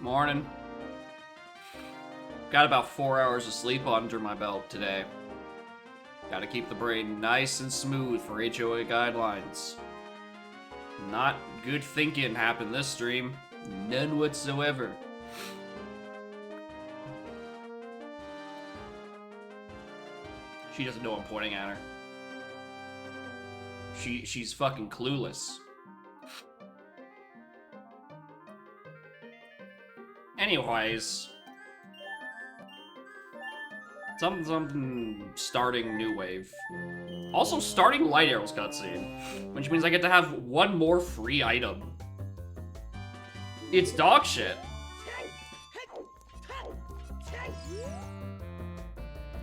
Morning. Got about 4 hours of sleep under my belt today. Gotta keep the brain nice and smooth for HOA guidelines. Not good thinking happened this stream. None whatsoever. She doesn't know I'm pointing at her. She's fucking clueless. Anyways. Something starting New Wave. Also starting Light Arrows cutscene. Which means I get to have one more free item. It's dog shit.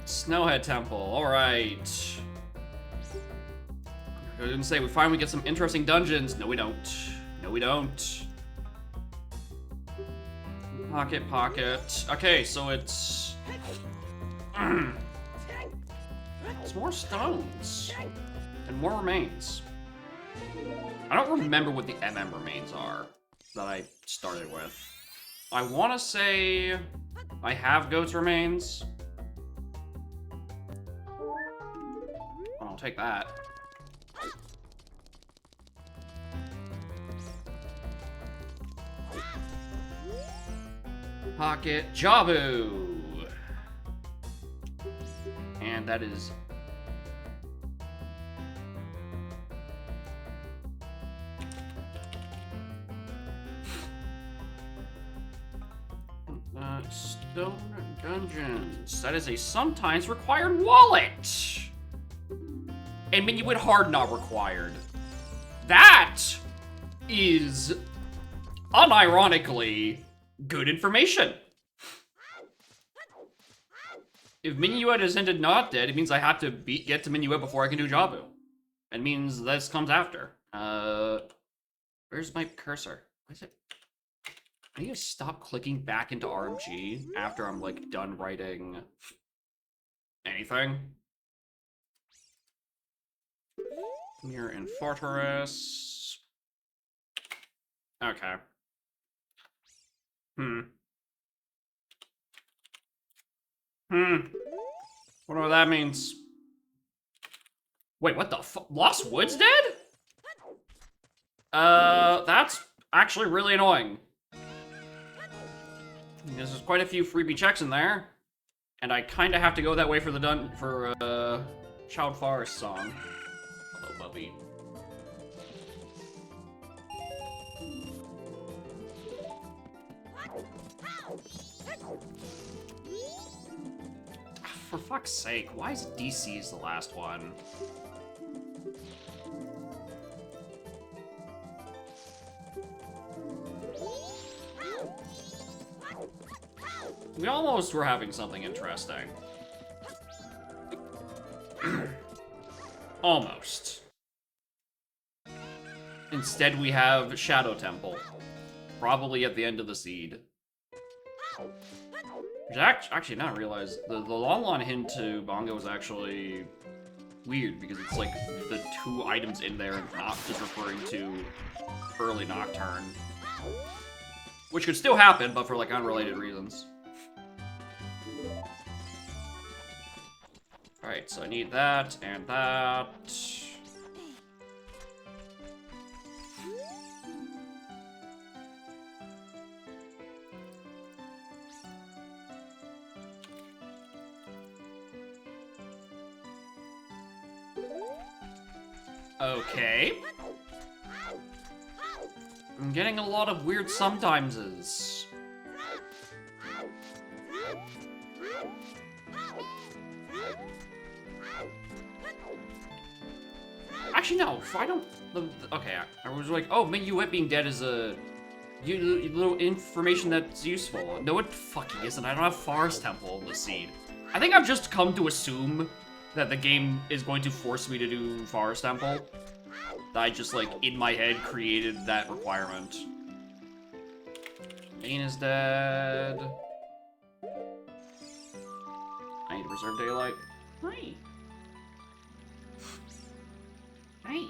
Snowhead Temple, alright. I was gonna say, we finally get some interesting dungeons. No, we don't. No, we don't. Pocket. Okay, so it's... It's more stones. And more remains. I don't remember what the MM remains are that I started with. I want to say I have goat's remains. I'll take that. Pocket Jabu. And that is... Stone Dungeons. That is a sometimes required wallet. And Minuet Hard not required. That is unironically good information. If Minuet is ended not dead, it means I have to get to Minuet before I can do Jabu. It means this comes after. Where's my cursor? Why is it? I need to stop clicking back into RMG after I'm, like, done writing anything. Mirror in Fortress. Okay. Whatever that means. Wait, what the fuck? Lost Woods dead? That's actually really annoying. There's quite a few freebie checks in there. And I kinda have to go that way for the Child Forest song. Hello, Bubby. For fuck's sake, why is DC's the last one? We almost were having something interesting. Almost. Instead, we have Shadow Temple. Probably at the end of the seed. Which actually, now I realize the long line hint to Bongo is actually weird because it's like the two items in there and Noct is referring to early Nocturne. Which could still happen, but for like unrelated reasons. Alright, so I need that and that. Okay. I'm getting a lot of weird sometimeses. Actually, no. If I don't... Okay, I was like, oh, Minuet being dead is a... little information that's useful. No, it fucking isn't. I don't have Forest Temple in the seed. I think I've just come to assume that the game is going to force me to do Forest Temple. That I just, like, in my head created that requirement. Main is dead. I need to preserve daylight. Hi. Hi.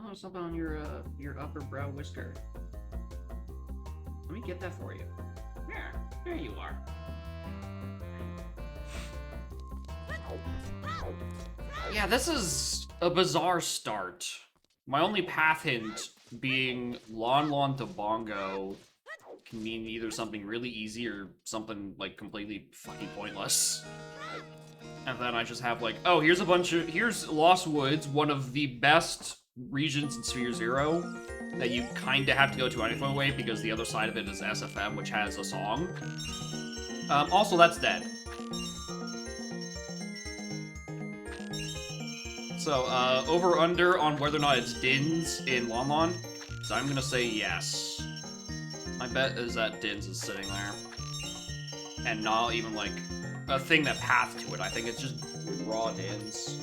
No, something on your upper brow whisker. Let me get that for you. There you are. Yeah, this is a bizarre start. My only path hint being Lon Lon to Bongo can mean either something really easy or something, like, completely fucking pointless. And then I just have, like, oh, here's Lost Woods, one of the best regions in Sphere Zero that you kinda have to go to anyway because the other side of it is SFM, which has a song. Also, that's dead. So, over-under on whether or not it's Dins in Lon Lon. So I'm gonna say yes. My bet is that Dins is sitting there. And not even, like, a thing that pathed to it. I think it's just raw Dins.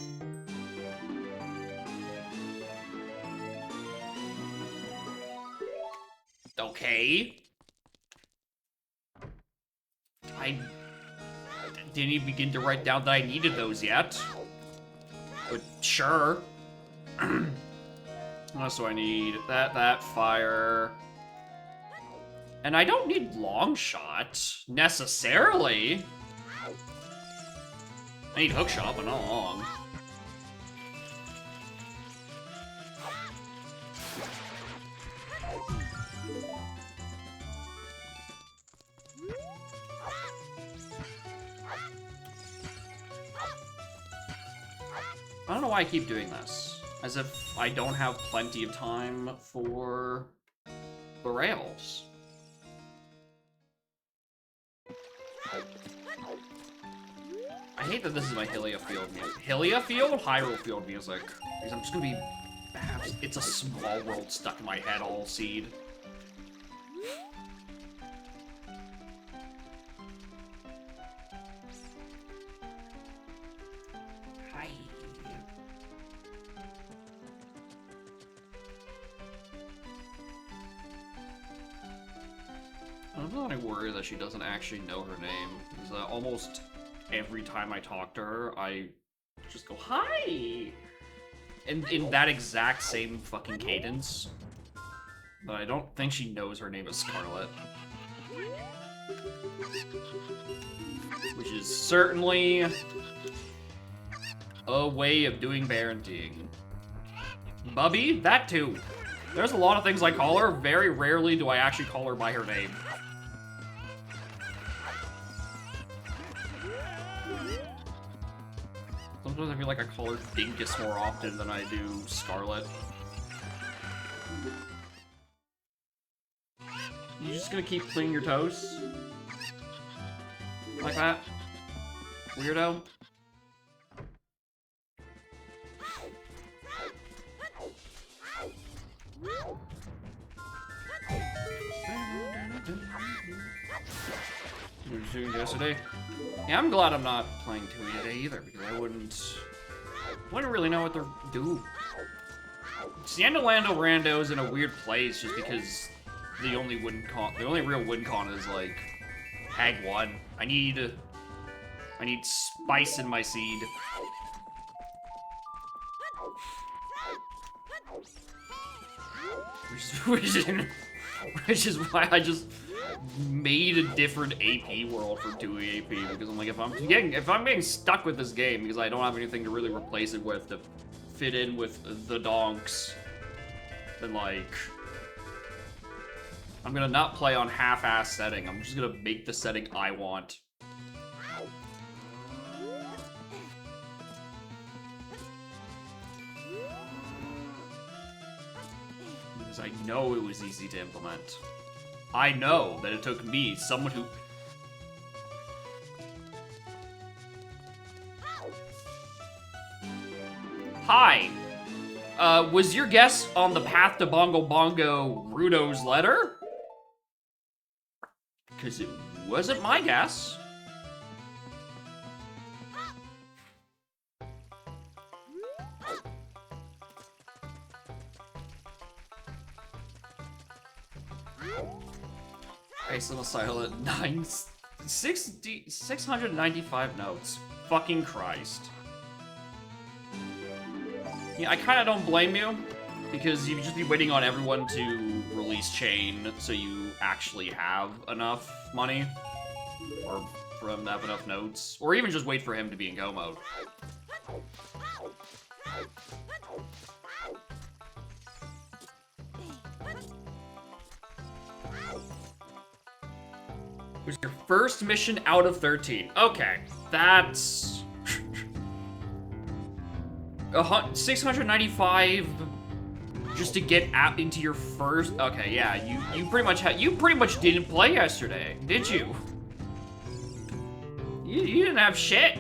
Okay. I didn't even begin to write down that I needed those yet. But sure. So I need that, fire. And I don't need long shot, necessarily. I need hook shot, but not long. I don't know why I keep doing this. As if I don't have plenty of time for the rails. I hate that this is my Hylia Field music. Hylia Field? Hyrule Field music. Because I'm just gonna be... It's a small world stuck in my head all seed. Hi. I'm really worried that she doesn't actually know her name. Because almost every time I talk to her, I just go, hi! And in that exact same fucking cadence. But I don't think she knows her name is Scarlet. Which is certainly a way of doing parenting. Bubby? That too. There's a lot of things I call her. Very rarely do I actually call her by her name. Sometimes I feel like I call her Dinkus more often than I do Scarlet. You just gonna keep cleaning your toes? Like that? Weirdo? You were doing yesterday? Yeah, I'm glad I'm not playing 2E today either, because I wouldn't really know what to do. Siendo Lando Rando's in a weird place just because the only real win con is like Hag 1. I need spice in my seed. Which is why I just made a different AP world for 2E AP, because I'm like, if I'm getting stuck with this game because I don't have anything to really replace it with to fit in with the donks, then like I'm gonna not play on half-ass setting. I'm just gonna make the setting I want. Because I know it was easy to implement. I know that it took me, someone who... Hi! Was your guess on the path to Bongo Bongo Rudo's letter? Because it wasn't my guess. Ice Silent 695 notes. Fucking Christ. Yeah, I kinda don't blame you. Because you'd just be waiting on everyone to release Chain so you actually have enough money. Or for him to have enough notes. Or even just wait for him to be in go mode. It was your first mission out of 13. Okay, that's... 695 just to get out into your first... Okay, yeah, you pretty much didn't play yesterday, did you? You didn't have shit.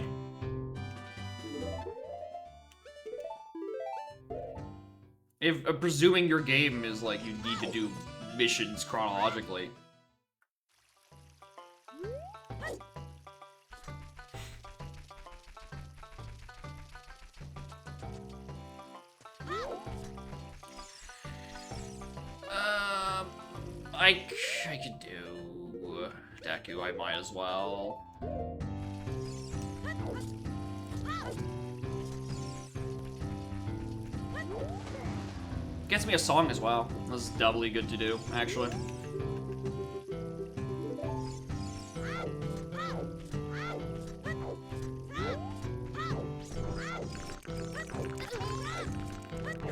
If presuming your game is like you need to do missions chronologically. I could do Deku, I might as well. Gets me a song as well. That's doubly good to do, actually.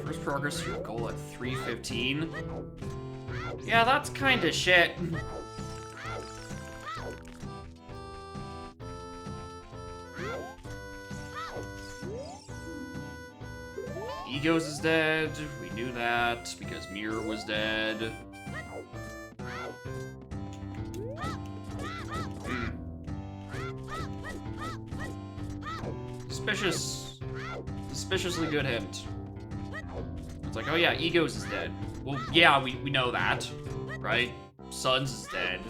First progress to your goal at 3:15. Yeah, that's kinda shit. Egos is dead. We knew that because Mirror was dead. Suspiciously good hint. It's like, oh yeah, Egos is dead. Well, yeah, we know that, right? Suns is dead.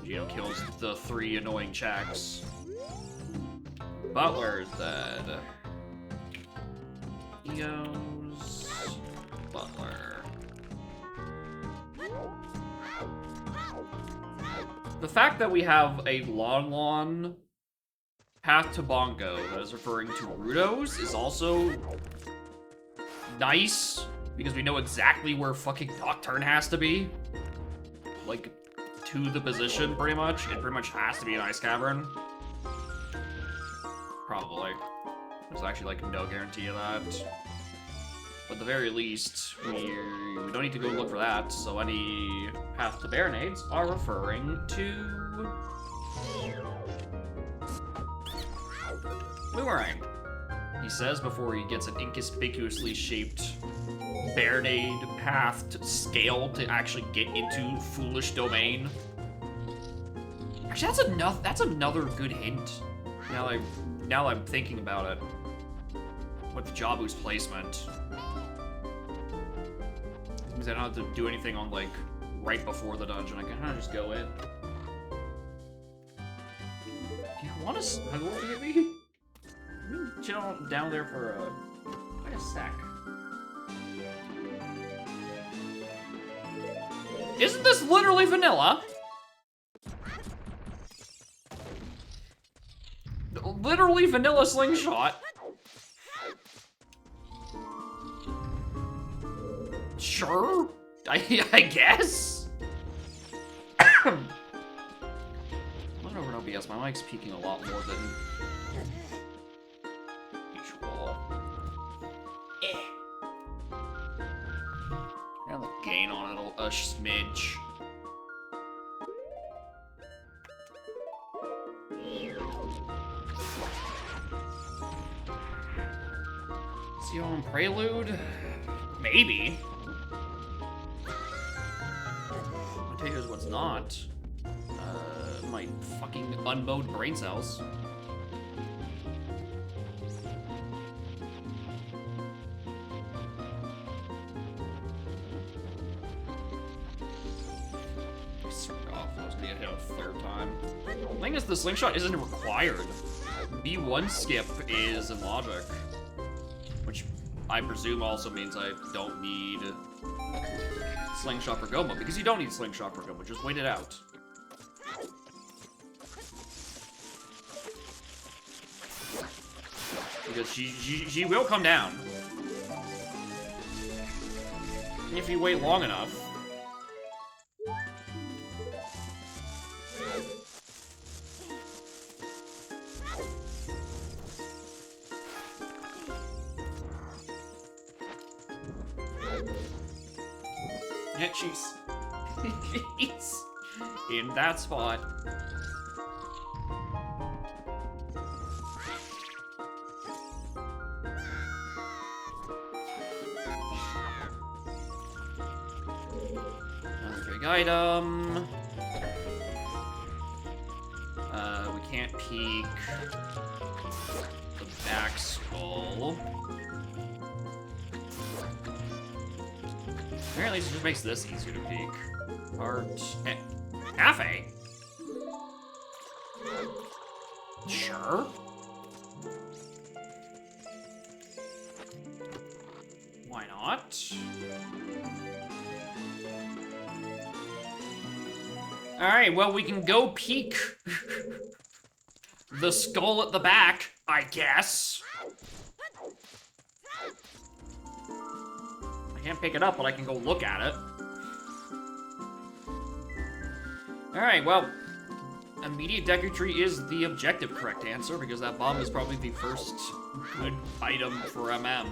Gino kills the 3 annoying checks. Butler is dead. Egos, Butler. The fact that we have a Lon path to Bongo that is referring to Rudos is also nice, because we know exactly where fucking Nocturne has to be. Like, to the position, pretty much. It pretty much has to be an ice cavern. Probably. There's actually, like, no guarantee of that. But at the very least, we don't need to go look for that, so any path to Baronades are referring to... Boomerang. He says before he gets an inconspicuously shaped Baronade path to scale to actually get into Foolish Domain. Actually, that's another good hint. Now I'm thinking about it. With Jabu's placement. Because I don't have to do anything on, like, right before the dungeon. I can kind of just go in. Do you want to snuggle with me? Chill down there for like a sec. Isn't this literally vanilla? Literally vanilla slingshot. Sure, I guess. I'm over OBS. My mic's peaking a lot more than usual. Got the gain on it a smidge. See you on Prelude? Maybe. I'll tell you what's not. My fucking unmowed brain cells. I was gonna hit a third time. The thing is, the slingshot isn't required. B1 skip is in logic. Which I presume also means I don't need slingshot for Goma, because you don't need slingshot for Goma, just wait it out. Because she will come down. If you wait long enough. Yeah, she's in that spot. Another big item. We can't peek the back skull. Apparently, it just makes this easier to peek. Art. Cafe? Sure. Why not? Alright, well, we can go peek the skull at the back, I guess. I can't pick it up, but I can go look at it. Alright, well, immediate Deku Tree is the objective correct answer, because that bomb is probably the first good item for MM.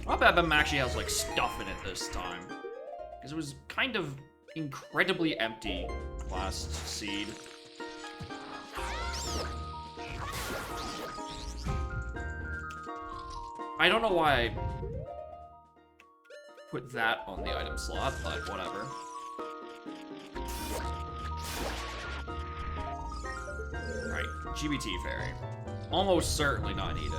I bet MM actually has, like, stuff in it this time. Because it was kind of incredibly empty last seed. I don't know why I put that on the item slot, but whatever. Right, GBT Fairy. Almost certainly not needed.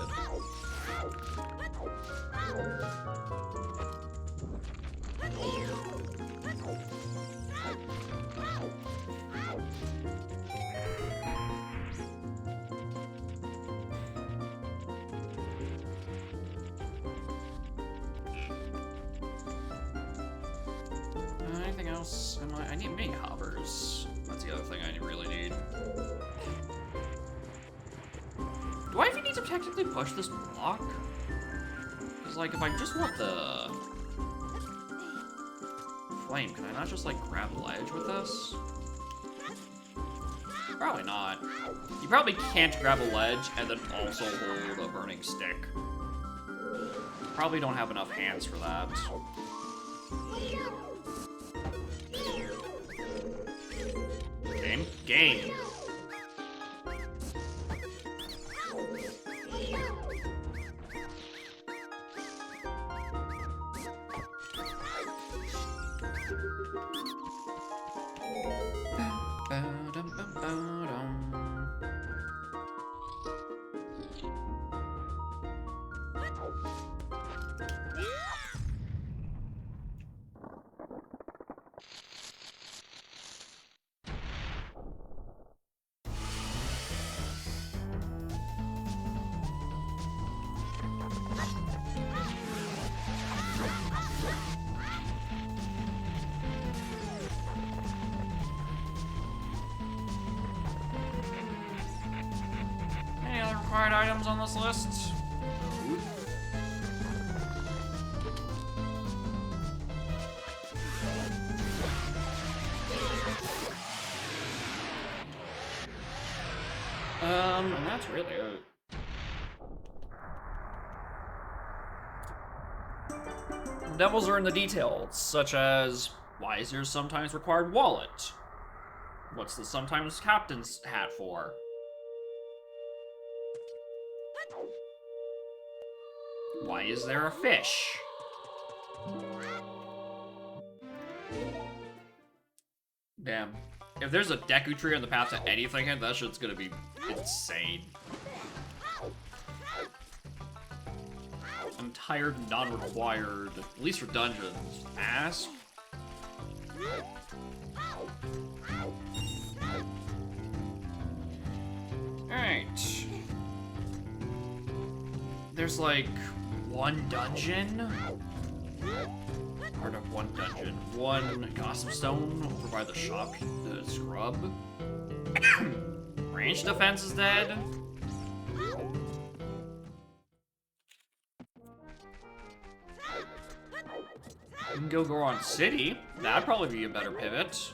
Anything else? I need mini hoppers. That's the other thing I really need. Do I even need to technically push this block? Because, like, if I just want the flame, can I not just, like, grab a ledge with this? Probably not. You probably can't grab a ledge and then also hold a burning stick. Probably don't have enough hands for that. Game. Required items on this list? And that's really it. The devils are in the details, such as, why is there sometimes required wallet? What's the sometimes captain's hat for? Why is there a fish? Damn. If there's a Deku Tree on the path to anything, that shit's gonna be insane. Entire non-required, at least for dungeons. Ask? Alright. There's like one dungeon? Part of one dungeon. One Gossip Stone over by the shop, the scrub. Range defense is dead. You can go Goron City. That'd probably be a better pivot.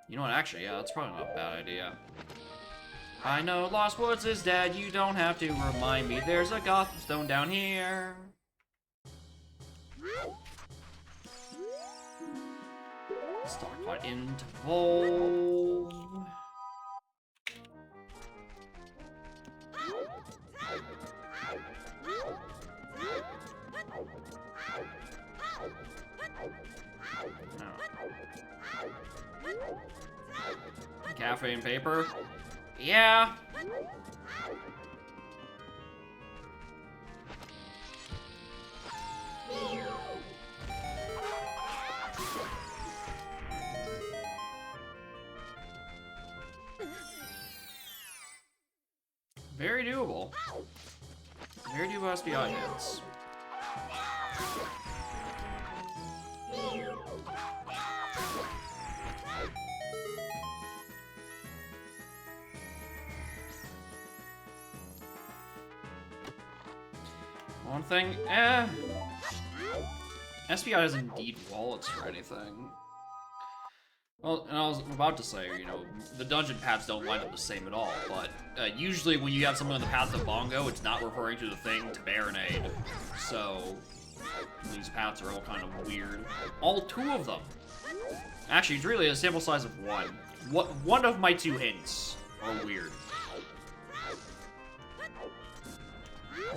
You know what, actually, yeah, that's probably not a bad idea. I know Lost Woods is dead, you don't have to remind me. There's a Gotham Stone down here. Starpot into Volve. Cafe and paper? Yeah. Very doable. Very doable SPI hits. One thing, SPI doesn't need wallets for anything. Well, and I was about to say, you know, the dungeon paths don't line up the same at all, but usually when you have something on the path to Bongo, it's not referring to the thing to Baronade. So, these paths are all kind of weird. All two of them. Actually, it's really a sample size of one. One of my two hints are weird.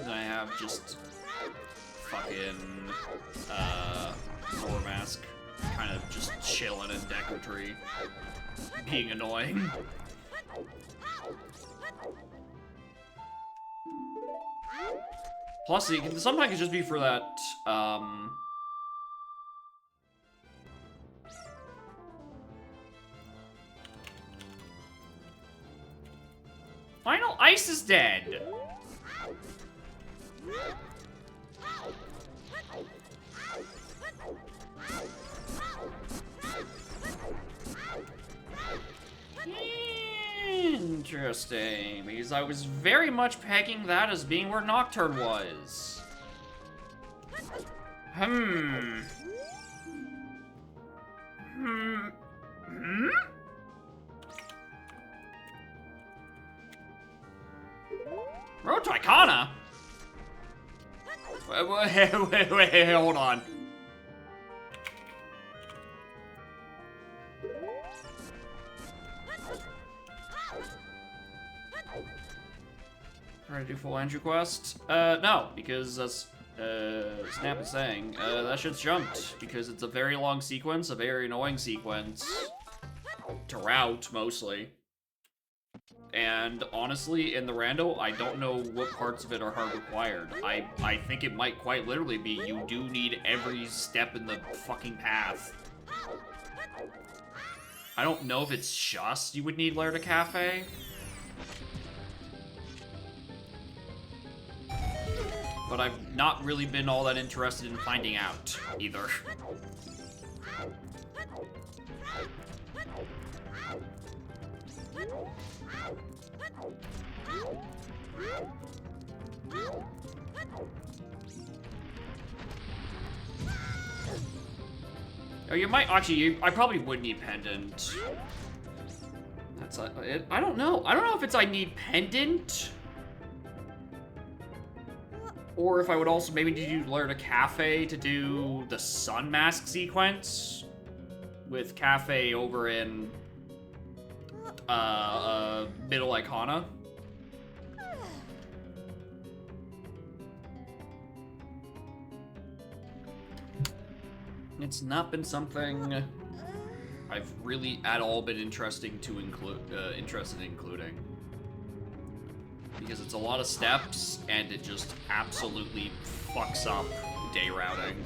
Then I have just fucking War Mask kind of just chilling in Deku Tree, being annoying. Plus, it can sometimes just be for that, Final Ice is dead! Interesting, because I was very much pegging that as being where Nocturne was. Road to Icona? Wait, hold on. Trying to do full entry quest? No, because as Snap is saying, that shit's jumped, because it's a very long sequence, a very annoying sequence, to route, mostly. And honestly, in the rando, I don't know what parts of it are hard required. I think it might quite literally be you do need every step in the fucking path. I don't know if it's just you would need Lair to Cafe. But I've not really been all that interested in finding out, either. Oh, you might actually. I probably would need Pendant. That's it. I don't know. I don't know if it's I need Pendant, or if I would also maybe need to learn a Cafe to do the Sun Mask sequence with Cafe over in Middle Icona. It's not been something I've really at all been interested in including. Because it's a lot of steps, and it just absolutely fucks up day routing.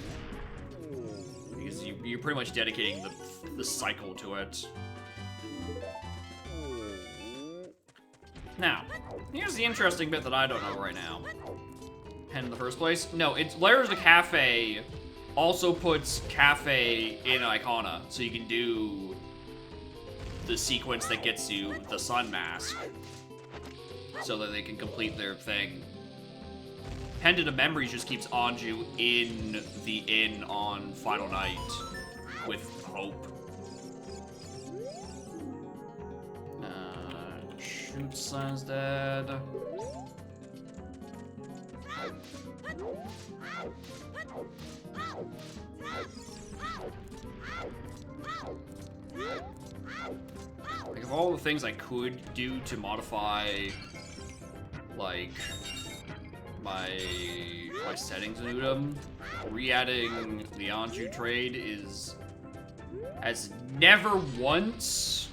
Because you're pretty much dedicating the cycle to it. Now, here's the interesting bit that I don't know right now. Pen in the first place? No, it's Layers of Cafe also puts Cafe in Icona, so you can do the sequence that gets you the Sun Mask, so that they can complete their thing. Pendant of Memories just keeps Anju in the inn on final night with hope. Shoot son's dead. Like, of all the things I could do to modify, like, my settings in Udom, re-adding the Anju trade has never once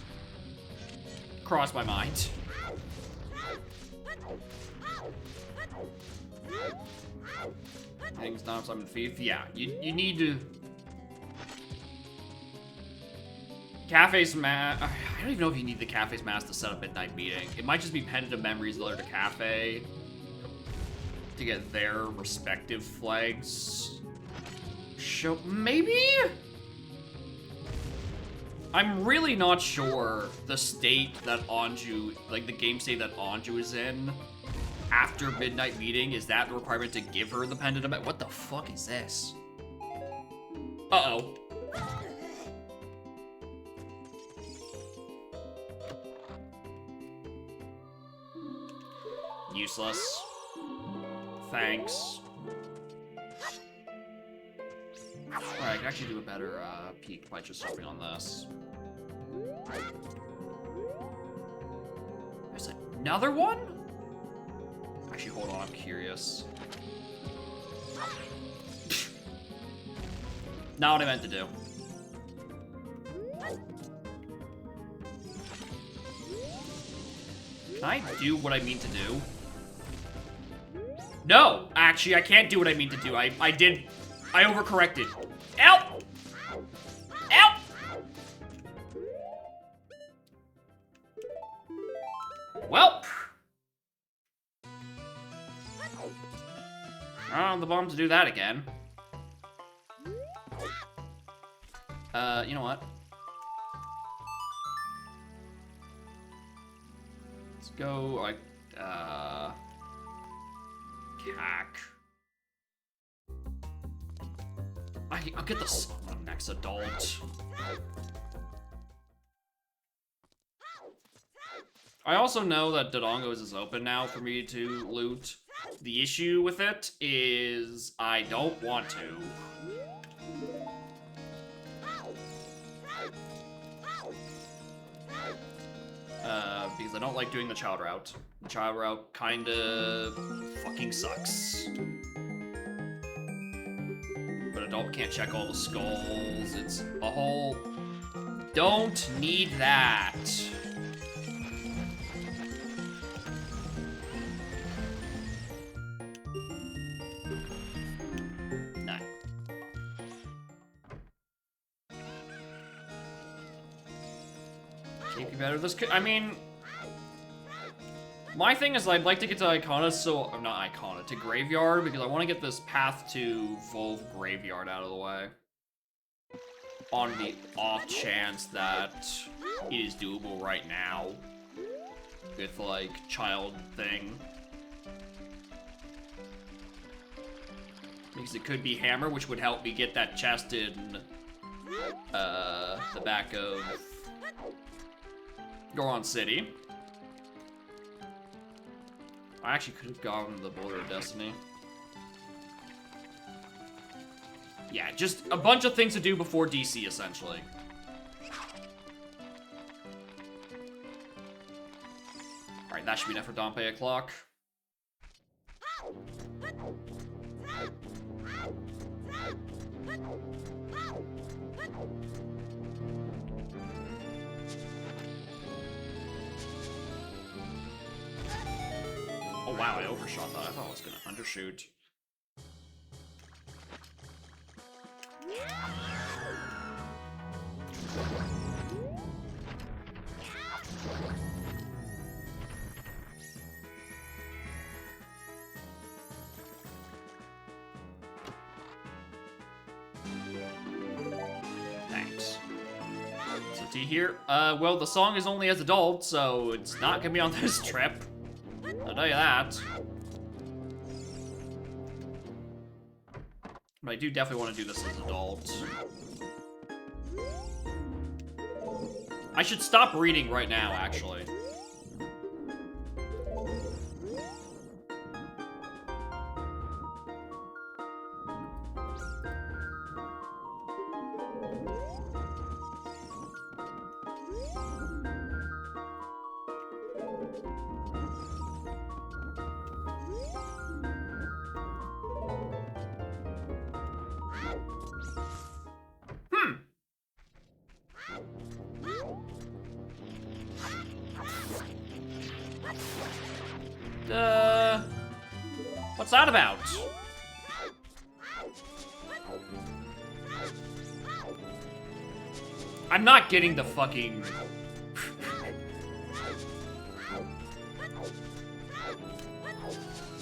crossed my mind. Things not summon thief. Yeah, you need to. Cafe's mask. I don't even know if you need the Cafe's mask to set up Midnight Meeting. It might just be Pendant of Memories letter to Cafe to get their respective flags. Show maybe. I'm really not sure the state that Anju, like the game state that Anju is in after Midnight Meeting. Is that the requirement to give her the Pendant of Memories? What the fuck is this? Uh-oh. Useless. Thanks. Alright, I can actually do a better peek by just jumping on this. There's another one? Actually, hold on, I'm curious. Not what I meant to do. Can I do what I mean to do? No! Actually, I can't do what I mean to do. I overcorrected. Help! Help! Well. I don't have the bomb to do that again. You know what? Let's go, like, Cack. I'll get the song next adult. I also know that Dodongo's is open now for me to loot. The issue with it is I don't want to. Because I don't like doing the child route. The child route kinda fucking sucks. But adult can't check all the skulls. It's a whole... Don't need that. No. Can't be better. This could... I mean... My thing is I'd like to get to Icona, so... not Icona, to Graveyard, because I want to get this path to Volve Graveyard out of the way. On the off chance that it is doable right now. With, like, child thing. Because it could be Hammer, which would help me get that chest in, the back of Goron City. I actually could have gone the Boulder of Destiny. Yeah, just a bunch of things to do before DC, essentially. Alright, that should be enough for Dompe o'clock. Oh wow, I overshot that. I thought I was gonna undershoot. Thanks. So T here. Well, the song is only as adult, so it's not gonna be on this trip. I'll tell you that. But I do definitely want to do this as an adult. I should stop reading right now, actually. What's that about? I'm not getting the fucking...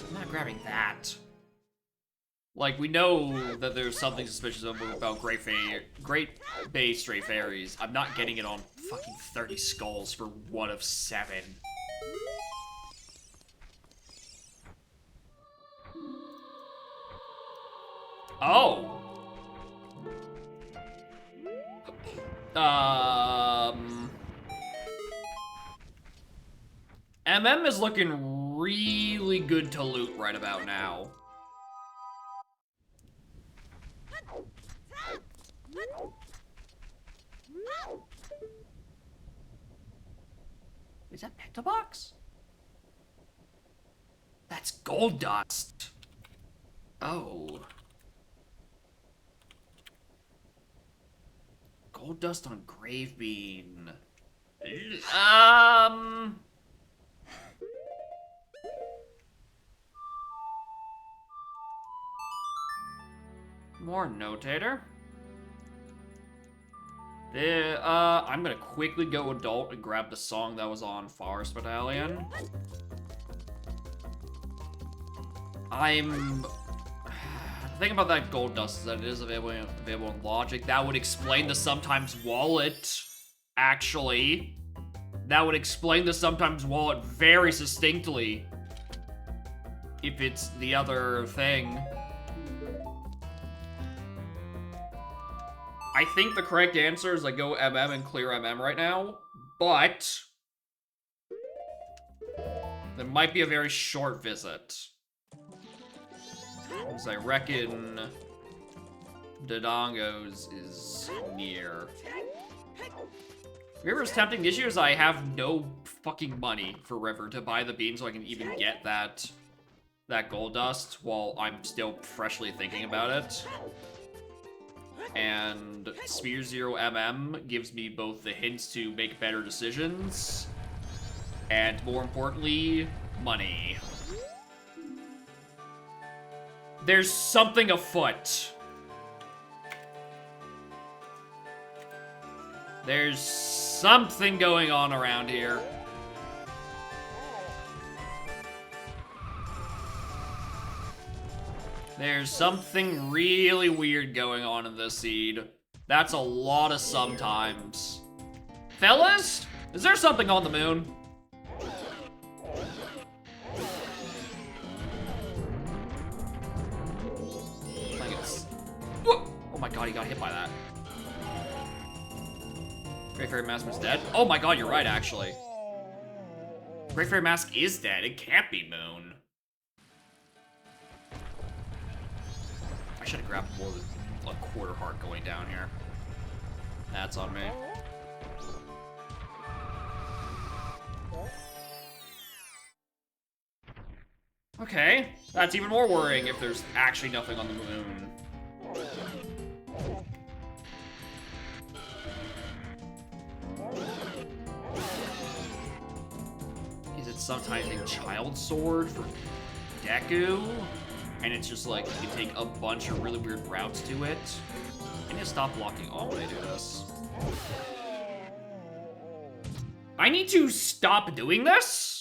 I'm not grabbing that. Like, we know that there's something suspicious about Great Bay Stray Fairies. I'm not getting it on fucking 30 skulls for 1 of 7. Oh. MM is looking really good to loot right about now. Is that Pentabox? That's gold dust. Oh. Gold dust on Gravebean. More notator. I'm gonna quickly go adult and grab the song that was on Forest Battalion. The thing about that gold dust is that it is available in Logic. That would explain the Sometimes Wallet, actually. That would explain the Sometimes Wallet very succinctly. If it's the other thing. I think the correct answer is I go MM and clear MM right now, but there might be a very short visit. Because I reckon Dodongo's is near. River's tempting. The issue is I have no fucking money for River to buy the bean so I can even get that gold dust while I'm still freshly thinking about it. And Sphere Zero MM gives me both the hints to make better decisions and, more importantly, money. There's something afoot. There's something going on around here. There's something really weird going on in this seed. That's a lot of sometimes. Fellas, is there something on the moon? Oh my god, he got hit by that. Great Fairy Mask was dead? Oh my god, you're right, actually. Great Fairy Mask is dead. It can't be Moon. I should have grabbed more than a quarter heart going down here. That's on me. Okay, that's even more worrying if there's actually nothing on the moon. Is it sometimes a child sword for Deku? And it's just like, you can take a bunch of really weird routes to it. I need to stop blocking all when I do this. I need to stop doing this?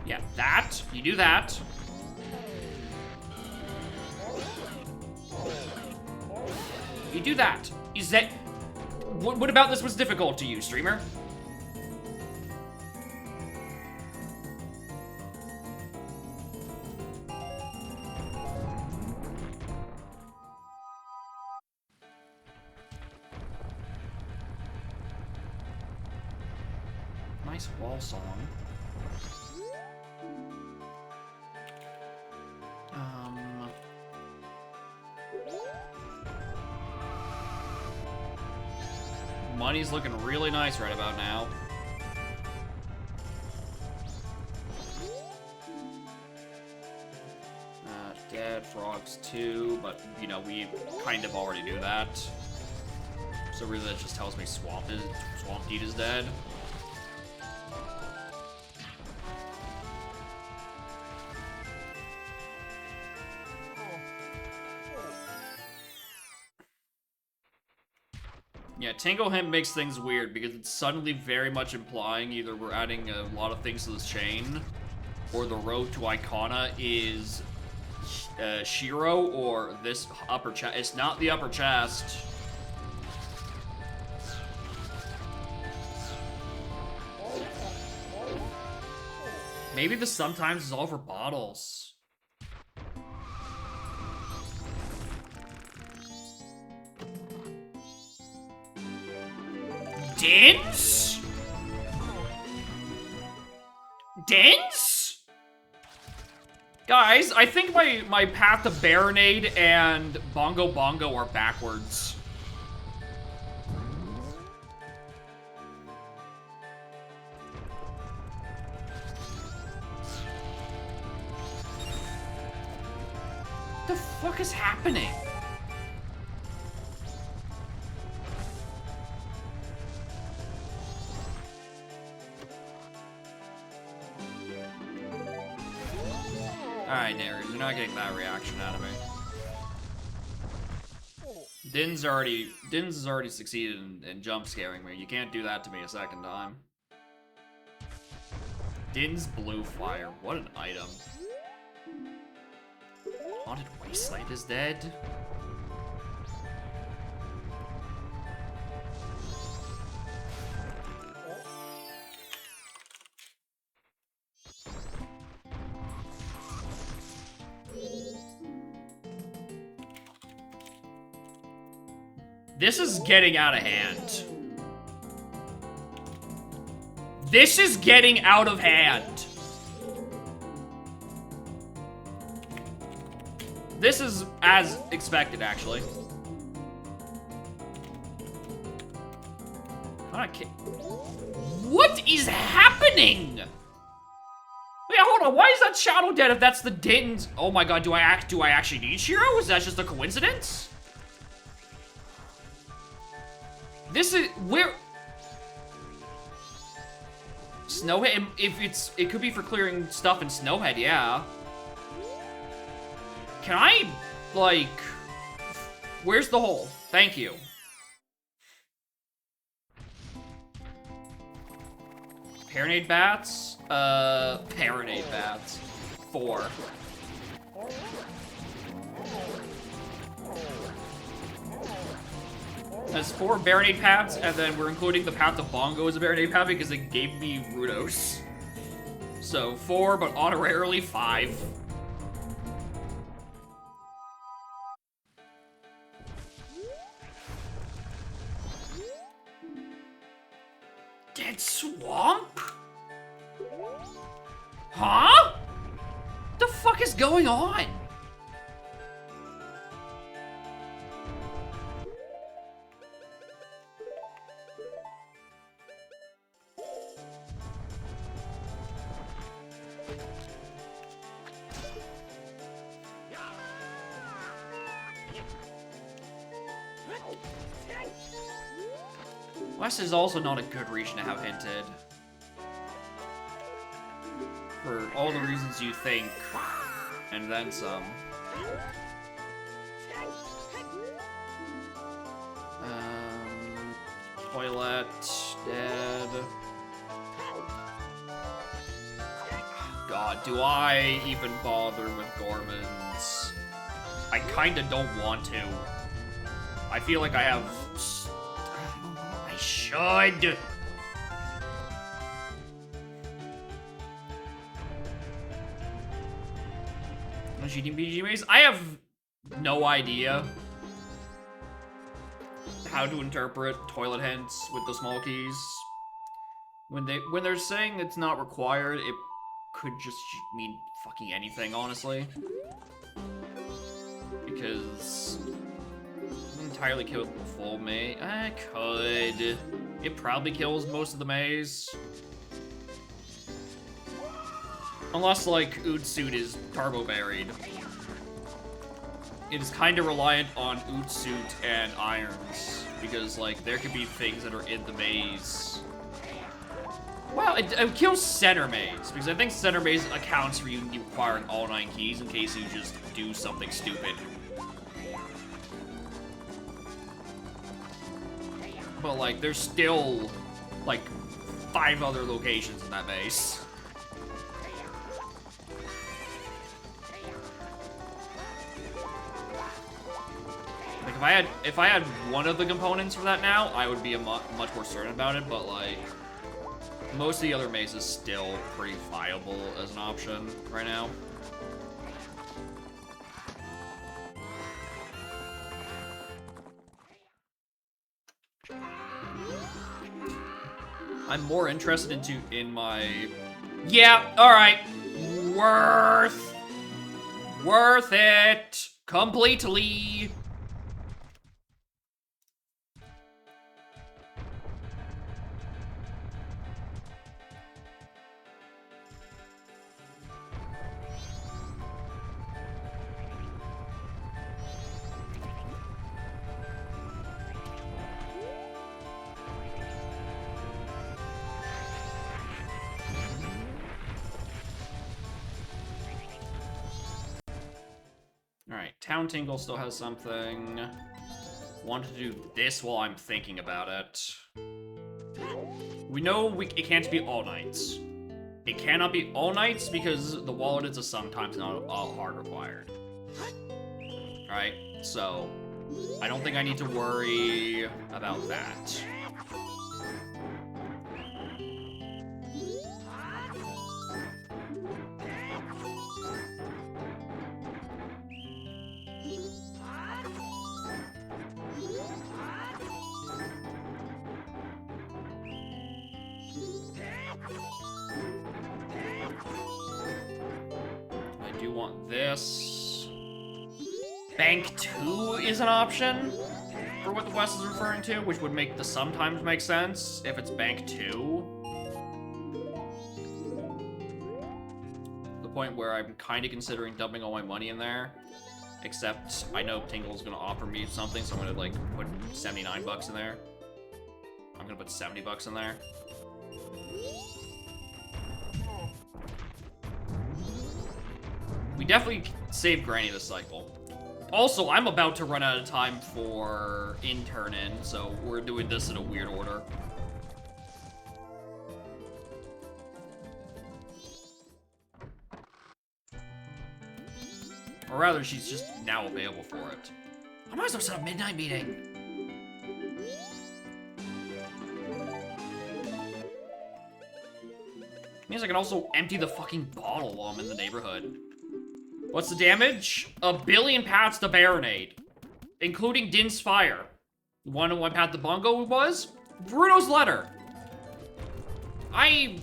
Yeah, that. You do that. You do that. Is that... What about this was difficult to you, streamer? Nice wall song. Money's looking really nice right about now. Dead frogs too, but you know, we kind of already knew that. So really that just tells me Swamp Deed is dead. Yeah, Tango Hemp makes things weird because it's suddenly very much implying either we're adding a lot of things to this chain, or the road to Icona is Shiro, or this upper chest. It's not the upper chest. Maybe the sometimes is all for bottles. Dins? Dins? Guys, I think my path to Baronade and Bongo Bongo are backwards. What the fuck is happening? Alright, Nary, you're not getting that reaction out of me. Din's has already succeeded in jump scaring me. You can't do that to me a second time. Din's Blue Fire, what an item. Haunted Wasteland is dead. This is getting out of hand. This is getting out of hand. This is as expected, actually. What is happening? Wait, hold on. Why is that Shadow dead if that's the Dayton's? Oh my god, do I actually need Shiro? Is that just a coincidence? This is where Snowhead. If it could be for clearing stuff in Snowhead, yeah. Can I like? Where's the hole? Thank you. Paranade bats. Paranade bats. 4. That's 4 Baronade paths, and then we're including the path to Bongo as a Baronade path because it gave me Rudos. So 4, but honorarily 5. Dead Swamp? Huh? What the fuck is going on? West is also not a good region to have hinted. For all the reasons you think, and then some. Toilet, dead. God. Do I even bother with Gormans? I kinda don't want to. I feel like I have... I should! GDBG maze? I have no idea how to interpret toilet hints with the small keys. When they're saying it's not required, it could just mean fucking anything, honestly. Because entirely kill the full maze. I could. It probably kills most of the maze. Unless, like, Ootsuit is turbo-buried. It is kind of reliant on Ootsuit and irons. Because, like, there could be things that are in the maze. Well, it kills center maze. Because I think center maze accounts for you acquiring all 9 keys in case you just do something stupid. But, like, there's still, like, 5 other locations in that maze. Like, if I had one of the components for that now, I would be much more certain about it, but, like, most of the other mazes is still pretty viable as an option right now. I'm more interested in my... Yeah, alright. Worth it. Completely. Alright, Town Tingle still has something. Want to do this while I'm thinking about it. We know it can't be all nights. It cannot be all nights because the wallet is a sometimes not all hard required. Alright, so I don't think I need to worry about that. I do want this. Bank 2 is an option for what the West is referring to, which would make the sometimes make sense if it's Bank 2. The point where I'm kind of considering dumping all my money in there. Except I know Tingle's gonna offer me something, so I'm gonna like put 79 bucks in there. I'm gonna put 70 bucks in there. We definitely saved Granny this cycle. Also, I'm about to run out of time for interning, so we're doing this in a weird order. Or rather, she's just now available for it. I might as well set a midnight meeting. Means I can also empty the fucking bottle while I'm in the neighborhood. What's the damage? 1 billion paths to Baronade, including Din's Fire. You wanna know what path the bongo was? Bruno's letter. I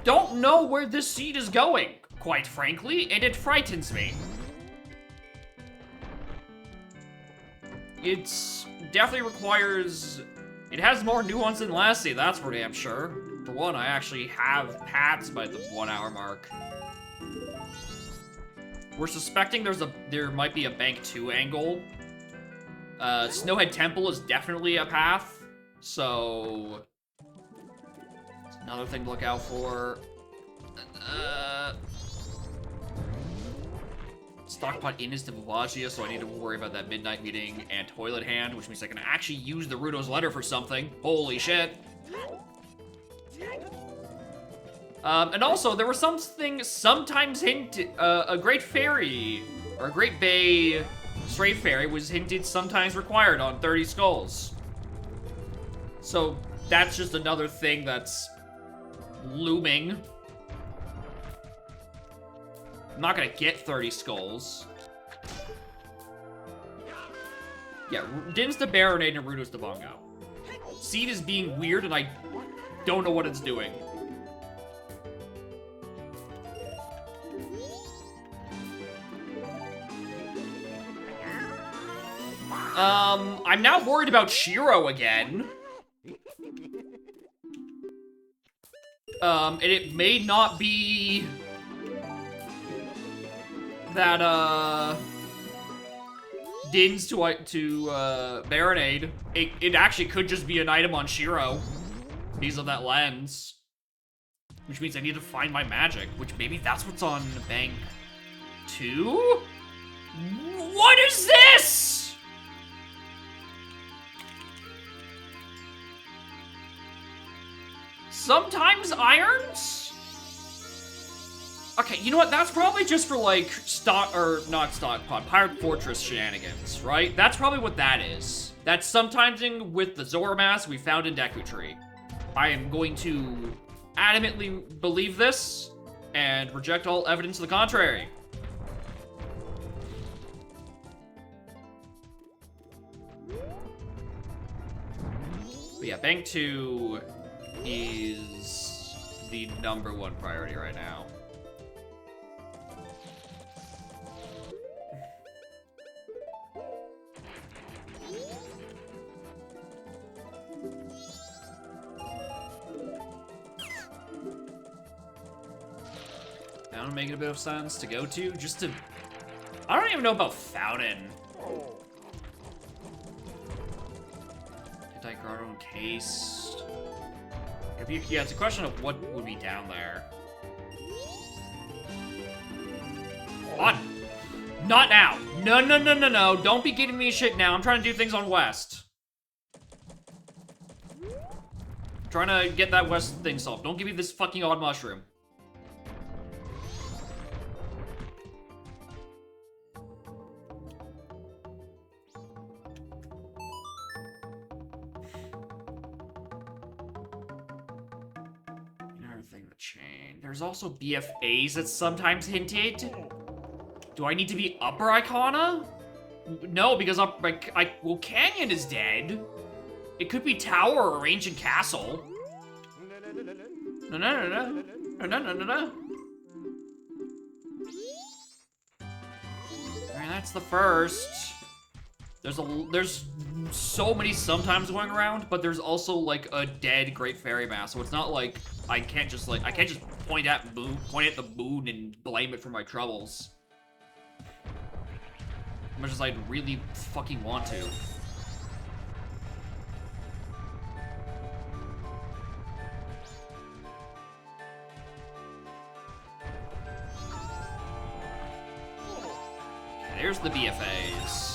don't know where this seed is going, quite frankly, and it frightens me. It's definitely requires... It has more nuance than Lassie, that's for damn sure. For one, I actually have paths by the 1 hour mark. We're suspecting there might be a Bank 2 angle. Snowhead Temple is definitely a path, so... It's another thing to look out for. Stockpot Inn is to Vivagia, so I need to worry about that midnight meeting and Toilet Hand, which means I can actually use the Rudo's letter for something. Holy shit. And also, there was something sometimes hinted, a Great Fairy, or a Great Bay Stray Fairy was hinted sometimes required on 30 Skulls. So, that's just another thing that's looming. I'm not gonna get 30 Skulls. Yeah, Din's the Baronade and Rudo's the Bongo. Seed is being weird and I don't know what it's doing. I'm now worried about Shiro again. And it may not be that, Din's to Baronade. It actually could just be an item on Shiro. Because of that lens. Which means I need to find my magic, which maybe that's what's on Bank 2? What is this? Sometimes irons? Okay, you know what? That's probably just for, like, not stockpot, Pirate Fortress shenanigans, right? That's probably what that is. That's sometimes with the Zora mask we found in Deku Tree. I am going to adamantly believe this and reject all evidence to the contrary. But yeah, Bank 2 is the #1 priority right now. That would make a bit of sense to go to, just to... I don't even know about Fountain. Anti-Grotto Case... Yeah, it's a question of what would be down there. What? Not now. No, no, no, no, no. Don't be getting me shit now. I'm trying to do things on West. I'm trying to get that West thing solved. Don't give me this fucking odd mushroom. Chain. There's also BFAs that's sometimes hinted. Do I need to be Upper Icona? No, because well, Canyon is dead. It could be Tower or Ancient Castle. No, no, no, no, no, no, no, no, no. Alright, that's the first. There's so many sometimes going around, but there's also like a dead Great Fairy Mask, so it's not like I can't just point at the moon and blame it for my troubles. As much as I'd really fucking want to. Okay, there's the BFAs.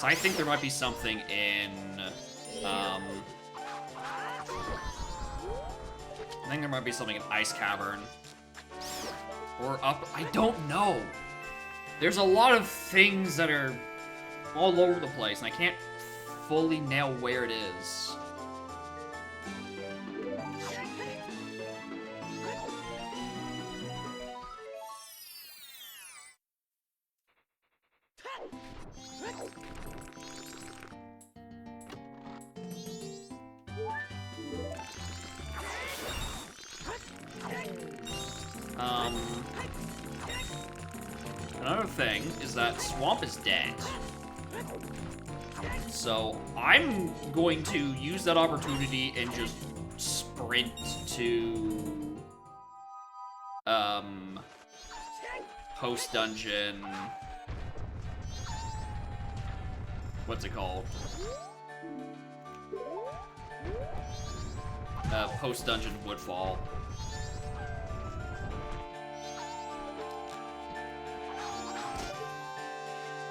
I think there might be something in, I think there might be something in Ice Cavern. Or up, I don't know. There's a lot of things that are all over the place, and I can't fully nail where it is. Another thing is that Swamp is dead. So I'm going to use that opportunity and just sprint to post dungeon. What's it called? Post dungeon Woodfall.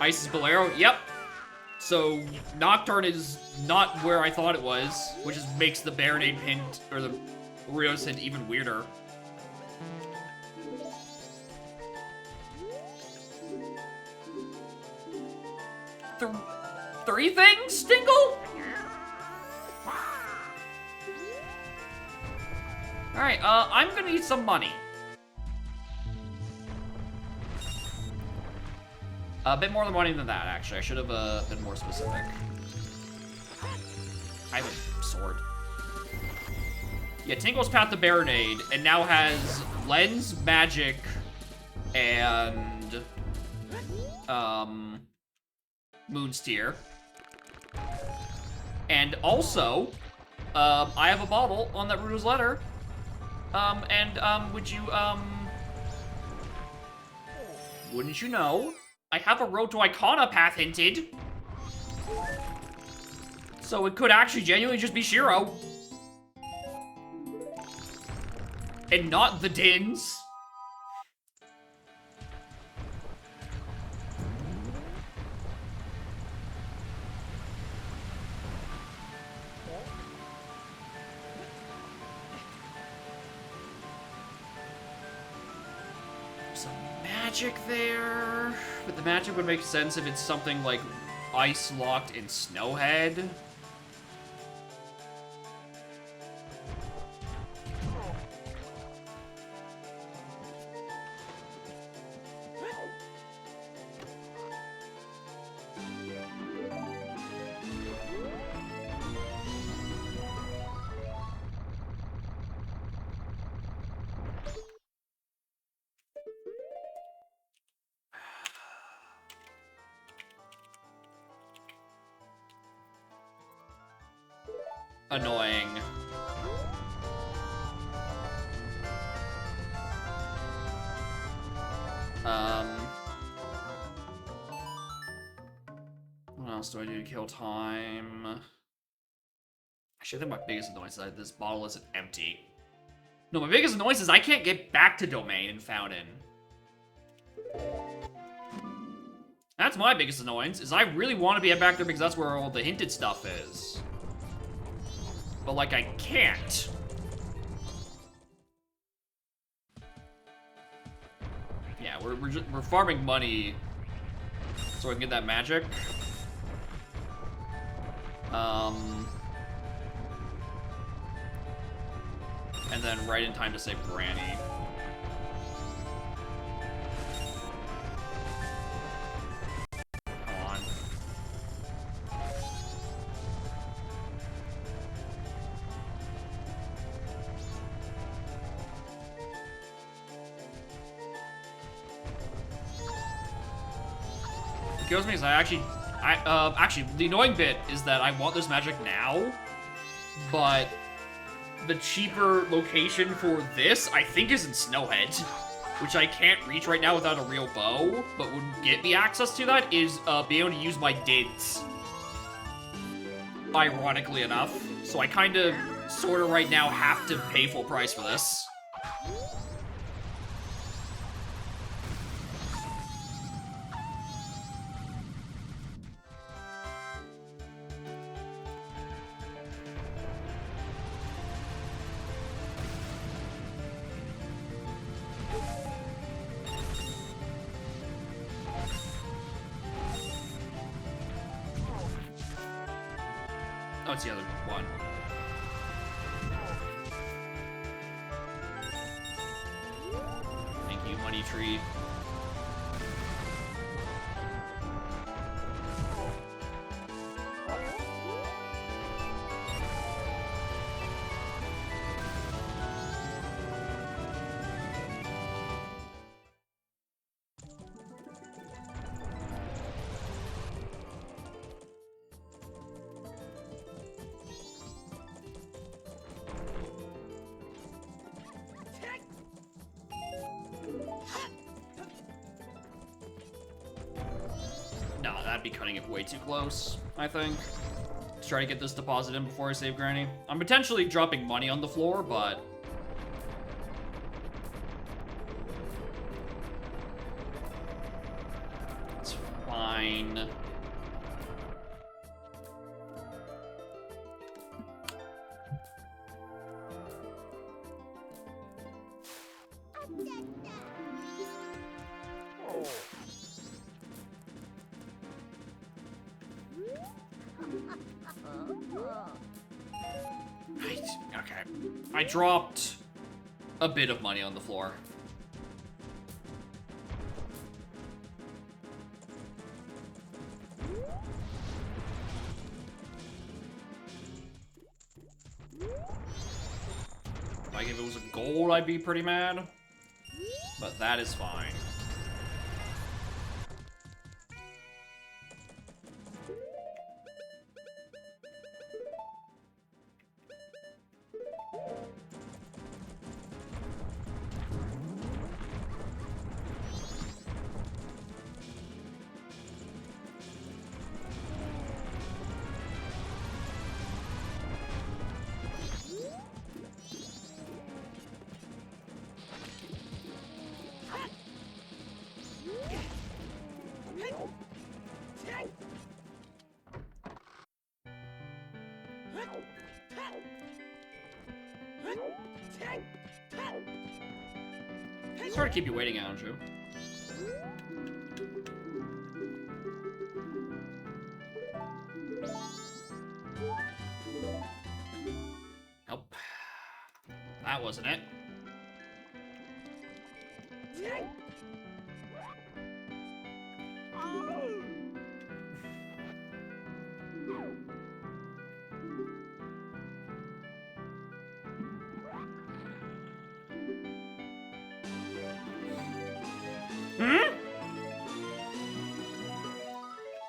Ice is Bolero? Yep. So, Nocturne is not where I thought it was, which is makes the Baronade hint, or the Oreos hint, even weirder. Three things, Stingle? Alright, I'm gonna need some money. A bit more money than that, actually. I should have been more specific. I have a sword. Yeah, Tingle's passed the Baronade, and now has Lens, Magic, and Moonsteer. And also, I have a bottle on that Rudo's letter. Would you, wouldn't you know, I have a Road to Icona path hinted. So it could actually genuinely just be Shiro. And not the Dins. Some magic there. But the magic would make sense if it's something like ice locked in Snowhead. Annoying. What else do I do to kill time? Actually, I think my biggest annoyance is that this bottle isn't empty. No, my biggest annoyance is I can't get back to Domain and Fountain. That's my biggest annoyance, is I really want to be back there because that's where all the hinted stuff is. But, like, I can't. Yeah, we're farming money so I can get that magic. And then right in time to save Granny. Come on. It kills me because actually, the annoying bit is that I want this magic now, but the cheaper location for this, I think, is in Snowhead, which I can't reach right now without a real bow, but would get me access to that is being able to use my Dids. Ironically enough. So I kind of, sort of right now, have to pay full price for this. Oh, it's the other one. Thank you, Money Tree. No, that'd be cutting it way too close, I think. Let's try to get this deposit in before I save Granny. I'm potentially dropping money on the floor, but... it's fine. fine. Right, okay. I dropped a bit of money on the floor. Like, if it was a gold, I'd be pretty mad. But that is fine. Sorry to keep you waiting, Andrew. Nope. That wasn't it.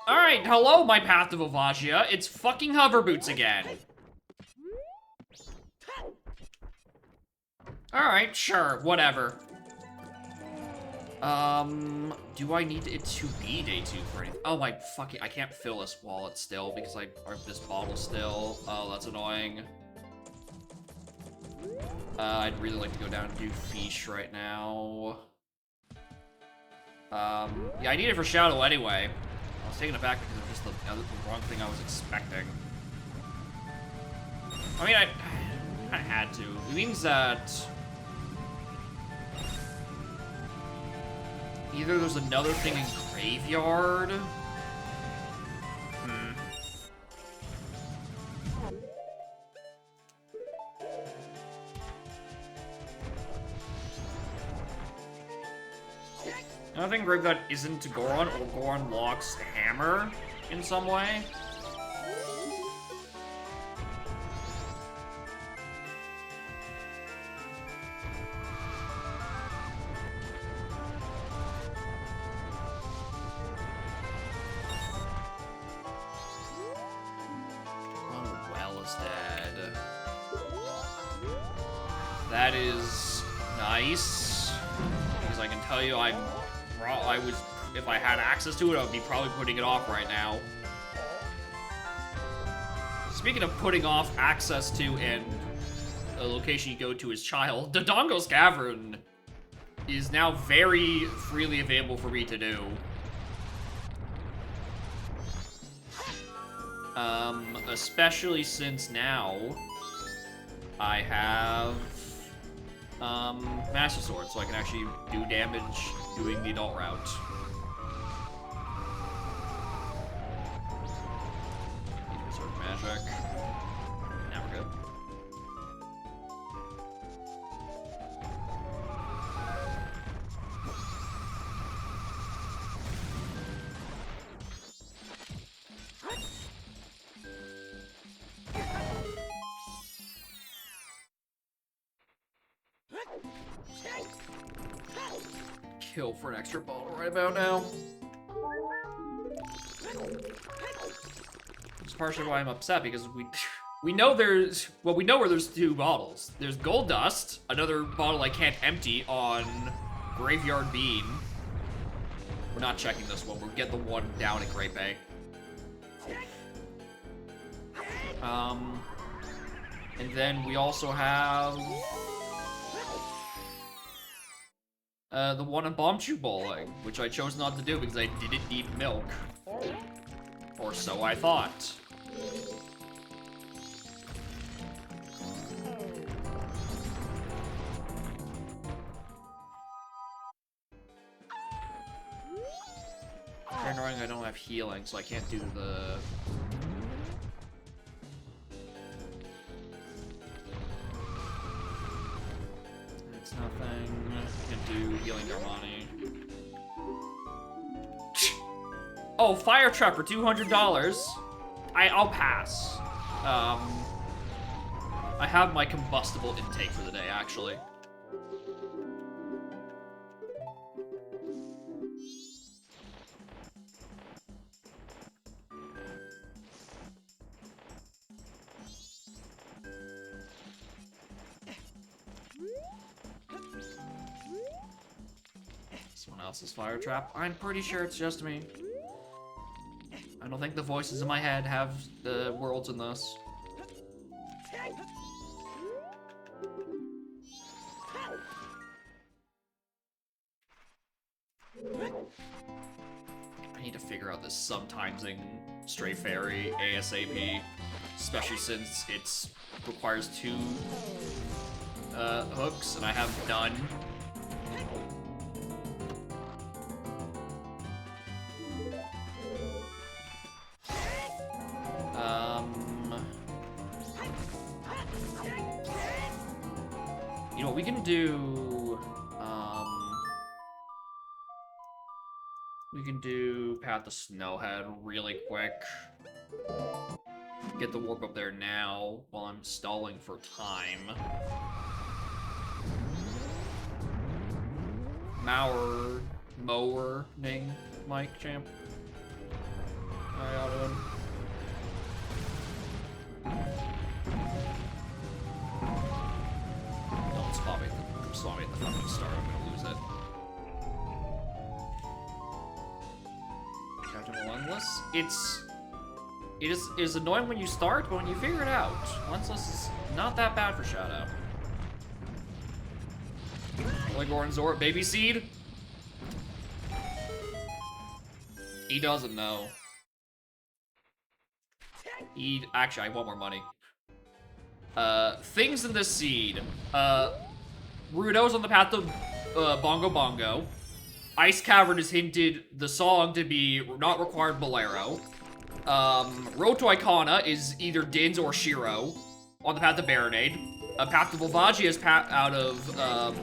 Alright, hello, my Path of Avagia. It's fucking hover boots again. Alright, sure, whatever. Do I need it to be day 2 for anything? Oh my fucking, I can't fill this wallet still because or this bottle still. Oh, that's annoying. I'd really like to go down and do Fish right now. Yeah, I need it for Shadow anyway. I was taken aback because of just the wrong thing I was expecting. I mean, I kind of had to. It means that either there's another thing in Graveyard. Another thing in Graveyard isn't Goron, or Goron locks Hammer in some way. That is nice, because I can tell you if I had access to it, I would be probably putting it off right now. Speaking of putting off access to and a location you go to as child, Dodongo's Cavern is now very freely available for me to do. Especially since now I have Master Sword, so I can actually do damage doing the adult route. Need to reserve magic. Now we're good. Kill for an extra bottle right about now. It's partially why I'm upset, because we know there's where there's 2 bottles. There's Gold Dust, another bottle I can't empty on Graveyard Bean. We're not checking this one. We'll get the one down at Great Bay. And then we also have the one in Bomb Chew Bowling, which I chose not to do because I didn't need milk. Or so I thought. Very annoying I don't have healing, so I can't do the... It's nothing. Can't do healing Darmani. Oh, fire trap for $200. I'll pass. I have my combustible intake for the day, actually. Someone else's fire trap? I'm pretty sure it's just me. I don't think the voices in my head have the worlds in this. I need to figure out this subtimesing Stray Fairy ASAP, especially since it requires 2 hooks, and I have none. You know, we can do, we can do Path to Snowhead really quick. Get the warp up there now while I'm stalling for time. Mower-ning, Mike, champ. Alright, I'll do it. Don't spot me at the fucking start, I'm gonna lose it. Captain Relentless? It is annoying when you start, but when you figure it out, Relentless is not that bad for Shadow. Ligor Zor, Baby Seed? He doesn't know. Actually, I want more money. Things in this seed. Rudo's on the path to Bongo Bongo. Ice Cavern is hinted the song to be not required Bolero. Road to Icona is either Dins or Shiro on the path to Baronade. Path to Volvagia is out of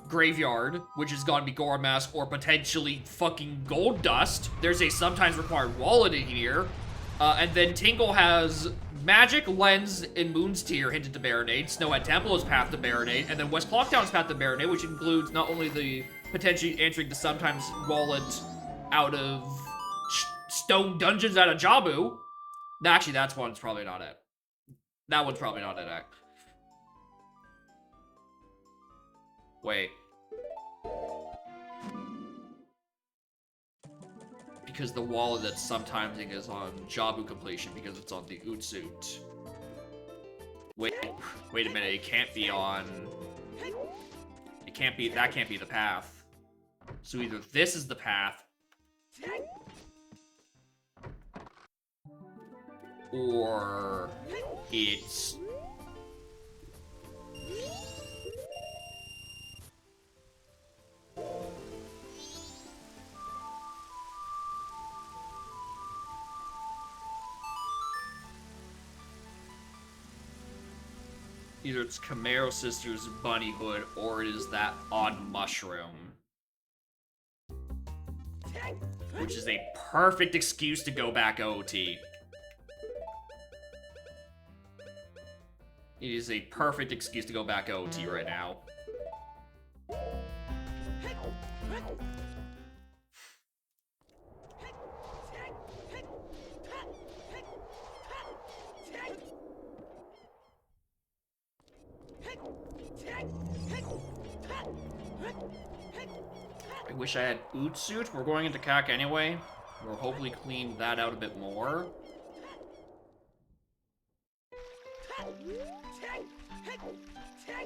Graveyard, which is gonna be Goron Mask or potentially fucking Gold Dust. There's a sometimes required wallet in here. And then Tinkle has Magic, Lens, and Moon's Tear hinted to Baronade. Snowhead Temple is path to Baronade. And then West Clocktown is path to Baronade, which includes not only the potentially answering the sometimes wallet out of Stone Dungeons out of Jabu. Actually, that's one's probably not it. That one's probably not it, Wait. Because the wallet that sometimes is on Jabu completion because it's on the Utsuit. Wait a minute, it can't be on... that can't be the path. So either this is the path, or it's... Either it's Camaro Sisters' Bunny Hood, or it is that odd mushroom. Which is a perfect excuse to go back OT. It is a perfect excuse to go back OT right now. I wish I had Utsuit. We're going into CAC anyway. We'll hopefully clean that out a bit more.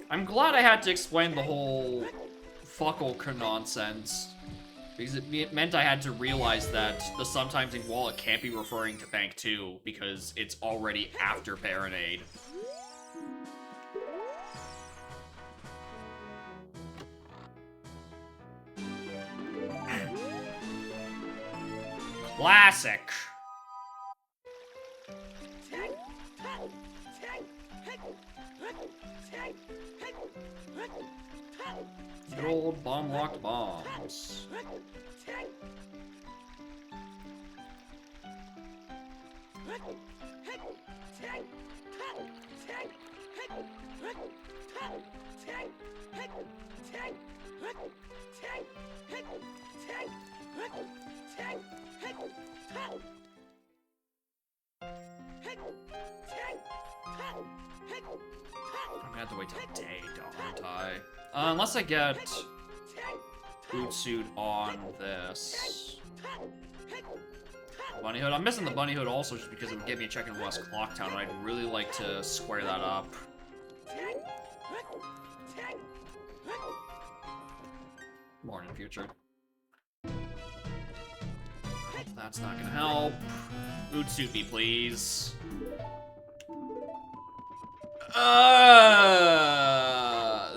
I'm glad I had to explain the whole fuckle nonsense Because it meant I had to realize that the sometimes in wallet can't be referring to Bank 2 because it's already after Baronade. Classic. Good old bomb-locked bombs. I'm gonna have to wait till day, don't I? Unless I get boot suit on this. Bunny hood. I'm missing the bunny hood also just because it would give me a check in West Clocktown, and I'd really like to square that up. More in the future. That's not gonna help. Boot suit me, please.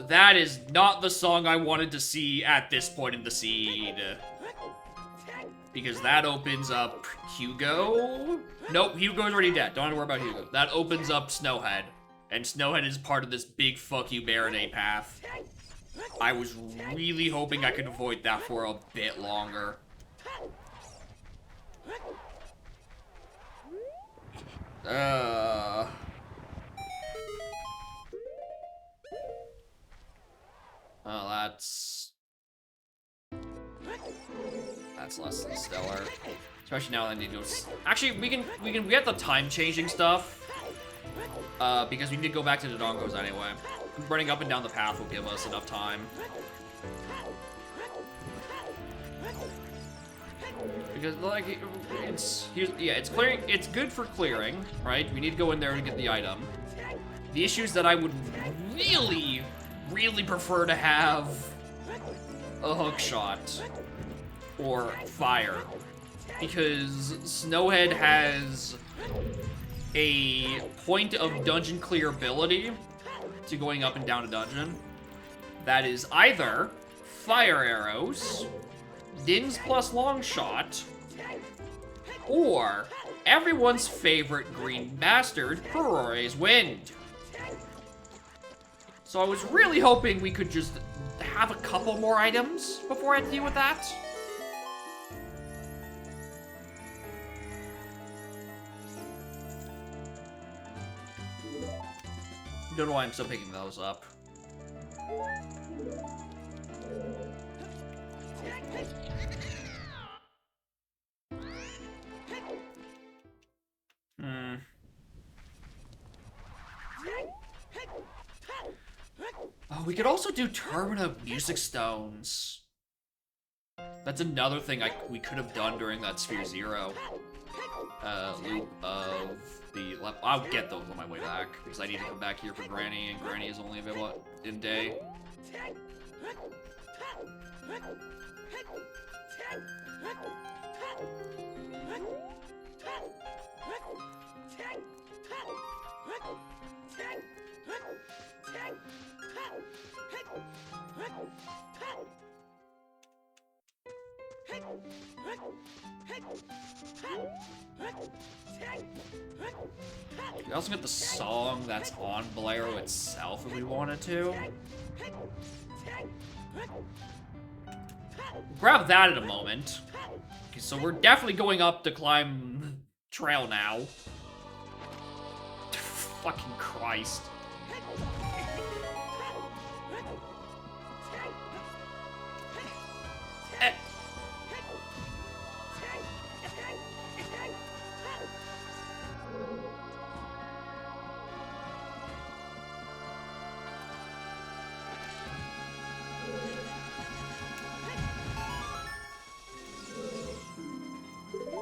That is not the song I wanted to see at this point in the seed. Because that opens up Hugo. Nope, Hugo's already dead. Don't have to worry about Hugo. That opens up Snowhead. And Snowhead is part of this big fuck you Baronade path. I was really hoping I could avoid that for a bit longer. Oh, that's less than stellar. Especially now that I need to go. Actually, we can get the time changing stuff. Because we need to go back to the Dodongos anyway. Running up and down the path will give us enough time. Because like it's clearing. It's good for clearing, right? We need to go in there to get the item. The issue is that I would really prefer to have a hook shot or fire, because Snowhead has a point of dungeon clearability to going up and down a dungeon that is either fire arrows, Dins plus long shot, or everyone's favorite green bastard, Perore's Wind. So I was really hoping we could just have a couple more items before I had to deal with that. Don't know why I'm still picking those up. Oh, we could also do Termina Music Stones. That's another thing we could have done during that Sphere Zero loop of the... I'll get those on my way back, because I need to come back here for Granny, and Granny is only available in day. We also get the song that's on Bolero itself if we wanted to. Grab that in a moment. Okay, so we're definitely going up to climb trail now. Fucking Christ.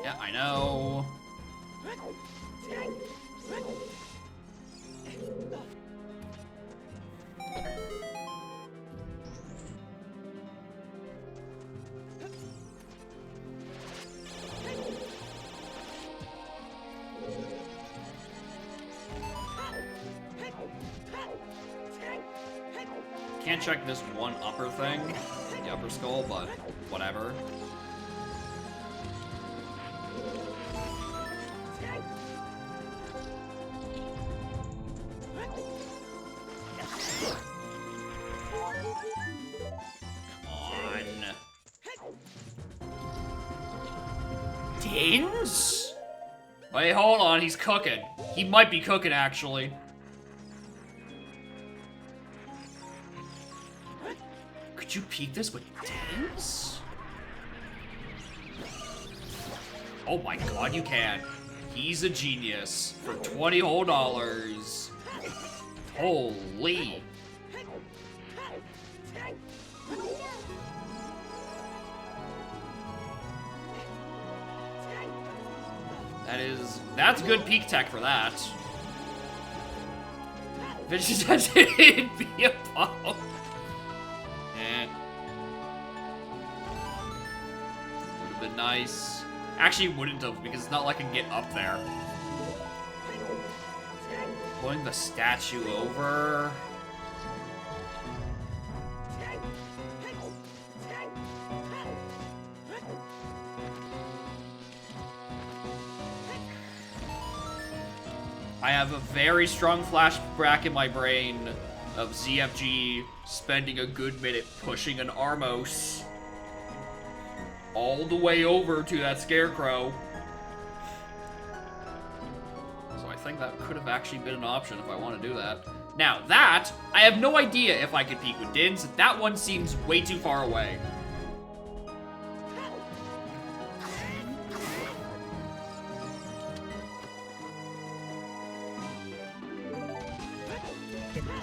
Yeah, I know. can't check this one upper thing, the upper skull, but whatever. Dins? Wait, hold on, he's cooking. He might be cooking, actually. Could you peek this with Dins? Oh my god, you can. He's a genius. For $20 whole. Holy. That's good peak tech for that. It'd be a bomb. Eh. Would have been nice. Actually, wouldn't have, because it's not like I can get up there. Pulling the statue over. I have a very strong flashback in my brain of ZFG spending a good minute pushing an Armos all the way over to that Scarecrow. So I think that could have actually been an option if I want to do that. Now that, I have no idea if I could peek with Dins. That one seems way too far away.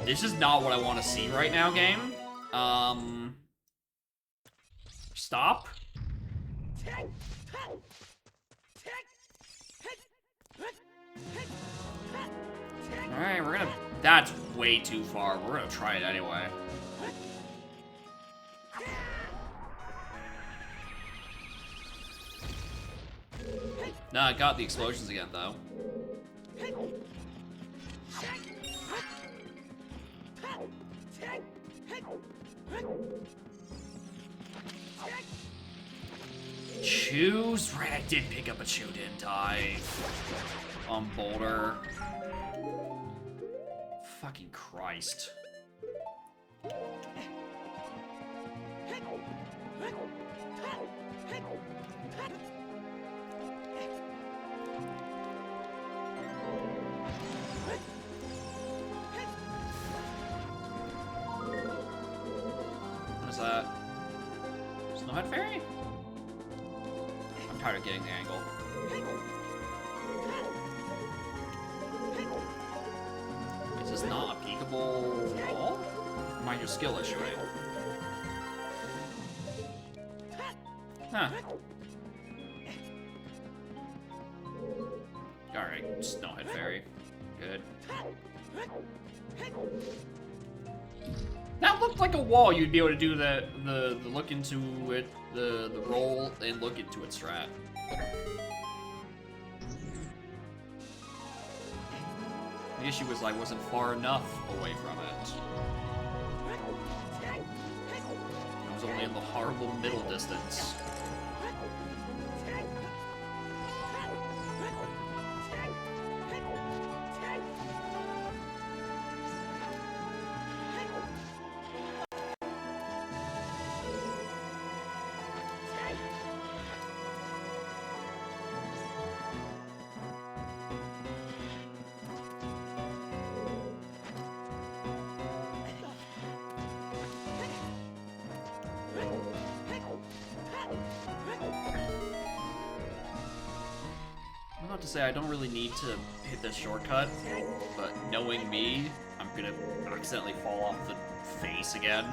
This is not what I want to see right now, game. Stop. Alright, we're gonna... That's way too far. We're gonna try it anyway. No, I got the explosions again, though. Choose? Right, I did pick up a chew, didn't I? On Boulder. Fucking Christ. What is that? Snowhead Fairy? I'm tired of getting the angle. Is this not a peekable wall? Or am I your skill issue? Huh. Alright, Snowhead Fairy. Good. That looked like a wall you'd be able to do the look into it, the roll, and look into it strat. The issue was I wasn't far enough away from it. I was only in the horrible middle distance. To say I don't really need to hit this shortcut, but knowing me, I'm gonna accidentally fall off the face again.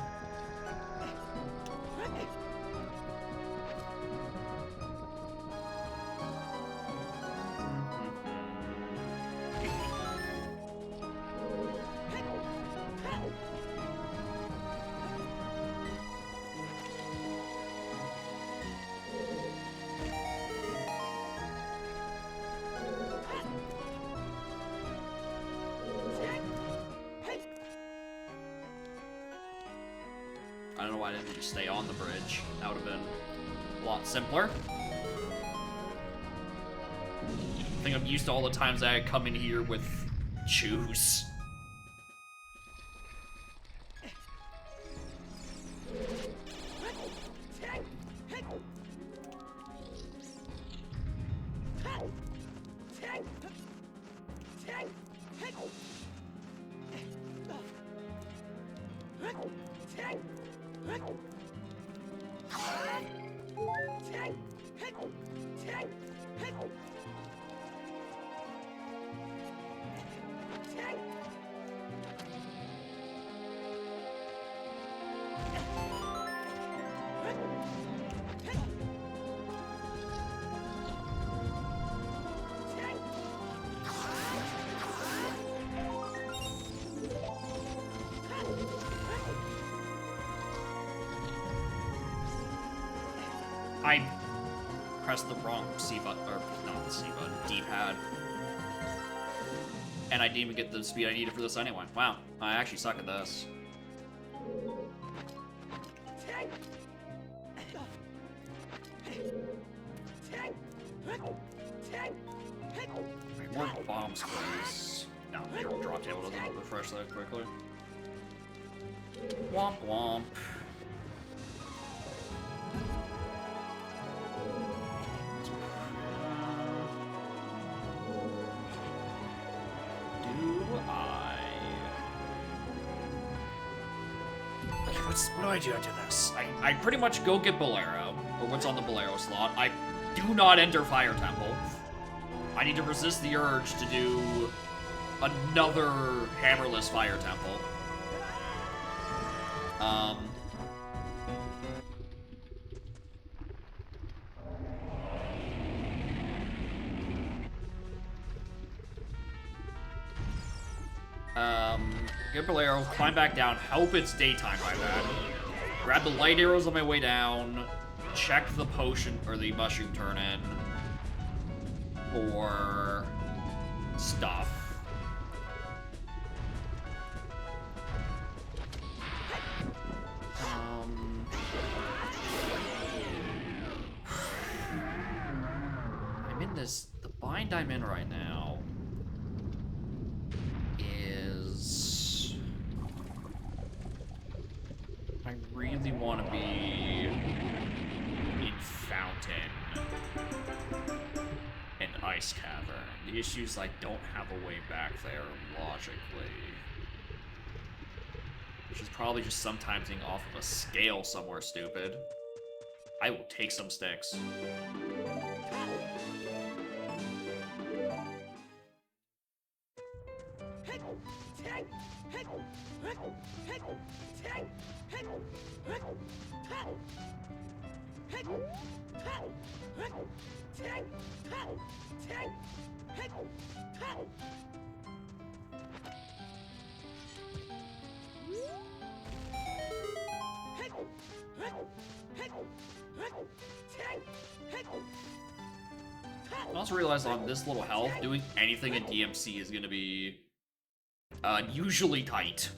why didn't we just stay on the bridge? That would have been a lot simpler. I think I'm used to all the times I come in here with choose. I pressed the wrong C button, or not the C button, D-pad. And I didn't even get the speed I needed for this anyway. Wow, I actually suck at this. More bombs, please. No, your drop table doesn't refresh that quickly. Womp womp. What do I do after this? I pretty much go get Bolero, or what's on the Bolero slot. I do not enter Fire Temple. I need to resist the urge to do another hammerless Fire Temple. Get Bolero, climb back down, hope it's daytime by then. Grab the light arrows on my way down, check the potion, or the mushroom turn-in for stuff. I'm in this, the bind I'm in right now is, I really want to be in Fountain and Ice Cavern. The issue is I don't have a way back there logically. Which is probably just sometimes being off of a scale somewhere stupid. I will take some sticks. I also realized on this little health, doing anything in DMC is gonna be usually tight.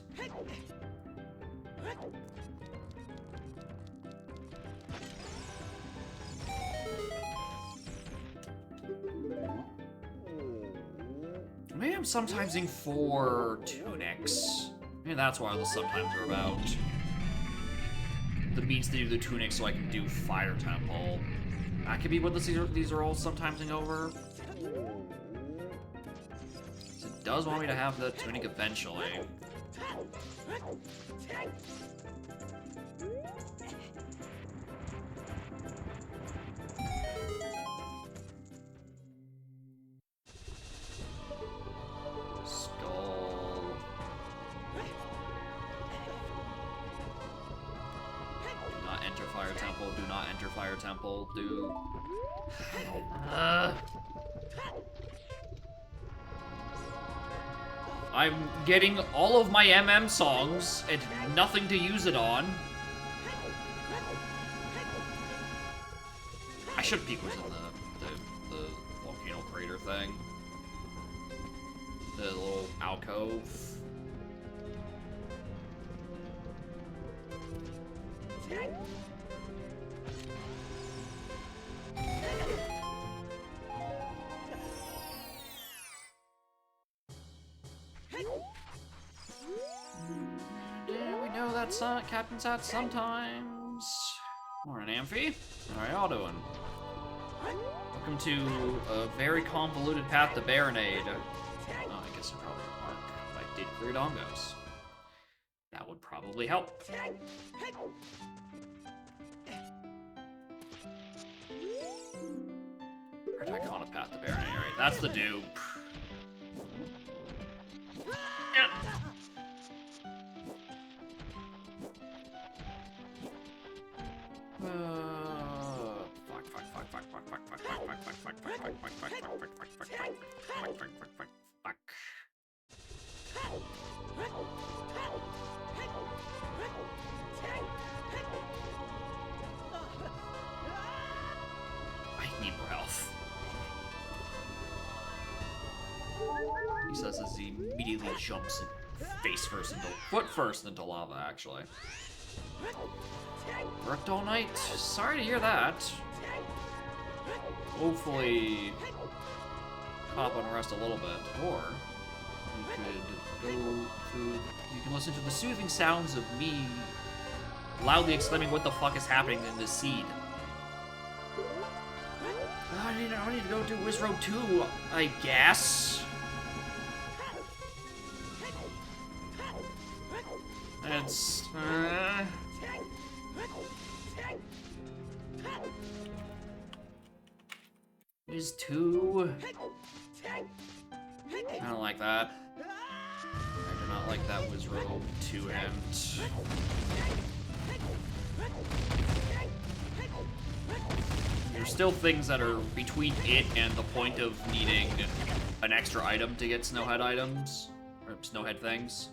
Maybe I'm sometimesing for tunics. Maybe that's why the sometimes are about. The means to do the tunics so I can do Fire Temple. That could be what these are all sometimesing over. So it does want me to have the tunic eventually. Temple, do. I'm getting all of my MM songs and nothing to use it on. I should peek what's in the volcano crater thing. The little alcove. Yeah, we know that Captain's hat sometimes. Morning, Amphi. How are y'all doing? Welcome to a very convoluted path to Baronade. Oh, I guess you probably mark if I did clear Dongos. That would probably help. Where do I go on a path to Baronade? Alright, that's the dupe. Yeah. I need more health. He says as he immediately jumps foot first into lava, actually. Worked all night. Sorry to hear that. Hopefully, cop on rest a little bit, or you could go through. You can listen to the soothing sounds of me loudly exclaiming, "What the fuck is happening in this seed?" I need to go do Wiz Road 2, I guess. It's Wiz 2. I don't like that. I do not like that Wiz Road 2 hint. There's still things that are between it and the point of needing an extra item to get Snowhead items, or Snowhead things.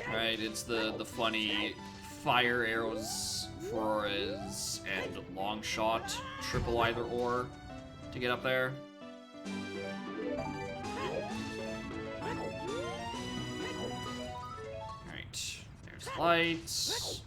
Right, it's the funny fire arrows for his and long shot triple either or to get up there. Alright, there's lights.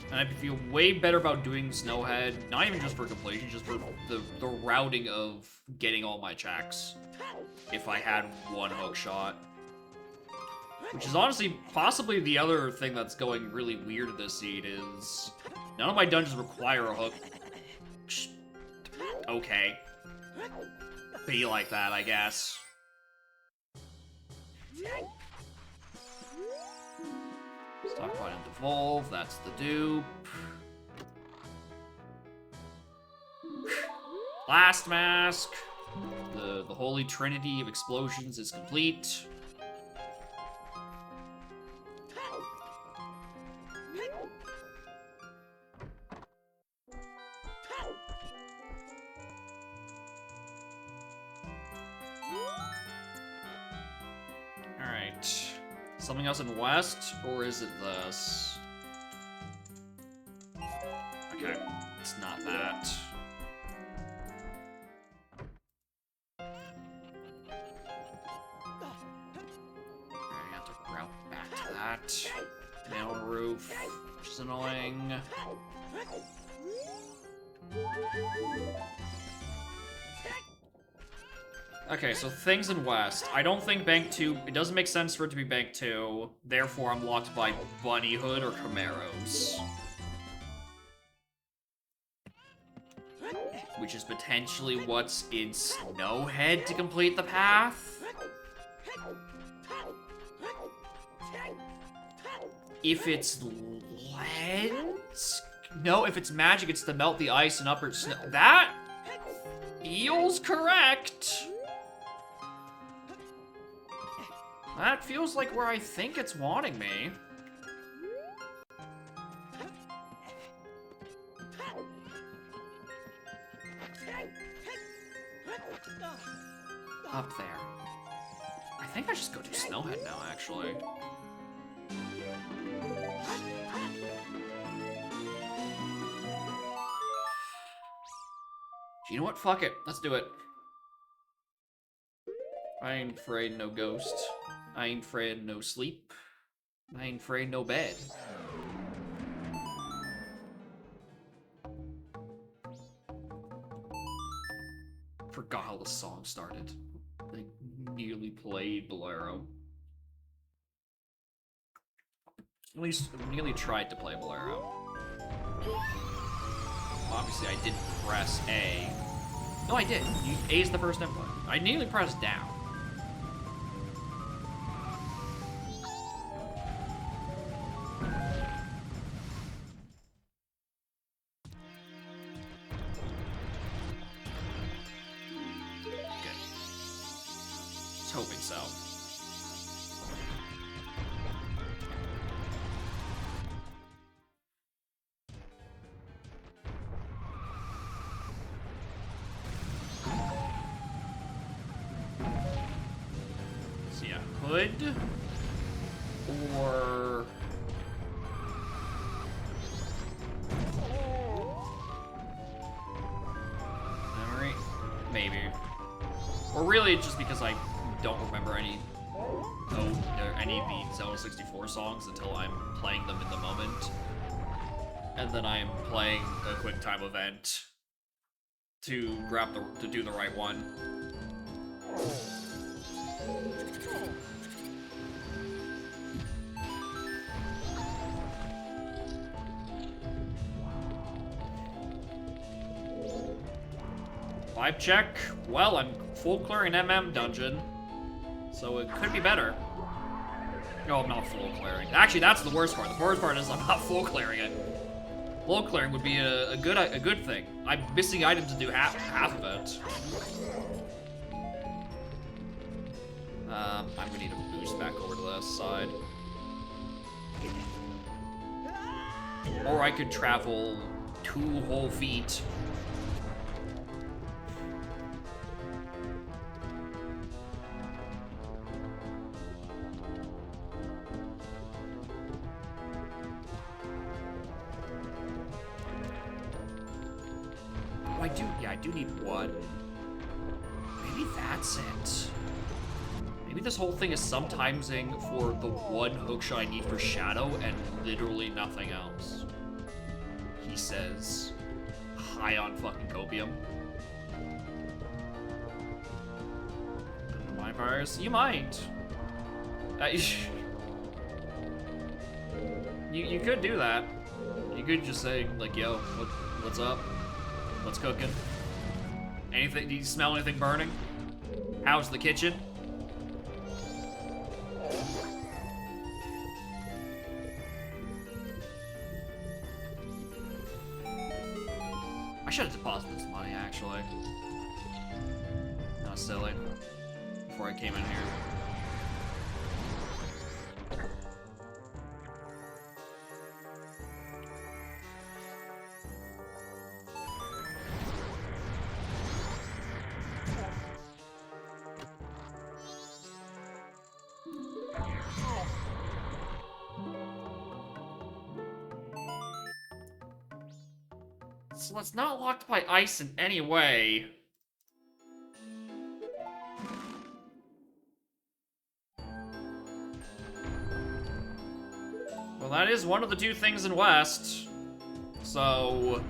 And I feel way better about doing Snowhead, not even just for completion, just for the routing of getting all my checks. If I had one hook shot. Which is honestly possibly the other thing that's going really weird at this seed is none of my dungeons require a hook. Okay. Be like that, I guess. Stockpile and devolve, that's the dupe. Blast mask. The holy trinity of explosions is complete. Alright. Something else in west, or is it this? Okay, it's not that. I have to route back to that. Nail roof, which is annoying. Okay, so things in west. I don't think Bank 2, it doesn't make sense for it to be Bank 2, therefore I'm locked by Bunnyhood or Camaros. Which is potentially what's in Snowhead to complete the path. If it's lens? No, if it's magic, it's to melt the ice and upper snow. That feels correct. That feels like where I think it's wanting me. Up there. I think I just go do Snowhead now, actually. You know what? Fuck it. Let's do it. I ain't afraid no ghost. I ain't afraid no sleep. I ain't afraid no bed. Forgot how the song started. I nearly played Bolero. At least nearly tried to play Bolero. Obviously, I didn't press A. No, I did. A is the first input. I nearly pressed down. Good. Was hoping so. Hood or memory, maybe, or really just because I don't remember any of the Zelda 64 songs until I'm playing them in the moment, and then I'm playing a quick time event to do the right one. Vibe check. Well, I'm full clearing MM dungeon, so it could be better. No, I'm not full clearing. Actually, that's the worst part. The worst part is I'm not full clearing it. Full clearing would be a good thing. I'm missing items to do half of it. I'm gonna need a boost back over to this side. Or I could travel 2 whole feet. I do need 1. Maybe that's it. Maybe this whole thing is sometimesing for the 1 hookshot I need for Shadow and literally nothing else. He says, high on fucking copium. Vampires? You might. You could do that. You could just say, like, yo, what's up? What's cooking? Anything? Do you smell anything burning? How's the kitchen? I should have deposited this money, actually. That was silly. Before I came in here. So it's not locked by ice in any way. Well, that is one of the 2 things in West. So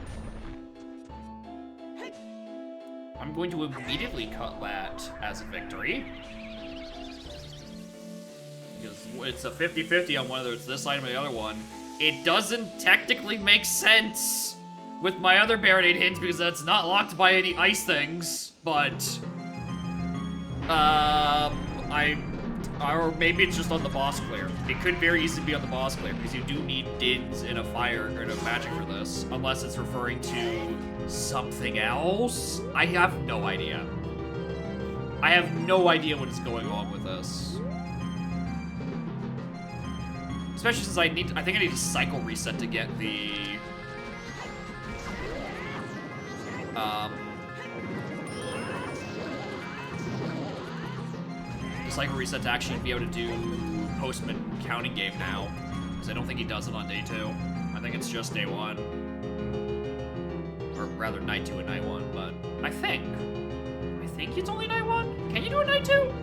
I'm going to immediately cut that as a victory. Because it's a 50-50 on whether it's this item or the other one. It doesn't technically make sense with my other Baronade hints because that's not locked by any ice things, but or maybe it's just on the boss clear. It could very easily be on the boss clear because you do need Dins in a fire or in a magic for this, unless it's referring to something else. I have no idea. I have no idea what is going on with this. Especially since I think I need a cycle reset to get the cycle reset to actually be able to do Postman counting game now, because I don't think he does it on day 2. I think it's just day 1, or rather night 2 and night 1. But I think it's only night 1. Can you do it night 2?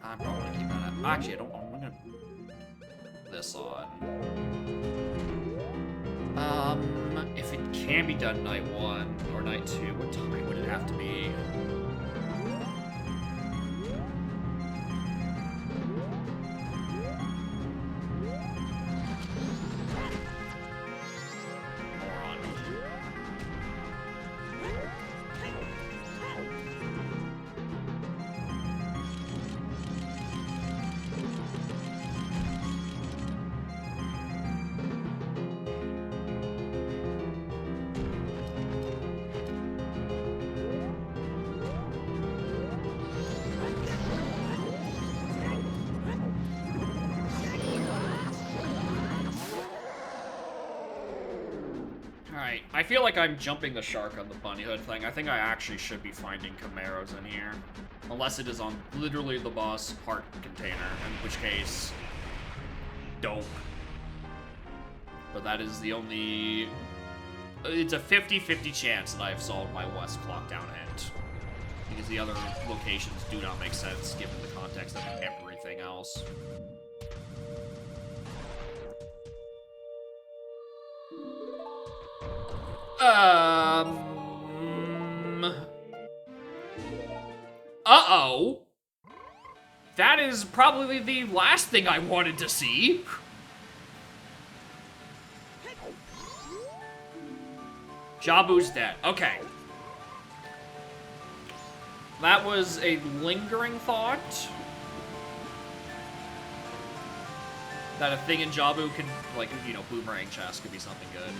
I don't want to keep that up. Actually, I don't. I'm gonna put this on. If it can be done night 1 or night 2, what time would it have to be? Alright, I feel like I'm jumping the shark on the bunny hood thing. I think I actually should be finding Camaros in here. Unless it is on literally the boss part container, in which case, dope. But that is the only... It's a 50-50 chance that I have solved my West Clock Down hint. Because the other locations do not make sense given the context of everything else. Uh-oh. That is probably the last thing I wanted to see. Jabu's dead. Okay. That was a lingering thought. That a thing in Jabu could, like, you know, boomerang chest could be something good.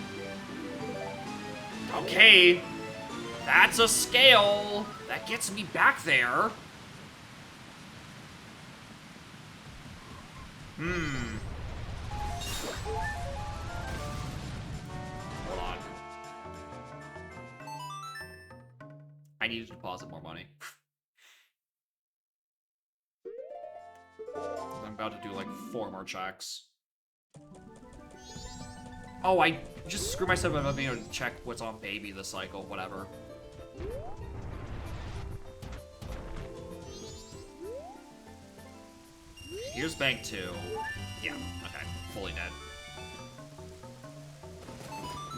Okay. That's a scale. That gets me back there. Hold on. I need to deposit more money. I'm about to do like 4 more checks. Oh, I just screwed myself up being able to check what's on Baby this cycle, whatever. Here's Bank 2. Yeah, okay, fully dead.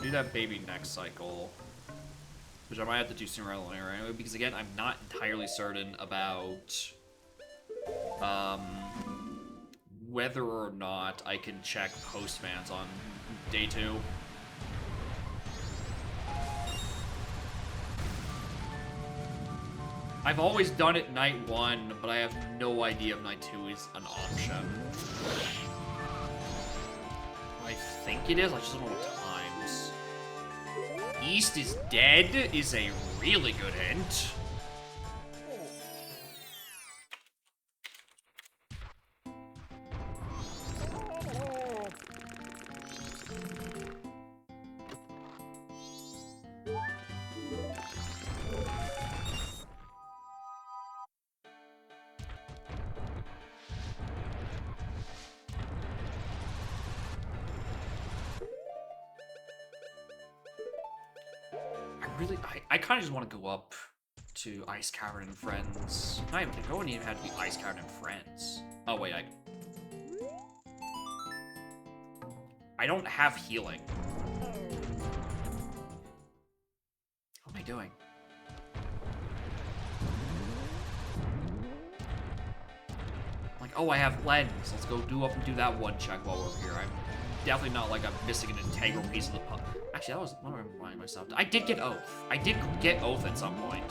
Do that Baby next cycle. Which I might have to do sooner rather than later anyway, because again, I'm not entirely certain about whether or not I can check Postmans on day 2. I've always done it night 1, but I have no idea if night 2 is an option. I think it is, I just don't know what times. East is dead is a really good hint. I kind of just want to go up to Ice Cavern and Friends. Not even, it wouldn't even have to be Ice Cavern and Friends. Oh, wait, I don't have healing. What am I doing? Like, oh, I have lens. Let's go do that one check while we're over here. I'm definitely not like I'm missing an integral piece of the puzzle. Actually, that was, what am I reminding myself? I did get Oath. I did get Oath at some point.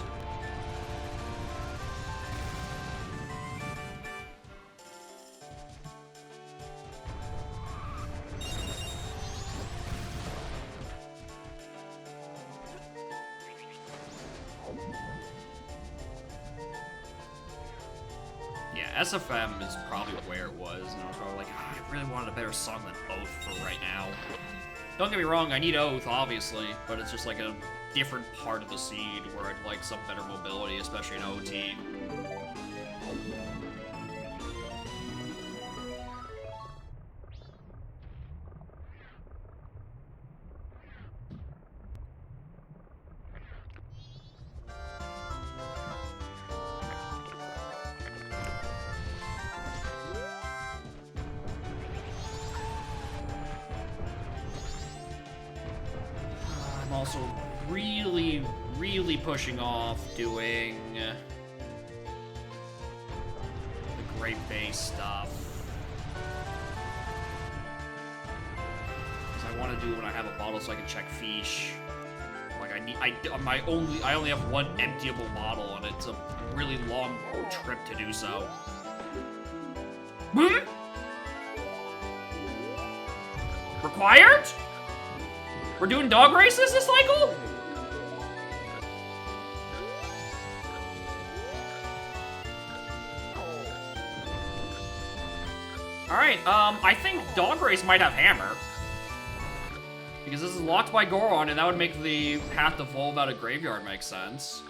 Yeah, SFM is probably where it was, and I was probably like, I really wanted a better song than Oath for right now. Don't get me wrong, I need Oath, obviously, but it's just like a different part of the seed where I'd like some better mobility, especially in OT. also really, really pushing off doing the grape base stuff. Because I want to do it when I have a bottle so I can check fiche. Like I only have one emptyable bottle, and it's a really long trip to do so. Required? We're doing dog races this cycle? Alright, I think dog race might have hammer. Because this is locked by Goron, and that would make the path to Volve out of Graveyard make sense.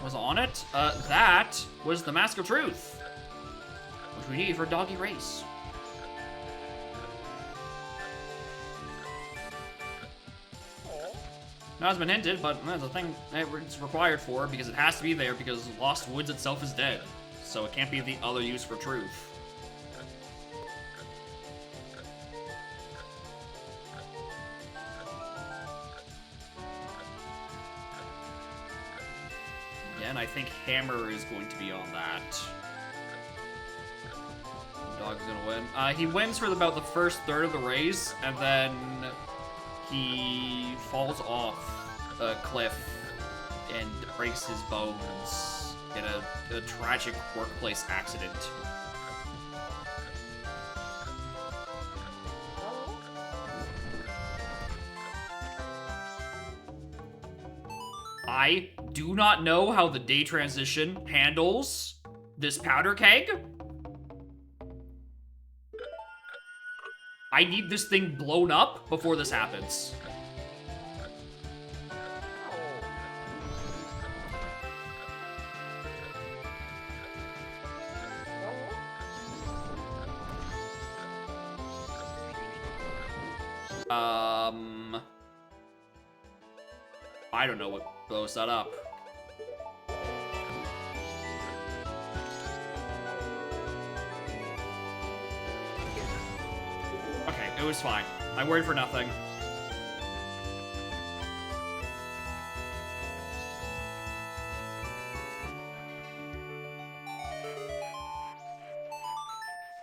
Was on it? That was the Mask of Truth, which we need for Doggy Race. Now, it's been hinted, but that's the thing it's required for, because it has to be there, because Lost Woods itself is dead. So it can't be the other use for Truth. Again, I think Hammer is going to be on that. Dog's gonna win. He wins for about the first third of the race, and then he falls off a cliff and breaks his bones in a tragic workplace accident. I do not know how the day transition handles this powder keg. I need this thing blown up before this happens. I don't know what blows that up. Okay, it was fine. I worried for nothing.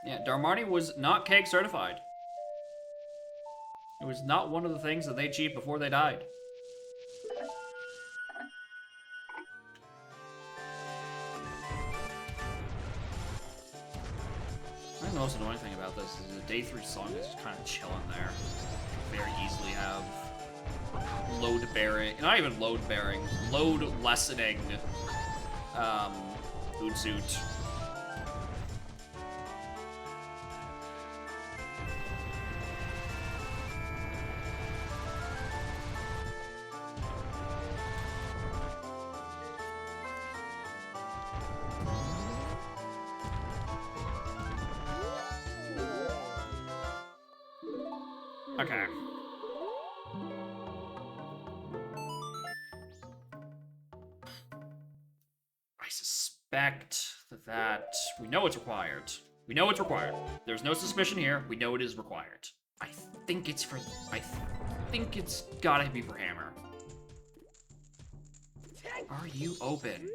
Yeah, Darmani was not keg certified. It was not one of the things that they achieved before they died. I think the most annoying thing about this is the day 3 song is just kind of chilling there. Very easily have load bearing, not even load bearing, load lessening food suit. Okay. I suspect that we know it's required. We know it's required. There's no suspicion here. We know it is required. I think it's for... I think it's gotta be for Hammer. Are you open?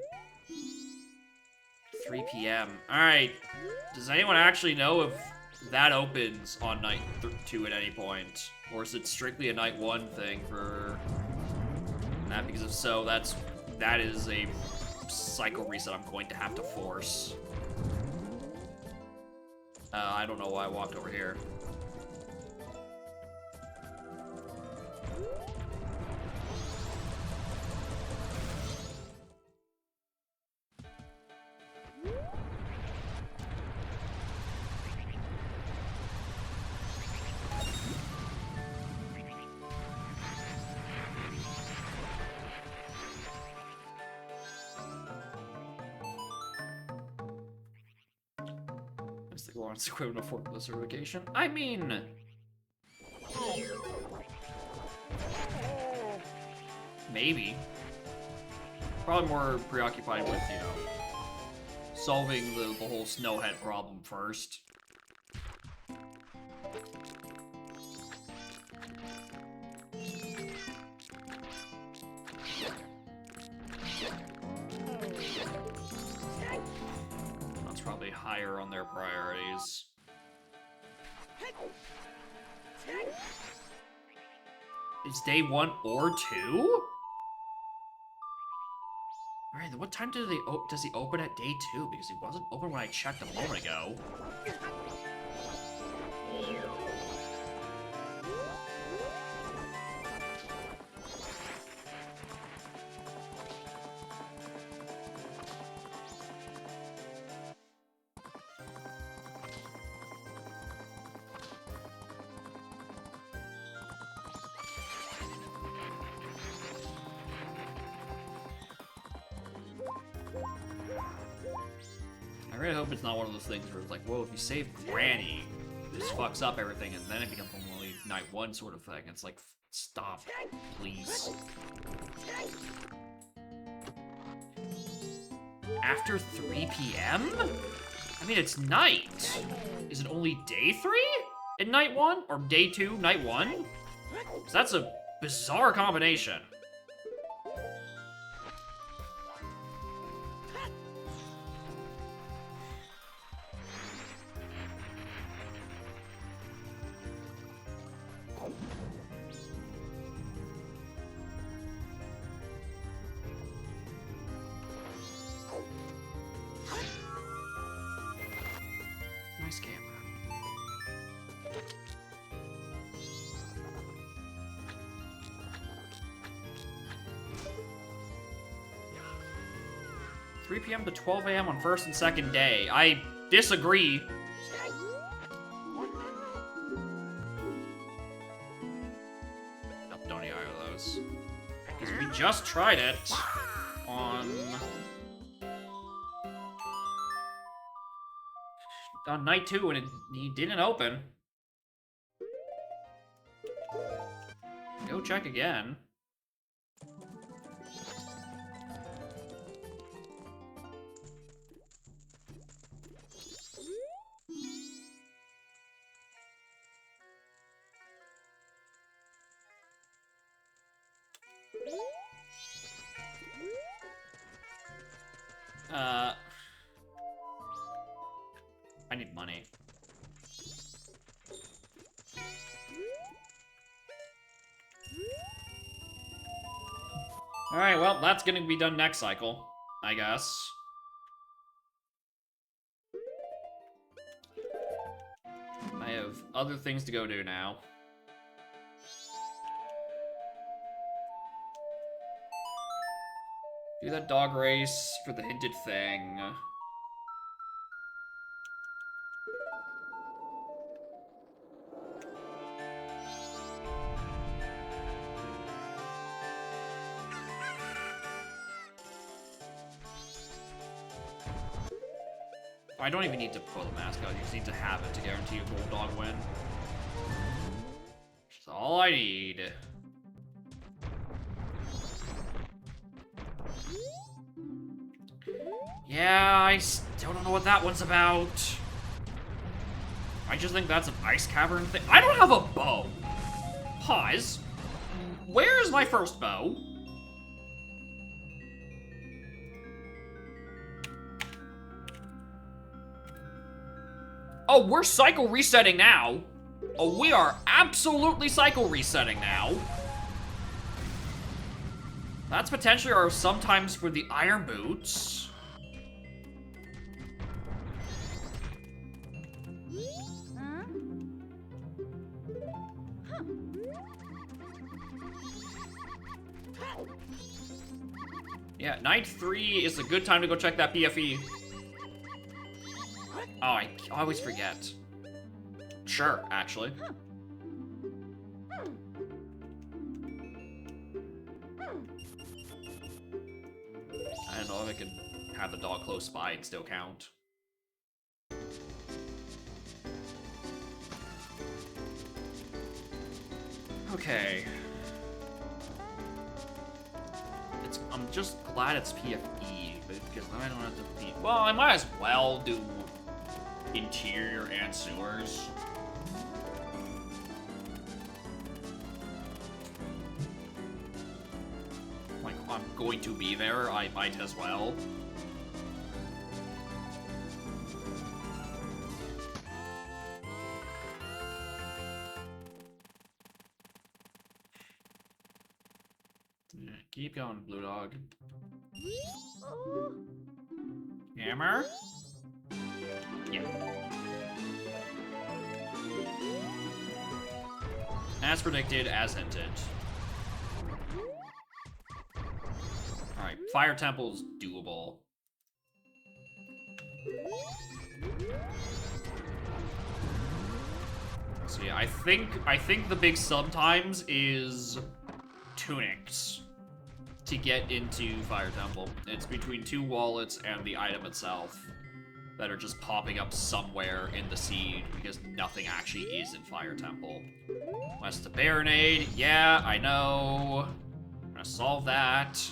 3 p.m. Alright. Does anyone actually know if that opens on night 2 at any point? Or is it strictly a night 1 thing for that? Because if so, that is a cycle reset I'm going to have to force. I don't know why I walked over here. Is the Lawrence equivalent of forklift certification? I mean... maybe. Probably more preoccupied with, you know, solving the whole snowhead problem first. probably higher on their priorities. Is day 1 or 2? Alright, what time does he open at day 2? Because he wasn't open when I checked a moment ago. I really hope it's not one of those things where it's like, whoa, if you save Granny, this fucks up everything, and then it becomes only night 1 sort of thing. It's like, stop, please. After 3 p.m.? I mean, it's night. Is it only day 3 in night 1? Or day 2, night 1? So that's a bizarre combination. Nice camera. "3 p.m. to 12 a.m. on first and second day." I disagree. Nope, don't eat either of those. Because we just tried it on night 2 and he didn't open. Go check again. I need money. Alright, well, that's gonna be done next cycle, I guess. I have other things to go do now. Do that dog race for the hinted thing. I don't even need to pull the mascot, you just need to have it to guarantee a bulldog win. That's all I need. Yeah, I still don't know what that one's about. I just think that's an ice cavern thing. I don't have a bow. Pause. Where is my first bow? Oh, we're cycle resetting now. Oh, we are absolutely cycle resetting now. That's potentially our sometimes for the iron boots. Yeah, night 3 is a good time to go check that PFE. Oh, I always forget. Sure, actually. I don't know if I could have the dog close by and still count. Okay. I'm just glad it's PFE, because then I don't have to be... Well, I might as well do interior and sewers. Like, I'm going to be there, I might as well. Keep going, Blue Dog. Hammer? Yeah. As predicted, as hinted. Alright, Fire Temple's doable. So yeah, I think the big sometimes is tunics to get into Fire Temple. It's between 2 wallets and the item itself that are just popping up somewhere in the seed because nothing actually is in Fire Temple. West to Baronade, yeah, I know. I'm gonna solve that.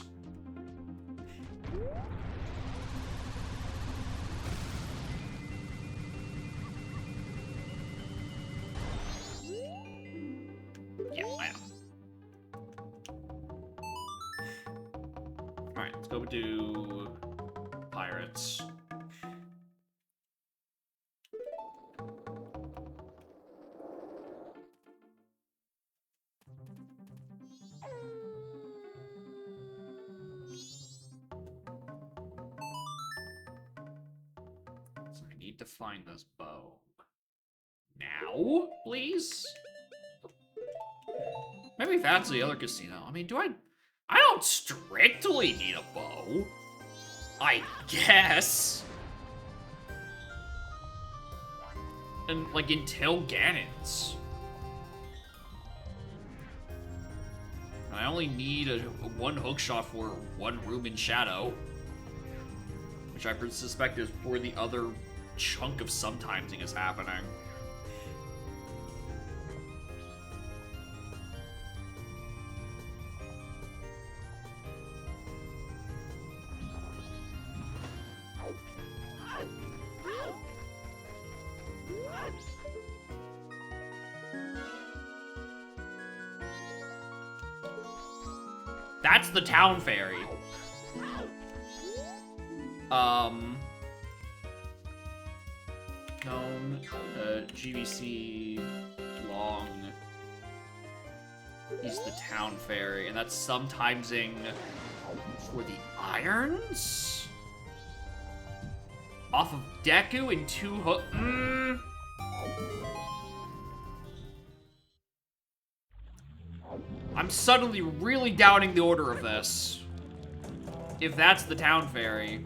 Yeah, I know. Alright, let's go do Pirates. So I need to find this bow. Now, please? Maybe that's the other casino. I mean, I don't strictly need a bow. I guess. And, like, until Ganon's. I only need a 1 hookshot for 1 room in Shadow. Which I suspect is where the other chunk of sometimesing is happening. That's the town fairy. Known, GVC, Long. He's the town fairy, and that's sometimesing for the irons? Off of Deku and 2 hook. I'm suddenly really doubting the order of this. If that's the town fairy.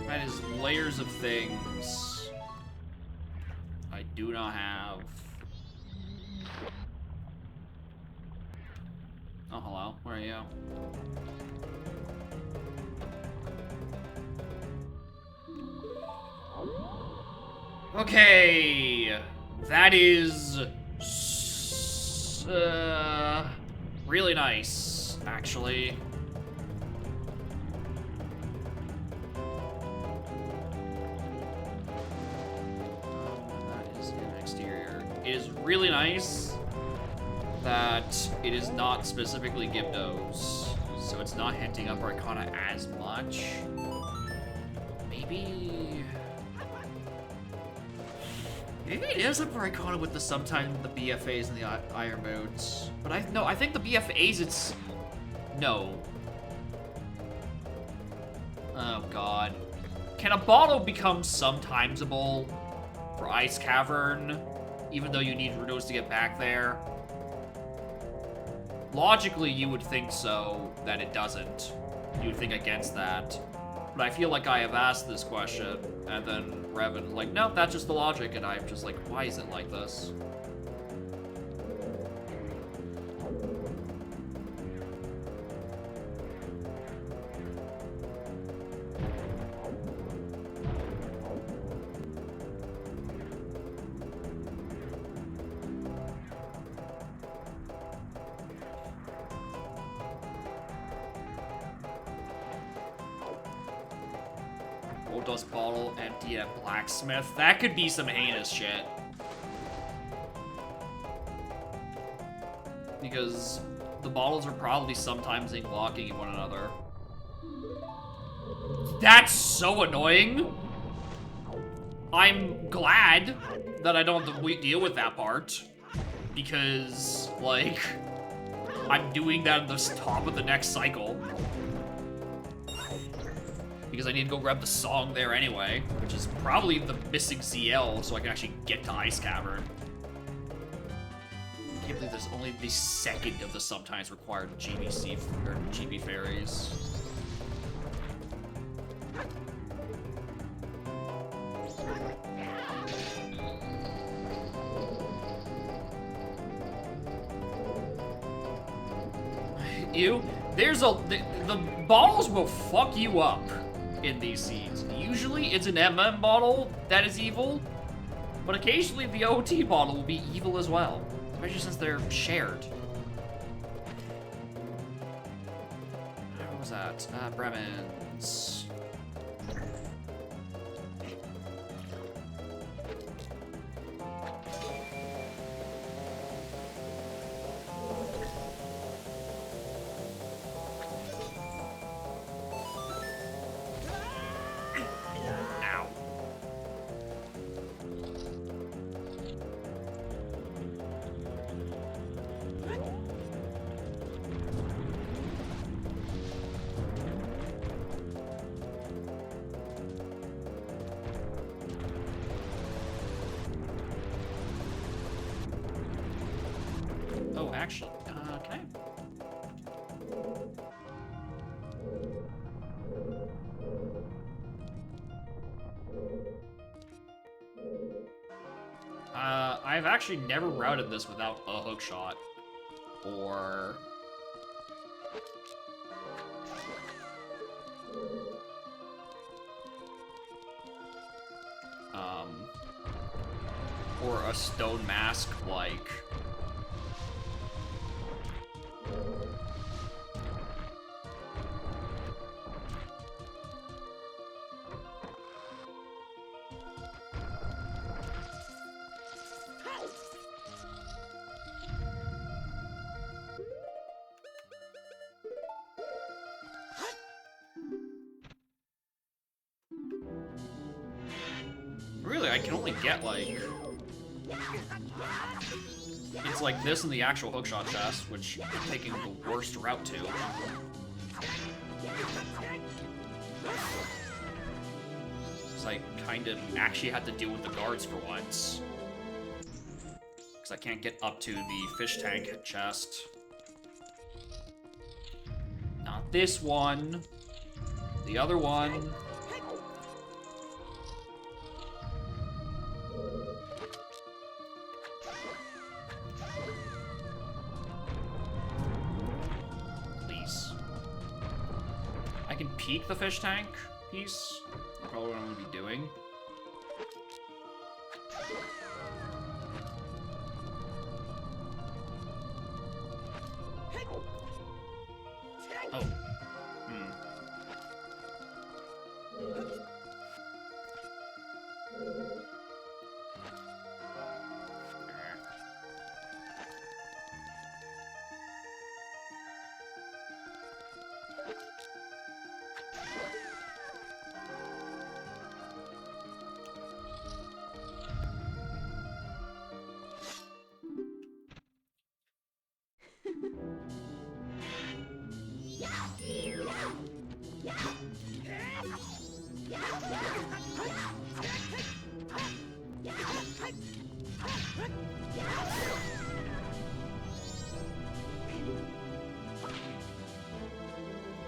That is layers of things I do not have. Oh, hello. Where are you? Okay. That is... really nice, actually. It is really nice that it is not specifically Gyptos, so it's not hinting up Arcana as much. Maybe it is up Arcana with the sometimes the BFAs and the Iron Moons, but I think the BFAs it's no. Oh god, can a bottle become sometimeable for Ice Cavern? Even though you need Rudos to get back there. Logically, you would think so, that it doesn't. You would think against that. But I feel like I have asked this question, and then Revan's like, nope, that's just the logic, and I'm just like, why is it like this? gold dust bottle empty at blacksmith. That could be some heinous shit. Because the bottles are probably sometimes blocking one another. That's so annoying. I'm glad that I don't have to deal with that part. Because, like, I'm doing that at the top of the next cycle. Because I need to go grab the song there anyway, which is probably the missing ZL, so I can actually get to Ice Cavern. I can't believe there's only the second of the sometimes required GBC or GB fairies. There's the bottles will fuck you up in these seeds. Usually it's an MM bottle that is evil, but occasionally the OT bottle will be evil as well, especially since they're shared. What was that? Bremen's. Actually, can I've actually never routed this without a hook shot, or a stone mask, like. Really, I can only get, like... It's like this and the actual hookshot chest, which I'm taking the worst route to. So I kind of actually had to deal with the guards for once. Because I can't get up to the fish tank chest. Not this one. The other one. Peek the fish tank piece. Probably what I'm gonna be doing. Oh.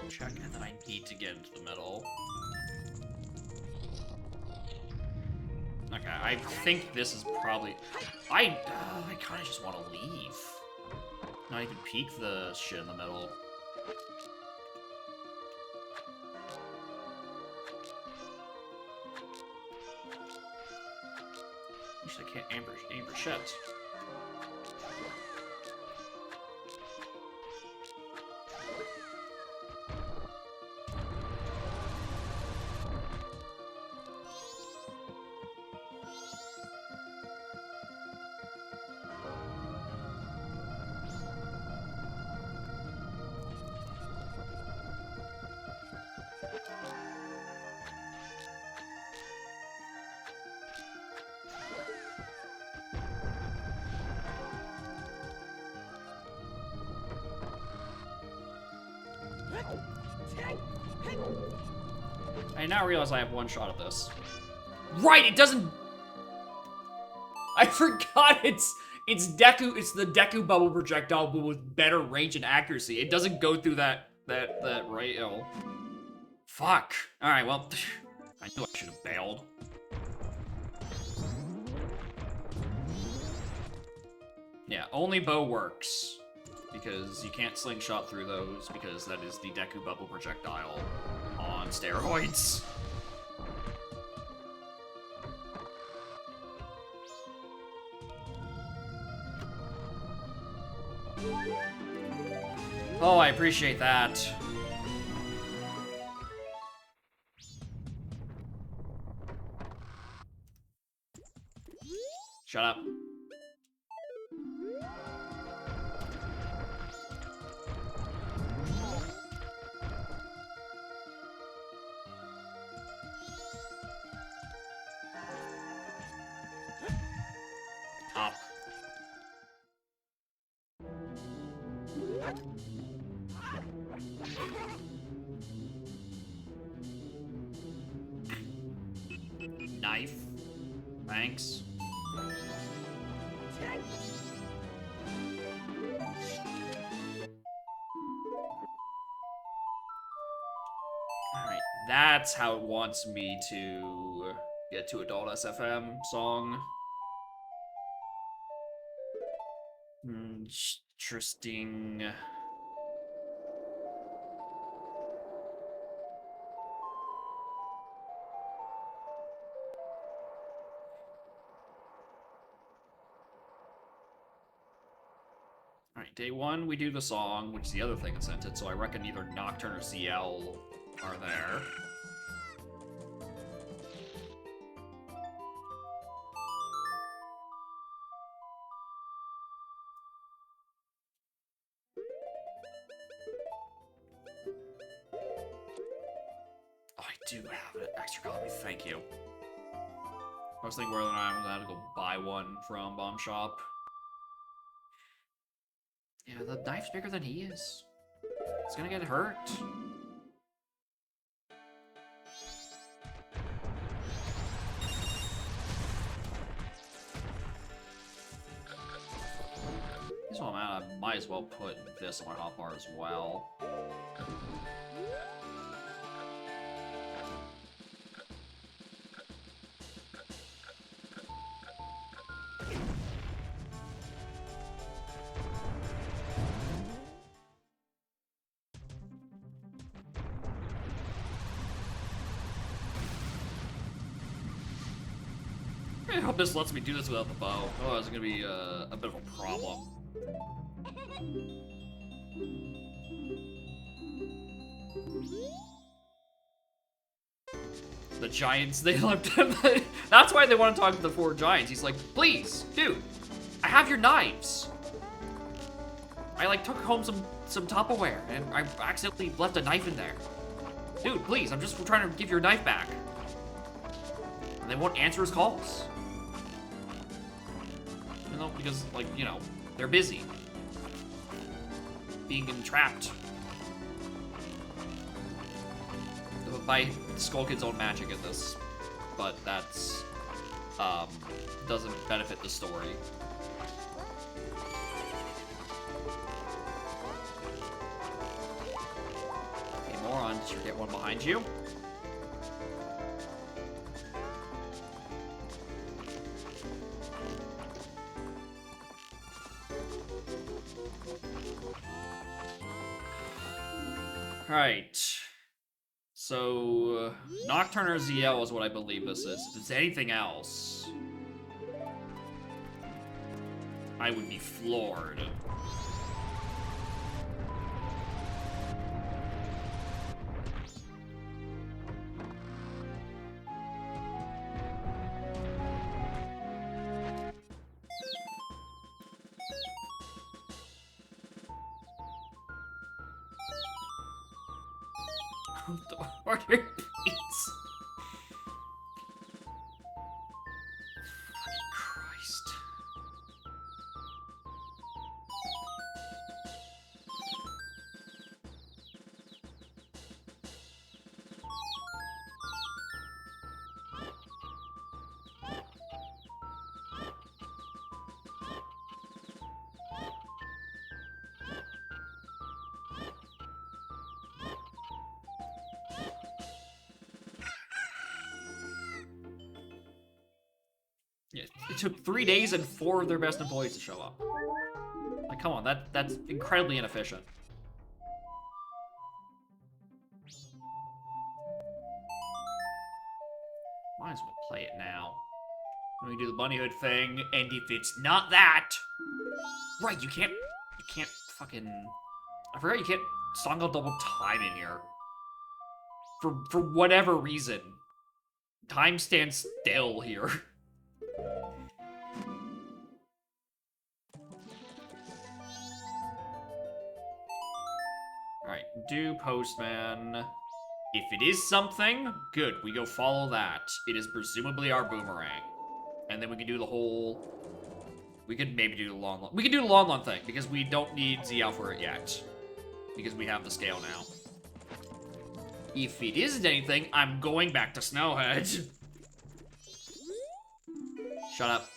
Check, and then I need to get into the middle. Okay, I think this is probably... I kind of just want to leave. Not even peek the shit in the middle. Actually, I can't aim for shit. I now realize I have one shot at this. Right, it doesn't... I forgot it's Deku, it's the Deku bubble projectile, but with better range and accuracy. It doesn't go through that rail. Fuck. Alright, well, I knew I should have bailed. Yeah, only bow works. Because you can't slingshot through those, because that is the Deku bubble projectile on steroids. Oh, I appreciate that. Shut up. Up. Knife. Thanks. Alright, that's how it wants me to get to Adult SFM song. Interesting. Alright, day one, we do the song, which is the other thing that sent it, so I reckon either Nocturne or ZL are there. Oh, I do have an extra copy, thank you. I was thinking whether or not I'm gonna have to go buy one from Bomb Shop. Yeah, the knife's bigger than he is. It's gonna get hurt. This one, I might as well put this on my hotbar as well. I hope this lets me do this without the bow. Oh, it's gonna be a bit of a problem. The giants, they left him. That's why they want to talk to the four giants. He's like, please, dude, I have your knives. I like took home some Tupperware and I accidentally left a knife in there. Dude, please, I'm just trying to give your knife back. And they won't answer his calls. You know, because, like, you know, they're busy. Being entrapped. By Skull Kid's own magic in this. But that's, doesn't benefit the story. Hey, moron, did you get one behind you? Alright. So, Nocturne or ZL is what I believe this is. If it's anything else, I would be floored. Order pizza. Fucking Christ. It took 3 days and 4 of their best employees to show up. Like, come on, that's incredibly inefficient. Might as well play it now. We do the bunny hood thing, and if it's not that... Right, you can't fucking... I forgot you can't song double time in here. For whatever reason. Time stands still here. Alright, do postman. If it is something, good, we go follow that. It is presumably our boomerang. And then we can do the whole... We could maybe do the long... We can do the long thing, because we don't need ZL for it yet. Because we have the scale now. If it isn't anything, I'm going back to Snowhead. Shut up.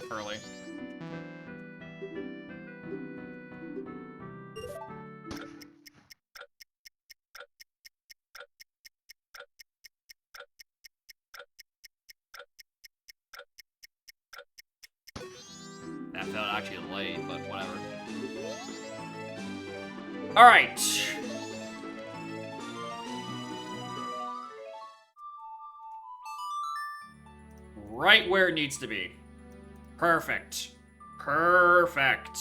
Early. That felt actually late, but whatever. Alright. Right where it needs to be. Perfect. Perfect.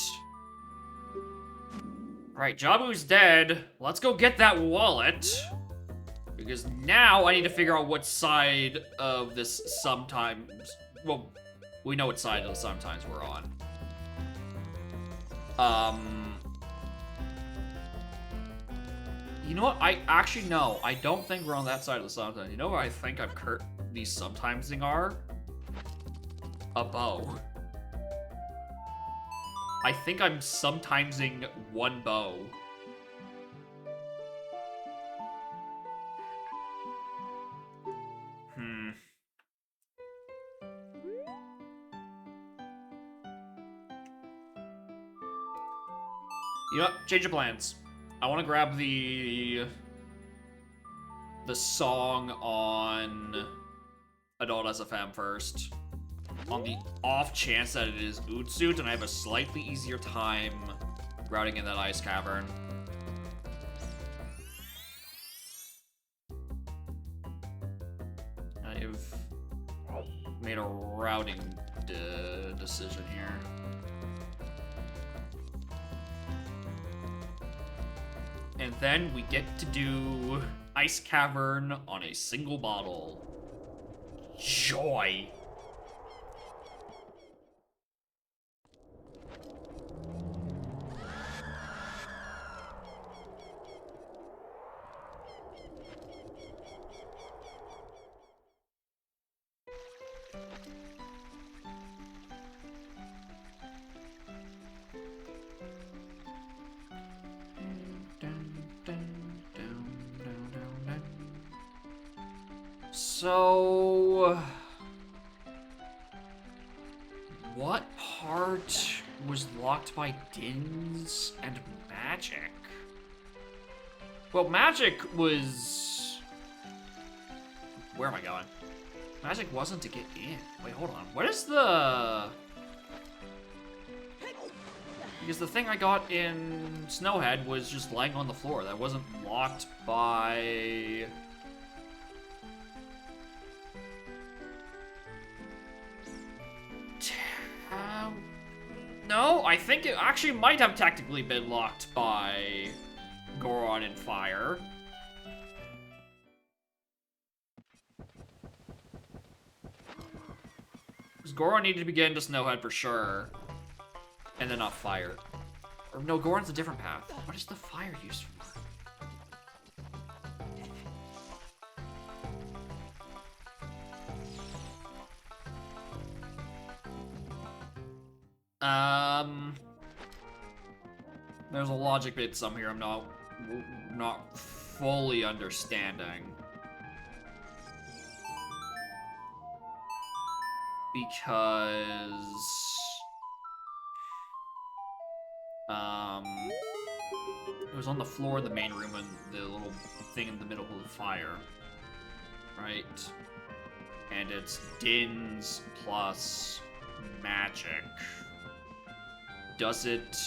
Alright, Jabu's dead. Let's go get that wallet. Because now I need to figure out what side of this sometimes... Well, we know what side of the sometimes we're on. You know what? I actually know. I don't think we're on that side of the sometimes. You know what I think these sometimesing are? A bow. I think I'm sometimesing one bow. You know what? Change of plans. I want to grab the song on Adult SFM first. On the off chance that it is Ootsuit, and I have a slightly easier time routing in that ice cavern. I've made a routing decision here. And then we get to do Ice Cavern on a single bottle. Joy! So... what part was locked by Dins and Magic? Well, Magic was... Where am I going? Magic wasn't to get in. Wait, hold on. What is the... Because the thing I got in Snowhead was just laying on the floor. That wasn't locked by... No, I think it actually might have technically been locked by Goron and Fire. Because Goron needed to be getting to Snowhead for sure. And then not Fire. Or no, Goron's a different path. What is the Fire used for? There's a logic bit some here I'm not fully understanding. because it was on the floor of the main room and the little thing in the middle of the fire, right? And it's Dins plus magic. Does it?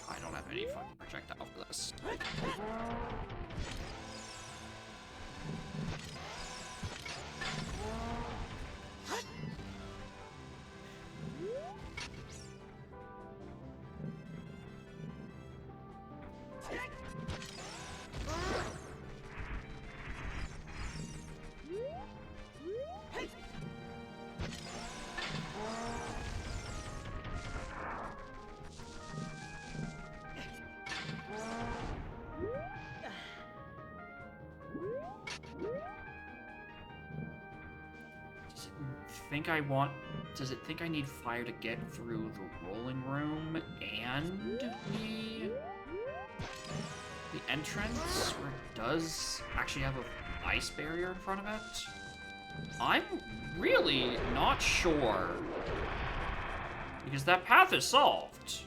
I don't have any fucking projectile for this. Does it think I need fire to get through the rolling room and the entrance, or it does actually have a ice barrier in front of it? I'm really not sure, because that path is solved.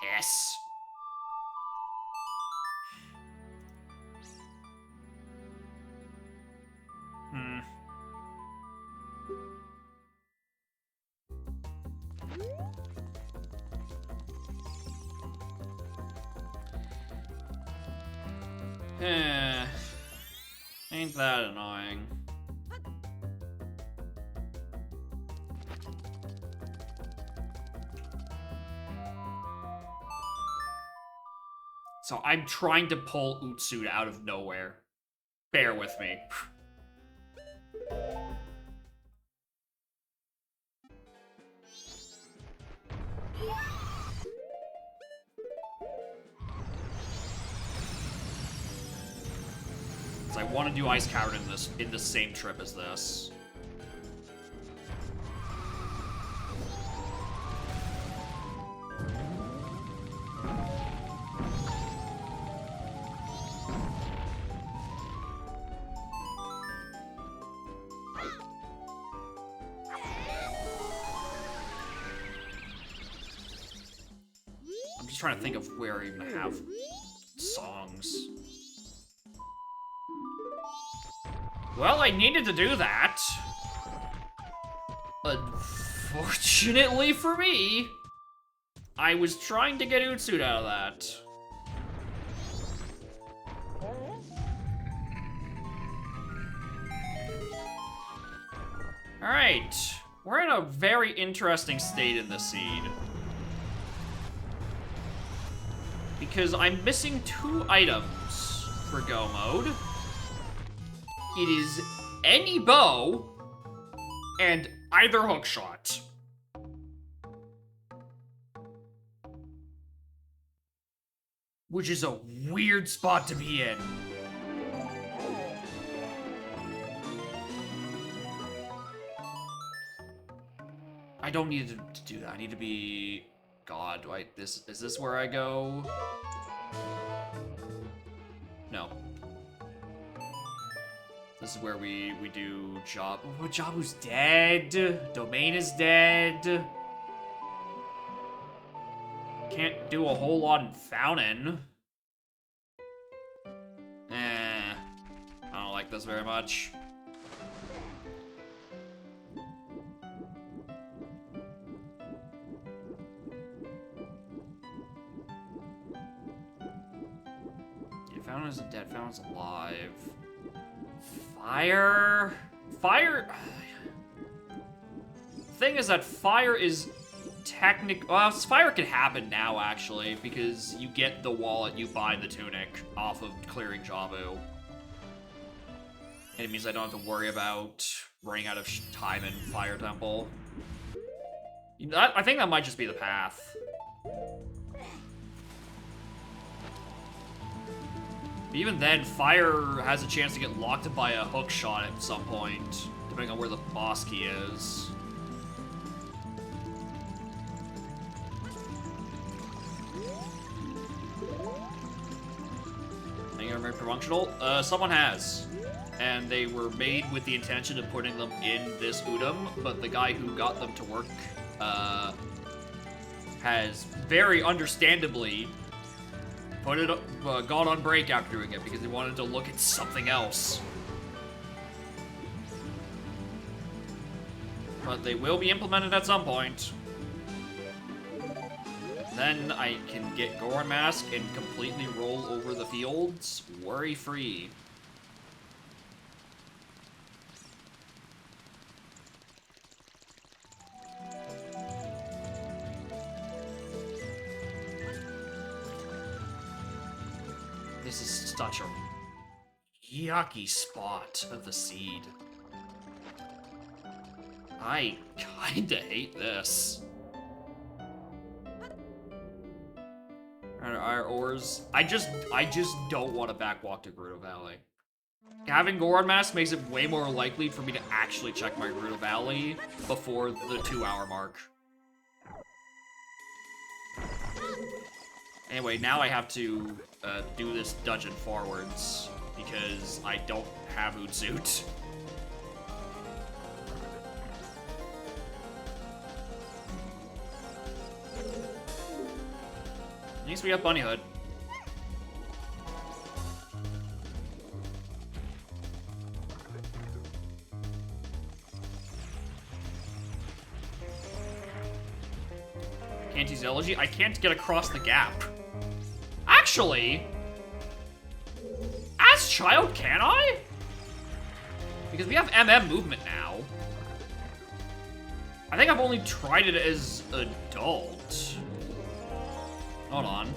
Piss. Ain't that annoying. So I'm trying to pull Utsuda out of nowhere. Bear with me. I want to do Ice Coward in the same trip as this. I'm just trying to think of where I even have songs. Well, I needed to do that. Unfortunately for me, I was trying to get Utsuda out of that. Alright, we're in a very interesting state in the seed. Because I'm missing 2 items for Go Mode. It is any bow and either hookshot. Which is a weird spot to be in. I don't need to do that. I need to be... God, is this where I go? No. This is where we do Job. Oh, Jabu's dead. Domain is dead. Can't do a whole lot in Fountain. I don't like this very much. Yeah, Fountain isn't dead. Fountain's alive. Fire. Thing is that fire is well, fire can happen now actually because you get the wallet, you buy the tunic off of clearing Jabu, and it means I don't have to worry about running out of time in Fire Temple. I think that might just be the path. Even then, fire has a chance to get locked by a hook shot at some point, depending on where the boss key is. functional? Someone has. And they were made with the intention of putting them in this Udom, but the guy who got them to work, has very understandably gone on break after doing it because he wanted to look at something else. But they will be implemented at some point. Then I can get Goron Mask and completely roll over the fields, worry-free. This is such a yucky spot of the seed. I kinda hate this. Our ores. I just don't want to backwalk to Gerudo Valley. Having Goron Mask makes it way more likely for me to actually check my Gerudo Valley before the 2-hour mark. Anyway, now I have to do this dungeon forwards because I don't have Hootsuit. At least we have Bunny Hood. Can't use Elegy? I can't get across the gap. Actually, as child, can I? Because we have MM movement now. I think I've only tried it as adult. Hold on.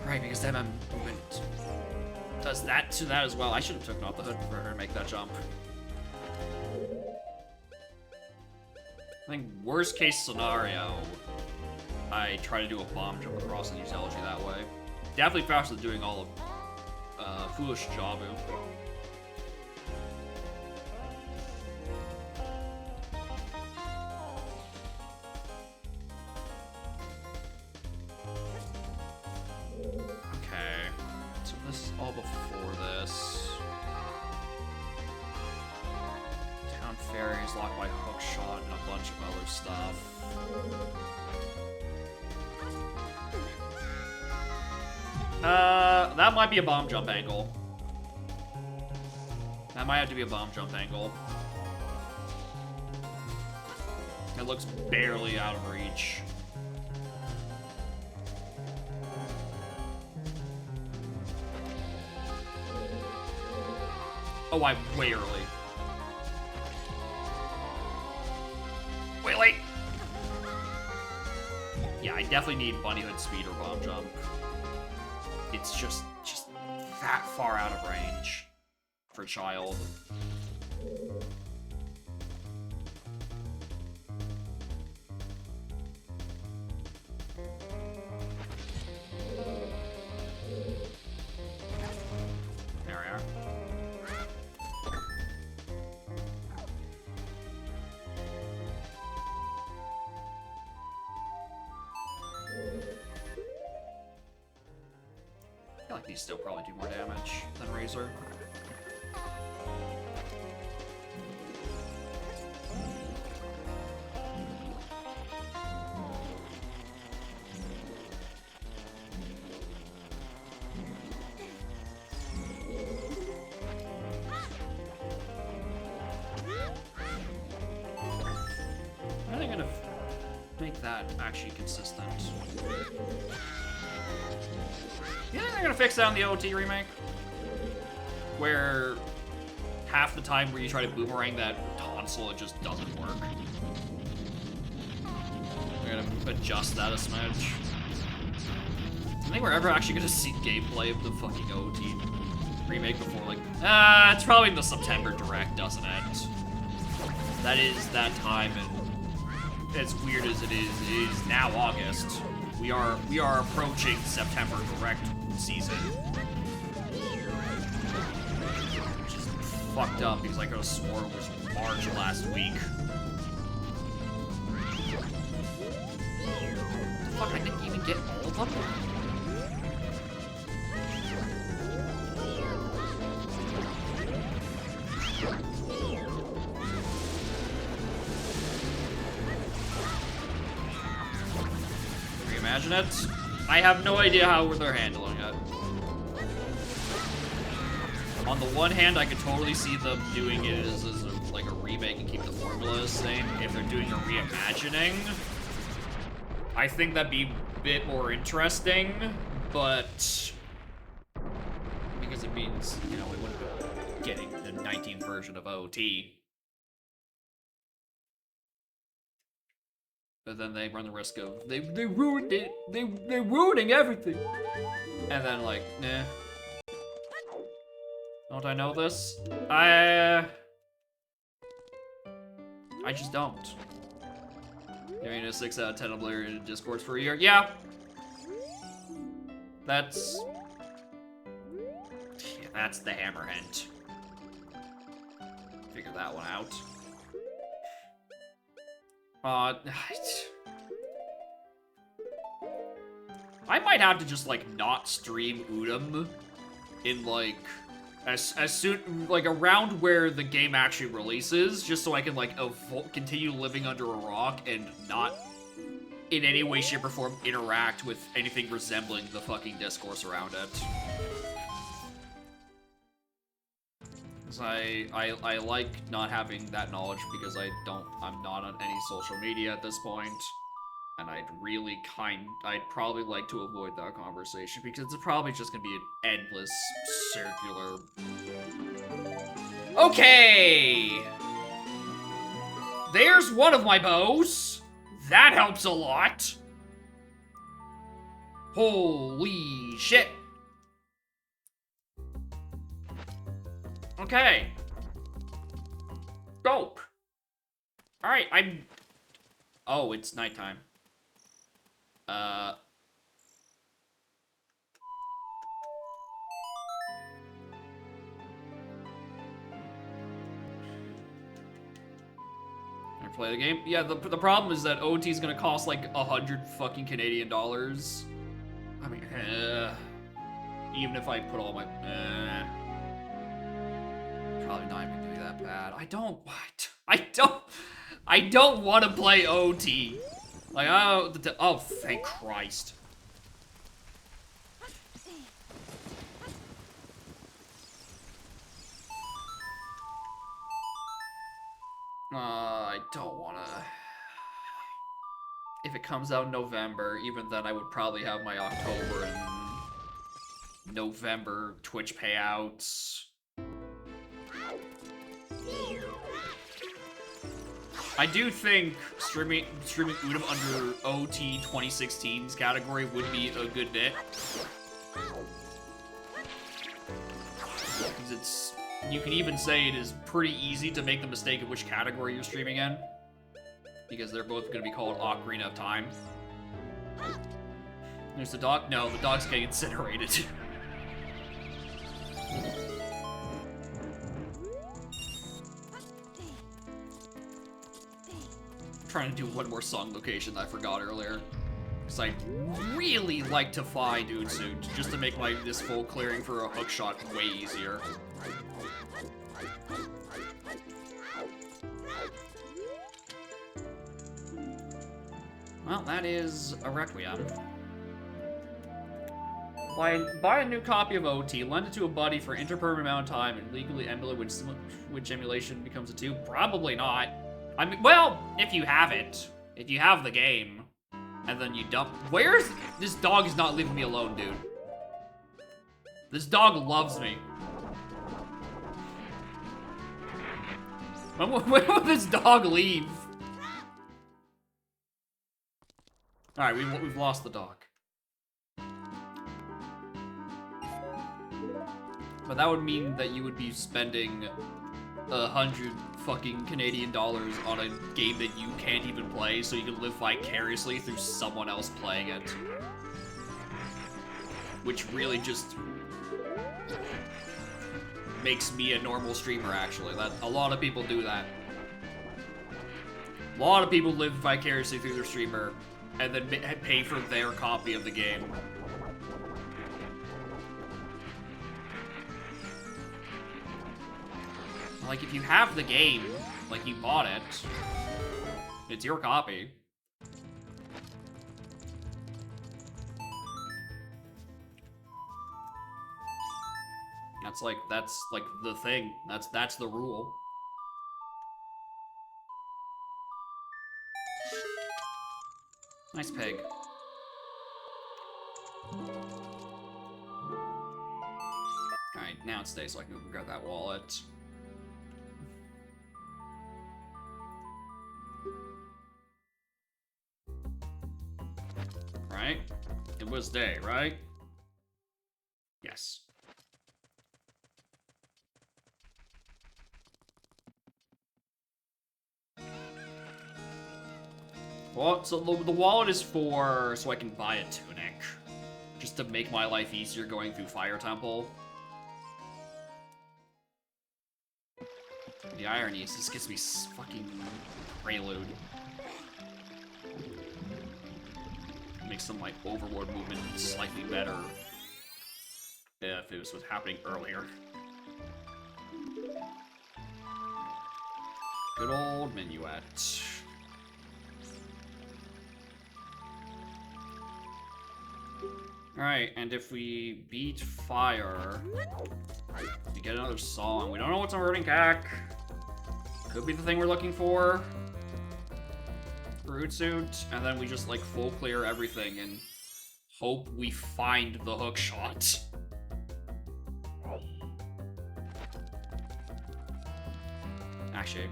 Right, because then I'm moving. Does that to that as well. I should have taken off the hood for her to make that jump. I think worst case scenario, I try to do a bomb jump across and use Elegy that way. Definitely faster than doing all of Foolish Jabu. Okay, so this is all before this. Town Ferry is locked by Hookshot and a bunch of other stuff. That might be a bomb jump angle. That might have to be a bomb jump angle. It looks barely out of reach. Oh, I'm way early. Way late! Yeah, I definitely need Bunny Hood speed or bomb jump. It's just that far out of range for child. There we are. I feel like these still probably do more damage than Razor. How are they gonna make that actually consistent? You think they're gonna fix that on the OT remake? Where half the time where you try to boomerang that tonsil, it just doesn't work. They're gonna adjust that a smidge. I think we're ever actually gonna see gameplay of the fucking OT remake before, like, it's probably in the September Direct, doesn't it? That is that time, and as weird as it is now August. We are approaching September direct season. Which is fucked up because I could have sworn it was March last week. Fuck, I didn't even get all of them? Can you imagine it? I have no idea how they're handling it. On the one hand, I could totally see them doing it as like a remake and keep the formula the same. If they're doing a reimagining, I think that'd be a bit more interesting, but because it means, you know, we wouldn't be getting the 19th version of OT. But then they run the risk of they ruined it. They're ruining everything. And then like, nah. Don't I know this? I just don't. Giving a 6 out of 10 obliterated Discords for a year. Yeah. That's the hammer hint. Figure that one out. I might have to just like not stream Udom in like as soon like around where the game actually releases, just so I can like continue living under a rock and not in any way, shape, or form interact with anything resembling the fucking discourse around it. Because I like not having that knowledge because I'm not on any social media at this point. And I'd probably like to avoid that conversation because it's probably just gonna be an endless, circular... Okay! There's one of my bows! That helps a lot! Holy shit! Okay. Dope. Alright, Oh, it's nighttime. Play the game? Yeah, the problem is that OT is gonna cost like 100 fucking Canadian dollars. I mean, even if I put all my, probably not even gonna be that bad. I don't want to play OT. Like, oh, thank Christ. I don't wanna... If it comes out in November, even then I would probably have my October and November Twitch payouts. I do think streaming Udom under OT 2016's category would be a good bit. Because it's... You can even say it is pretty easy to make the mistake of which category you're streaming in. Because they're both going to be called Ocarina of Time. There's the dog. No, the dog's getting incinerated. I'm trying to do one more song location that I forgot earlier. Because I really like to find Utsu, just to make this full clearing for a hookshot way easier. Well, that is a Requiem. Buy a new copy of OT, lend it to a buddy for an interpermanent amount of time, and legally emulate which emulation becomes a 2? Probably not. I mean, well, if you have it. If you have the game. And then you dump... Where's... This dog is not leaving me alone, dude. This dog loves me. When will this dog leave? Alright, we've lost the dog. But that would mean that you would be spending 100 fucking Canadian dollars on a game that you can't even play so you can live vicariously through someone else playing it. Which really just makes me a normal streamer, actually. That a lot of people do that. A lot of people live vicariously through their streamer and then pay for their copy of the game. Like, if you have the game, like, you bought it, it's your copy. That's like the thing. That's the rule. Nice pig. Alright, now it stays so I can grab that wallet. Right? It was day, right? Yes. Well, so the wallet is for so I can buy a tunic. Just to make my life easier going through Fire Temple. The irony is this gets me fucking prelude. Makes some, like, overlord movement slightly better if it was happening earlier. Good old minuet. Alright, and if we beat fire, we get another song. We don't know what's on Hurting Cack. Could be the thing we're looking for. Root suit, and then we just like full clear everything and hope we find the hook shot. Actually.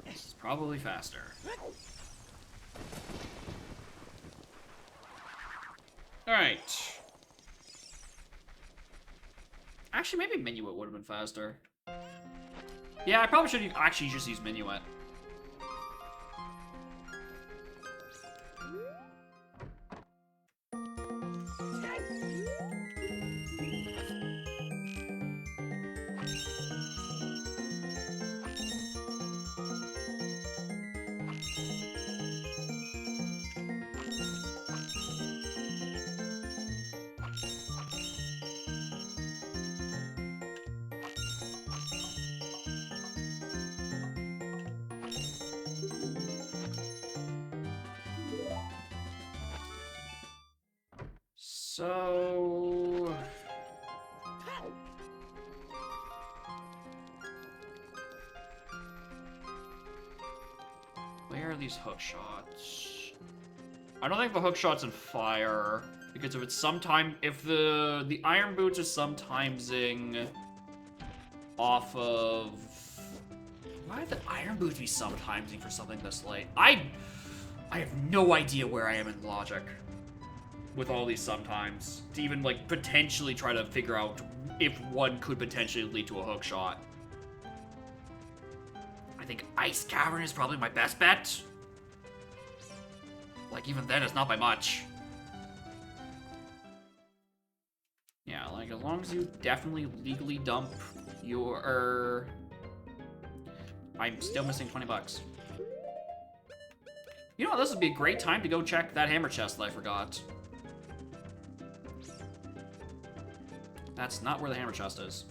This is probably faster. Alright. Actually, maybe Minuet would have been faster. Yeah, I probably should actually just use Minuet. So... where are these hook shots? I don't think the hook shot's in fire, because if it's if the iron boots are sometimesing off of... why would the iron boots be sometimesing for something this late? I have no idea where I am in logic with all these sometimes, to even, like, potentially try to figure out if one could potentially lead to a hook shot. I think Ice Cavern is probably my best bet. Like, even then, it's not by much. Yeah, like, as long as you definitely legally dump your... I'm still missing 20 bucks. You know, this would be a great time to go check that hammer chest that I forgot. That's not where the hammer chest is.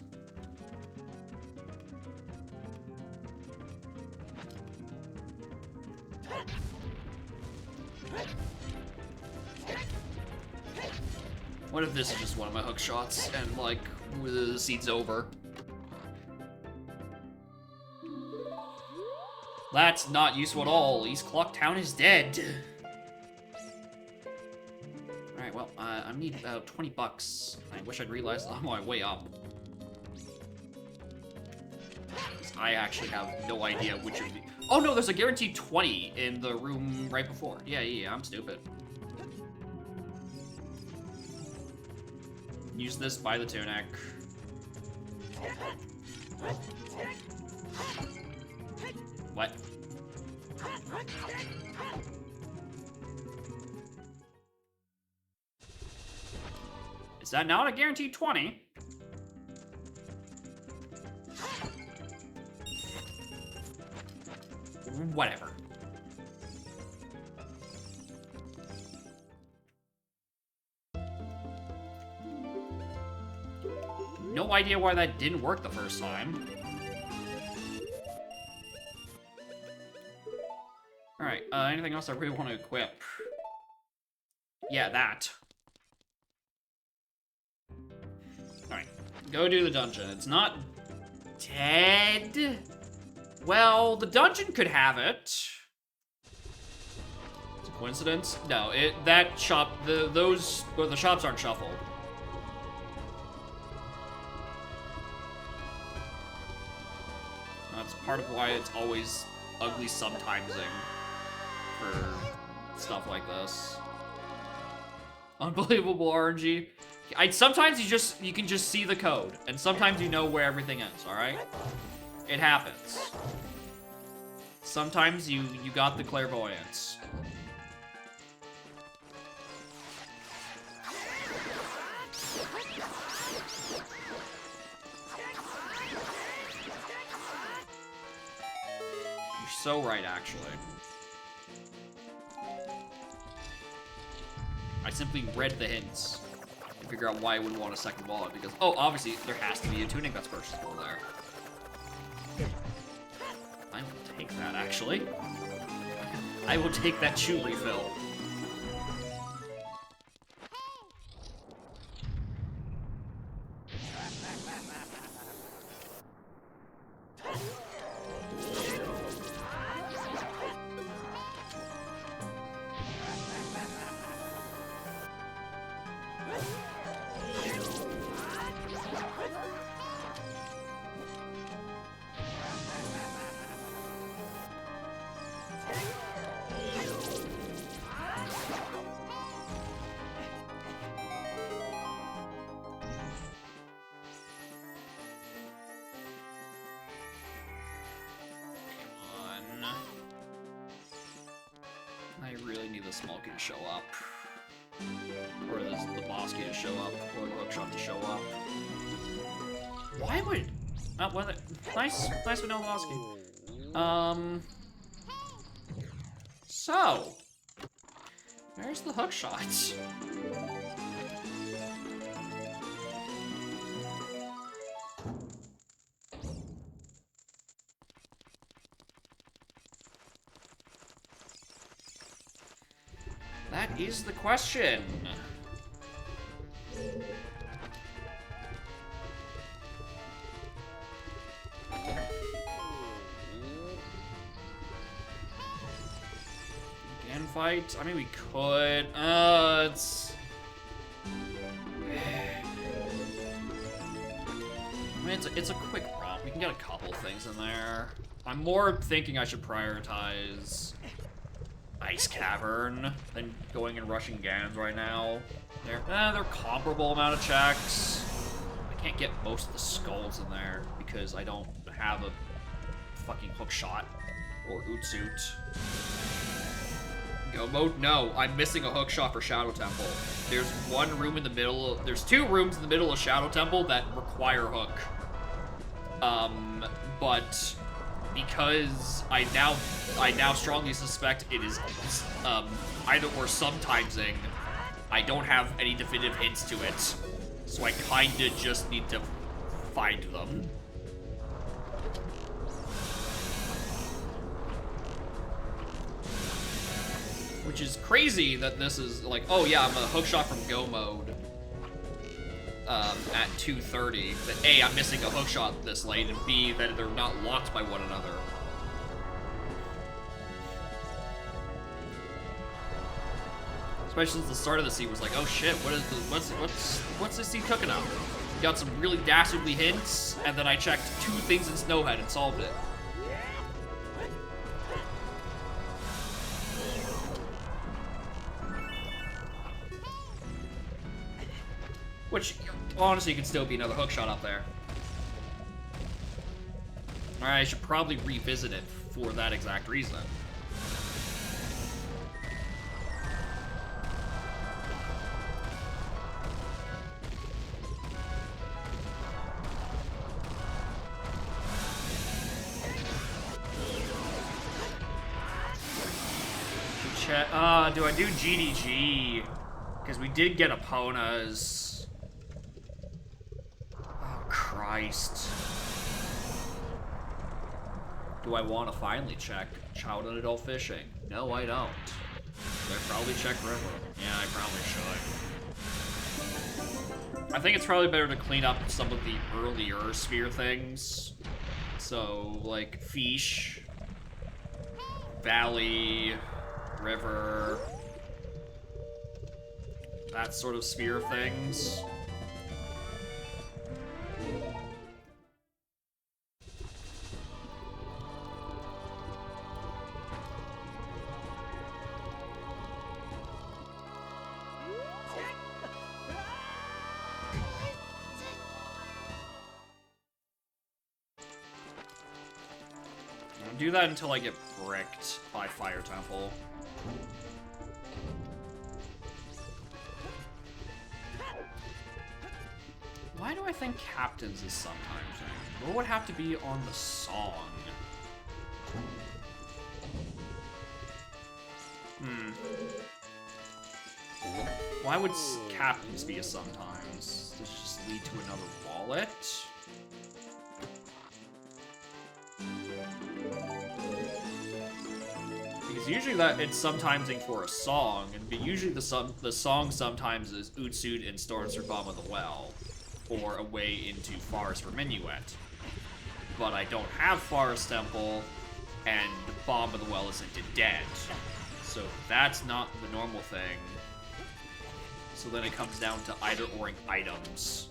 What if this is just one of my hook shots and, like, the seed's over? That's not useful at all. East Clock Town is dead. Alright, well, I need about 20 bucks. I wish I'd realized on my way up. I actually have no idea which of the... Oh no, there's a guaranteed 20 in the room right before. Yeah, I'm stupid. Use this, buy the tunic. What? Is that not a guaranteed 20? Whatever. No idea why that didn't work the first time. Alright, anything else I really want to equip? Yeah, that. Alright, go do the dungeon. It's not dead. Well, the dungeon could have it. It's a coincidence? No, that shop, the shops aren't shuffled. That's part of why it's always ugly subtimesing for stuff like this. Unbelievable RNG. Sometimes you can just see the code, and sometimes you know where everything is, alright? It happens. Sometimes you got the clairvoyance. You're so right, actually. I simply read the hints to figure out why I wouldn't want a second wallet, because, oh, obviously, there has to be a tuning that's purchasable there. I will take that, actually. I will take that chew refill. I really need the small key to show up. Or the boss key to show up. Or the hookshot to show up. Why would... nice vanilla boss key. So... Where's the hookshots? That is the question. Again, fight? I mean, we could. It's... I mean, it's a quick prompt. We can get a couple things in there. I'm more thinking I should prioritize Ice Cavern than going and rushing Gans right now. They're comparable amount of checks. I can't get most of the skulls in there because I don't have a fucking hookshot or Ootsuit. Go mode? No, I'm missing a hookshot for Shadow Temple. There's one room in the middle. There's two rooms in the middle of Shadow Temple that require hook. But because I now strongly suspect it is either or sometimesing, I don't have any definitive hints to it, so I kinda just need to find them. Which is crazy that this is like, oh yeah, I'm a hookshot from go mode at 2:30. That A, I'm missing a hookshot this late, and B, that they're not locked by one another. Especially since the start of the scene was like, oh shit, what's this scene cooking up? got some really dastardly hints, and then I checked 2 things in Snowhead and solved it. Which, honestly, could still be another hookshot up there. Alright, I should probably revisit it for that exact reason. Do I do GDG? Because we did get Epona's. Oh, Christ. Do I want to finally check child and adult fishing? No, I don't. Should I probably check river? Yeah, I probably should. I think it's probably better to clean up some of the earlier sphere things. So, like, fish, valley, river, that sort of sphere of things. I'll do that until I get bricked by Fire Temple. Why do I think Captains is sometimes in? What would have to be on the song? Why would Captains be a sometimes? Does it just lead to another wallet? Because usually that it's sometimesing for a song, and usually the song sometimes is Utsud and Storms for Bomb of the Well, or a way into Forest for Minuet. But I don't have Forest Temple, and Bomb of the Well isn't dead. So that's not the normal thing. So then it comes down to either oring items.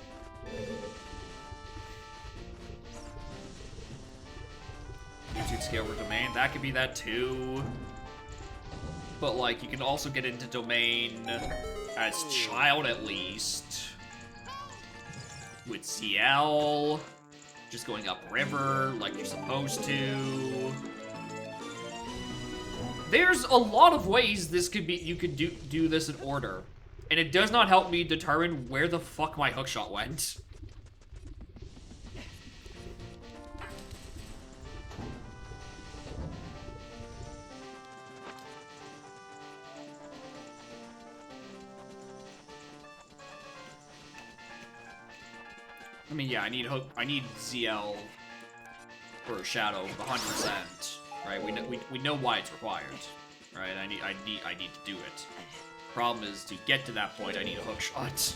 YouTube scale over domain, that could be that too. But like, you can also get into domain as child at least. With CL, just going upriver like you're supposed to. There's a lot of ways this could be, you could do this in order. And it does not help me determine where the fuck my hookshot went. I mean, yeah, I need ZL for Shadow 100%, right? We know why it's required, right? I need to do it. Problem is, to get to that point, I need a hookshot.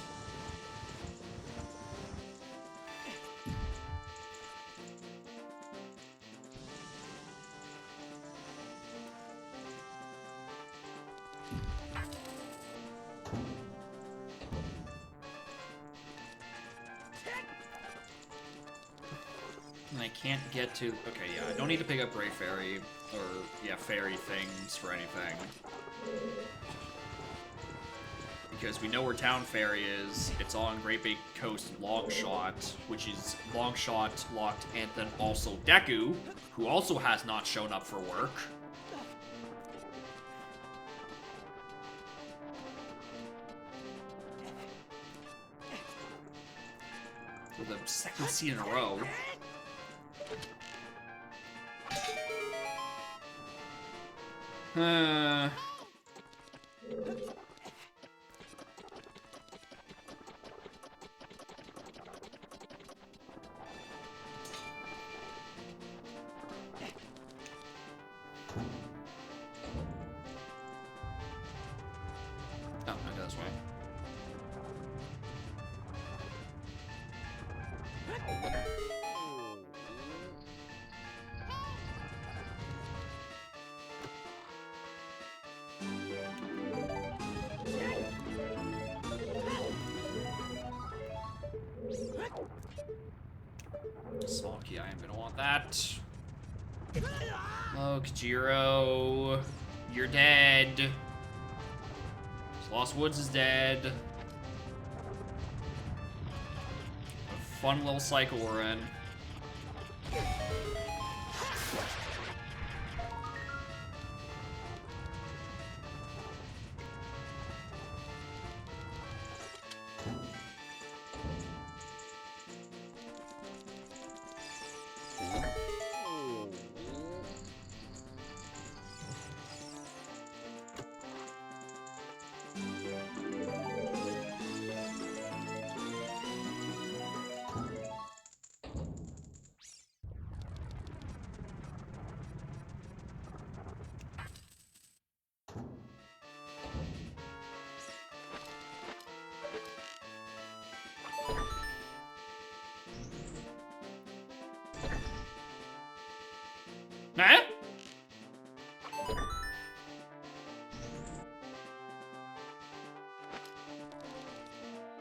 And I can't get to... Okay, yeah, I don't need to pick up Gray Fairy, or, yeah, fairy things for anything. Because we know where Town Fairy is. It's on Great Big Coast Longshot, which is Longshot, Locked, and then also Deku, who also has not shown up for work. For the second seed in a row. Oh, okay, this way. yeah, I am gonna want that. Oh, Kajiro, you're dead. Lost Woods is dead. What a fun little cycle we're in. Nah?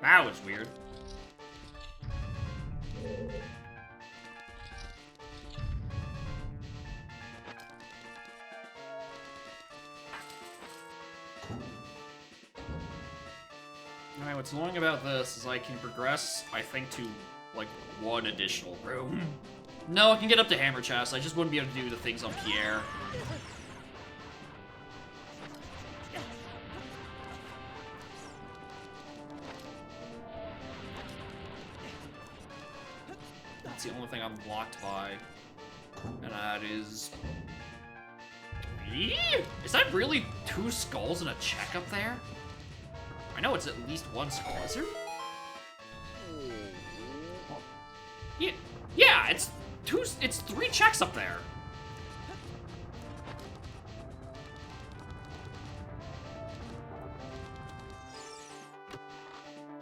That was weird. Alright, what's annoying about this is I can progress, I think, to, like, one additional room. No, I can get up to Hammer Chest, I just wouldn't be able to do the things on Pierre. That's the only thing I'm blocked by. And that is... Is that really 2 skulls and a check up there? I know it's at least 1 skull, is there? Yeah, it's 3 checks up there.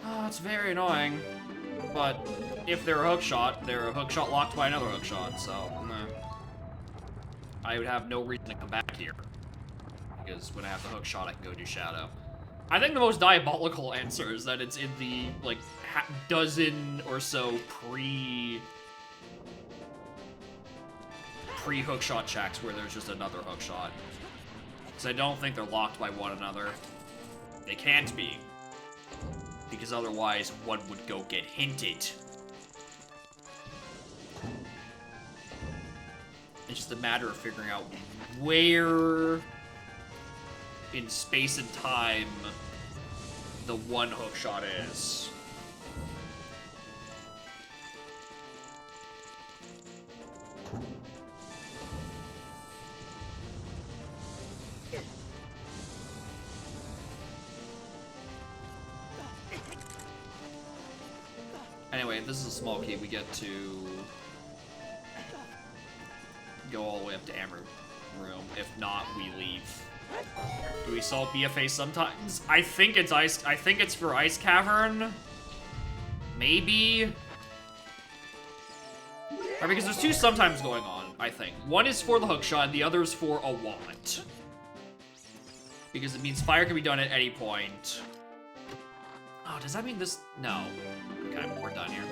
Oh, it's very annoying. But if they're a hookshot locked by another hookshot, so I would have no reason to come back here. Because when I have the hookshot, I can go do Shadow. I think the most diabolical answer is that it's in the, like, dozen or so pre-hookshot checks where there's just another hookshot. Because I don't think they're locked by one another. They can't be. Because otherwise, one would go get hinted. It's just a matter of figuring out where in space and time the one hookshot is. Anyway, this is a small key. We get to go all the way up to Amber Room. If not, we leave. Do we solve BFA sometimes? I think it's ice. I think it's for Ice Cavern. Maybe. Or because there's 2 sometimes going on, I think. One is for the hookshot, and the other is for a wand. Because it means fire can be done at any point. Oh, does that mean this? No. Okay, we're done here.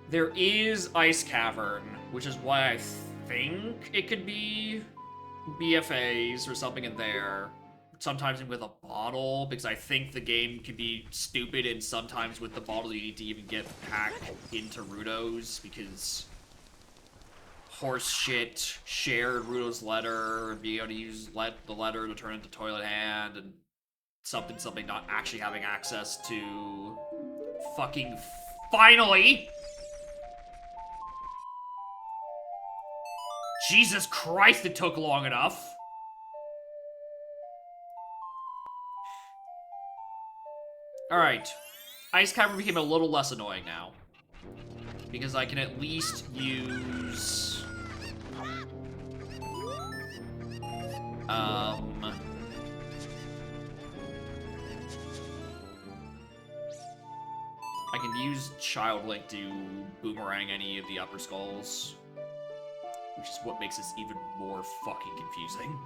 There is Ice Cavern, which is why I think it could be BFAs or something in there. Sometimes with a bottle, because I think the game can be stupid, and sometimes with the bottle you need to even get back into Rudo's, because horse shit shared Rudo's letter, and being able to use the letter to turn into Toilet Hand, and something not actually having access to fucking finally! Jesus Christ, it took long enough! Alright. Ice Cavern became a little less annoying now. Because I can at least use... I can use Child Link to boomerang any of the upper skulls. Which is what makes this even more fucking confusing.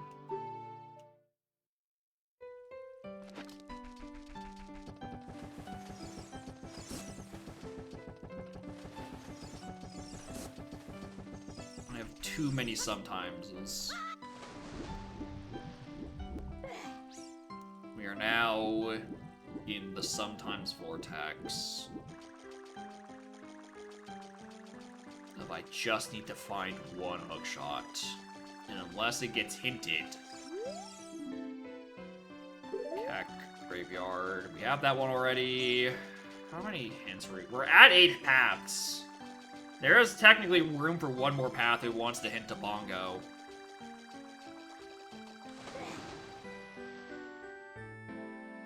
too many sometimes. We are now in the sometimes vortex. I just need to find one hookshot. And unless it gets hinted... Keck, graveyard. We have that one already. How many hints were we? We're at 8 paths. There is technically room for one more path who wants to hint to Bongo.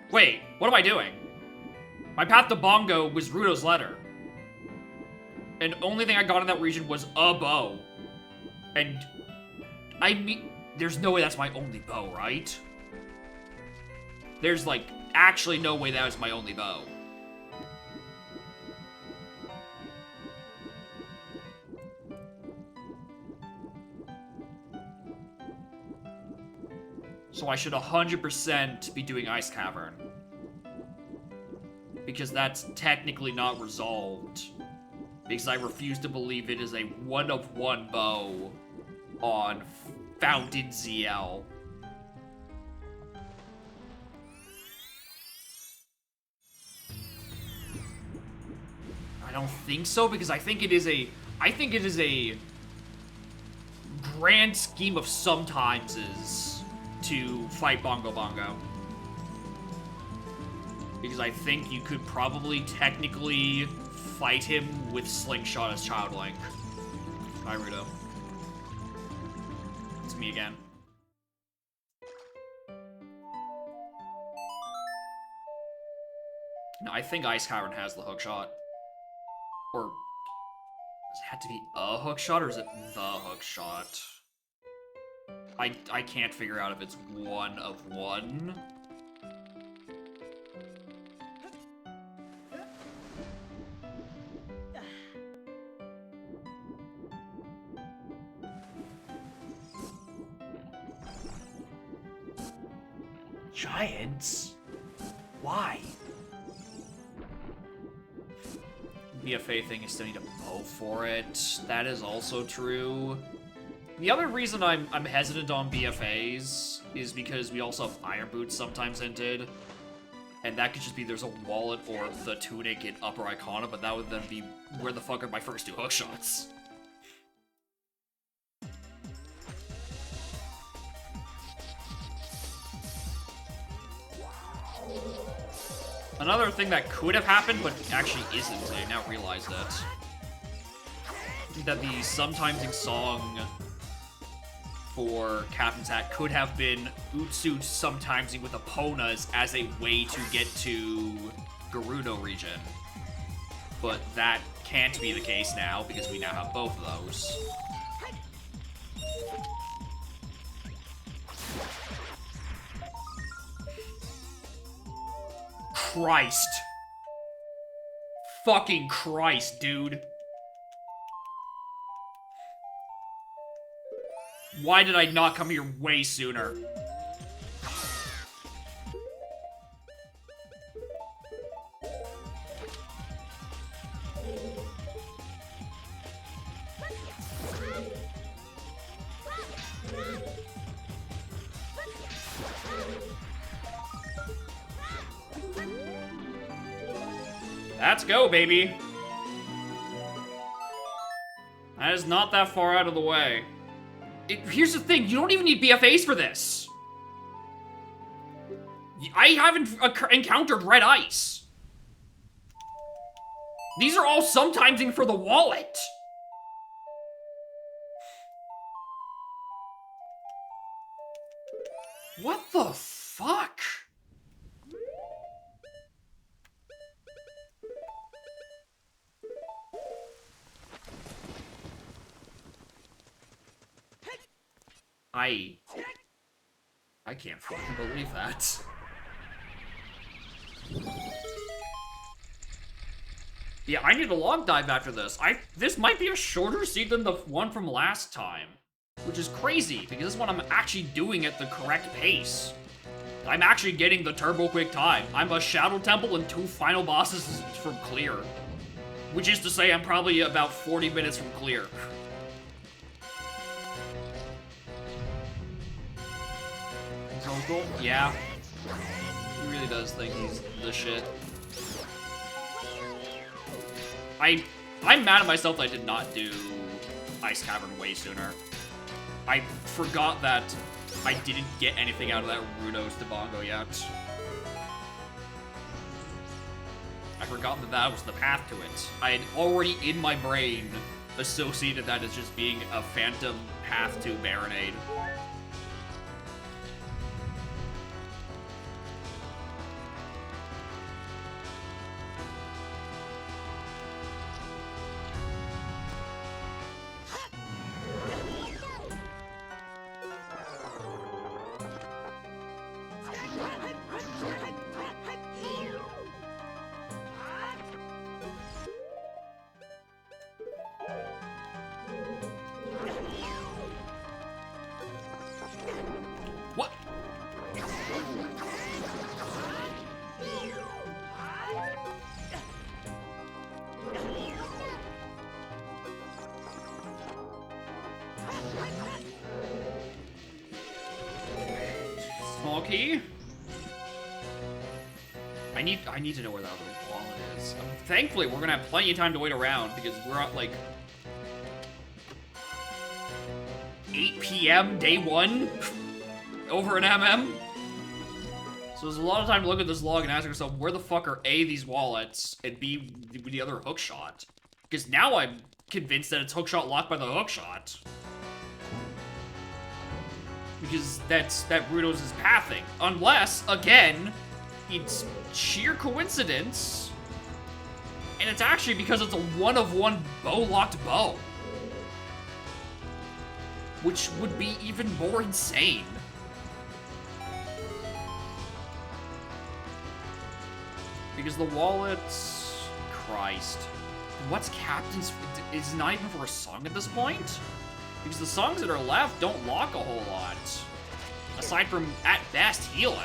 Wait, what am I doing? My path to Bongo was Ruto's letter. And only thing I got in that region was a bow. And I mean, there's no way that's my only bow, right? There's, like, actually no way that was my only bow. So I should 100% be doing Ice Cavern. Because that's technically not resolved. Because I refuse to believe it is a one-of-one bow on Fountain ZL. I don't think so, because I think it is a grand scheme of sometimeses to fight Bongo Bongo. Because I think you could probably technically fight him with Slingshot as Child Link. Hi, Ruto. It's me again. No, I think Ice Cavern has the hookshot. Or does it have to be a hookshot, or is it the hookshot? I can't figure out if it's one of one. Giants? Why? BFA thing, you still need a bow for it. That is also true. The other reason I'm hesitant on BFAs is because we also have Iron Boots sometimes hinted. And that could just be there's a wallet or the tunic in Upper Icona, but that would then be where the fuck are my first two hookshots? Another thing that could have happened, but actually isn't, I now realize that. That the sometimesing song for Captain's Hat could have been Utsu sometimesing with Eponas as a way to get to Gerudo region. But that can't be the case now, because we now have both of those. Christ. Fucking Christ, dude. Why did I not come here way sooner? Let's go, baby. That is not that far out of the way. Here's the thing, you don't even need BFAs for this. I haven't encountered red ice. These are all sometimesing for the wallet. What the fuck? I can't fucking believe that. Yeah, I need a log dive after this. This might be a shorter seed than the one from last time. Which is crazy, because this one I'm actually doing at the correct pace. I'm actually getting the turbo quick time. I'm a Shadow Temple and 2 final bosses from clear. Which is to say I'm probably about 40 minutes from clear. Well, yeah. He really does think he's the shit. I'm mad at myself that I did not do Ice Cavern way sooner. I forgot that I didn't get anything out of that Rudo's Toboggo yet. I forgot that that was the path to it. I had already in my brain associated that as just being a phantom path to Baronade. What? Small key? I need to know where that other wallet is. Thankfully, we're gonna have plenty of time to wait around because we're at like 8 p.m. day 1 over an MM. So there's a lot of time to look at this log and ask yourself, where the fuck are A, these wallets, and B, the other hookshot? Because now I'm convinced that it's hookshot locked by the hookshot. Because that Rudo's is pathing. Unless, again, it's sheer coincidence. And it's actually because it's a 1-of-1 bow-locked bow. Which would be even more insane. Because the wallets... Christ. What's Captain's... It's not even for a song at this point? Because the songs that are left don't lock a whole lot. Aside from, at best, healing.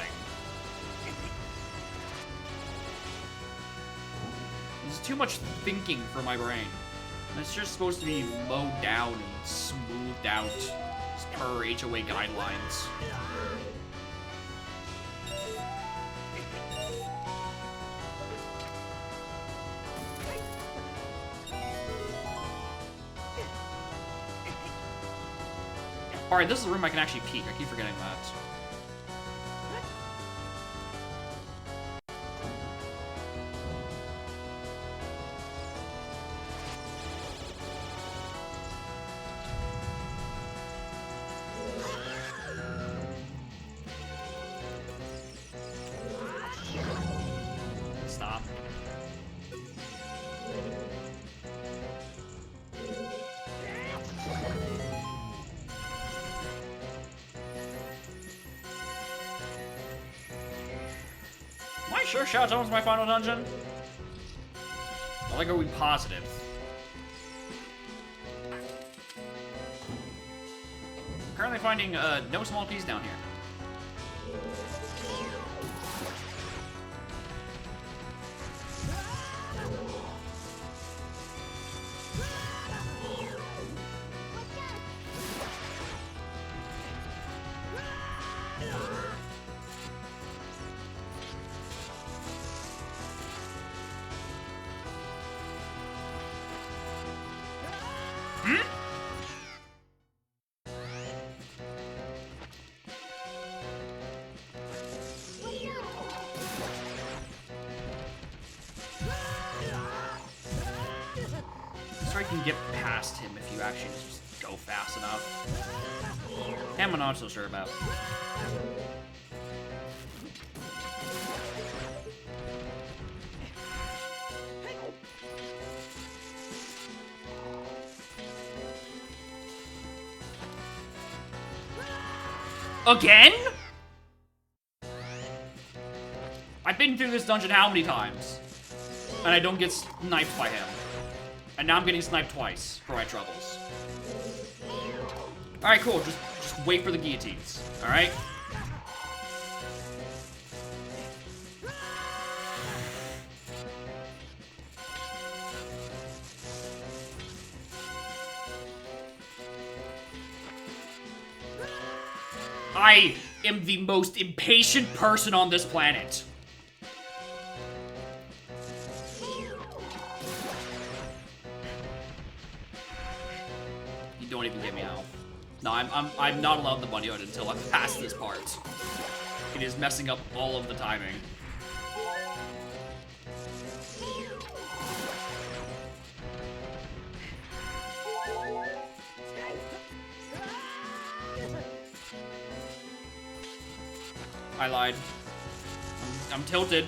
There's too much thinking for my brain. And it's just supposed to be mowed down and smoothed out as per HOA guidelines. Alright, this is the room I can actually peek. I keep forgetting that. Stop. Am I sure Shout Zone was my final dungeon? I like, are we positive? Currently finding no small keys down here. So I can get past him if you actually just go fast enough. Him I'm not so sure about. Again? I've been through this dungeon how many times? And I don't get sniped by him. And now I'm getting sniped twice for my troubles. Alright, cool. Just wait for the guillotines. Alright? I am the most impatient person on this planet. You don't even get me out. No, I'm not allowed the bunny hood until I'm past this part. It is messing up all of the timing. I lied. I'm tilted.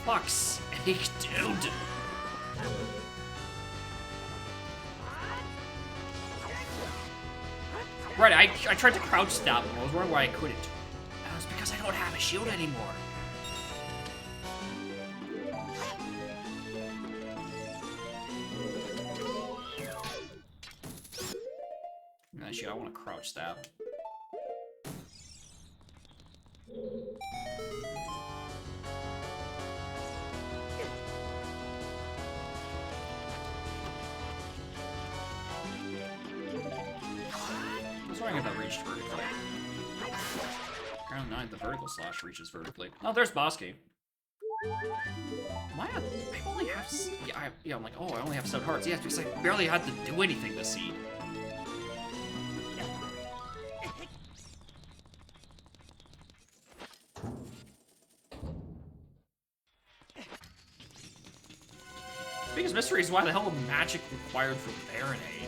Fuck's sake, dude. Right, I tried to crouch stab him. I was wondering why I couldn't. That was because I don't have a shield anymore. Actually, I want to crouch stab. I get that reached vertically. Ground 9, the vertical slash reaches vertically. Oh, there's Bosky. Why? I only have. Yeah, I'm like, oh, I only have 7 hearts. Yeah, because I barely had to do anything this seed. Biggest mystery is why the hell magic required for Baronade.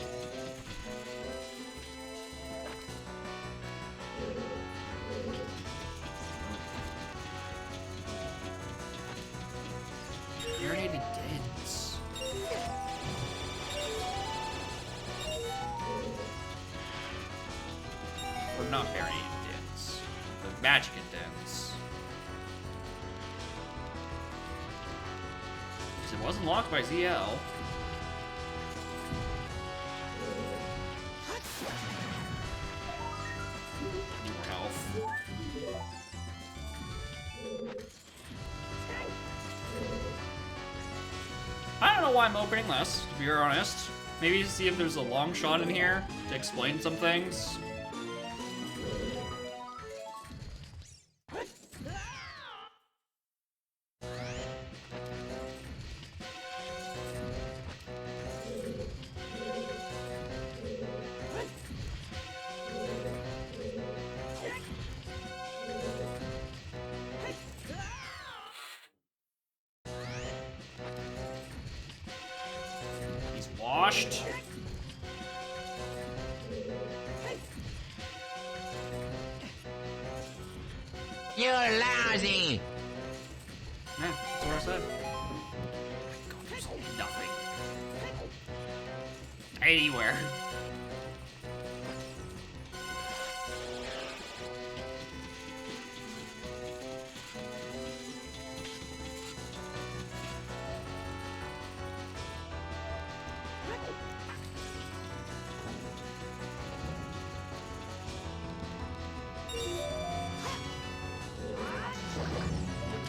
Marinated dens. Or not marinated dens. The magic dens. Because it wasn't locked by ZL. Need more health. I don't know why I'm opening this, to be honest. Maybe to see if there's a long shot in here to explain some things. Washed. You're lousy. Man, that's what I said. God, there's nothing. Anywhere.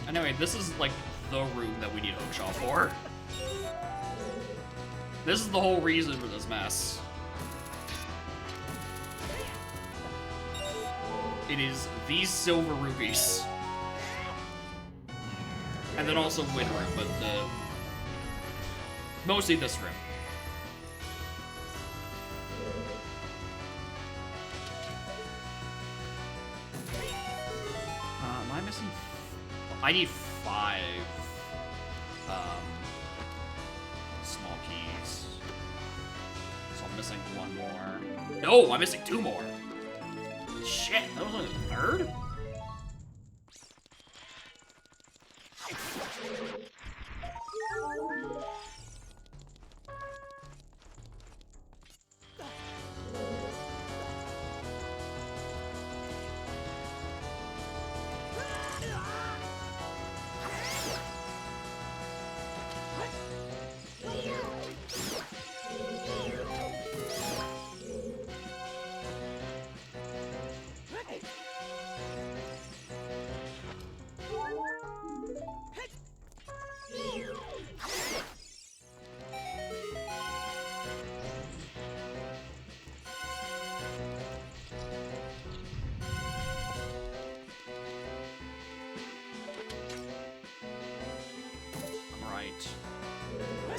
Anyway, this is like the room that we need Hookshot for. This is the whole reason for this mess. It is these silver rubies. And then also Wind Room, but mostly this room. Am I missing? I need 5 small keys. So I'm missing 1 more. No, I'm missing 2 more. Shit, that was only the 3rd?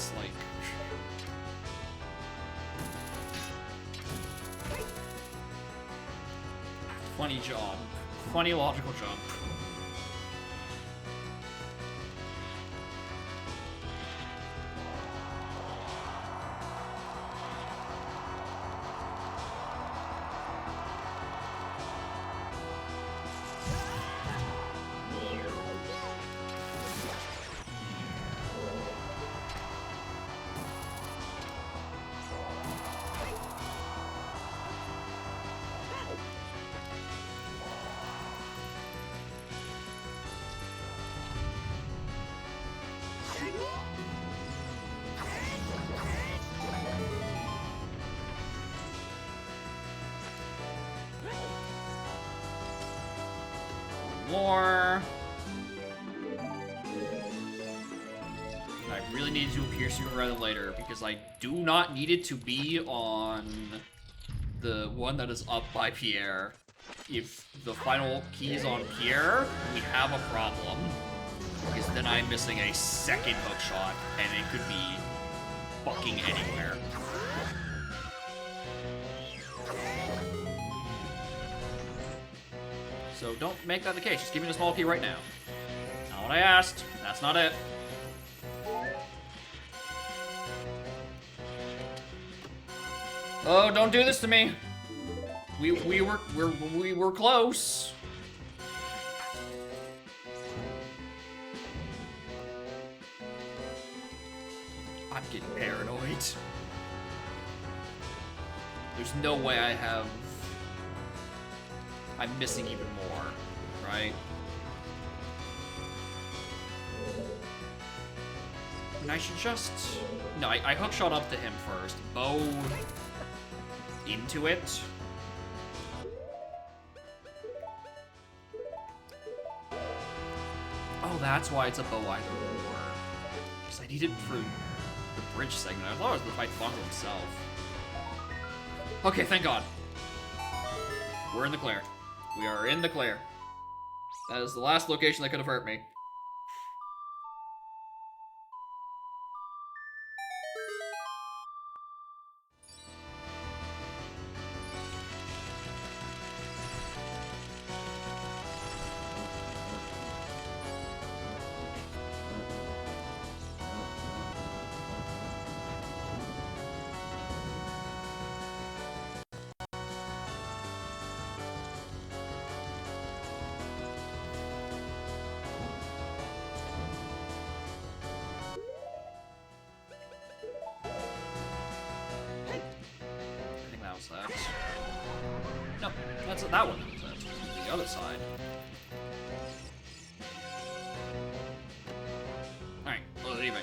it's like... Funny job. Funny logical jump. More. I really need to appear sooner rather than later because I do not need it to be on the one that is up by Pierre. If the final key is on Pierre, we have a problem. Because then I'm missing a second hook shot, and it could be fucking anywhere. So don't make that the case. Just give me the small key right now. Not what I asked. That's not it. Oh, don't do this to me. We were close. I'm getting paranoid. There's no way I'm missing even more, right? And I should just... No, I hookshot up to him first. Bow into it. Oh, that's why it's a bow either or. Because I need it for the bridge segment. I thought it was to fight Funko himself. Okay, thank God. We're in the clear. We are in the clear. That is the last location that could have hurt me. That. No, that's that one. That's the other side. All right, well, leaving.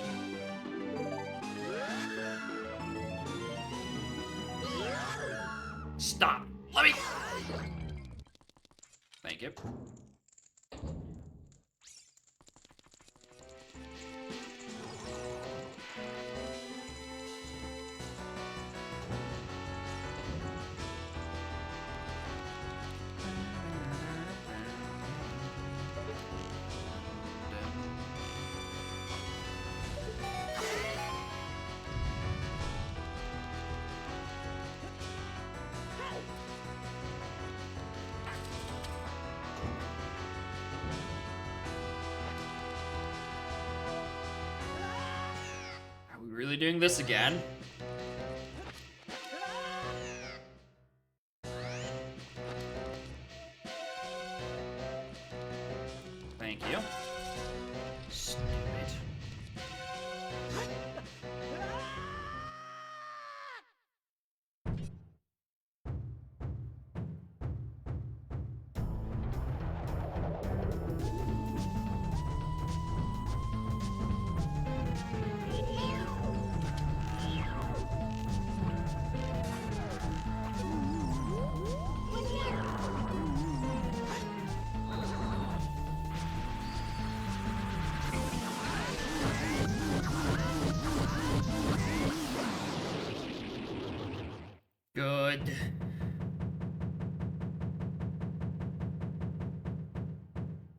Stop. Let me. Thank you. Really doing this again? Thank you. Stupid. Good.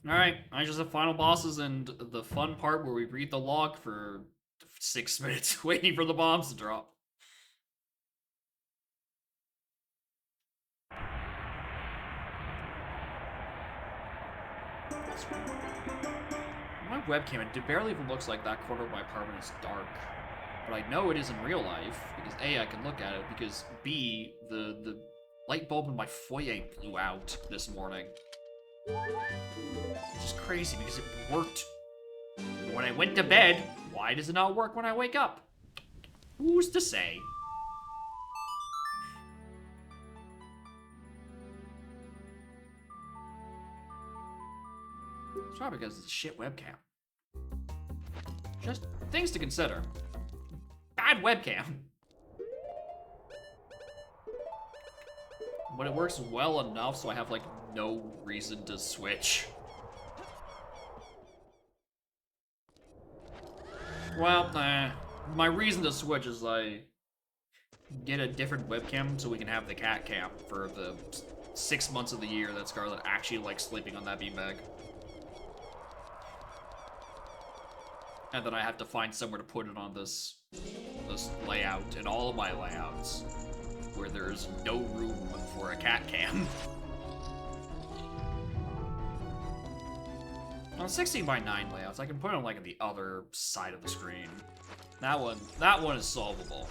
Alright, I just have final bosses and the fun part where we read the log for 6 minutes waiting for the bombs to drop. My webcam, it barely even looks like that corner of my apartment is dark. But I know it is in real life, because A, I can look at it, because B, the light bulb in my foyer blew out this morning. Which is crazy, because it worked when I went to bed. Why does it not work when I wake up? Who's to say? It's probably because it's a shit webcam. Just things to consider. Bad webcam. But it works well enough so I have, like, no reason to switch. Well, my reason to switch is I get a different webcam so we can have the cat cam for the 6 months of the year that Scarlett actually likes sleeping on that beanbag. And then I have to find somewhere to put it on this layout and all of my layouts where there's no room for a cat cam. On 16:9 layouts, I can put it on like the other side of the screen. That one is solvable.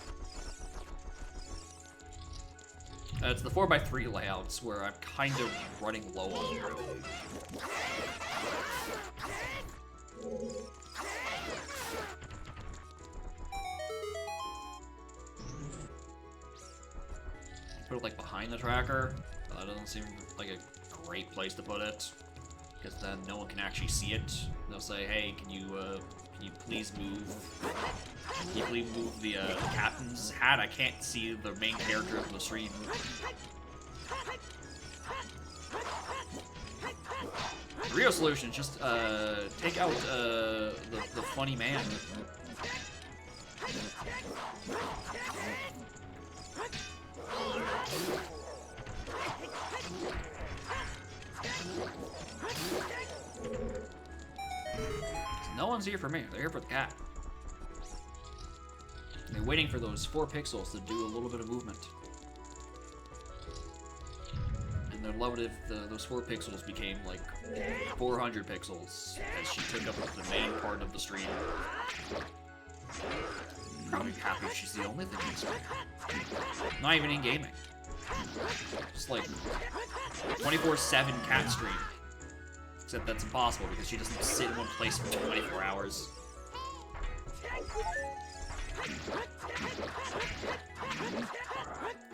It's the 4:3 layouts where I'm kind of running low on room. Put it like behind the tracker. That doesn't seem like a great place to put it, because then no one can actually see it. They'll say, "Hey, can you please move? Can you please move the captain's hat? I can't see the main character of the stream." The real solution is just take out the funny man. No one's here for me. They're here for the cat. They're waiting for those 4 pixels to do a little bit of movement. And they'd love it if those 4 pixels became like 400 pixels as she took up the main part of the stream. Probably happy if she's the only thing in the stream. Not even in gaming. Just like 24/7 cat stream. Except that's impossible because she doesn't sit in one place for 24 hours.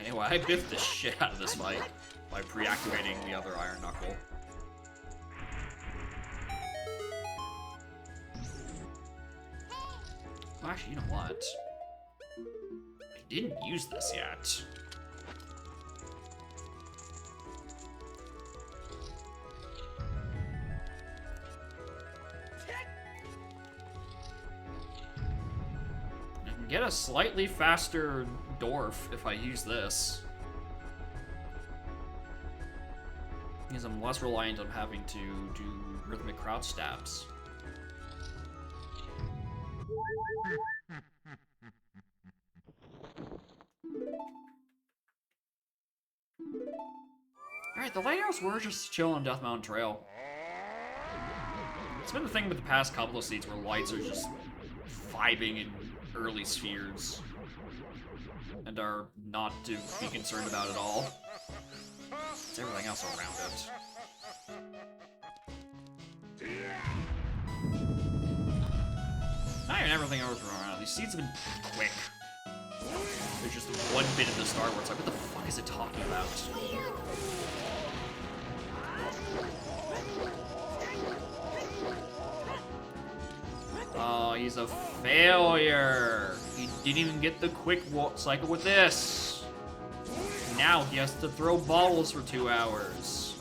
Anyway, I biffed the shit out of this fight by pre-activating the other Iron Knuckle. Well, actually, you know what? I didn't use this yet. Get a slightly faster dwarf if I use this. Because I'm less reliant on having to do rhythmic crouch stabs. Alright, the lighthouse were just chilling on Death Mountain Trail. It's been the thing with the past couple of seats where lights are just vibing in early spheres and are not to be concerned about at all. It's everything else around it. Not even everything else around. These seeds have been quick. There's just one bit at the start where it's like, what the fuck is it talking about? Oh, he's a failure. He didn't even get the quick cycle with this. Now he has to throw balls for 2 hours.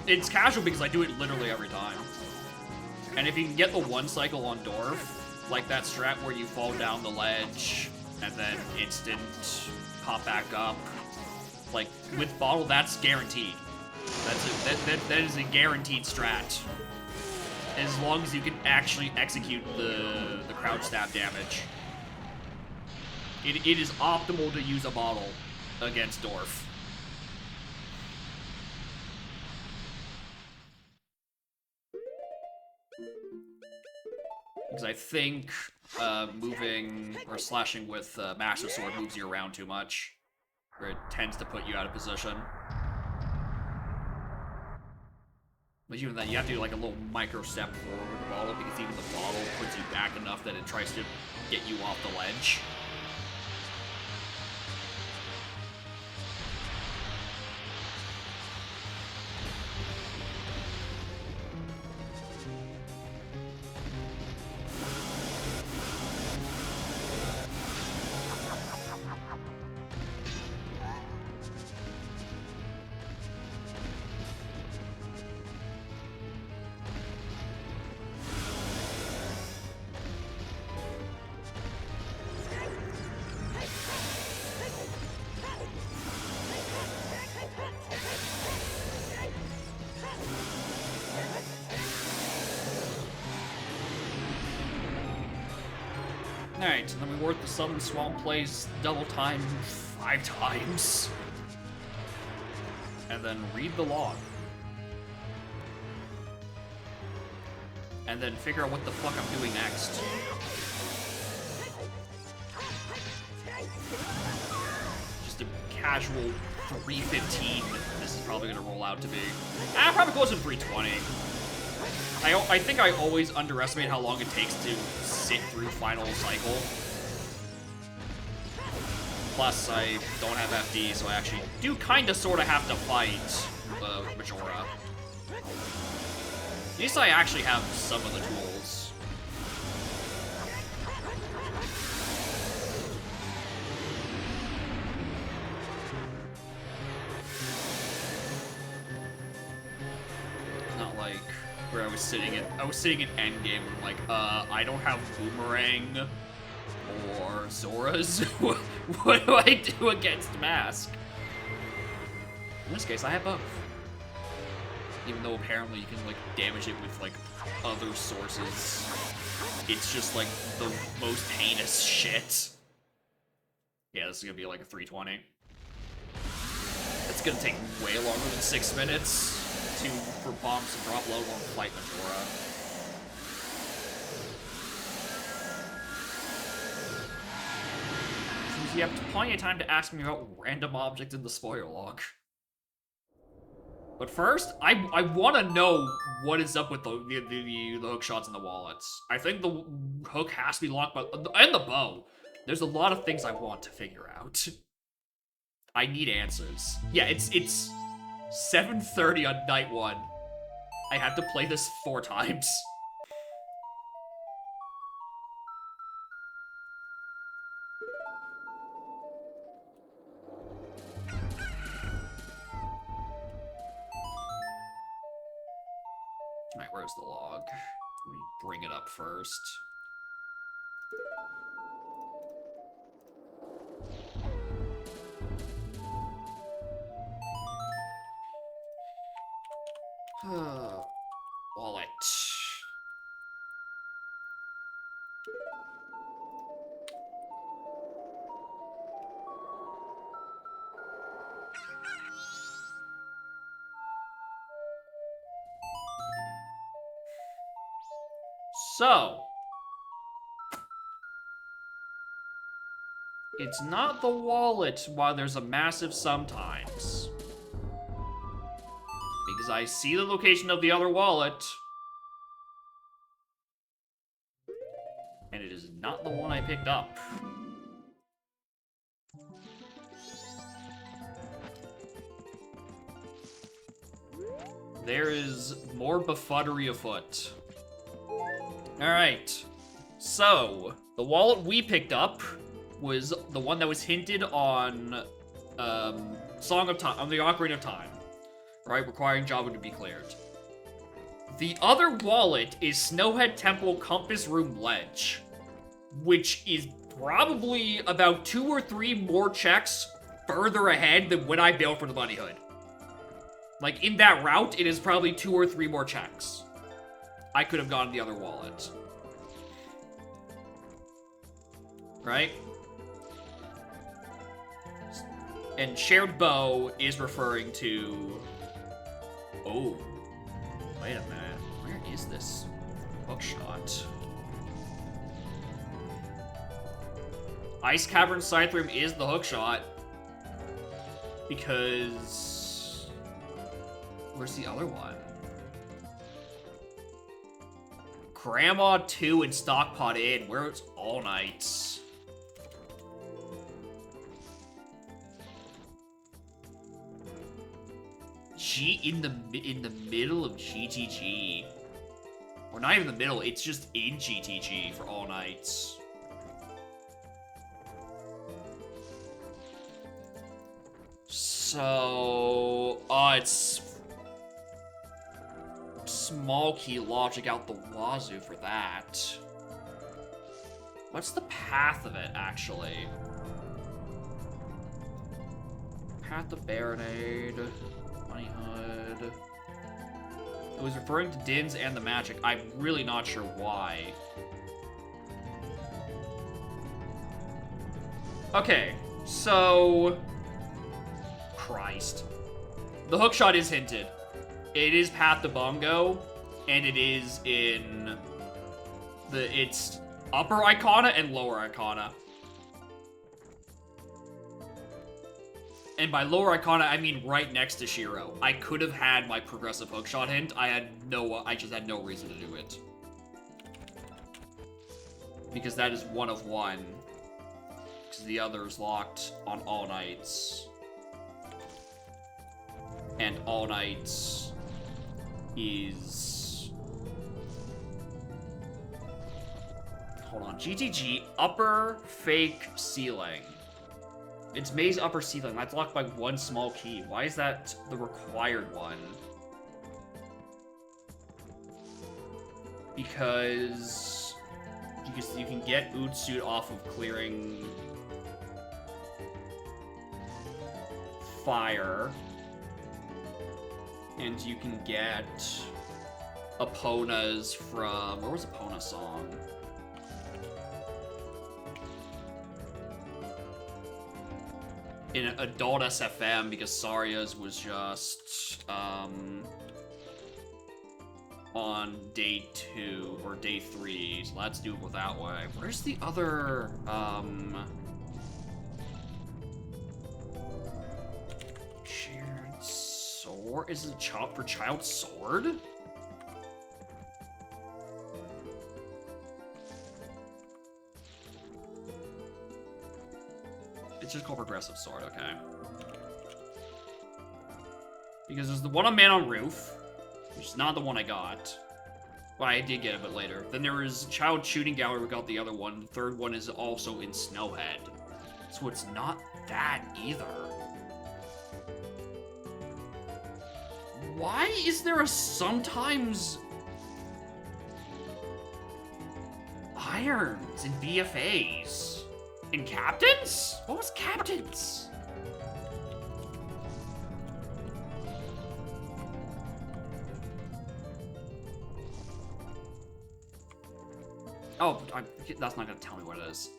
It's casual because I do it literally every time. And if you can get the 1 cycle on Dwarf, like that strat where you fall down the ledge and then instant pop back up. Like, with bottle, that's guaranteed. That is a guaranteed strat. As long as you can actually execute the crouch stab damage. It is optimal to use a bottle against Dorf. Because I think moving or slashing with Master Sword moves you around too much. Or it tends to put you out of position. But even then, you have to do like a little micro step forward with the bottle, because even the bottle puts you back enough that it tries to get you off the ledge. Alright, and then we work the Southern Swamp plays double time 5 times. And then read the log. And then figure out what the fuck I'm doing next. Just a casual 315 this is probably gonna roll out to be. Probably closer to 320. I think I always underestimate how long it takes to sit through final cycle. Plus, I don't have FD, so I actually do kind of sort of have to fight Majora. At least I actually have some of the tools. It's not like where I was sitting in endgame and like, I don't have Boomerang or Zora's. What do I do against Mask? In this case, I have both. Even though apparently you can like damage it with like other sources. It's just like the most heinous shit. Yeah, this is gonna be like a 320. It's gonna take way longer than 6 minutes for bombs to drop low on fight Majora. Since you have plenty of time to ask me about random objects in the spoiler log. But first, I want to know what is up with the hook shots and the wallets. I think the hook has to be locked, and the bow. There's a lot of things I want to figure out. I need answers. Yeah, it's 7:30 on night 1. I have to play this 4 times. Alright, where's the log? Let me bring it up first. Wallet. So, it's not the wallet while there's a massive sometimes. Because I see the location of the other wallet. And it is not the one I picked up. There is more befuddlery afoot. Alright, so, the wallet we picked up was the one that was hinted on Song of Time, on the Ocarina of Time, right, requiring Java to be cleared. The other wallet is Snowhead Temple Compass Room Ledge, which is probably about 2 or 3 more checks further ahead than when I bailed for the bunny hood. Like, in that route, it is probably 2 or 3 more checks. I could have gotten the other wallet. Right? And shared bow is referring to... Oh. Wait a minute. Where is this hookshot? Ice Cavern Scythe is the hookshot. Because... Where's the other one? Grandma 2 and Stockpot Inn, where it's all nights. In the middle of GTG. Or not even the middle, it's just in GTG for all nights. So, it's small key logic out the wazoo for that. What's the path of it, actually? Path of Baronade, Bunny Hood. It was referring to Dins and the magic. I'm really not sure why. Okay, so... Christ. The hookshot is hinted. It is Path to Bongo, and it is in it's Upper Icona and Lower Icona. And by Lower Icona, I mean right next to Shiro. I could have had my progressive hookshot hint. I just had no reason to do it. Because that is one of one. Because the other is locked on all nights. And all nights is... Hold on. GTG, upper fake ceiling. It's maze upper ceiling. That's locked by one small key. Why is that the required one? Because you can get Ootsuit off of clearing fire. And you can get Epona's from... Where was Epona's song? In Adult SFM, because Saria's was just, on day 2, or day 3, so let's do it that way. Where's the other, shared sword? Is it for child sword? It's just called Progressive Sword, okay. Because there's the one on Man on Roof, which is not the one I got. Well, I did get it a bit later. Then there is Child Shooting Gallery, we got the other one. The third one is also in Snowhead. So it's not that either. Why is there a sometimes irons in BFAs? In Captains? What was Captains? Oh, that's not gonna tell me what it is.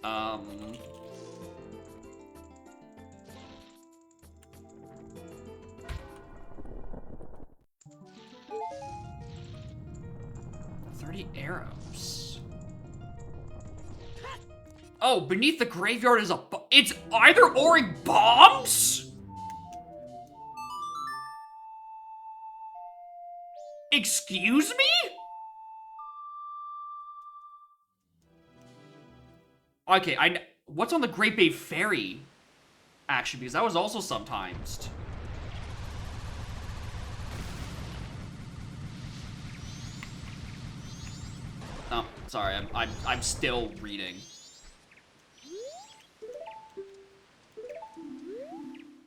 30 arrows. Oh, beneath the graveyard is it's either oring bombs? Excuse me? Okay, what's on the Great Bay Ferry? Actually, because that was also sometimes. Oh, sorry, I'm still reading.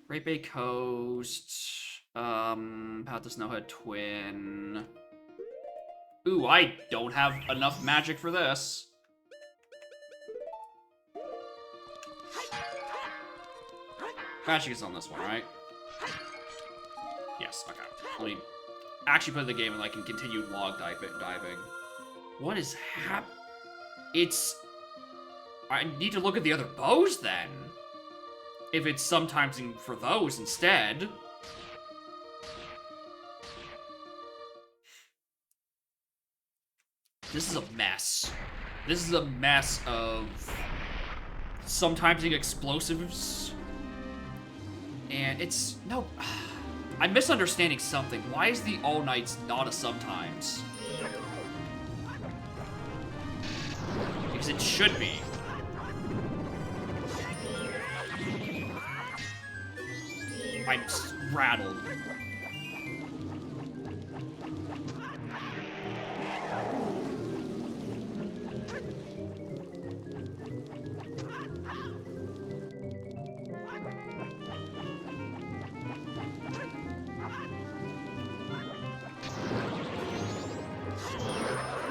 Great Bay Coast, Path to Snowhead Twin. Ooh, I don't have enough magic for this. Magic is on this one, right? Yes, okay. Let me actually play the game and I can continue log diving. What is It's... I need to look at the other bows, then. If it's sometimes for those instead. This is a mess. This is a mess of sometimes explosives. And it's... No... I'm misunderstanding something. Why is the All Knights not a sometimes? Because it should be. I'm rattled.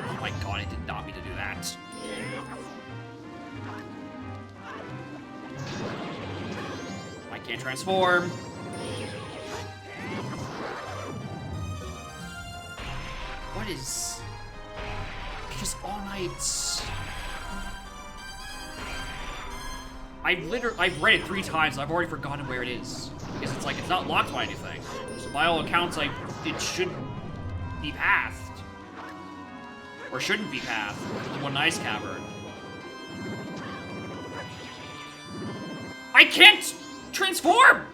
Oh my god, I did not mean to do that. I can't transform. What is... Because All Knights... I've read it 3 times and I've already forgotten where it is. Because it's like, it's not locked by anything. So by all accounts, it should be pathed. Or shouldn't be pathed. The one ice cavern. I can't transform!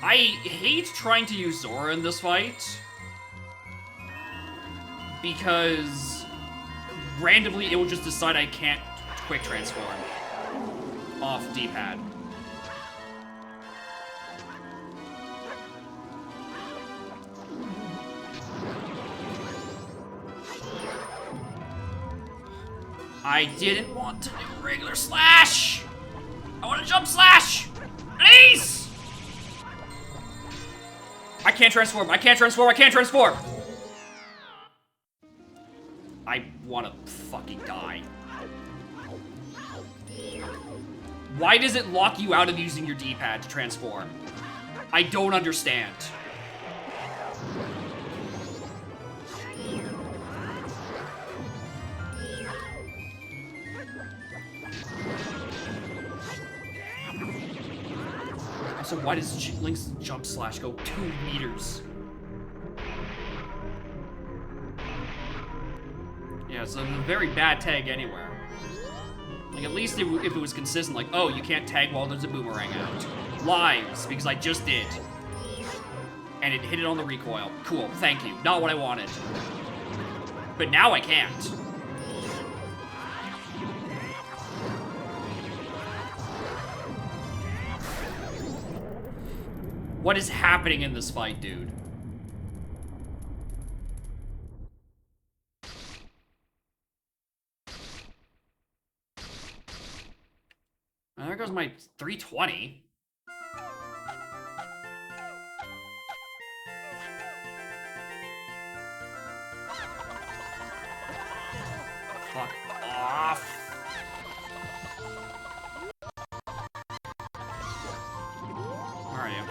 I hate trying to use Zora in this fight, because randomly it will just decide I can't quick transform off D-pad. I didn't want to do regular slash! I want to jump slash! Please! I can't transform, I can't transform, I can't transform! I wanna fucking die. Why does it lock you out of using your D-pad to transform? I don't understand. So why does Link's jump slash go 2 meters? Yeah, it's a very bad tag anywhere. Like, at least if it was consistent, like, oh, you can't tag while there's a boomerang out. Lies, because I just did. And it hit it on the recoil. Cool, thank you. Not what I wanted. But now I can't. What is happening in this fight, dude? There goes my 320. Fuck off. Where are you?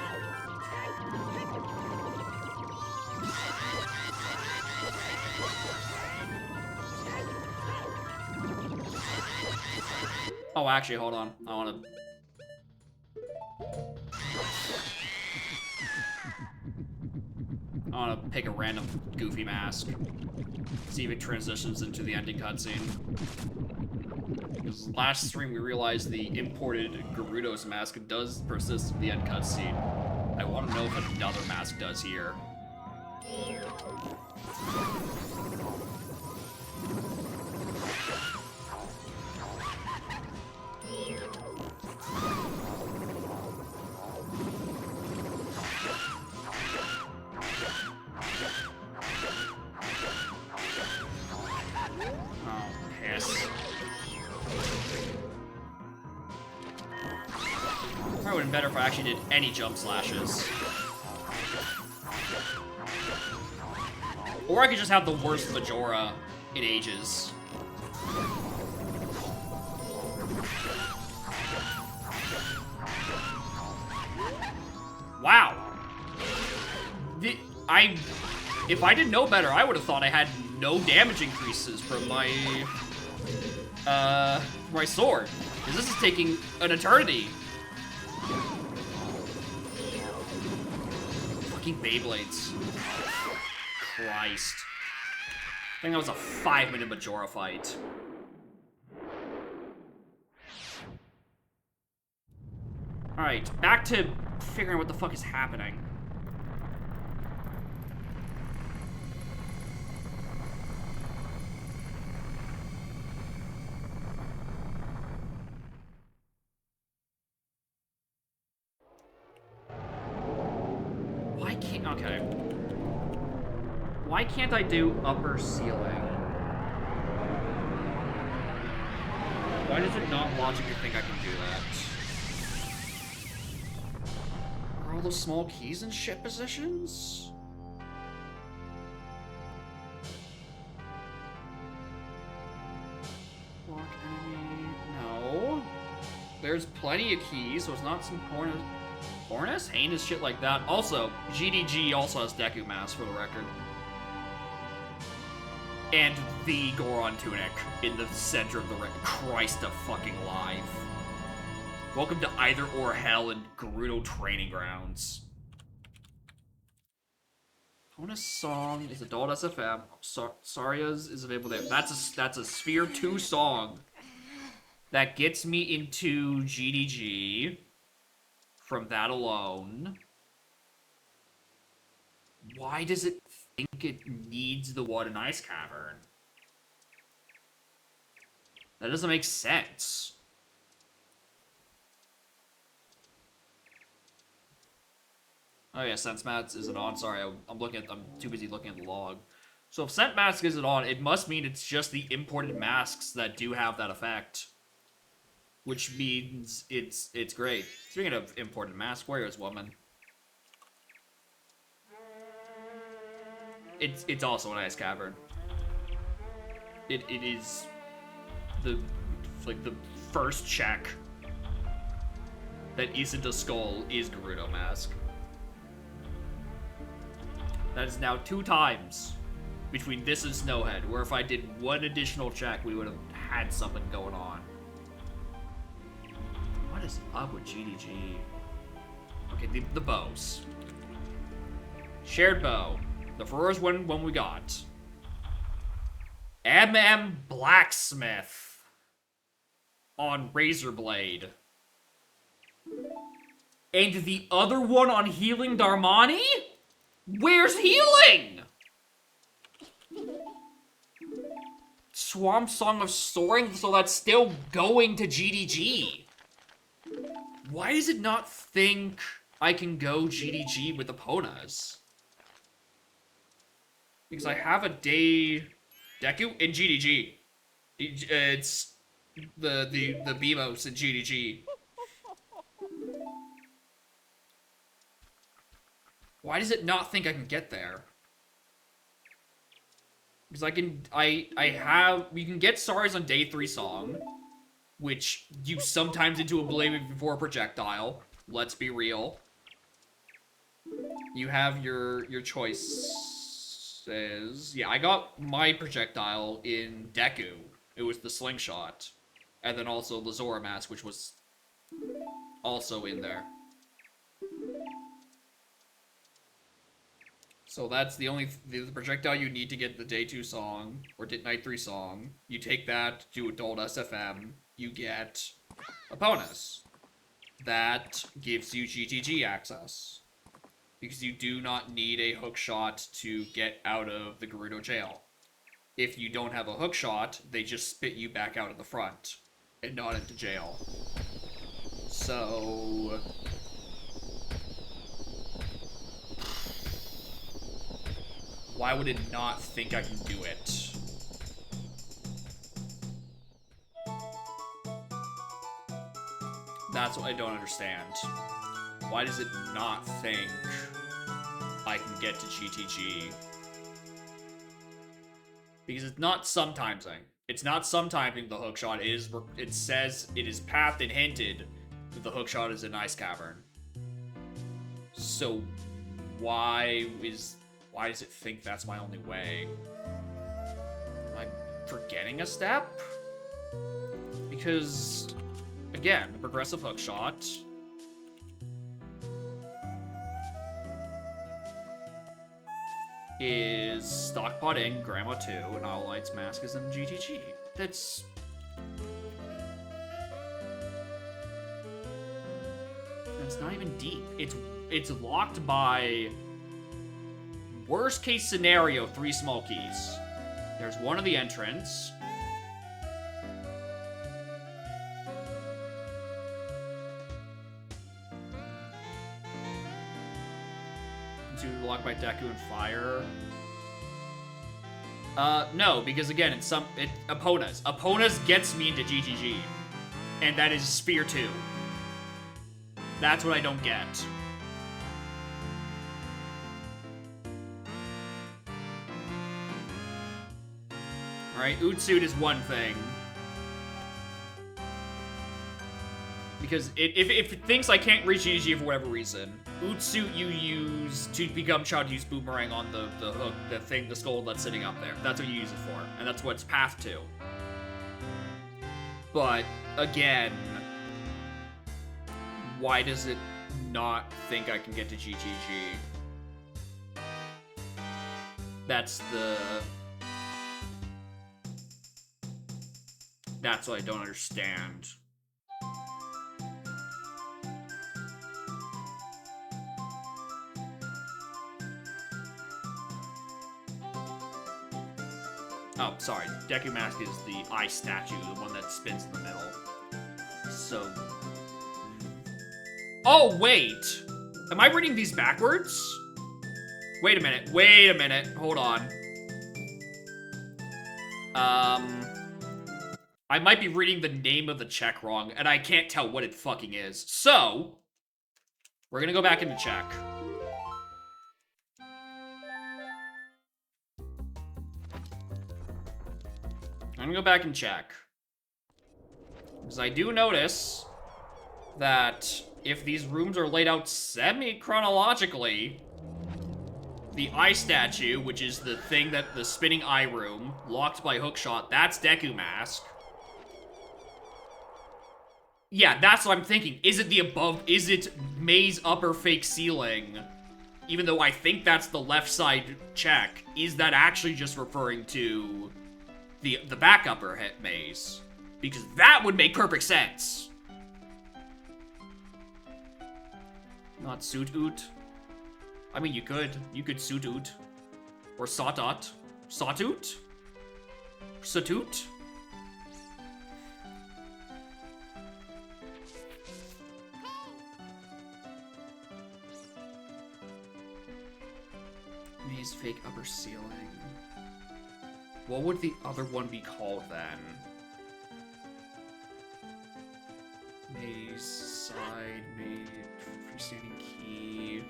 Oh, actually, hold on. I wanna pick a random goofy mask. See if it transitions into the ending cutscene. Because last stream we realized the imported Gerudo's mask does persist in the end cutscene. I want to know if another mask does here. Probably would have been better if I actually did any jump slashes. Or I could just have the worst Majora in ages. Wow. If I didn't know better, I would have thought I had no damage increases from my sword. Because this is taking an eternity. Fucking Beyblades. Christ. I think that was a 5-minute Majora fight. Alright, back to figuring out what the fuck is happening. Okay. Why can't I do upper ceiling? Why does it not logically think I can do that? Are all those small keys in ship positions? Block enemy. No. There's plenty of keys, so it's not some Hornus? Heinous shit like that. Also, GDG also has Deku Mask, for the record. And the Goron Tunic in the center of the ring. Christ of fucking alive. Welcome to Either or Hell and Gerudo Training Grounds. Honus song is adult SFM. Saria's is available there. That's a Sphere 2 song that gets me into GDG. From that alone. Why does it think it needs the Water and Ice Cavern? That doesn't make sense. Oh yeah, Sense Mask isn't on. Sorry, I'm too busy looking at the log. So if Sense Mask isn't on, it must mean it's just the imported masks that do have that effect. Which means it's great. Speaking of imported mask, Warriors Woman. It's also an ice cavern. It is the first check that isn't a skull is Gerudo Mask. That is now 2 times between this and Snowhead, where if I did one additional check, we would have had something going on. What is up with GDG? Okay, the bows. Shared bow. The first one we got. MM Blacksmith on Razor Blade. And the other one on Healing Darmani? Where's healing? Swamp Song of Soaring, so that's still going to GDG. Why does it not think I can go GDG with Eponas? Because I have a day Deku in GDG. It's the BMOS in GDG. Why does it not think I can get there? Because you can get Sari's on day 3 song, which you sometimes into a Blade before a projectile. Let's be real. You have your choices. Yeah, I got my projectile in Deku. It was the slingshot. And then also the Zora Mask, which was also in there. So that's the projectile you need to get the day 2 song, or night 3 song. You take that, do adult SFM, you get Eponas. That gives you GTG access. Because you do not need a hookshot to get out of the Gerudo jail. If you don't have a hookshot, they just spit you back out of the front, and not into jail. So... why would it not think I can do it? That's what I don't understand. Why does it not think I can get to GTG? Because it's not sometimesing. It's not sometiming the hookshot. It says it is pathed and hinted that the hookshot is an ice cavern. So why does it think that's my only way? Am I forgetting a step? Because, again, the progressive hookshot is Stockpot in, Grandma 2, and All Light's Mask is in GTG. That's... It's not even deep. It's locked by... Worst case scenario, 3 small keys. There's one of the entrance. Two locked by Deku and Fire. No, because again, Epona's. Epona's gets me into GGG. And that is Spear 2. That's what I don't get. Alright, Ootsuit is one thing. Because if it thinks I can't reach GG for whatever reason, Ootsuit you use to become Child use Boomerang on the hook, the skull that's sitting up there. That's what you use it for, and that's what it's pathed to. But, again, why does it not think I can get to GGG? That's what I don't understand. Oh, sorry. Deku Mask is the eye statue, the one that spins in the middle. So... Oh, wait! Am I reading these backwards? Wait a minute, hold on. I might be reading the name of the check wrong, and I can't tell what it fucking is. So, we're gonna go back into check. I'm gonna go back and check. Because I do notice that if these rooms are laid out semi-chronologically, the eye statue, which is the thing that the spinning eye room, locked by hookshot, that's Deku Mask. Yeah, that's what I'm thinking. Is it May's upper fake ceiling? Even though I think that's the left side check, is that actually just referring to the back upper hit maze? Because that would make perfect sense. Not Suit Oot. I mean, you could Suit Oot. Or Satot. Satoot? Satoot? Maze fake upper ceiling. What would the other one be called then? Maze side, maze freestanding key.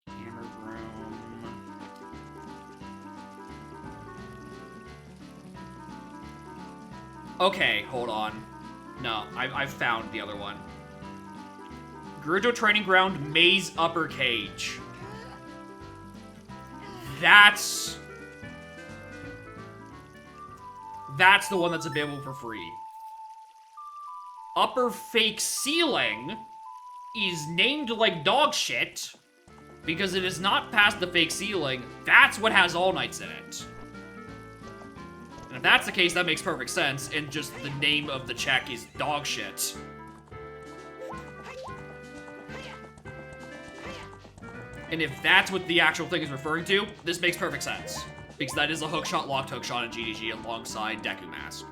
Hammer room. Okay, hold on. No, I've found the other one. Gerudo Training Ground, Maze Upper Cage. That's the one that's available for free. Upper Fake Ceiling is named like dog shit because it is not past the fake ceiling. That's what has All Nights in it. And if that's the case, that makes perfect sense, and just the name of the check is dog shit. And if that's what the actual thing is referring to, this makes perfect sense. Because that is a hookshot, locked hookshot in GDG alongside Deku Mask.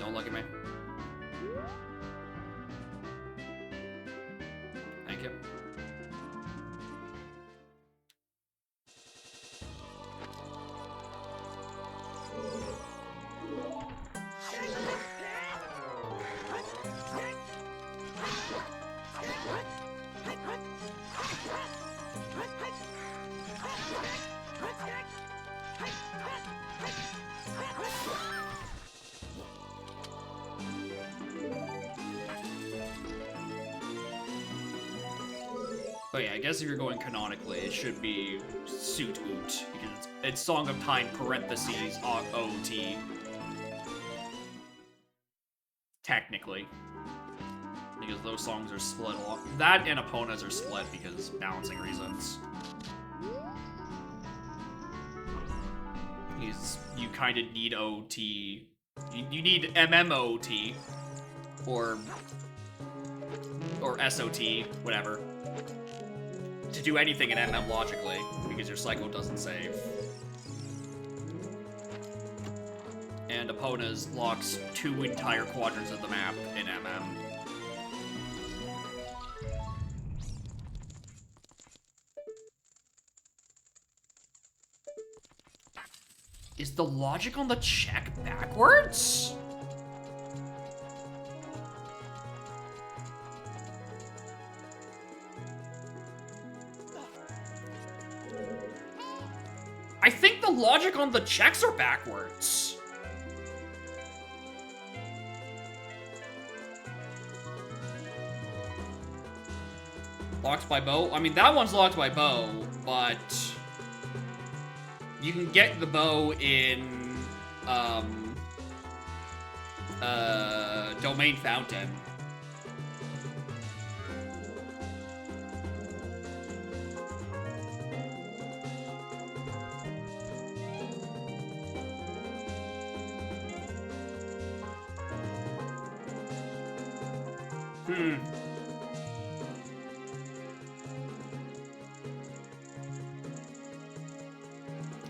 Don't look at me. Thank you. Oh yeah, I guess if you're going canonically, it should be Suit Oot, because it's Song of Time parentheses OT. Technically. Because those songs are split along. That and Epona's are split because balancing reasons. Because you kind of need OT. You need MMOT. Or SOT, whatever. To do anything in MM logically, because your cycle doesn't save. And Epona's locks 2 entire quadrants of the map in MM. Is the logic on the check backwards? I think the logic on the checks are backwards. Locked by bow? I mean, that one's locked by bow, but you can get the bow in, Domain Fountain.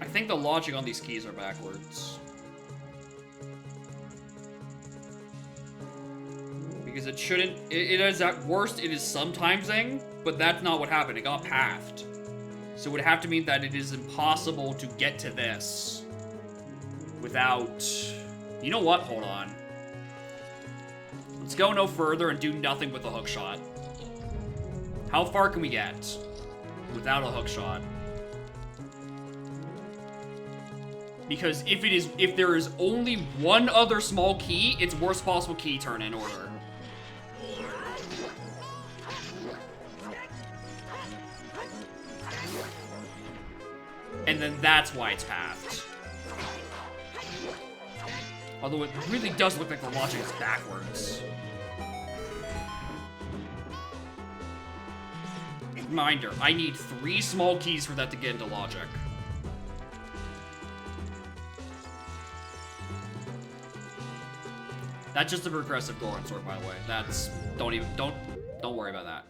I think the logic on these keys are backwards. Because it shouldn't... It is at worst, it is sometimesing, but that's not what happened. It got pathed. So it would have to mean that it is impossible to get to this without... You know what? Hold on. Let's go no further and do nothing with a hookshot. How far can we get without a hookshot? Because if there is only one other small key, it's worst possible key turn in order. And then that's why it's pathed. Although it really does look like the logic is backwards. Reminder, I need 3 small keys for that to get into logic. That's just a progressive Goron sword, by the way. That's... Don't worry about that.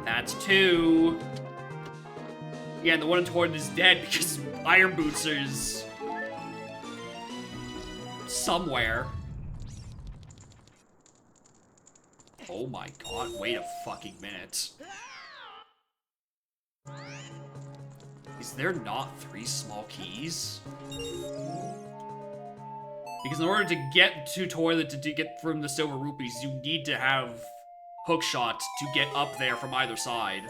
That's 2. Yeah, and the one in Torrent is dead because Iron Boots is... somewhere. Oh my god, wait a fucking minute. Is there not 3 small keys? Because in order to get to Toilet to get from the Silver Rupees, you need to have hookshot to get up there from either side.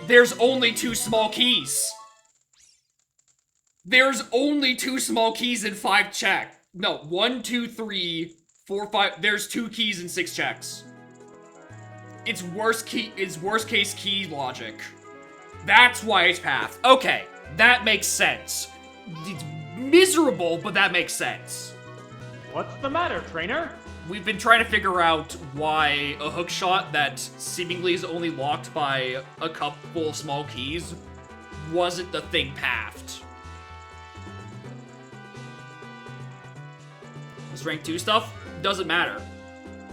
There's only 2 small keys. There's only 2 small keys in 5 check. No, 1, 2, 3, 4, 5. There's 2 keys in 6 checks. It's worst case key logic. That's why it's path. Okay, that makes sense. It's miserable, but that makes sense. What's the matter, trainer? We've been trying to figure out why a hookshot that seemingly is only locked by a couple of small keys wasn't the thing pathed. This rank 2 stuff doesn't matter.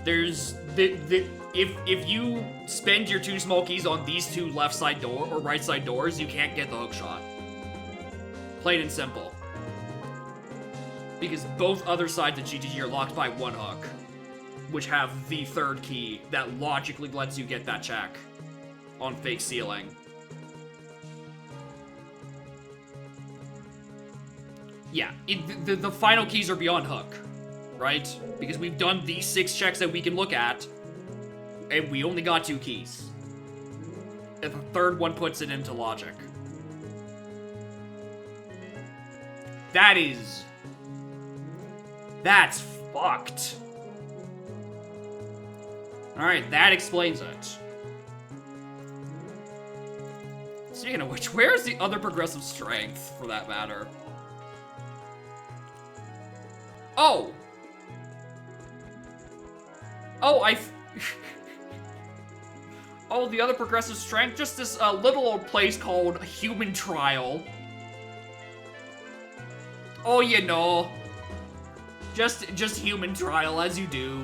There's if you spend your 2 small keys on these 2 left side door or right side doors, you can't get the hookshot. Plain and simple. Because both other sides of GTG are locked by 1 hook, which have the 3rd key that logically lets you get that check on fake ceiling. Yeah, the final keys are beyond hook. right? Because we've done these 6 checks that we can look at, and we only got 2 keys. And the third one puts it into logic. That's fucked. Alright, that explains it. Speaking of which, where's the other progressive strength, for that matter? Oh! Oh, oh, the other progressive strength? Just this little old place called Human Trial. Oh, you know. Just Human Trial, as you do.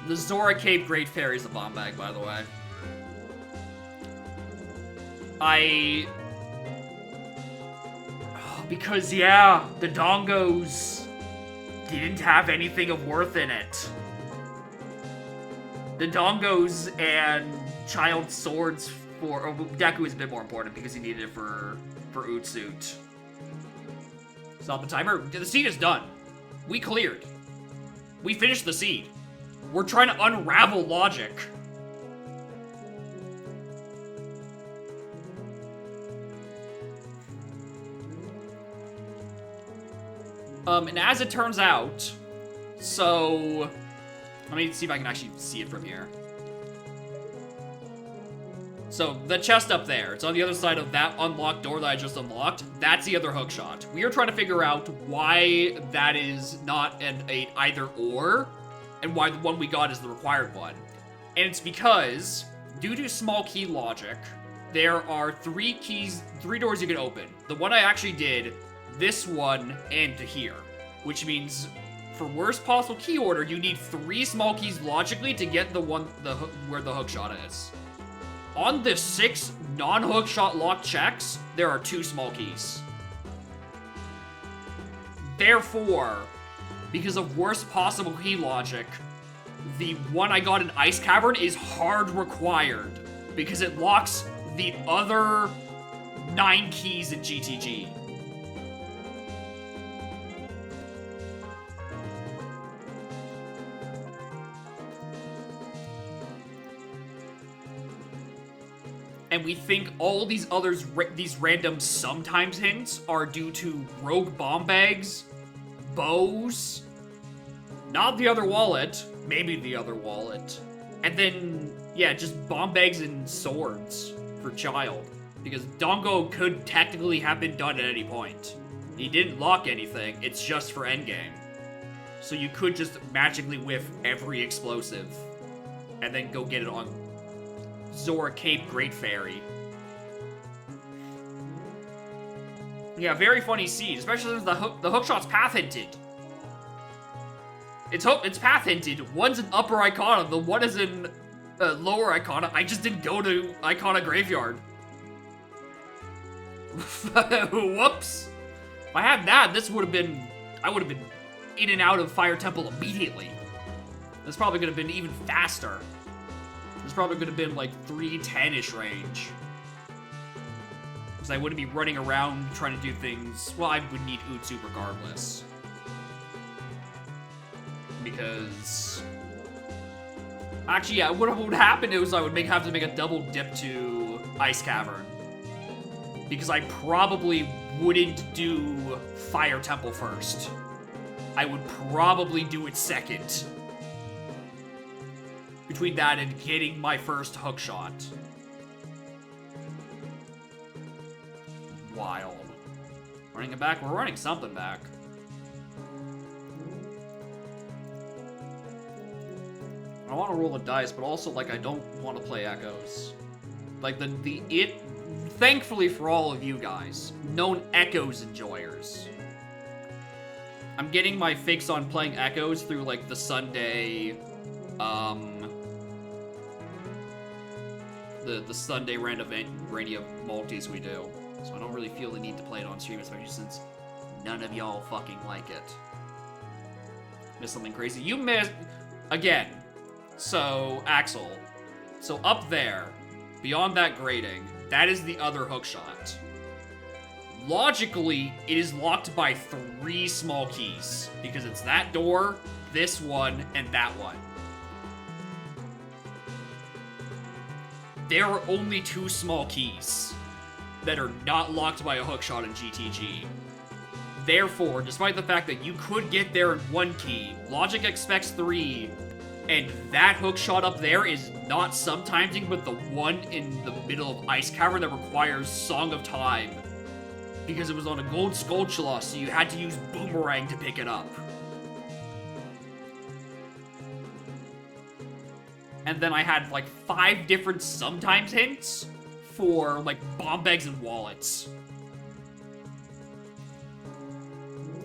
The Zora Cape Great Fairy is a bomb bag, by the way. Because, yeah, the Dongos didn't have anything of worth in it. The Dongos and Child Swords for... Deku is a bit more important because he needed it for Utsuit. Stop the timer. The seed is done. We cleared. We finished the seed. We're trying to unravel logic. And as it turns out, so... Let me see if I can actually see it from here. So, the chest up there, it's on the other side of that unlocked door that I just unlocked. That's the other hookshot. We are trying to figure out why that is not an either-or, and why the one we got is the required one. And it's because, due to small key logic, there are 3 doors you can open. The one I actually did, this one, and to here. Which means, for worst possible key order, you need 3 small keys logically to get the one where the hookshot is. On the 6 non-hookshot locked checks, there are 2 small keys. Therefore, because of worst possible key logic, the one I got in Ice Cavern is hard required, because it locks the other 9 keys in GTG. And we think all these others, these random sometimes hints are due to rogue bomb bags, bows, not the other wallet, maybe the other wallet, and then, yeah, just bomb bags and swords for Child. Because Dongo could technically have been done at any point. He didn't lock anything, it's just for endgame. So you could just magically whiff every explosive, and then go get it on Zora Cape Great Fairy. Yeah, very funny seed, especially since the hookshot's path hinted. It's path hinted. One's in Upper Icona, the one is in Lower Icona. I just didn't go to Icona Graveyard. Whoops. If I had that, I would have been in and out of Fire Temple immediately. That's probably gonna have been even faster. It's probably gonna have been like 310-ish range. Because I wouldn't be running around trying to do things. Well, I would need Utsu regardless. Because... Actually, yeah, what would happen is I would have to make a double dip to Ice Cavern. Because I probably wouldn't do Fire Temple first. I would probably do it second. Between that and getting my first hookshot. Wild. Running it back? We're running something back. I want to roll the dice, but also, like, I don't want to play Echoes. Like, thankfully for all of you guys, known Echoes enjoyers. I'm getting my fix on playing Echoes through, like, the Sunday, the Sunday Randomania multis we do. So I don't really feel the need to play it on stream, especially since none of y'all fucking like it. Missed something crazy. You missed... Again. So, Axel. So up there, beyond that grating, that is the other hookshot. Logically, it is locked by 3 small keys, because it's that door, this one, and that one. There are only 2 small keys that are not locked by a hookshot in GTG. Therefore, despite the fact that you could get there in 1 key, logic expects 3, and that hookshot up there is not subtiming, but the one in the middle of Ice Cavern that requires Song of Time. Because it was on a gold Skulltula, so you had to use Boomerang to pick it up. And then I had like 5 different sometimes hints for like bomb bags and wallets.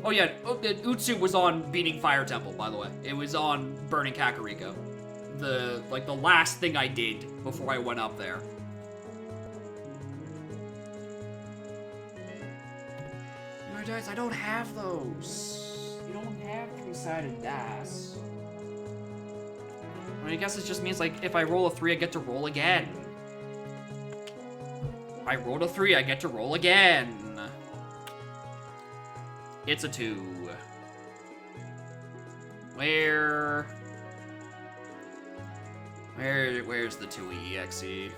Oh yeah, Utsu was on Beating Fire Temple, by the way. It was on Burning Kakariko. The last thing I did before I went up there. Guys, I don't have those. You don't have 3-sided dice. I guess it just means, like, if I roll a 3, I get to roll again. If I rolled a 3, I get to roll again. It's a 2. Where's the 2E EXE?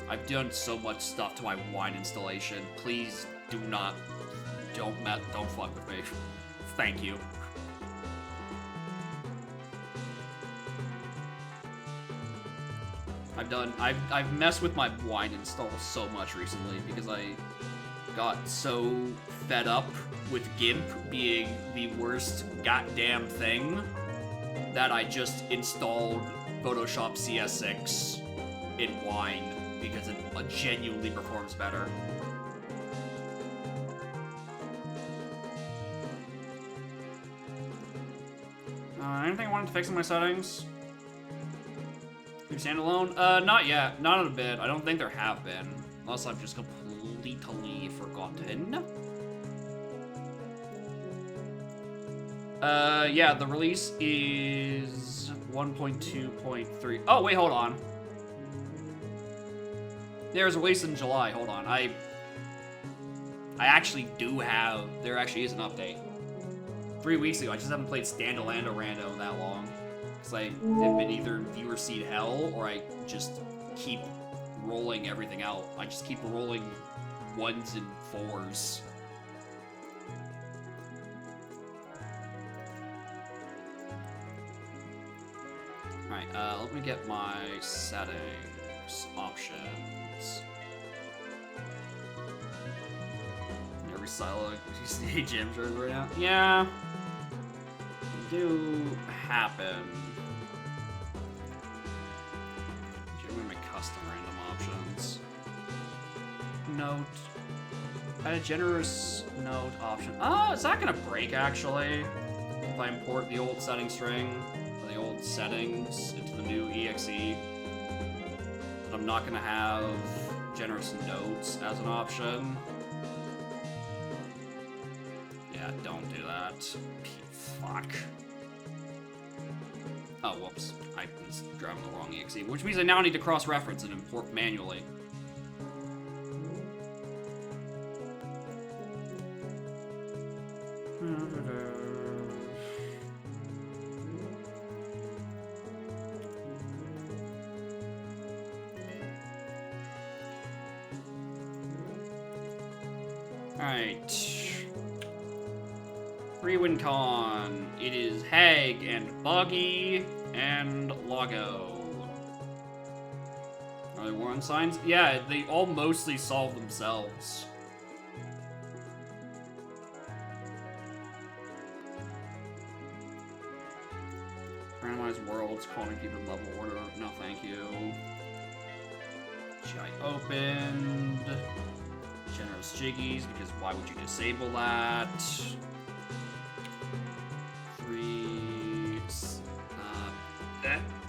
I've done so much stuff to my wine installation. Please do not, don't fuck with me. Thank you. I've messed with my wine install so much recently because I got so fed up with GIMP being the worst goddamn thing that I just installed Photoshop CS6 in Wine because it genuinely performs better. Anything I wanted to fix in my settings? New standalone? Not yet. Not in a bit. I don't think there have been. Unless I've just completely forgotten. Yeah, the release is 1.2.3. Oh, wait, hold on. There's a release in July. Hold on. I actually do have... There actually is an update. 3 weeks ago. I just haven't played Standalando Rando in that long. Because I've been either viewer seed hell, or I just keep rolling everything out. I just keep rolling 1s and 4s. Alright, let me get my settings options. Every silo you see gym shows right now? Yeah. Do happen. Give me my custom random options. Note. Add a generous note option. Oh, is that gonna break actually? If I import the old setting string, or the old settings into the new EXE. But I'm not gonna have generous notes as an option. Yeah, don't do that. Fuck. Oh, whoops. I was driving the wrong EXE, which means I now need to cross-reference and import manually. Alright. Pre-WinCon. It is Hag and Boggy and Lago. Are there warning signs? Yeah, they all mostly solve themselves. Randomized worlds, calling people level order. No, thank you. GI opened. Generous Jiggies, because why would you disable that?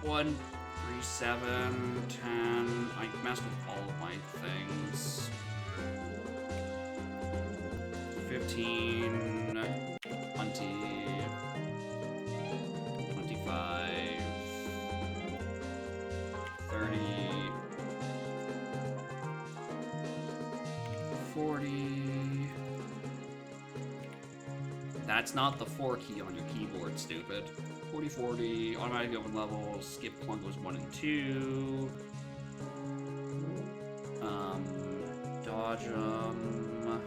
1, 3, 7, 10. I messed with all of my things. 15, 20, 25, 30, 40. That's not the 4 key on your keyboard, stupid. 40, 40, automatic open levels, skip plunge goes 1 and 2. Dodge 'em.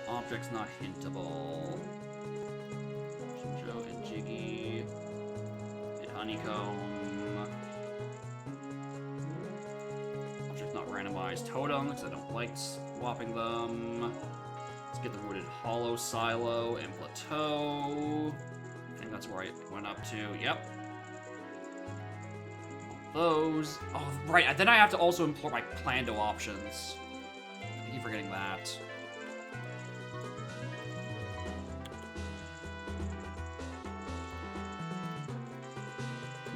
Objects not hintable. Shinjo and Jiggy. And Honeycomb. Objects not randomized. Totem, because I don't like swapping them. Let's get the Rooted Hollow Silo and Plateau. I think that's where I went up to. Yep. Those. Oh, right. Then I have to also import my Plando options. I keep forgetting that.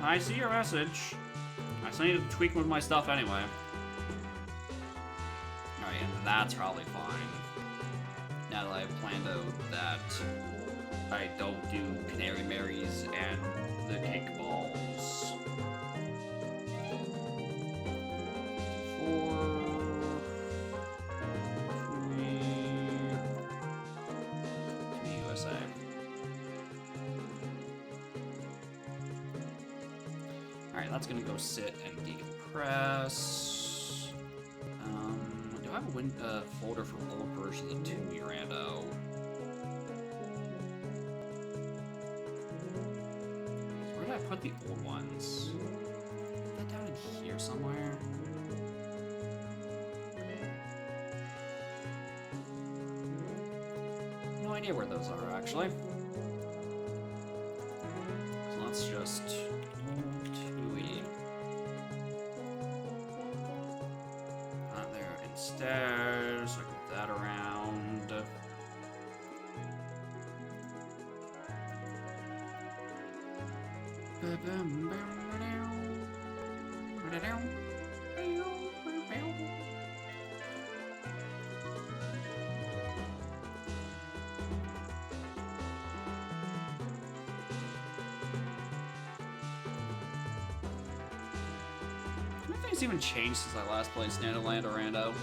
I see your message. I still need to tweak with my stuff anyway. Alright, and that's probably fine. Now that I've planned out that I don't do Canary Marys and the cake balls. 4, 3, USA. Alright, that's gonna go sit and decompress. Do I have a folder for old versions of 2 Urando? Where did I put the old ones? Is that down in here somewhere? No idea where those are, actually. So let's just... Stairs, so I can move that around. Nothing's even changed since I last played Standard Orlando.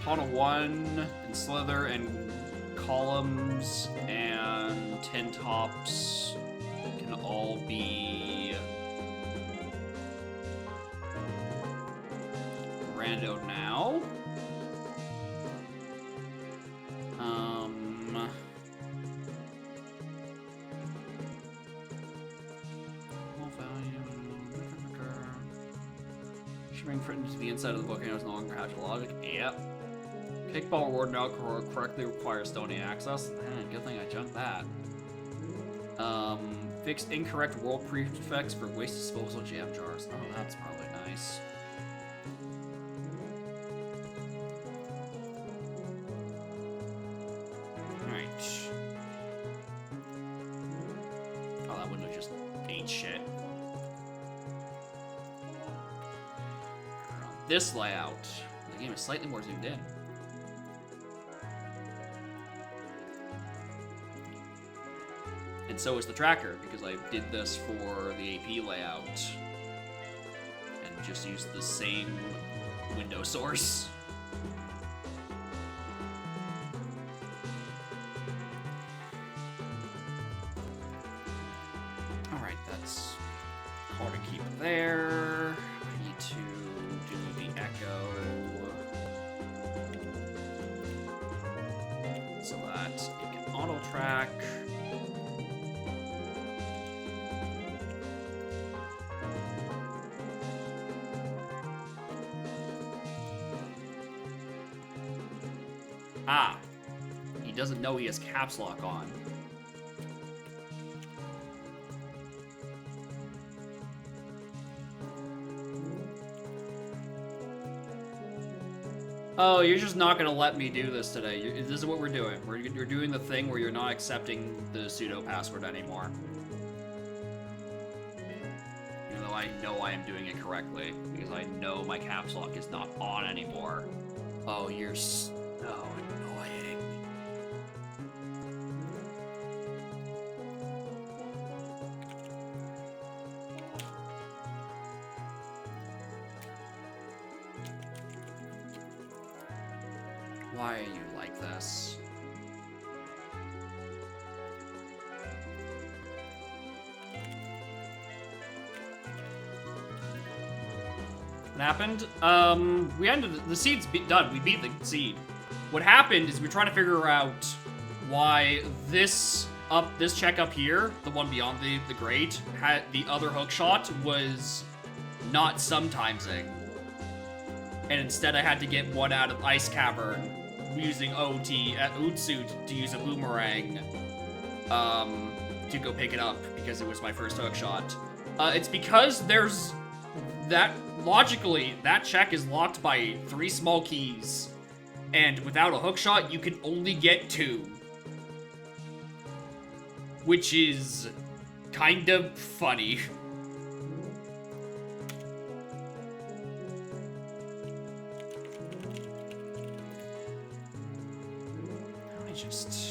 Pawn of 1 and Slither and Columns and Tin Tops can all be rando now. Shimmering written to the inside of the book and it's no longer has logic. Yep. Kickball reward now correctly requires stony access. Man, good thing I junked that. Fixed incorrect world prefix for waste disposal jam jars. Oh, that's probably nice. Alright. Oh, that window just ain't shit. This layout, the game is slightly more zoomed in. And so is the tracker, because I did this for the AP layout and just used the same window source. Alright, that's hard to keep there. I need to do the echo so that it can auto track. Ah, he doesn't know he has caps lock on. Oh, you're just not gonna let me do this today. This is what we're doing. You're doing the thing where you're not accepting the pseudo password anymore. Even though I know I am doing it correctly, because I know my caps lock is not on anymore. Oh, you're so annoying. Why are you like this? What happened? We ended the seed's done. We beat the seed. What happened is we're trying to figure out why this check up here, the one beyond the grate, had the other hook shot was not sometimesing. And instead I had to get one out of Ice Cavern using OT at Ootsuit to use a boomerang to go pick it up because it was my first hook shot. It's because there's that logically that check is locked by 3 small keys, and without a hook shot you can only get 2, which is kind of funny. I just...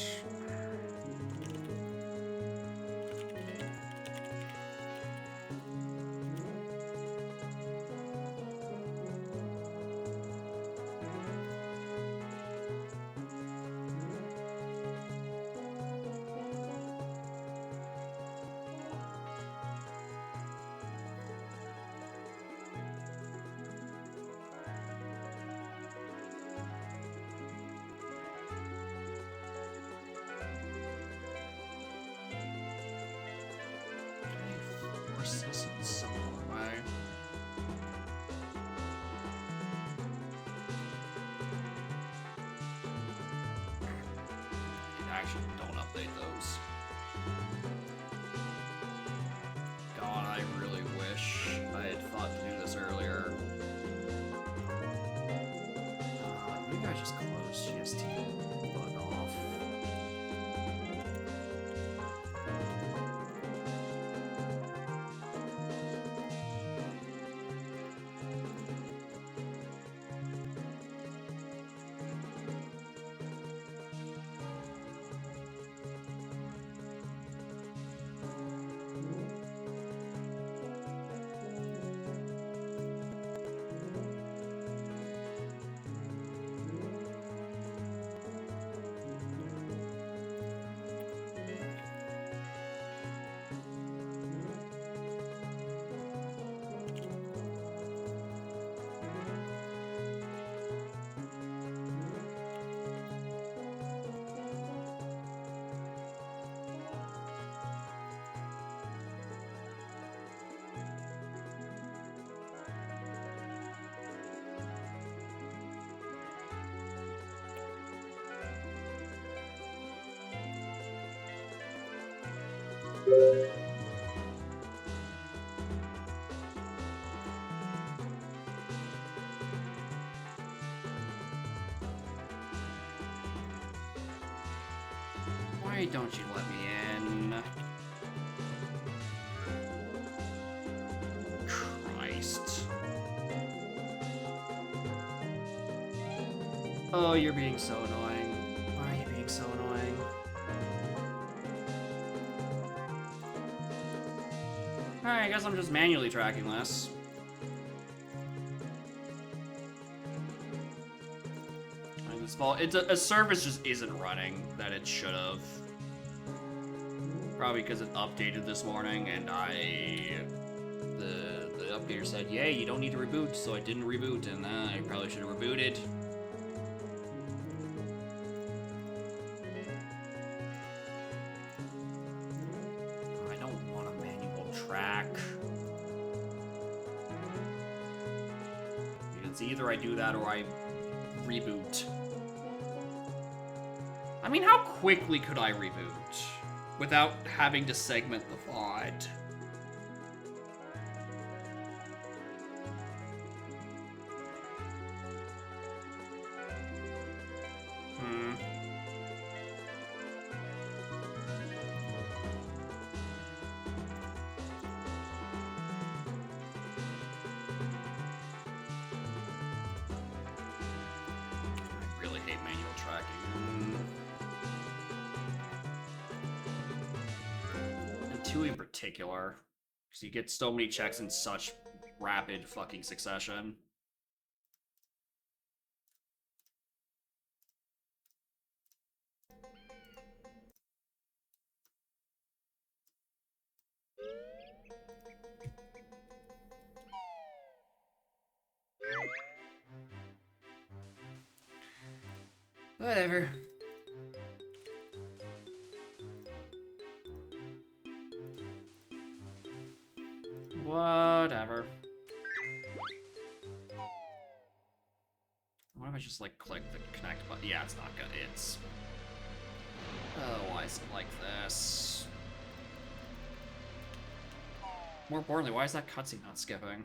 force this in some way. Actually, don't update those. God, I really wish I had thought to do this earlier. Maybe I just closed GST. Bug off. Why don't you let me in? Christ. Oh, you're being so annoying. Why are you being so annoying? Alright, I guess I'm just manually tracking this. It's a service just isn't running that it should have. Probably because it updated this morning and the updater said, yay, you don't need to reboot, so I didn't reboot, and I probably should have rebooted. I don't want a manual track. It's either I do that or I reboot. I mean, how quickly could I reboot without having to segment the VOD? I really hate manual tracking. And 2 in particular, because you get so many checks in such rapid fucking succession. Whatever. Whatever. What if I just, like, click the connect button? Yeah, it's not good. It's... Oh, why is it like this? More importantly, why is that cutscene not skipping?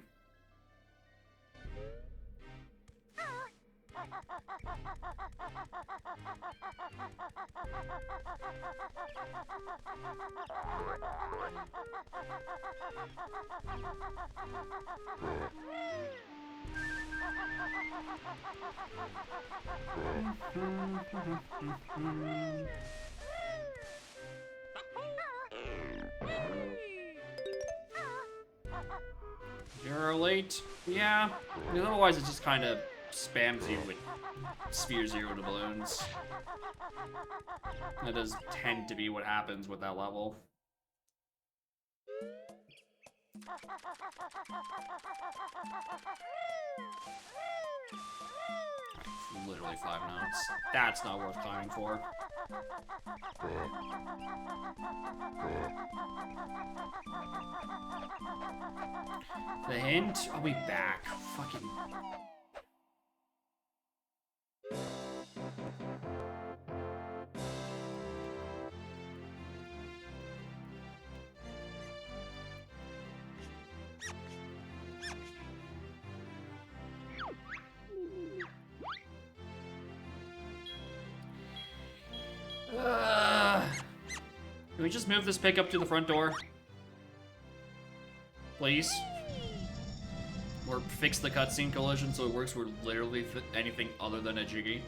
You're late? Yeah. I mean, otherwise it just kind of spams you with Sphere Zero to balloons. That does tend to be what happens with that level. Literally 5 notes. That's not worth climbing for. The hint? I'll be back. Fucking... Can we just move this pickup to the front door? Please? Or fix the cutscene collision so it works with literally anything other than a jiggy?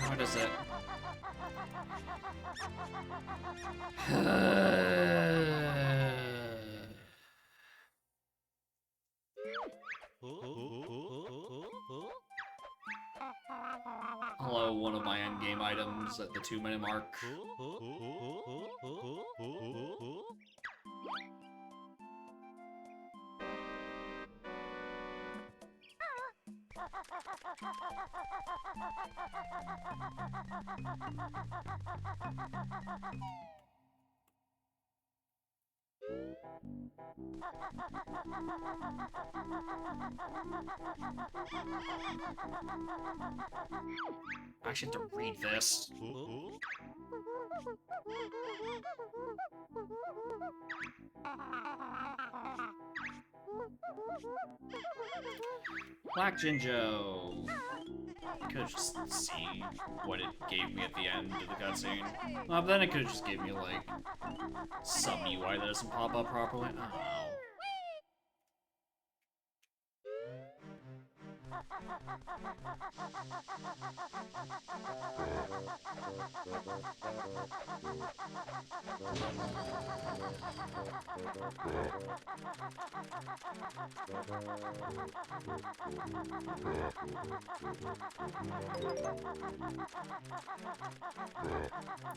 What is it? Hello, one of my endgame items at the 2-minute mark. I actually have to read this. Black Jinjo. Could have just seen what it gave me at the end of the cutscene. But then it could have just given me, like, some UI that doesn't pop up properly. I don't know.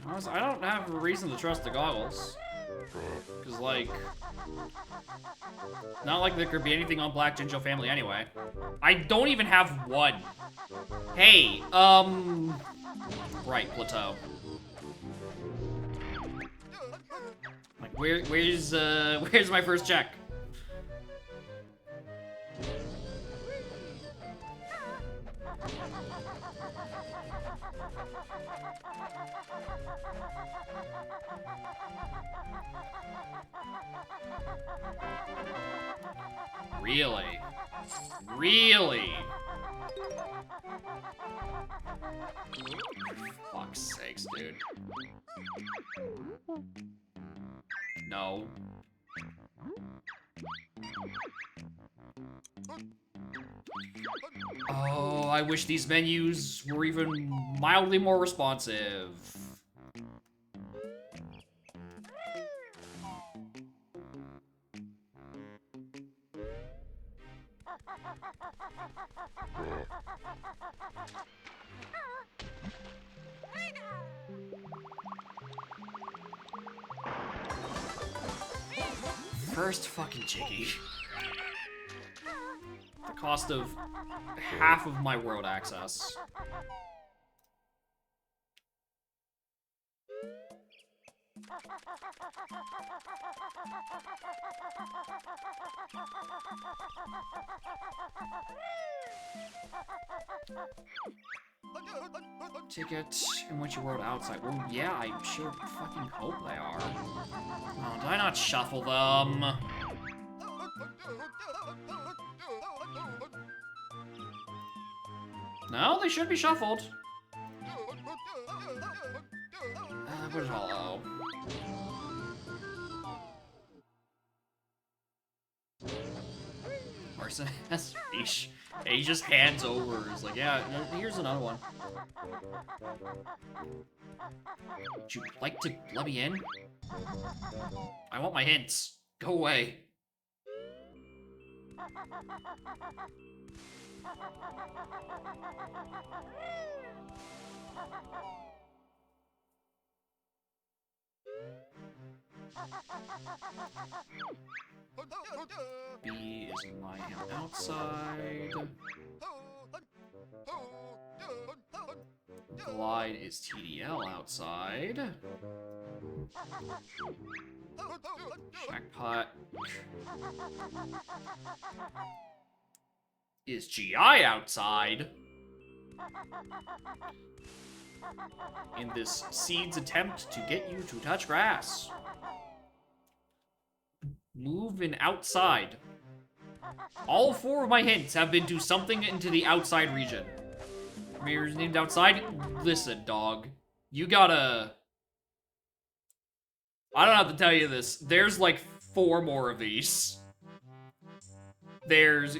Honestly, I don't have a reason to trust the goggles. Because, like, not like there could be anything on Black Jinjo Family anyway. I don't even have one. Hey, right, Plateau. Like, where's my first check? Really? Really? Fuck's sakes, dude. No. Oh, I wish these menus were even mildly more responsive. First fucking Jiggy. The cost of half of my world access. Ticket and what's your world outside? Well, yeah, I sure fucking hope they are. Oh, did I not shuffle them? No, they should be shuffled. What is hollow? Arson has fish. Yeah, he just hands over. He's like, yeah, no, here's another one. Would you like to let me in? I want my hints. Go away. B is in my hand outside. Glide is TDL outside. Jackpot is GI outside. In this seed's attempt to get you to touch grass. Move in outside. All 4 of my hints have been to something into the outside region. Mirrors named outside? Listen, dog. You gotta... I don't have to tell you this. There's like 4 more of these. There's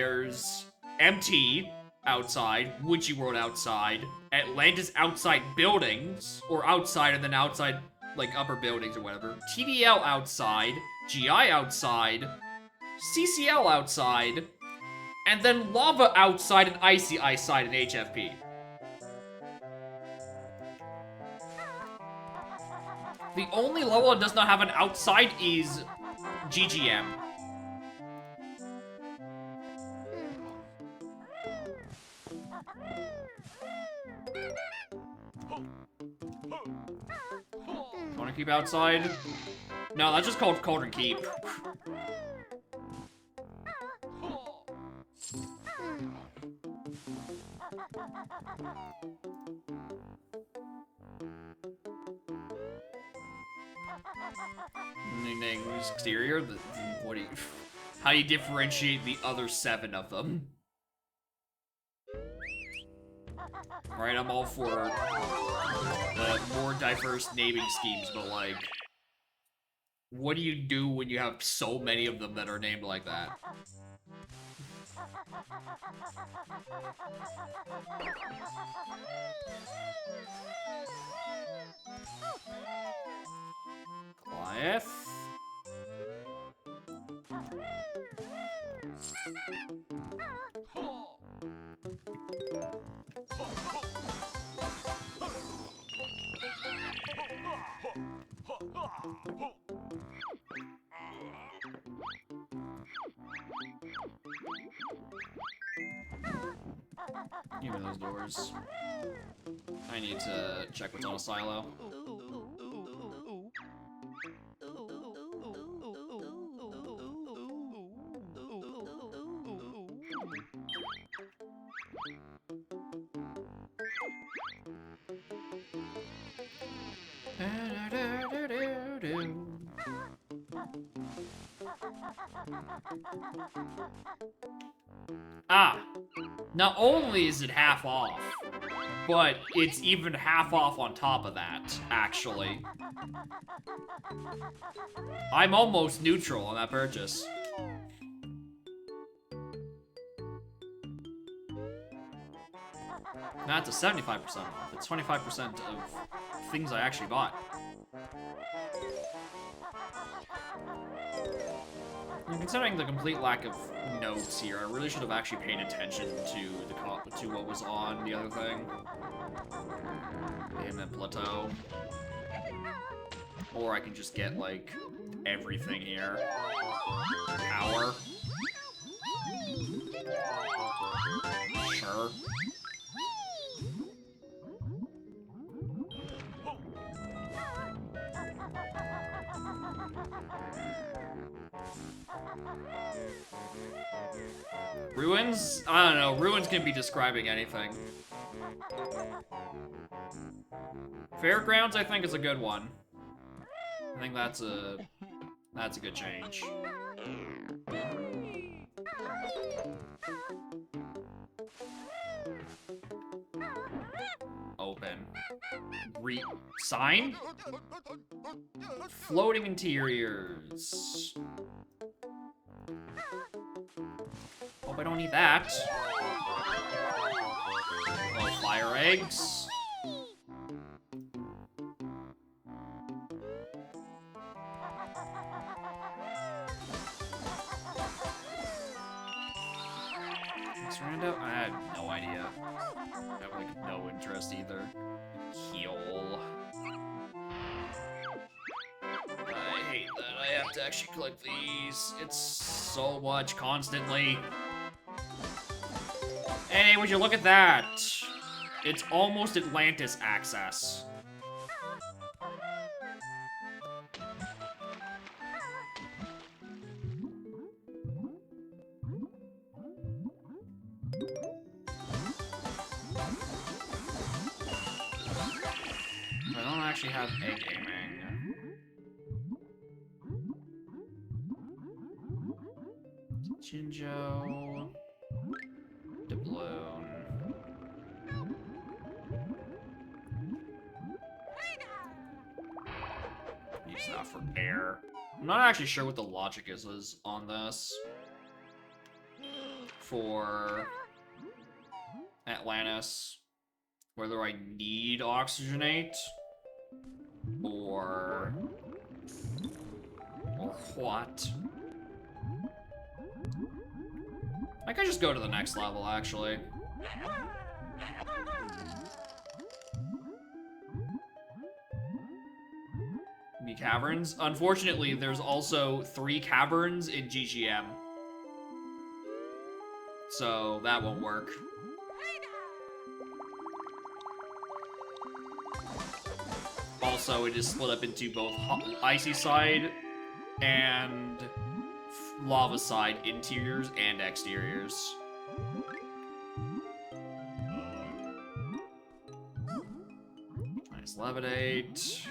there's MT outside, Witchy World outside, Atlantis outside buildings, or outside and then outside, like, upper buildings or whatever, TDL outside, GI outside, CCL outside, and then Lava outside and Icy outside in HFP. The only level that does not have an outside is GGM. Wanna keep outside? No, that's just called Cauldron Keep. Exterior? What do you... How do you differentiate the other 7 of them? Right, I'm all for the more diverse naming schemes, but like... What do you do when you have so many of them that are named like that? Goliath. Give me those doors. I need to check what's on a silo. Ah, not only is it half off, but it's even half off on top of that, actually. I'm almost neutral on that purchase. That's a 75% off. It's 25% of things I actually bought. And considering the complete lack of notes here, I really should have actually paid attention to what was on the other thing. Payment plateau. Or I can just get, like, everything here. Power. Sure. Ruins? I don't know. Ruins can be describing anything. Fairgrounds, I think, is a good one. I think that's a good change. Open. Sign? Floating interiors. Hope I don't need that. Oh, fire eggs. Rando? I have no idea. I have, like, no interest either. Heal. I hate that I have to actually click these. It's so much constantly. Hey, would you look at that? It's almost Atlantis access. I don't actually have egg aiming. Jinjo. Doubloon. Use that for air. I'm not actually sure what the logic is on this. For Atlantis. Whether I need oxygenate or what. I could just go to the next level, actually. The caverns? Unfortunately, there's also 3 caverns in GGM. So, that won't work. Also, it is split up into both icy side and lava side interiors and exteriors. Nice levitate.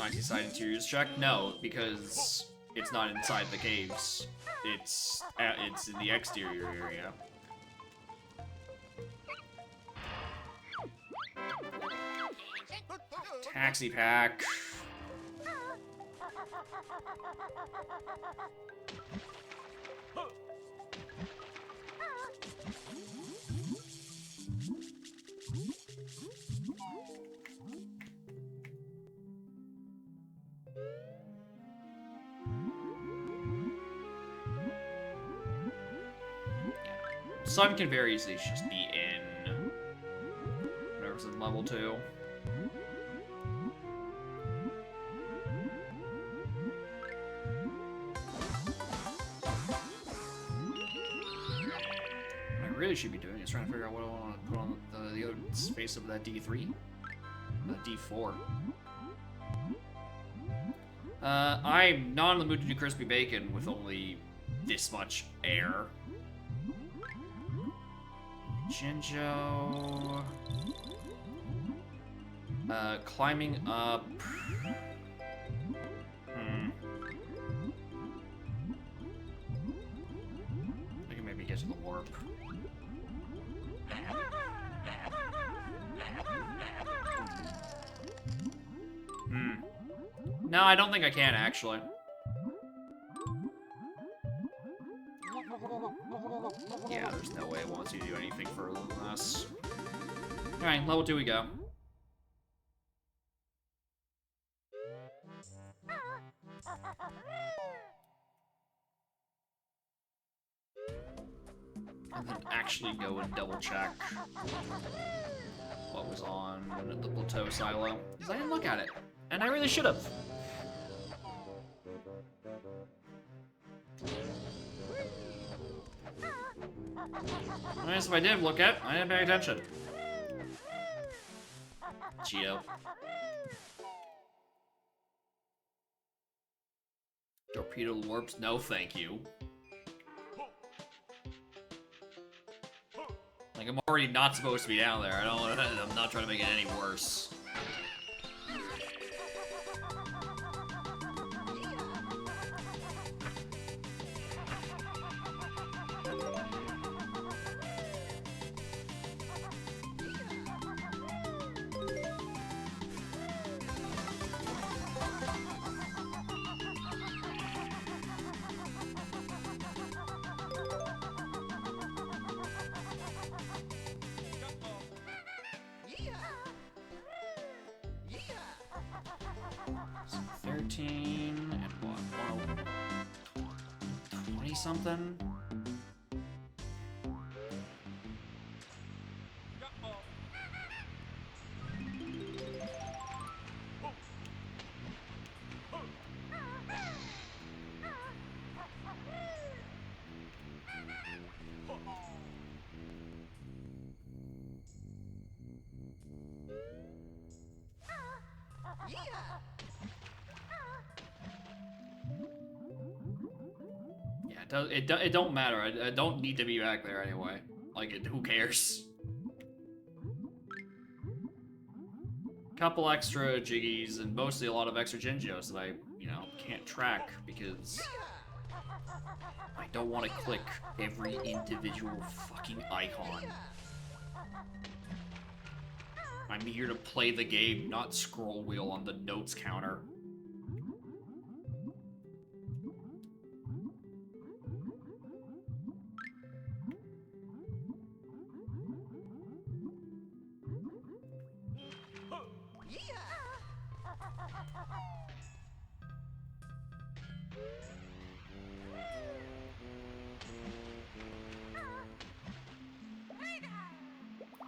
Icy side interiors check? No, because it's not inside the caves. It's in the exterior area. Taxi pack. Sun can very easily just be in whatever's in level 2. What I really should be doing is trying to figure out what I want to put on the other space of that D3. That D4. I'm not in the mood to do crispy bacon with only this much air. Jinjo. Climbing up. I can maybe get to the warp. No, I don't think I can, actually. Yeah, there's no way it wants you to do anything further than this. Alright, level 2 we go. And then actually go and double check what was on the plateau silo. Because I didn't look at it. And I really should have. I guess if I did look at it, I didn't pay attention. Geo. Torpedo warps? No, thank you. Like, I'm already not supposed to be down there. I'm not trying to make it any worse. So 13 and what? 20 something? Yeah, it don't matter. I don't need to be back there anyway. Like, who cares? Couple extra jiggies and mostly a lot of extra Jinjos that I, can't track because I don't want to click every individual fucking icon. I'm here to play the game, not scroll wheel on the notes counter.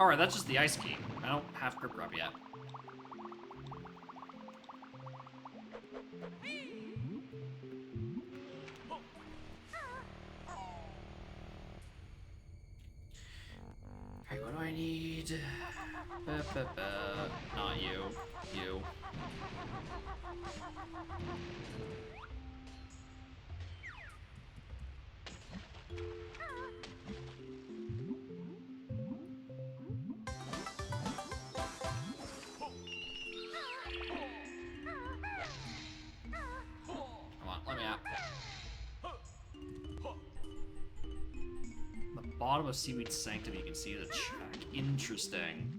Alright, that's just the ice key. I don't have grip grab yet. Alright, what do I need? Not you. You. Bottom of Seaweed Sanctum, you can see the check. Interesting.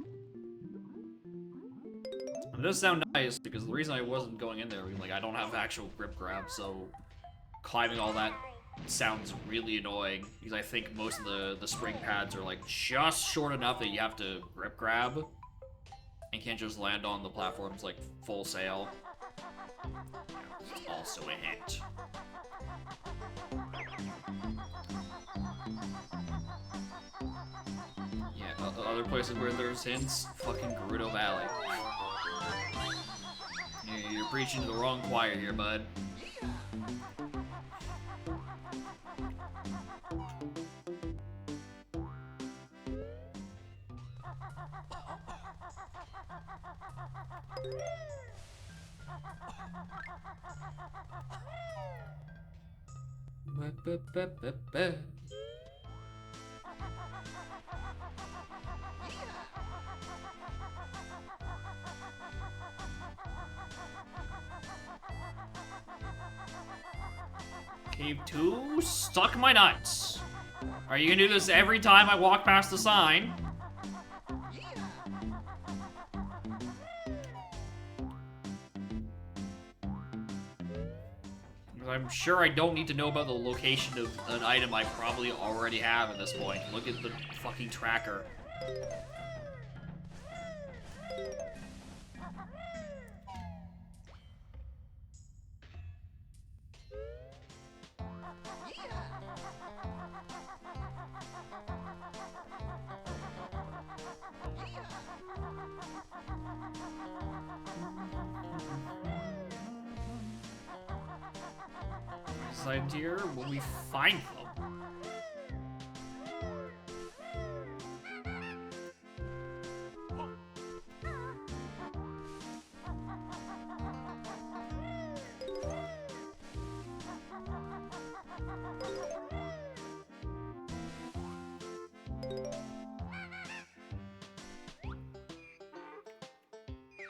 It does sound nice, because the reason I wasn't going in there, I don't have actual grip grab, so climbing all that sounds really annoying, because I think most of the spring pads are, just short enough that you have to grip grab, and can't just land on the platforms, full sail. It's also a hint. Other places where there's hints, fucking Gerudo Valley. You're preaching to the wrong choir here, bud. Cave 2, suck my nuts. Are you gonna do this every time I walk past the sign? I'm sure I don't need to know about the location of an item I probably already have at this point. Look at the fucking tracker. Dear, will we find them?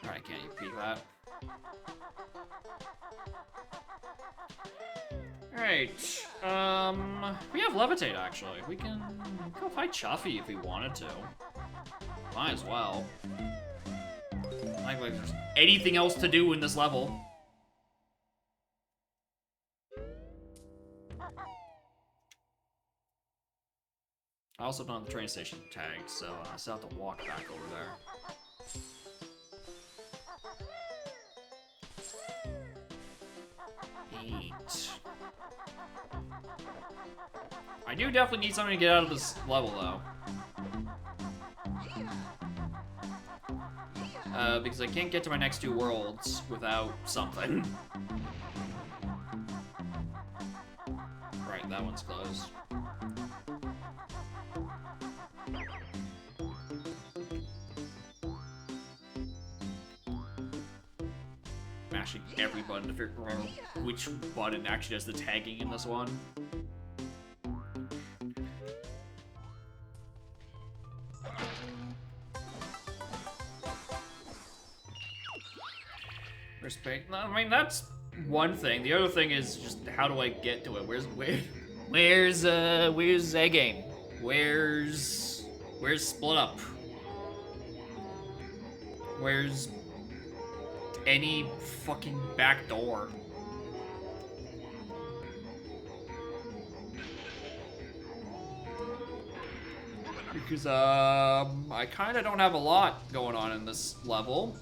Alright, can't you beat that? Alright, we have Levitate, actually. We can go fight Chuffy if we wanted to. Might as well. Like there's anything else to do in this level. I also don't have the train station tagged, so I still have to walk back over there. I do definitely need something to get out of this level, though. Because I can't get to my next two worlds without something. Right, that one's closed. Mashing every button to figure out which button actually has the tagging in this one. Respect. I mean, that's one thing. The other thing is just how do I get to it? Where's A game? Where's Split Up? Where's any fucking back door? Because I kind of don't have a lot going on in this level.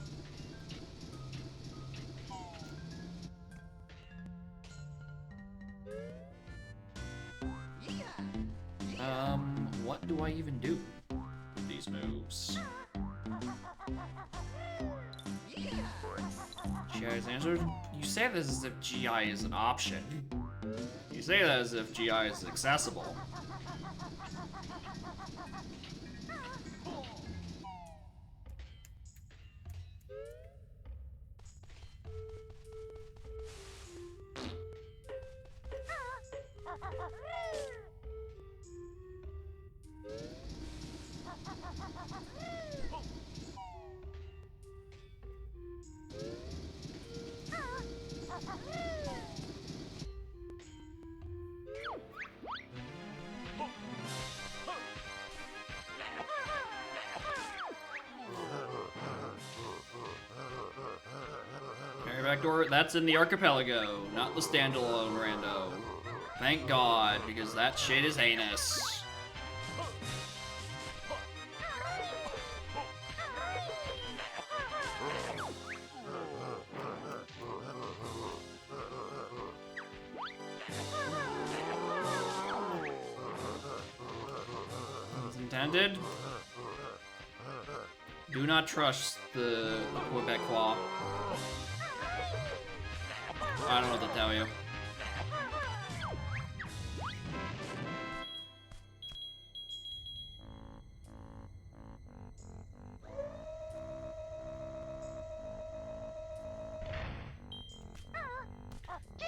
What do I even do with these moves? GI's answer? You say this as if GI is an option. You say that as if GI is accessible. Backdoor, that's in the archipelago, not the standalone rando. Thank God, because that shit is heinous. As intended. Do not trust the Quebecois. I don't know what to tell you.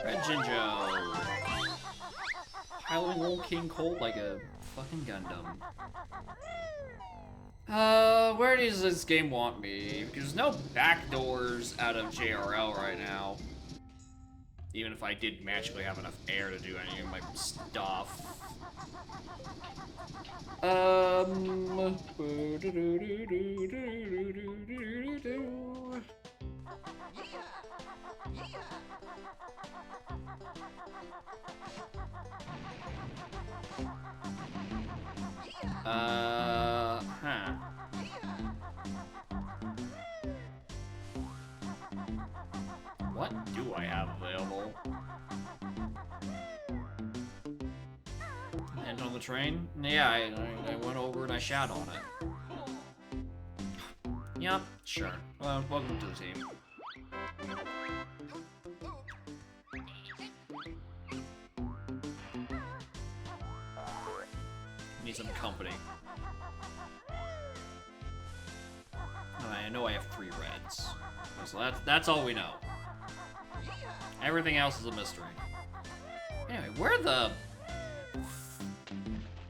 Red Jinjo. Piloting old King Cold like a fucking Gundam. Where does this game want me? Because there's no backdoors out of JRL right now. Even if I did magically have enough air to do any of my stuff. Huh. What do I have available? And on the train? Yeah, I went over and I shat on it. Yep, sure. Well, welcome to the team. Need some company. I know I have 3 reds. So that's all we know. Everything else is a mystery. Anyway, where the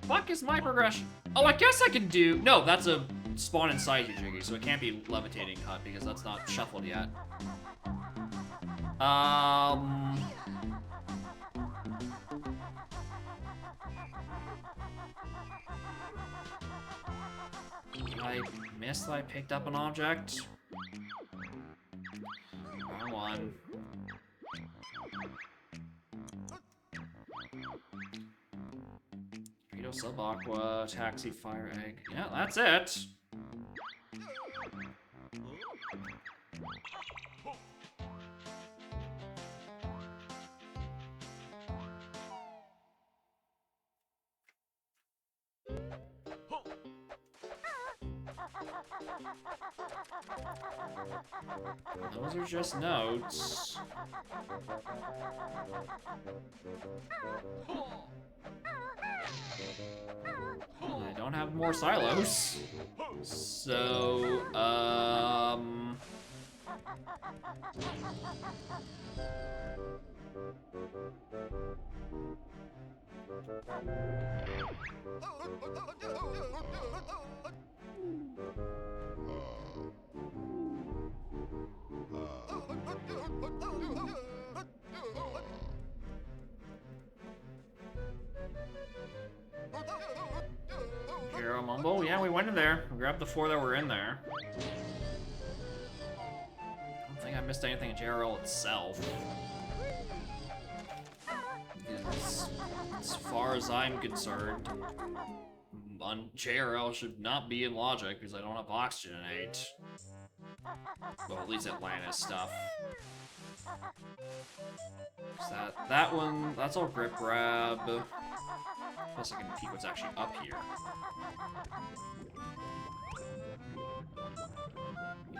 fuck is my progression? Oh, I guess I can do... No, that's a spawn inside you, Jiggy, so it can't be levitating hut because that's not shuffled yet. Did I miss that I picked up an object? Wrong one. Torpedo, Sub Aqua, Taxi, Fire Egg. Yeah, that's it. Those are just notes. I don't have more silos. So, Hero Mumble? Yeah, we went in there. We grabbed the 4 that were in there. I don't think I missed anything in JRL itself. As far as I'm concerned, on JRL should not be in Logic because I don't have Oxygenate. Well, at least Atlantis stuff. That one, that's all grip grab. Plus I can peek what's actually up here.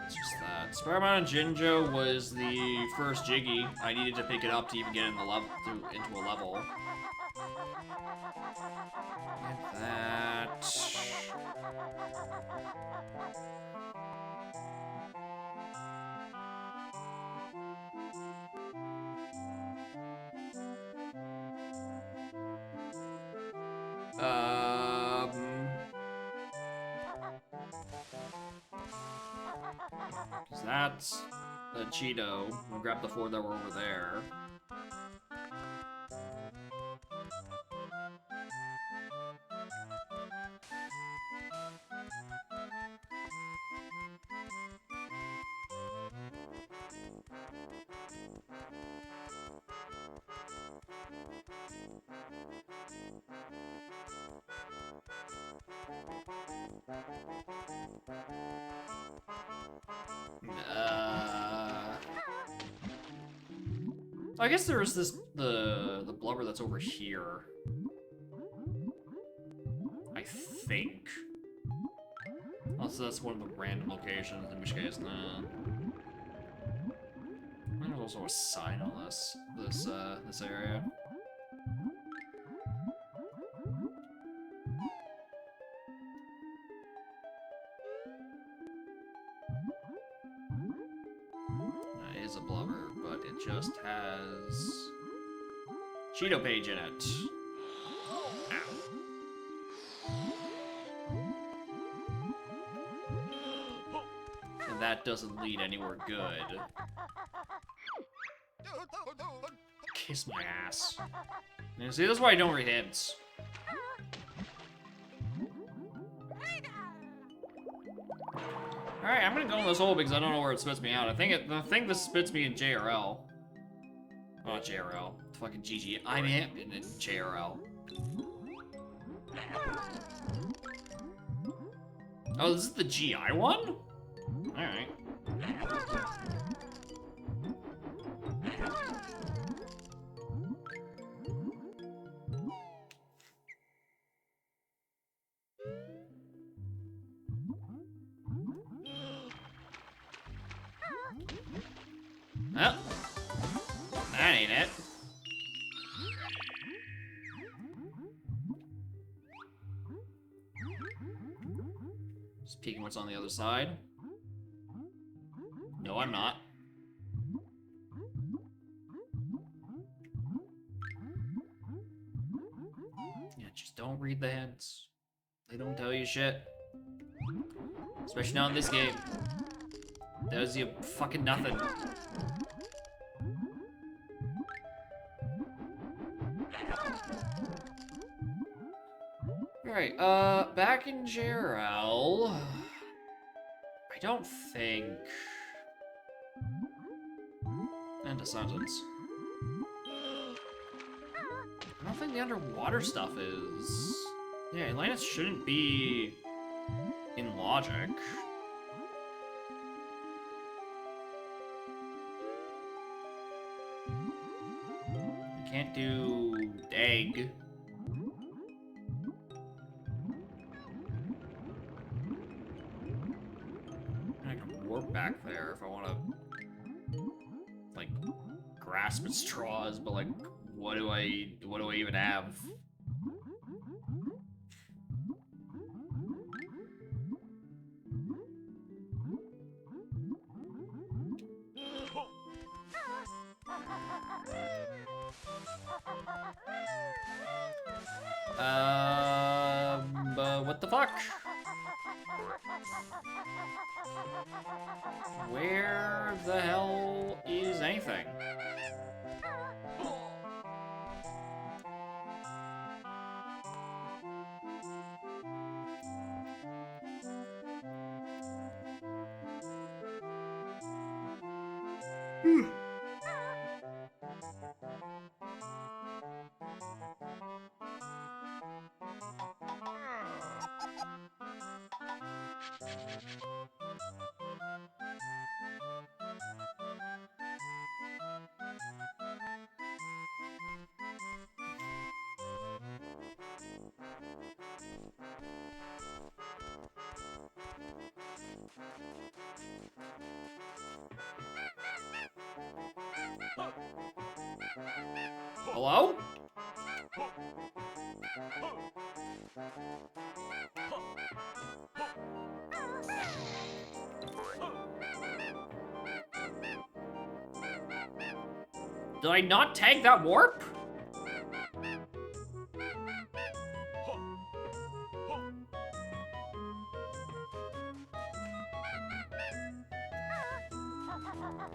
It's just that. Spider-Man and Jinjo was the first Jiggy. I needed to pick it up to even get in the into a level. Get that. Cause that's the Cheeto. We'll grab the 4 that were over there. I guess there is this the blubber that's over here. I think. Unless that's one of the random locations, in which case, nah. There's also a sign on this area. That is a blubber, but it just has Cheeto page in it. And that doesn't lead anywhere good. Kiss my ass. You see, that's why I don't read hints. Alright, I'm gonna go in this hole because I don't know where it spits me out. I think this spits me in JRL. Oh, not JRL. fucking GG. I'm in JRL. Oh, this is the GI one? Alright. Oh. That ain't it. Just peeking what's on the other side. No, I'm not. Yeah, just don't read the hints. They don't tell you shit. Especially not in this game. Tells you fucking nothing. Alright, back in JRL. I don't think... End of sentence. I don't think the underwater stuff is... Yeah, Atlantis shouldn't be in logic. I can't do egg. I can warp back there if I want to, like, grasp at straws, but like, what do I even have? What the fuck? Where the hell is anything? Hello? Did I not tag that warp?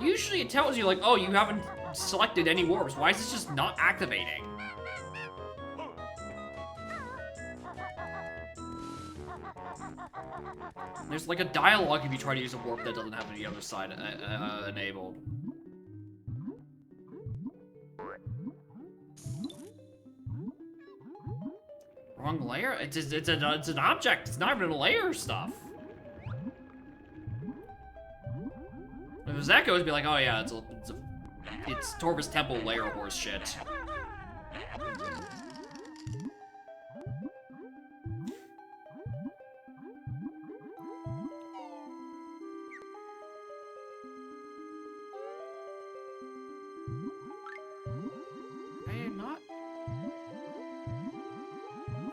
Usually it tells you, like, oh, you haven't selected any warps. Why is this just not activating? There's like a dialogue if you try to use a warp that doesn't have any other side enabled. Wrong layer? It's an object. It's not even a layer of stuff. If it was Echo, it'd be like, oh yeah, it's Torvus Temple layer horse shit.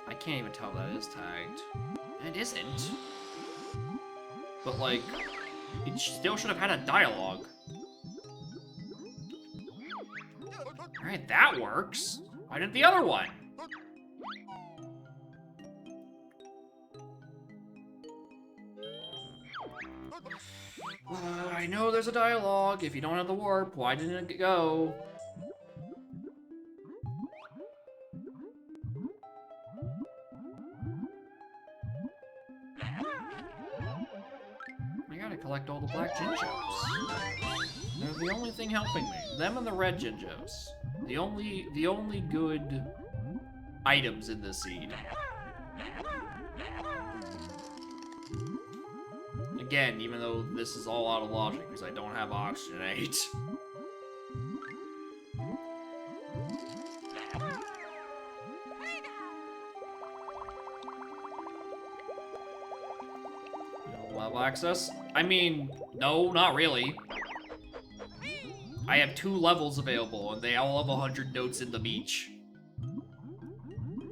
I can't even tell that is tagged. It isn't. But like, it still should have had a dialogue. Alright, that works. Why didn't the other one? I know there's a dialogue. If you don't have the warp, why didn't it go? I gotta collect all the black Jinjos. They're the only thing helping me. Them and the red Jinjos. The only good items in this seed. Again, even though this is all out of logic because I don't have oxygenate. Level access? I mean, no, not really. I have 2 levels available, and they all have 100 notes in them each.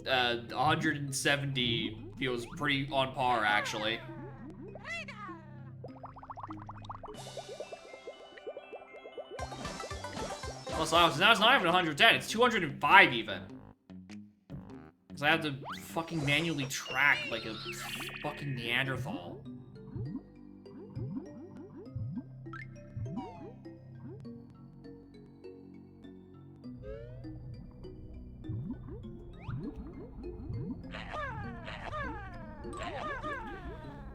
170 feels pretty on par, actually. Plus, now it's not even 110, it's 205 even. Because I have to fucking manually track like a fucking Neanderthal.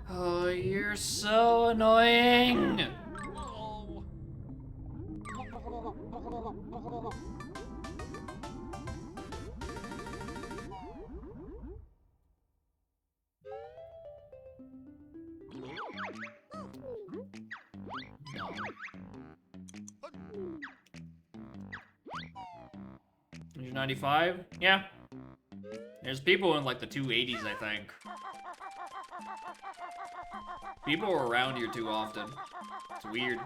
Oh, you're so annoying! No. 195? Yeah. There's people in like the 280s, I think. People are around here too often. It's weird.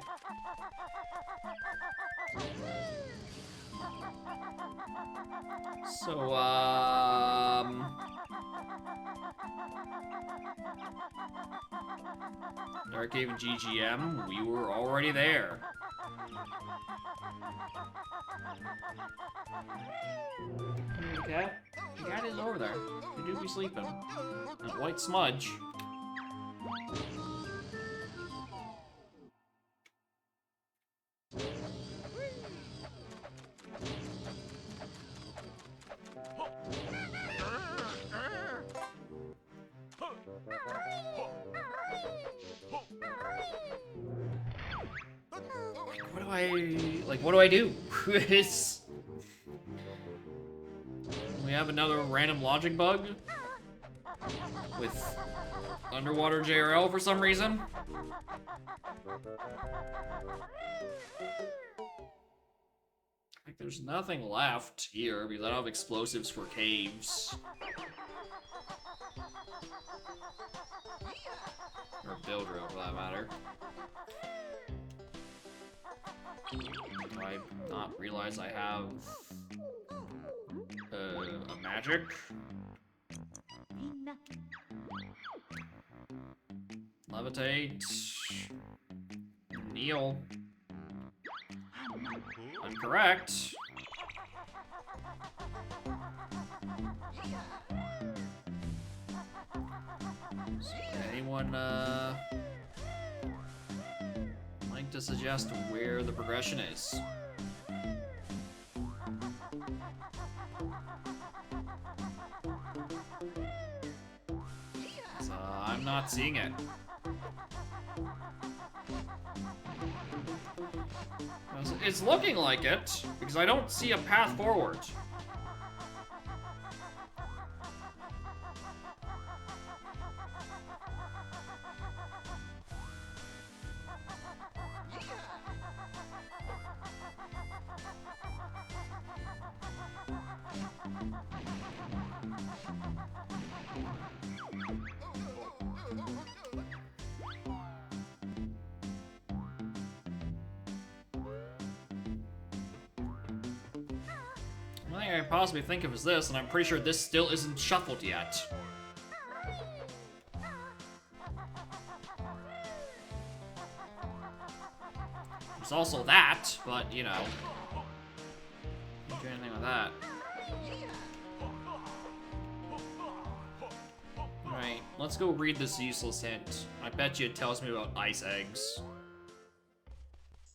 So, Dark Haven GGM, we were already there. The cat? The cat is over there. He do be sleeping. That white smudge. What do I do? It's... We have another random logic bug with underwater JRL for some reason. Like, there's nothing left here because I don't have explosives for caves. Or build drill, for that matter. Do I not realize I have a magic? Levitate. Kneel. I'm correct. Anyone, like to suggest where the progression is? I'm not seeing it. It's looking like it, because I don't see a path forward. The only thing I can possibly think of is this, and I'm pretty sure this still isn't shuffled yet. There's also that, but, you know. Can't do anything with that. Alright, let's go read this useless hint. I bet you it tells me about ice eggs.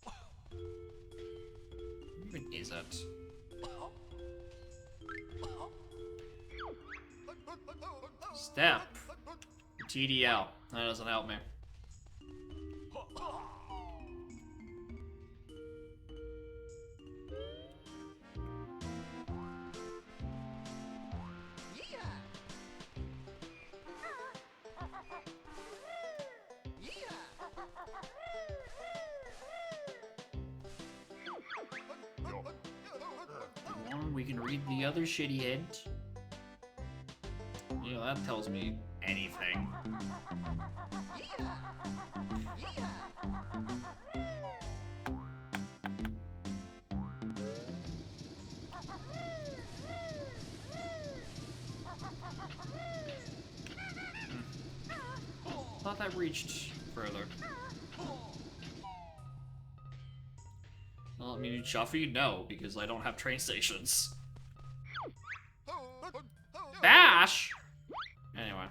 What even is it? Step. TDL. That doesn't help me. we can read the other shitty hint. You know, that tells me anything. Thought that reached further. Well, I mean, Chuffy? No, because I don't have train stations. Bash! Anyway.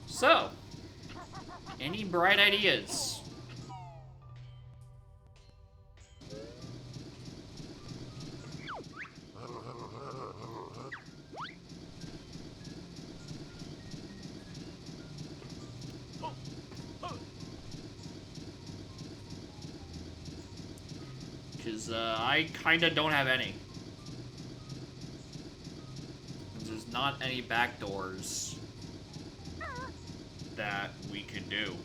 So, any bright ideas? Because I kinda don't have any. There's not any back doors that we could do.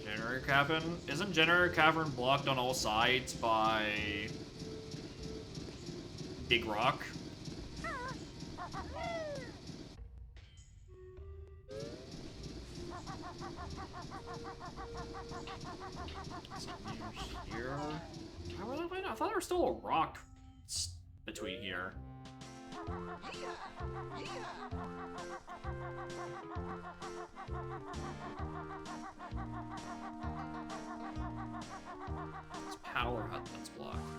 Generator Cavern? Isn't Generator Cavern blocked on all sides by Big Rock? Here. I thought there was still a rock between here. It's power hut that's blocked.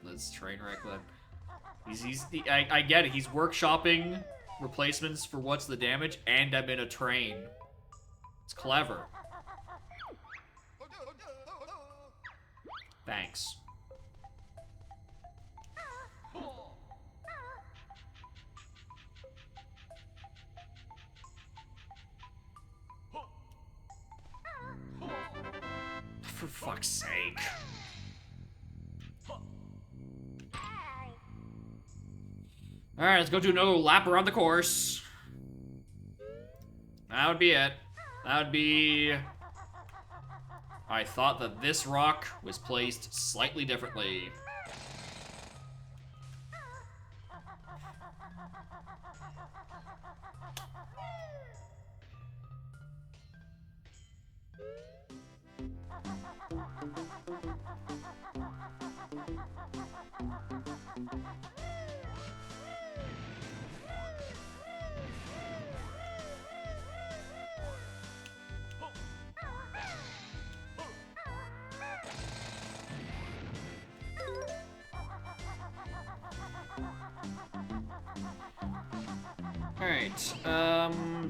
Let's train wreck then. I get it. He's workshopping replacements for what's the damage, and I'm in a train. It's clever. Thanks. For fuck's sake. Alright, let's go do another lap around the course. That would be it. That would be... I thought that this rock was placed slightly differently. Alright,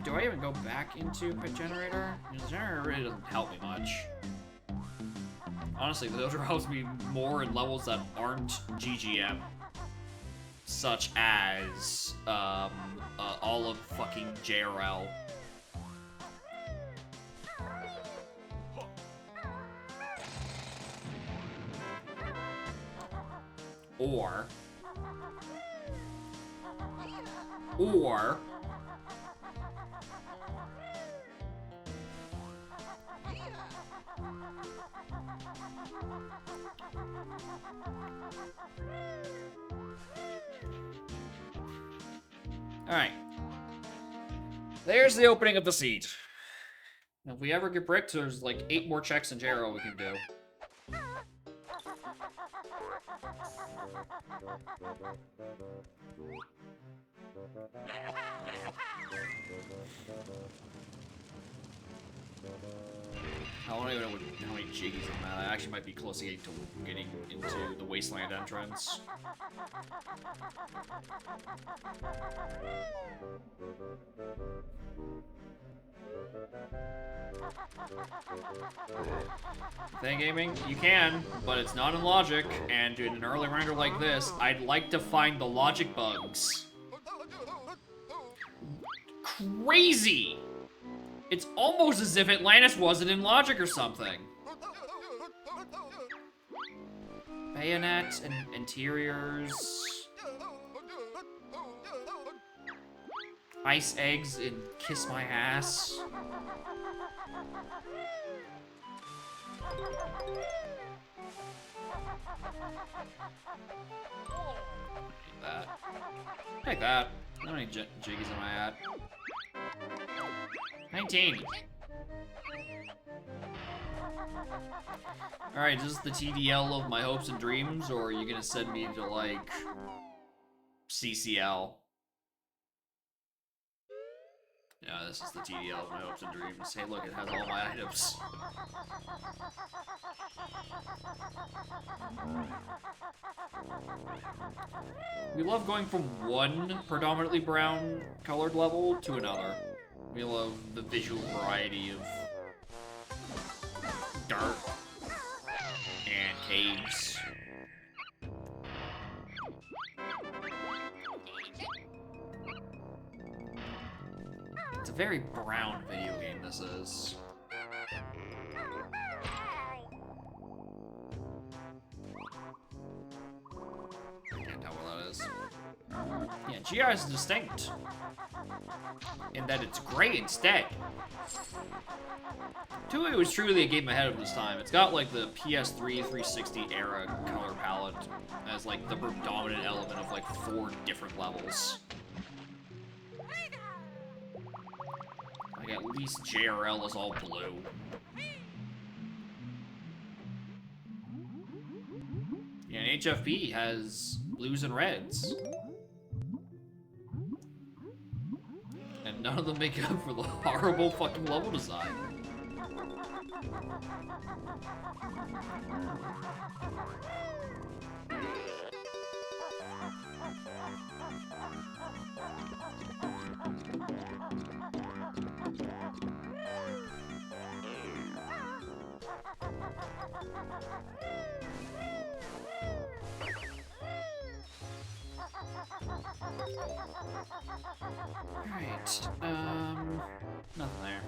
do I even go back into Pit Generator? The generator really doesn't help me much. Honestly, the dojo helps me more in levels that aren't GGM. Such as, all of fucking JRL. Or... Alright. There's the opening of the seat. Now, if we ever get bricked, there's like 8 more checks in JRO we can do. I don't even know how many jiggies on that. I actually might be close to getting into the Wasteland entrance. Thing gaming, you can, but it's not in logic, and in an early render like this, I'd like to find the logic bugs. Crazy! It's almost as if Atlantis wasn't in logic or something. Bayonet and interiors. Ice eggs and kiss my ass. Take that. Take that. I don't need jiggies in my hat. 19. Alright, is this the TDL of my hopes and dreams, or are you gonna send me to, like, CCL? Yeah, this is the TDL of my hopes and dreams. Hey, look, it has all my items. We love going from one predominantly brown colored level to another. We love the visual variety of dirt and caves. It's a very brown video game, this is. I can't tell what that is. Yeah, GI is distinct. In that it's gray instead. 2 was truly a game ahead of this time. It's got like the PS3 360 era color palette as like the predominant element of like 4 different levels. Like at least JRL is all blue. Yeah, and HFP has blues and reds. And none of them make up for the horrible fucking level design. Alright, nothing there.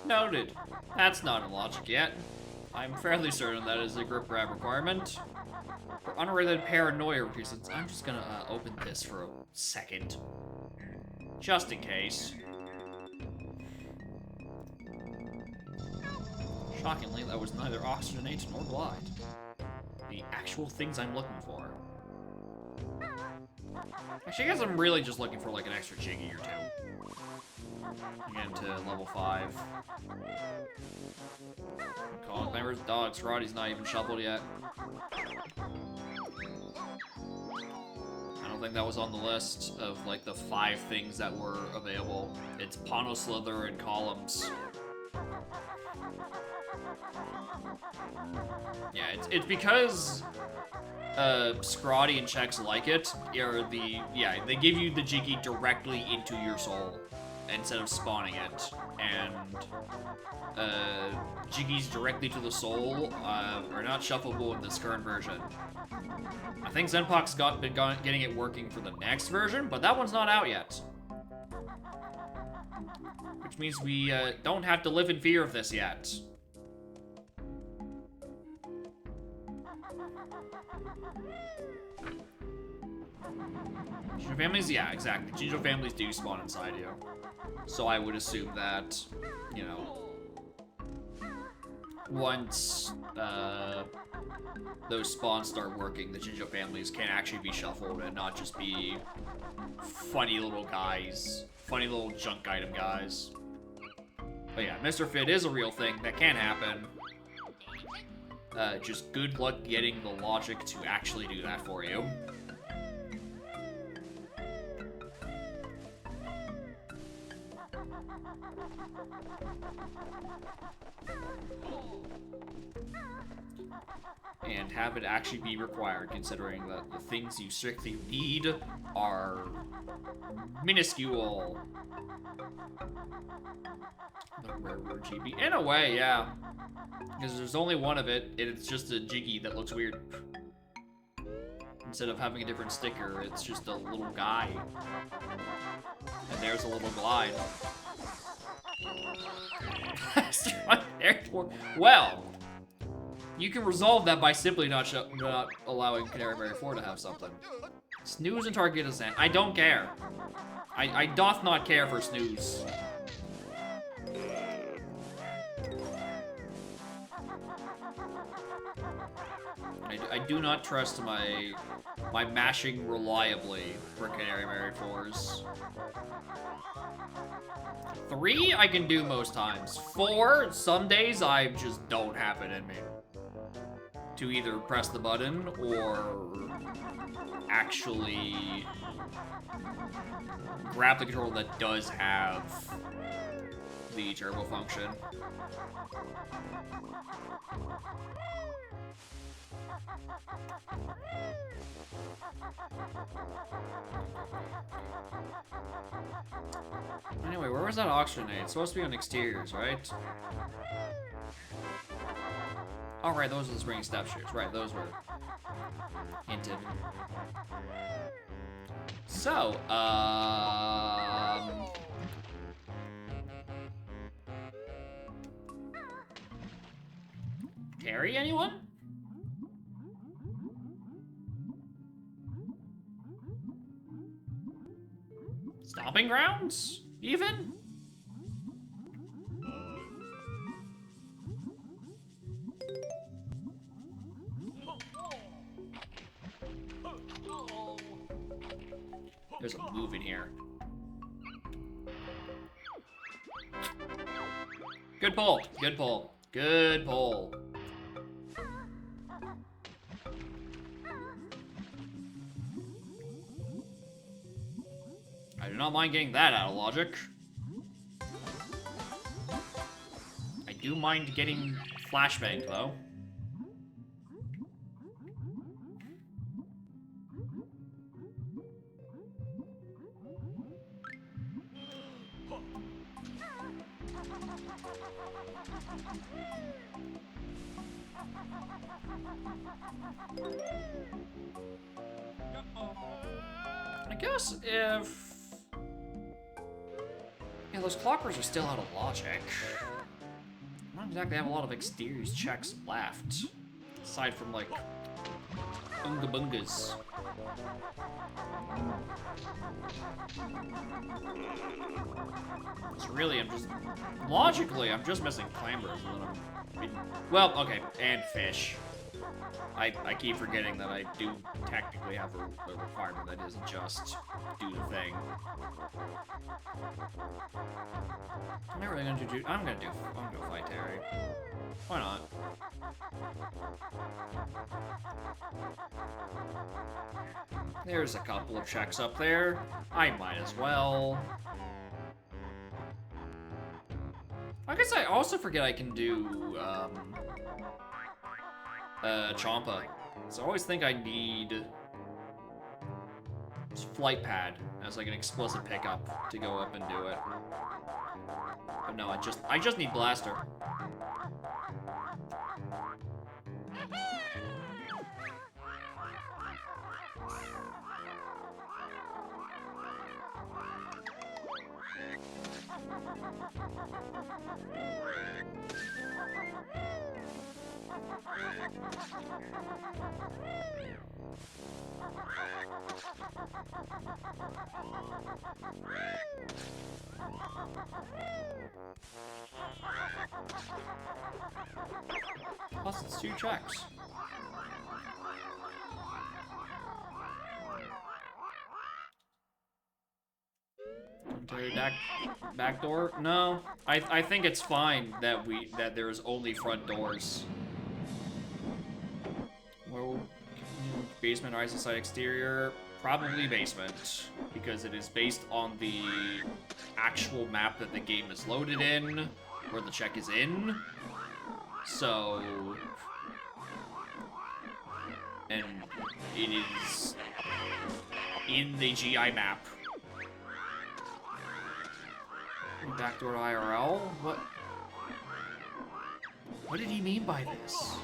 Noted. That's not in logic yet. I'm fairly certain that is a grip grab requirement. For unrelated paranoia reasons, I'm just gonna open this for a second. Just in case. Shockingly, that was neither oxygenate nor glide. The actual things I'm looking for. Actually, I guess I'm really just looking for like an extra jiggy or two. Again to level 5. Calling Clamor's dogs. Roddy's not even shuffled yet. I don't think that was on the list of like the 5 things that were available. It's Pono Slither and Columns. Yeah, it's because Scrotty and Chex like it, or they give you the Jiggy directly into your soul instead of spawning it, and Jiggies directly to the soul are not shuffleable in this current version. I think Zenpok's been getting it working for the next version, but that one's not out yet. Which means we don't have to live in fear of this yet. Jinjo families? Yeah, exactly. Jinjo families do spawn inside you. So I would assume that, you know, once those spawns start working, the Jinjo families can actually be shuffled and not just be funny little guys, funny little junk item guys. But yeah, Mr. Fit is a real thing that can happen. Just good luck getting the logic to actually do that for you. And have it actually be required, considering that the things you strictly need are minuscule. The rare word GB. In a way, yeah. Because there's only one of it, and it's just a Jiggy that looks weird. Instead of having a different sticker, it's just a little guy. And there's a little glide. Well, you can resolve that by simply not allowing Canary Mary 4 to have something. Snooze and target is I don't care. I doth not care for Snooze. I do not trust my mashing reliably for Canary Mary 4s. 3, I can do most times. 4, some days I just don't have it in me to either press the button or actually grab the controller that does have the turbo function. Anyway, where was that oxygenate? It's supposed to be on exteriors, right? Oh, right, those are the spring step shoes. Right, those were hinted. So, carry anyone? Stomping grounds? Even? There's a move in here. Good pull. Good pull. Good pull. I do not mind getting that out of logic. I do mind getting flashbanged, though. I guess if... Yeah, those clockers are still out of logic. I don't exactly have a lot of exteriors checks left. Aside from, like, Unga Bungas. So really, I'm just... Logically, I'm just missing clambers. Well, okay, and fish. I keep forgetting that I do technically have a requirement that isn't just do the thing. I'm not really gonna do. I'm gonna fight Terry. Why not? There's a couple of checks up there. I might as well. I guess I also forget I can do Champa. So I always think I need flight pad as like an explicit pickup to go up and do it. But no, I just need blaster. Plus, it's 2 checks. Back door? No, I think it's fine that there's only front doors. Well, basement, rise inside exterior. Probably basement, because it is based on the actual map that the game is loaded in, where the check is in. So... And it is in the GI map. Backdoor IRL? What? What did he mean by this?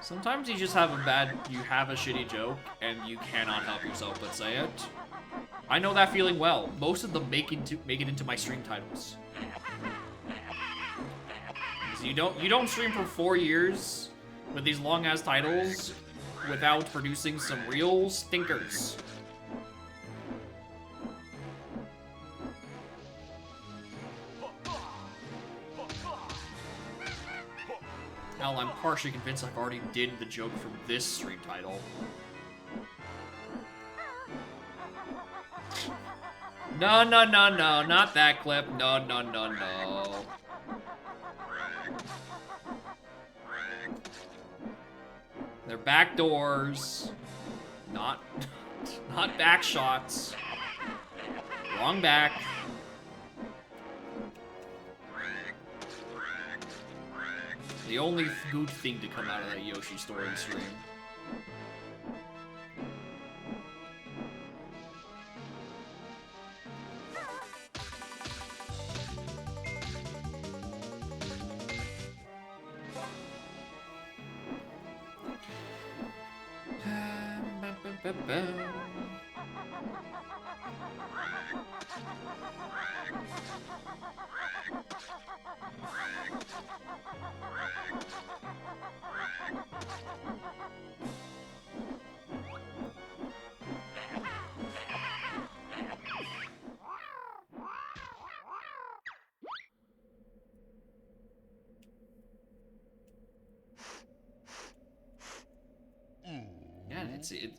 Sometimes you just have you have a shitty joke, and you cannot help yourself but say it. I know that feeling well. Most of them make it into my stream titles. So you don't stream for 4 years with these long-ass titles without producing some real stinkers. Hell, I'm partially convinced I've already did the joke from this stream title. No, no, no, no, not that clip. No, no, no, no. They're back doors. Not back shots. Wrong back. The only good thing to come out of that Yoshi story stream.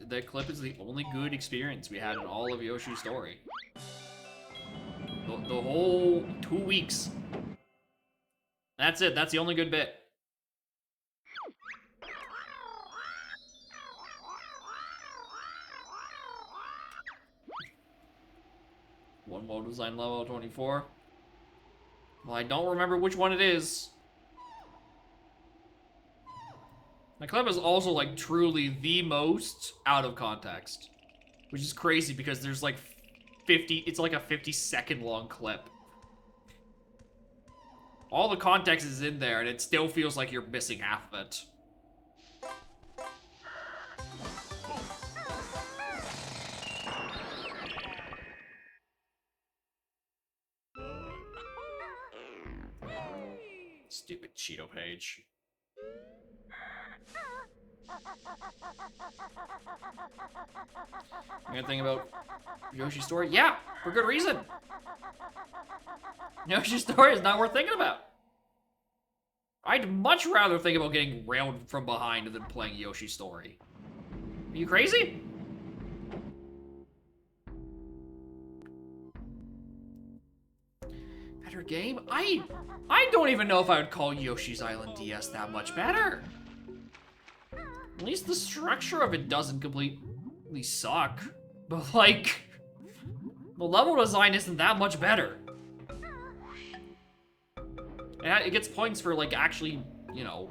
The clip is the only good experience we had in all of Yoshi's story. The whole 2 weeks. That's it. That's the only good bit. One mode design level 24. Well, I don't remember which one it is. My clip is also, like, truly the most out of context. Which is crazy because there's, like, it's like a 50-second long clip. All the context is in there, and it still feels like you're missing half of it. Stupid Cheeto page. You gonna think about Yoshi's story? Yeah, for good reason. Yoshi's story is not worth thinking about. I'd much rather think about getting railed from behind than playing Yoshi's story. Are you crazy? Better game? I don't even know if I would call Yoshi's Island DS that much better. At least the structure of it doesn't completely suck. But, like, the level design isn't that much better. And it gets points for, like, actually, you know,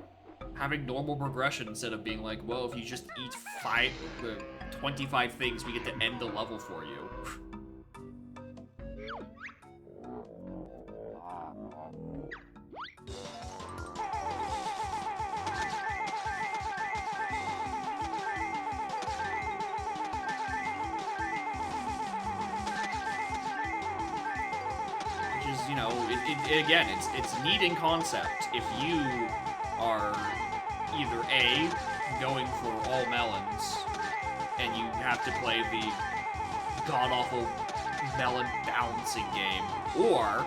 having normal progression instead of being like, well, if you just eat 25 things, we get to end the level for you. You know, again, it's neat in concept if you are either A, going for all melons, and you have to play the god-awful melon balancing game, or,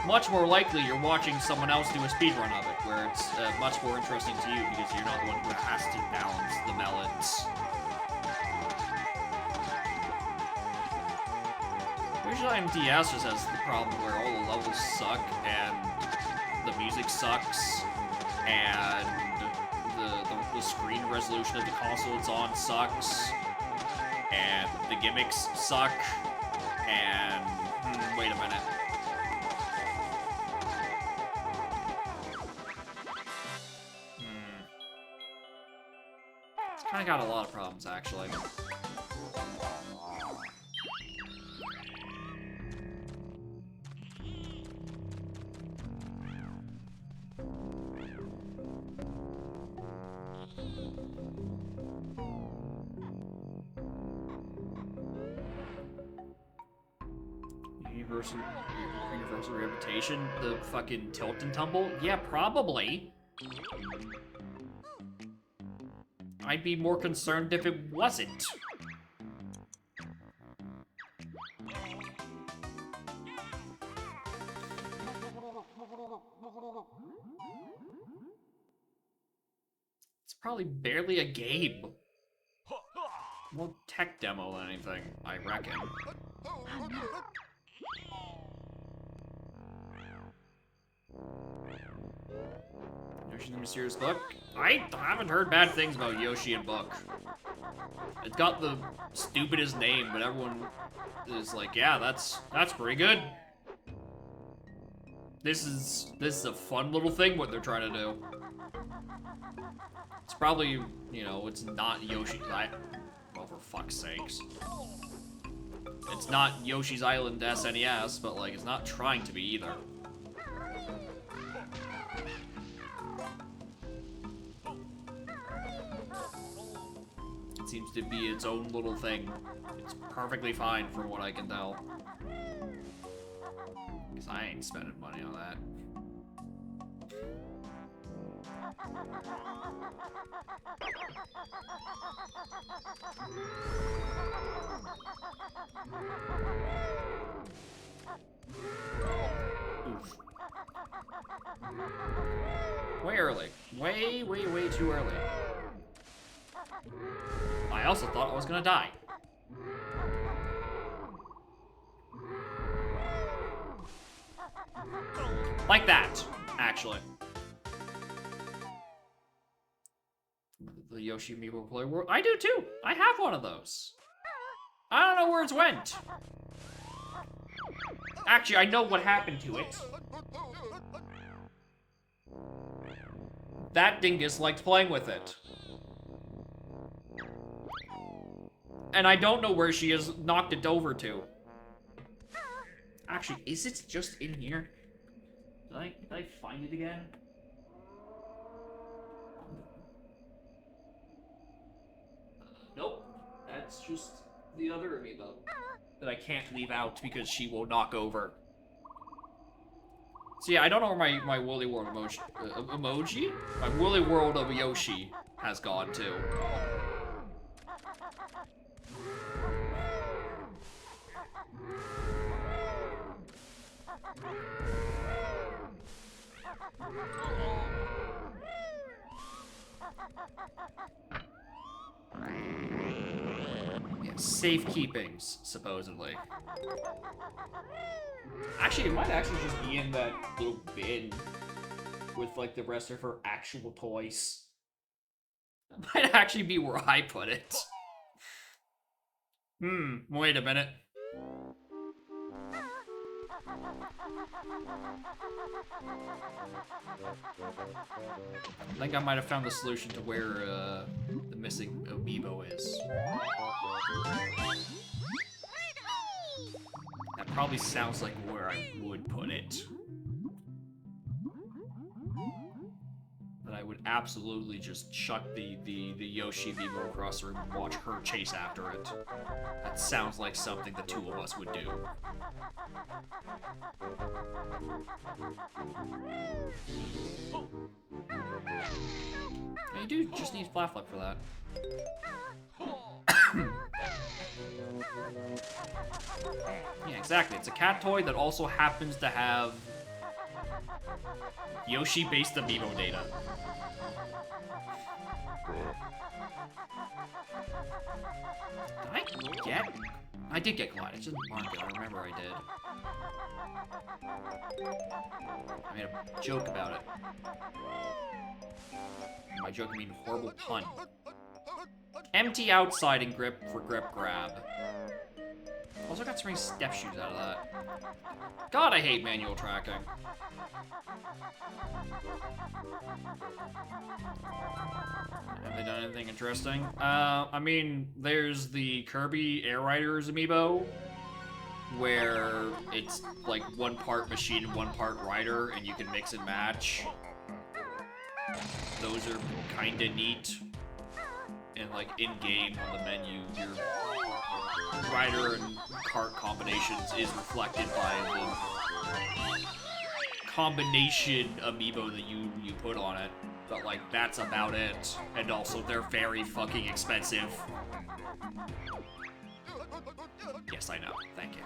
much more likely, you're watching someone else do a speedrun of it, where it's much more interesting to you because you're not the one who has to balance the melons. Yoshi's Island DS just has the problem where all the levels suck, and the music sucks, and the screen resolution of the console it's on sucks, and the gimmicks suck, and... wait a minute. It's kinda got a lot of problems, actually. Universal reputation? The fucking tilt and tumble? Yeah, probably. I'd be more concerned if it wasn't. It's probably barely a game. More tech demo than anything, I reckon. Yoshi the Mysterious Book? I haven't heard bad things about Yoshi and Book. It's got the stupidest name, but everyone is like, yeah, that's pretty good. This is a fun little thing what they're trying to do. It's probably, you know, it's not Yoshi's Island. Well, for fuck's sakes. It's not Yoshi's Island SNES, but like, it's not trying to be either. It seems to be its own little thing. It's perfectly fine from what I can tell. Because I ain't spending money on that. Oof. Way early. Way too early. I also thought I was gonna die. Like that, actually. The Yoshi Amiibo Play World. I do too! I have one of those. I don't know where it went. Actually, I know what happened to it. That dingus liked playing with it. And I don't know where she has knocked it over to. Actually, is it just in here? Did I find it again? Nope. That's just the other amiibo that I can't leave out because she will knock over. So yeah, I don't know where my Woolly World emoji? My Woolly World of Yoshi has gone to. Yeah, safekeepings, supposedly. Actually, it might actually just be in that little bin with, like, the rest of her actual toys. That might actually be where I put it. Wait a minute. I think I might have found the solution to where the missing amiibo is. That probably sounds like where I would put it. But I would absolutely just chuck the Yoshi amiibo across the room and watch her chase after it. That sounds like something the two of us would do. Yeah, you do just need Flap-Flap for that. Yeah, exactly. It's a cat toy that also happens to have Yoshi-based amiibo data. I did get Collide. It's just manga. I remember I did. I made a joke about it. By joke, I mean horrible pun. Empty outside and grip for grip grab. Also got so many step shoes out of that. God, I hate manual tracking. Have they done anything interesting? I mean, there's the Kirby Air Riders amiibo, where it's like one part machine and one part rider, and you can mix and match. Those are kinda neat. And like in-game on the menu, your rider and cart combinations is reflected by the combination amiibo that you put on it. But like, that's about it. And also, they're very fucking expensive. Yes, I know. Thank you.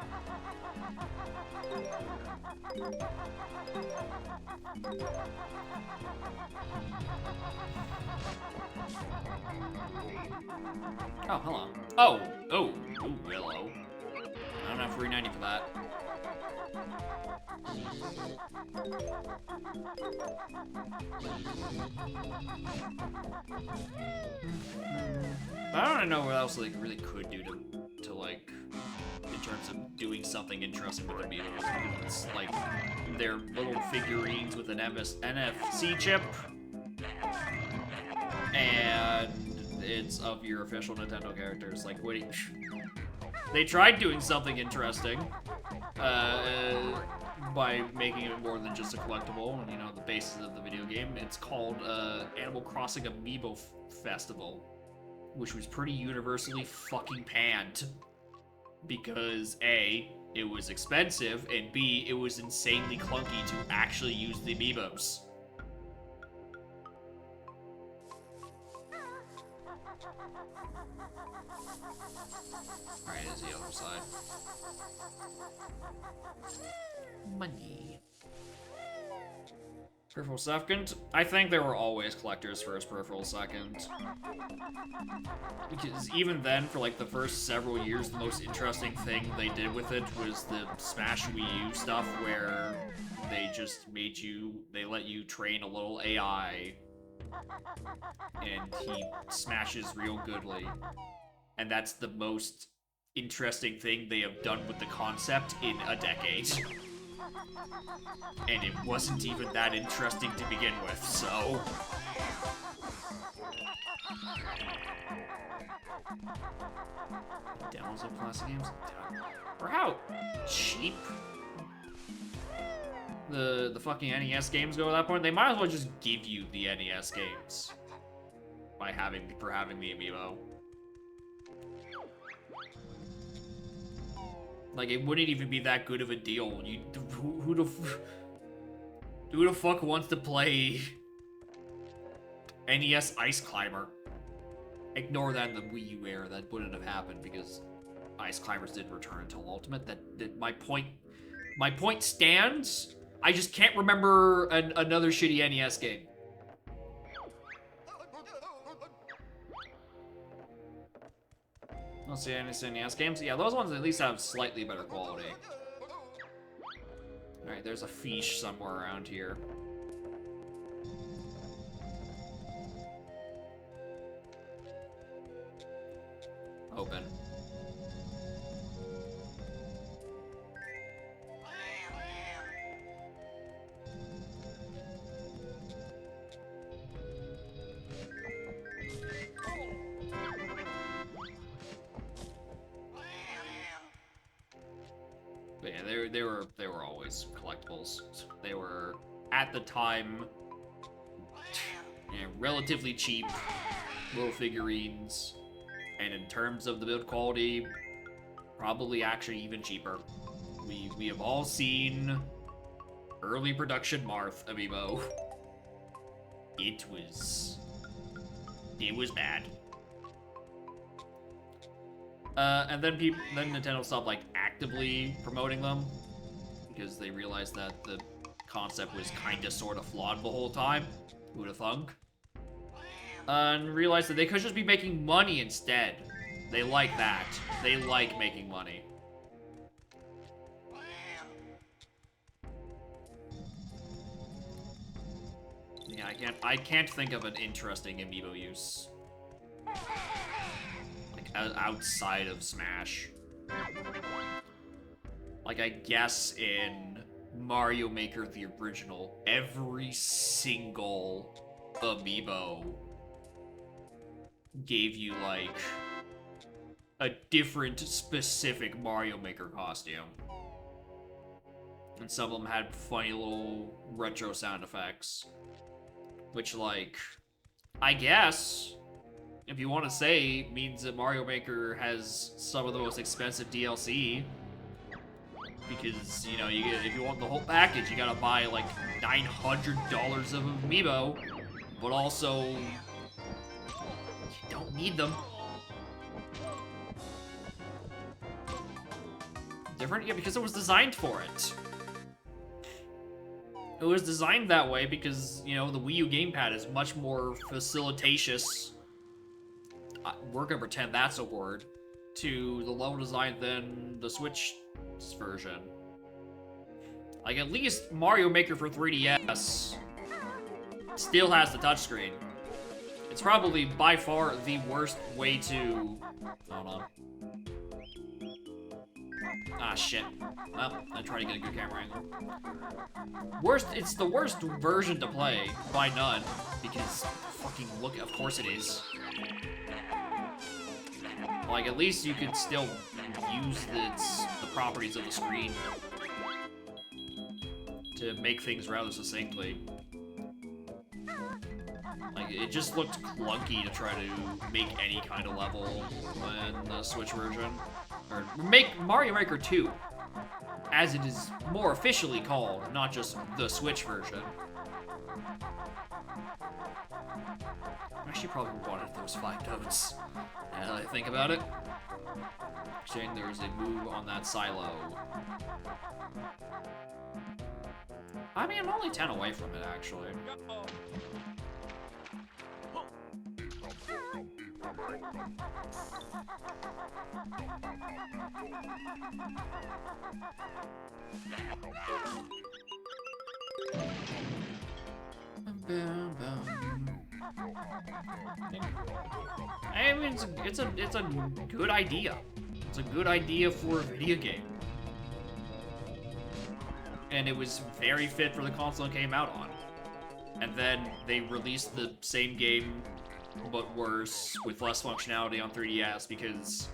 Oh, hello. Oh, ooh, hello. I don't have $3.90 for that. I don't know what else they really could do to like, in terms of doing something interesting with their vehicles. It's like their little figurines with an NFC chip, and it's of your official Nintendo characters. Like, what? They tried doing something interesting by making it more than just a collectible. You know, the basis of the video game. It's called Animal Crossing Amiibo Festival, which was pretty universally fucking panned because A, it was expensive, and B, it was insanely clunky to actually use the amiibos. Alright, it's the other side. Money. Peripheral second? I think there were always collectors first, peripheral second. Because even then, for like the first several years, the most interesting thing they did with it was the Smash Wii U stuff where they just made you, they let you train a little AI and he smashes real goodly. And that's the most interesting thing they have done with the concept in a decade. And it wasn't even that interesting to begin with, so... Downloads of classic games? For how cheap the fucking NES games go at that point, they might as well just give you the NES games by having the amiibo. Like, it wouldn't even be that good of a deal. Who the fuck wants to play NES Ice Climber? Ignore that in the Wii U era. That wouldn't have happened because Ice Climbers didn't return until Ultimate. That my point stands. I just can't remember another shitty NES game. Let's see any NES games. Yeah, those ones at least have slightly better quality. Alright, there's a fiche somewhere around here. Open. But yeah, they were always collectibles. They were at the time, relatively cheap little figurines, and in terms of the build quality, probably actually even cheaper. We have all seen early production Marth amiibo. It was bad. And then Nintendo stopped like actively promoting them because they realized that the concept was kinda sorta flawed the whole time. Who'da thunk? and realized that they could just be making money instead. They like that. They like making money. Yeah, I can't think of an interesting amiibo use. Like, outside of Smash. Like, I guess in Mario Maker the original, every single amiibo gave you, like, a different specific Mario Maker costume. And some of them had funny little retro sound effects. Which, like, I guess, if you want to say, means that Mario Maker has some of the most expensive DLC. Because, you know, if you want the whole package, you gotta buy, like, $900 of amiibo. But also, you don't need them. Different? Yeah, because it was designed for it. It was designed that way because, you know, the Wii U gamepad is much more facilitatious. We're gonna pretend that's a word. To the level design than the Switch version. Like, at least Mario Maker for 3DS still has the touchscreen. It's probably by far the worst way to... Hold on. Ah, shit. Well, I try to get a good camera angle. It's the worst version to play, by none, because fucking look, of course it is. Like, at least you could still use the properties of the screen to make things rather succinctly. Like, it just looked clunky to try to make any kind of level in the Switch version. Or make Mario Maker 2, as it is more officially called, not just the Switch version. I actually probably wanted those 5 notes, now that I think about it. Saying there's a move on that silo. I mean, I'm only 10 away from it, actually. I mean, it's a good idea. It's a good idea for a video game. And it was very fit for the console it came out on. And then they released the same game, but worse, with less functionality on 3DS because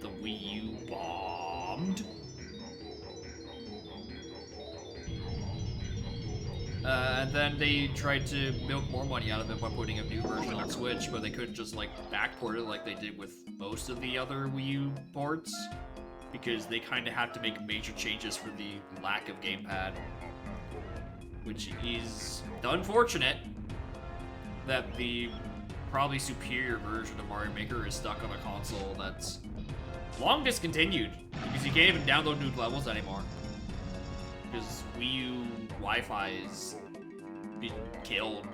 the Wii U bombed. And then they tried to milk more money out of it by putting a new version on Switch, but they couldn't just, like, backport it like they did with most of the other Wii U ports, because they kind of had to make major changes for the lack of gamepad, which is unfortunate that the probably superior version of Mario Maker is stuck on a console that's long discontinued, because you can't even download new levels anymore. Because Wii U Wi-Fi is been killed.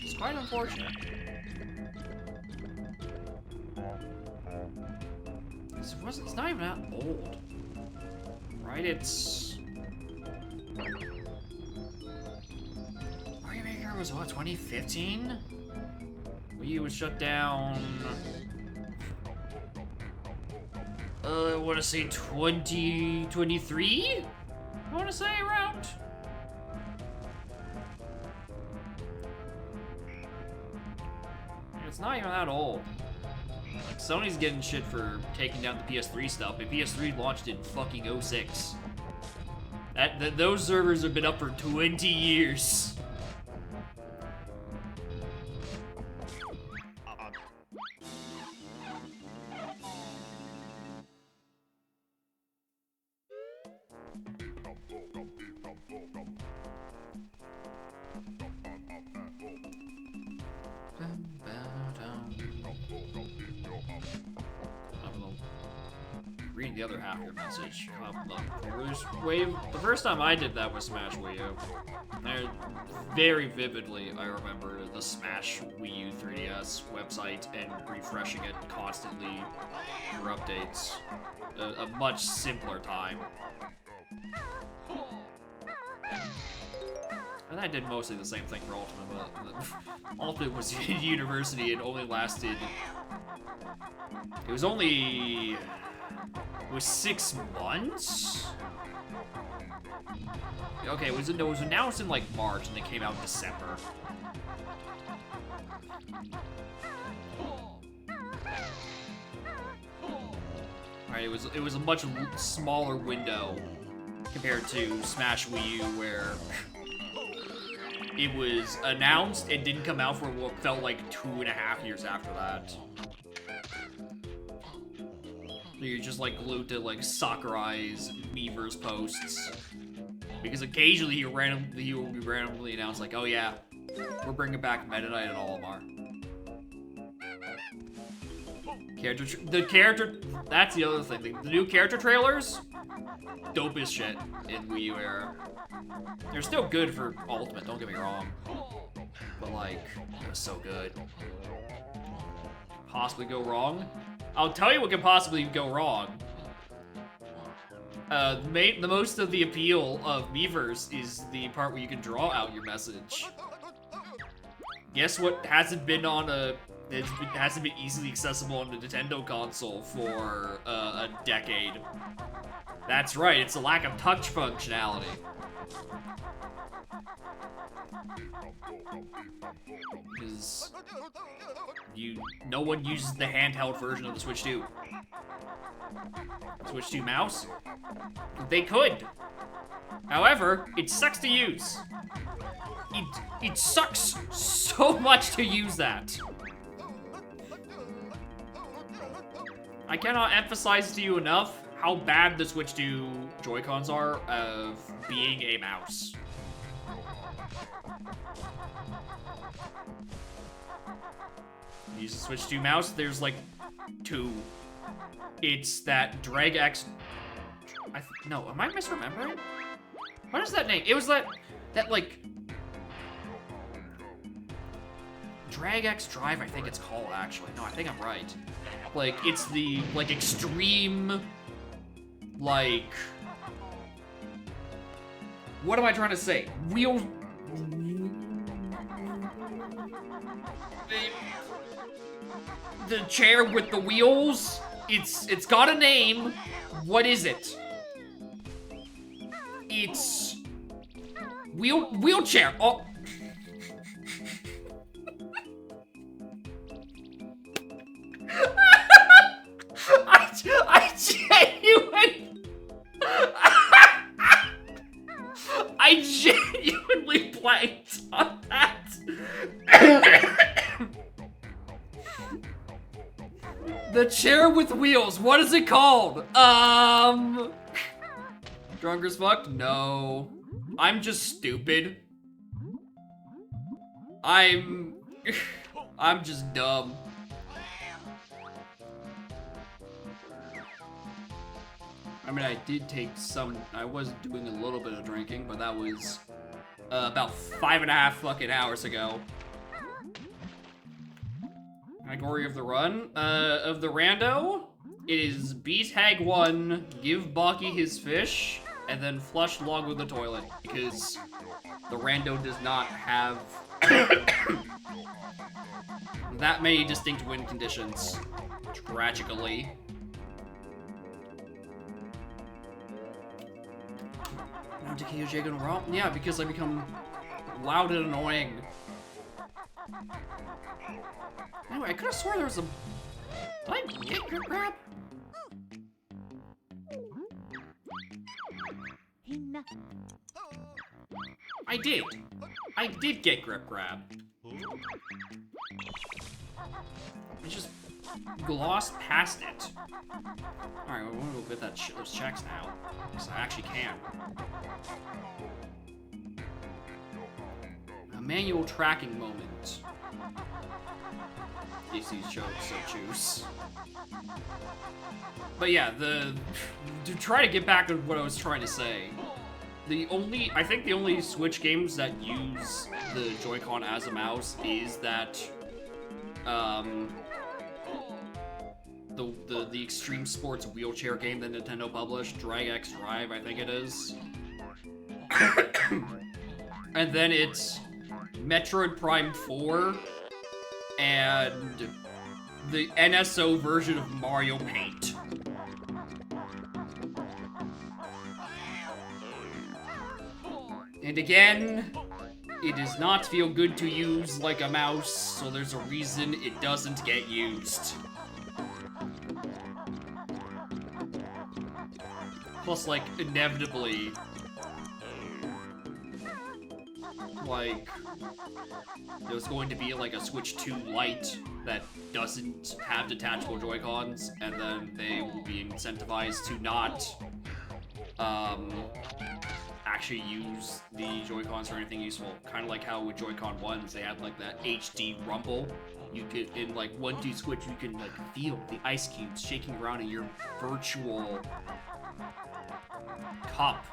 It's quite unfortunate. It's not even that old, right? It's... Mario Maker was what, 2015? Wii U was shut down... I want to say 2023? I want to say around. It's not even that old. Like, Sony's getting shit for taking down the PS3 stuff, but PS3 launched in fucking 06. Those servers have been up for 20 years. the other half of your message. Wave. The first time I did that was Smash Wii U. Very vividly, I remember the Smash Wii U 3DS website and refreshing it constantly for updates. A much simpler time. And I did mostly the same thing for Ultimate, but Ultimate was in university and only lasted... It was 6 months? Okay, it was announced in like March and it came out in December. Alright, it was a much smaller window compared to Smash Wii U, where it was announced and didn't come out for what felt like 2.5 years after that. You're just like glued to like Sakurai's Miiverse posts, because occasionally he will be randomly announced like, oh yeah, we're bringing back Meta Knight and Olimar. That's the other thing. The new character trailers, dope as shit in Wii U era. They're still good for Ultimate, don't get me wrong. But like, they're so good. Possibly go wrong? I'll tell you what could possibly go wrong. The most of the appeal of Miiverse is the part where you can draw out your message. Guess what hasn't been it hasn't been easily accessible on the Nintendo console for a decade. That's right, it's a lack of touch functionality. Because no one uses the handheld version of the Switch 2. Switch 2 mouse? They could. However, it sucks to use. It sucks so much to use that. I cannot emphasize to you enough how bad the Switch 2 Joy-Cons are of being a mouse. Use the Switch 2 mouse, there's like 2. It's that Drag X... No, am I misremembering? What is that name? It was that like... Drag X Drive, I think it's called, actually. No, I think I'm right. Like, it's the, like, extreme... Like... What am I trying to say? Wheel... The chair with the wheels? It's got a name. What is it? It's... Wheelchair. Oh... I genuinely blanked on that. The chair with wheels. What is it called? Drunk as fuck? No. I'm just stupid. I'm just dumb. I mean, I did take I was doing a little bit of drinking, but that was about 5.5 fucking hours ago. Category of the run, of the rando, it is beat Hag 1, give Baki his fish, and then flush log with the toilet, because the rando does not have that many distinct win conditions, tragically. Now Takeyo gonna romp? Yeah, because I become loud and annoying. Anyway, I could have sworn there was a... Did I get grip grab? I did. I did get grip grab. I just glossed past it. Alright, we're gonna go get those checks now. Because I actually can. A manual tracking moment. If you so choose. But yeah, to try to get back to what I was trying to say, I think the only Switch games that use the Joy-Con as a mouse is that, the Extreme Sports wheelchair game that Nintendo published, Drag X Drive, I think it is. And then it's Metroid Prime 4 and the NSO version of Mario Paint. And again, it does not feel good to use like a mouse, so there's a reason it doesn't get used. Plus, like, inevitably, like, there's going to be, like, a Switch 2 Lite that doesn't have detachable Joy-Cons, and then they will be incentivized to not, actually use the Joy-Cons for anything useful. Kind of like how with Joy-Con 1s, they had, like, that HD rumble. You could, in, like, 1-2 Switch, you can, like, feel the ice cubes shaking around in your virtual cup.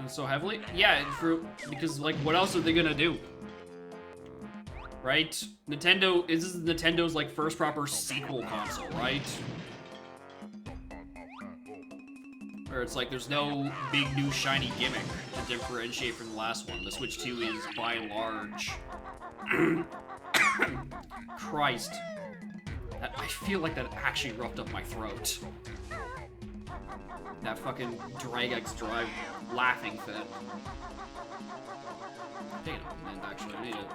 So heavily? Yeah, because, like, what else are they gonna do? Right? This is Nintendo's, like, first proper sequel console, right? Or it's like there's no big new shiny gimmick to differentiate from the last one. The Switch 2 is, by and large... Christ. I feel like that actually roughed up my throat. That fucking Drag X Drive laughing fit. Dang it, man, actually, I need it.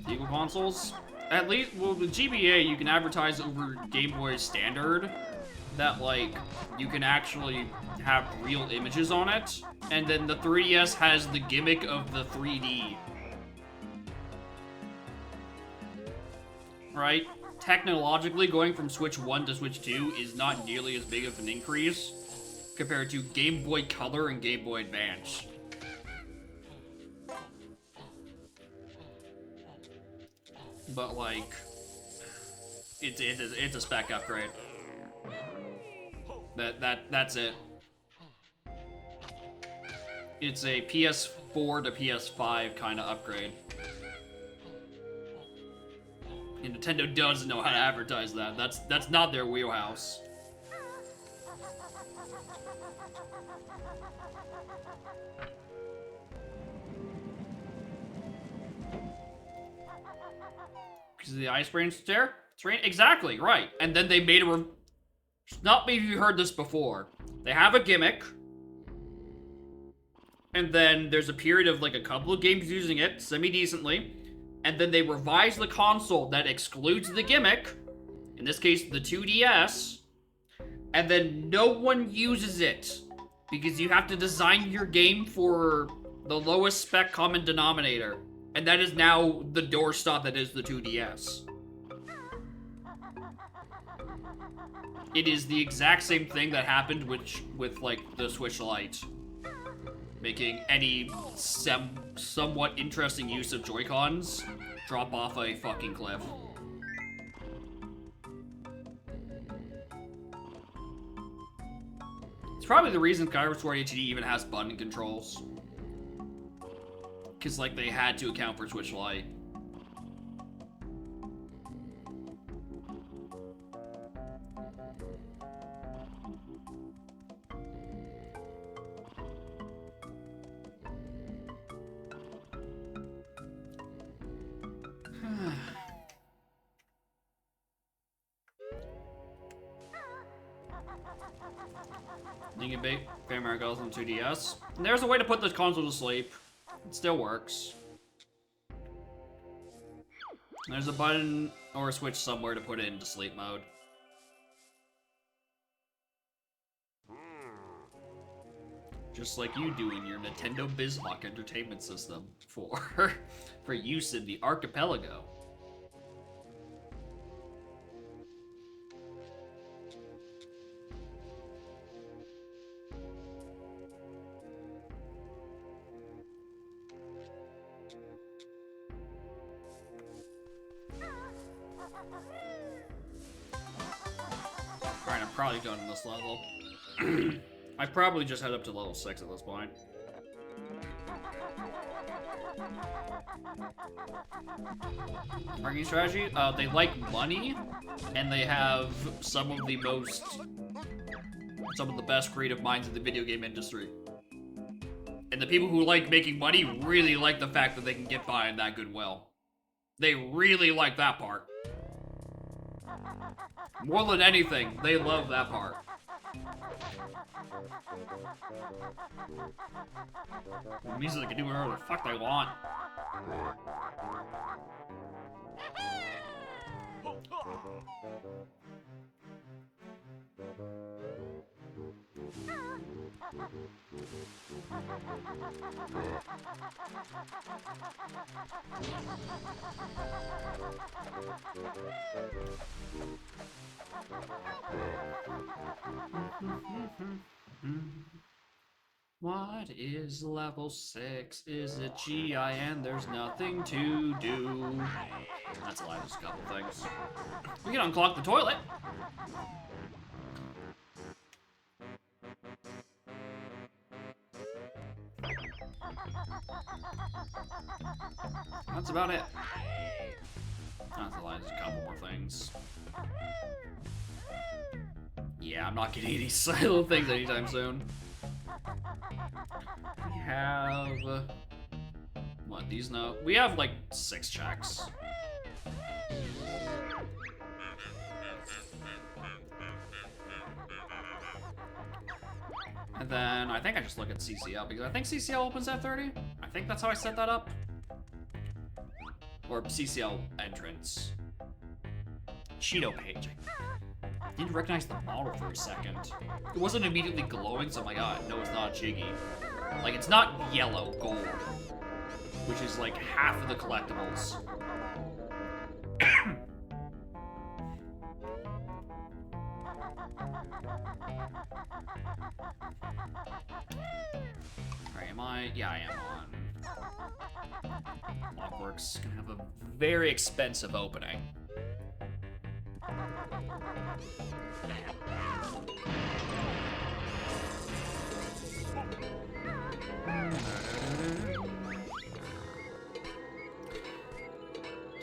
Equal consoles? At least, well, with GBA, you can advertise over Game Boy Standard that, like, you can actually have real images on it, and then the 3DS has the gimmick of the 3D. Right? Technologically, going from Switch 1 to Switch 2 is not nearly as big of an increase compared to Game Boy Color and Game Boy Advance. But, like, it's a spec upgrade. That's it. It's a PS4 to PS5 kind of upgrade. And Nintendo does know how to advertise that. That's not their wheelhouse. Because of the ice brain stare? Exactly, right. And then they made a... Not maybe you heard this before. They have a gimmick. And then there's a period of like a couple of games using it semi-decently. And then they revise the console that excludes the gimmick. In this case, the 2DS. And then no one uses it. Because you have to design your game for the lowest spec common denominator. And that is now the doorstop that is the 2DS. It is the exact same thing that happened with like, the Switch Lite. Making any somewhat interesting use of Joy-Cons drop off a fucking cliff. It's probably the reason Skyward Sword HD even has button controls. Because, like, they had to account for Switch Lite. Thinking big Fair goes on 2DS. And there's a way to put this console to sleep. It still works. There's a button or a switch somewhere to put it into sleep mode. Just like you do in your Nintendo BizHawk Entertainment System for use in the archipelago. Alright, I'm probably done in this level. I probably just head up to level 6 at this point. Marketing strategy? They like money, and they have some of the best creative minds in the video game industry. And the people who like making money really like the fact that they can get by in that goodwill. They really like that part. More than anything, they love that part. It means they can do whatever the fuck they want. What is level 6? Is it GI and there's nothing to do? That's a lie, there's a couple things. We can unclog the toilet. That's about it. That's a lie, there's a couple more things. Yeah, I'm not getting any silo things anytime soon. We have... what, these no? We have like 6 checks. And then I think I just look at CCL because I think CCL opens at 30. I think that's how I set that up. Or CCL entrance. Cheeto page. I didn't recognize the model for a second. It wasn't immediately glowing, so I'm like, oh, no, it's not Jiggy. Like, it's not yellow gold, which is like half of the collectibles. Alright, am I? Yeah, I am on. Clockwork's gonna have a very expensive opening.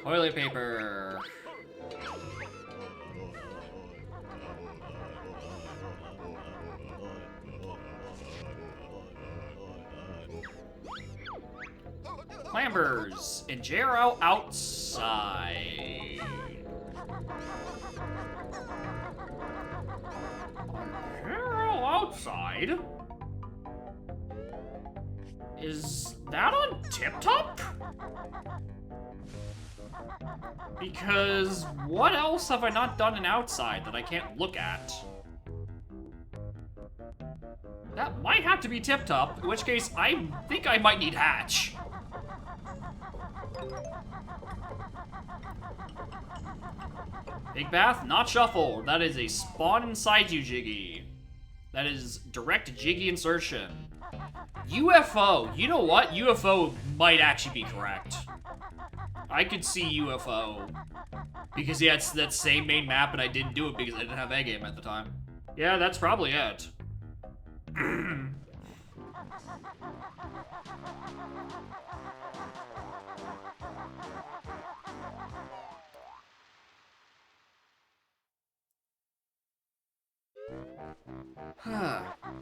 Toilet paper. Clambers and Jero outside. Jero outside? Is that on Tip Top? Because what else have I not done in outside that I can't look at? That might have to be Tip Top, in which case I think I might need Hatch. Big Bath, not Shuffle. That is a spawn inside you, Jiggy. That is direct Jiggy insertion. UFO. You know what? UFO might actually be correct. I could see UFO. Because yeah, it's that same main map, and I didn't do it because I didn't have A-game at the time. Yeah, that's probably it.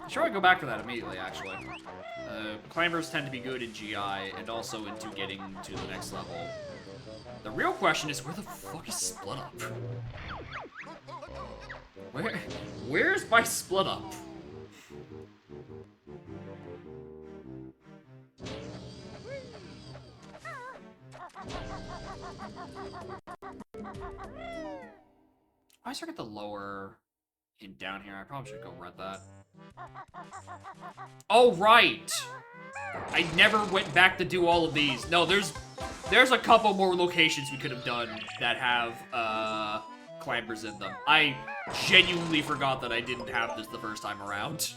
Sure, I go back to that immediately, actually. Climbers tend to be good in GI, and also into getting to the next level. The real question is, where the fuck is Split Up? Where's my Split Up? I always forget the lower and down here. I probably should go read that. Oh, right! I never went back to do all of these. No, there's a couple more locations we could have done that have, clambers in them. I genuinely forgot that I didn't have this the first time around.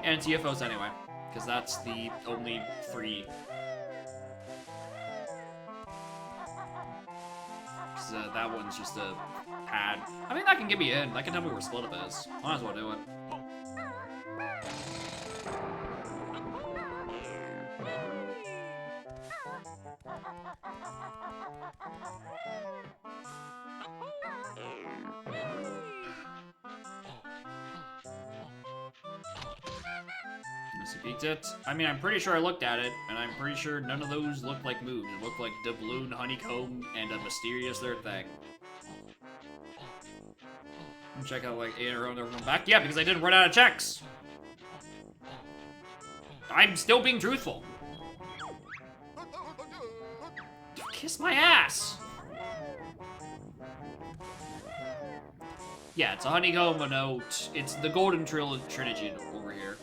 And TFOs anyway, because that's the only free. Because that one's just a pad. I mean, that can get me in. That can tell me where split up is. Might as well do it. Peeked it. I mean, I'm pretty sure I looked at it, and I'm pretty sure none of those looked like moves. It looked like doubloon, honeycomb, and a mysterious third thing. Check out like A and R and back. Yeah, because I didn't run out of checks. I'm still being truthful. Kiss my ass. Yeah, it's a honeycomb, a note. It's the golden trinity over here.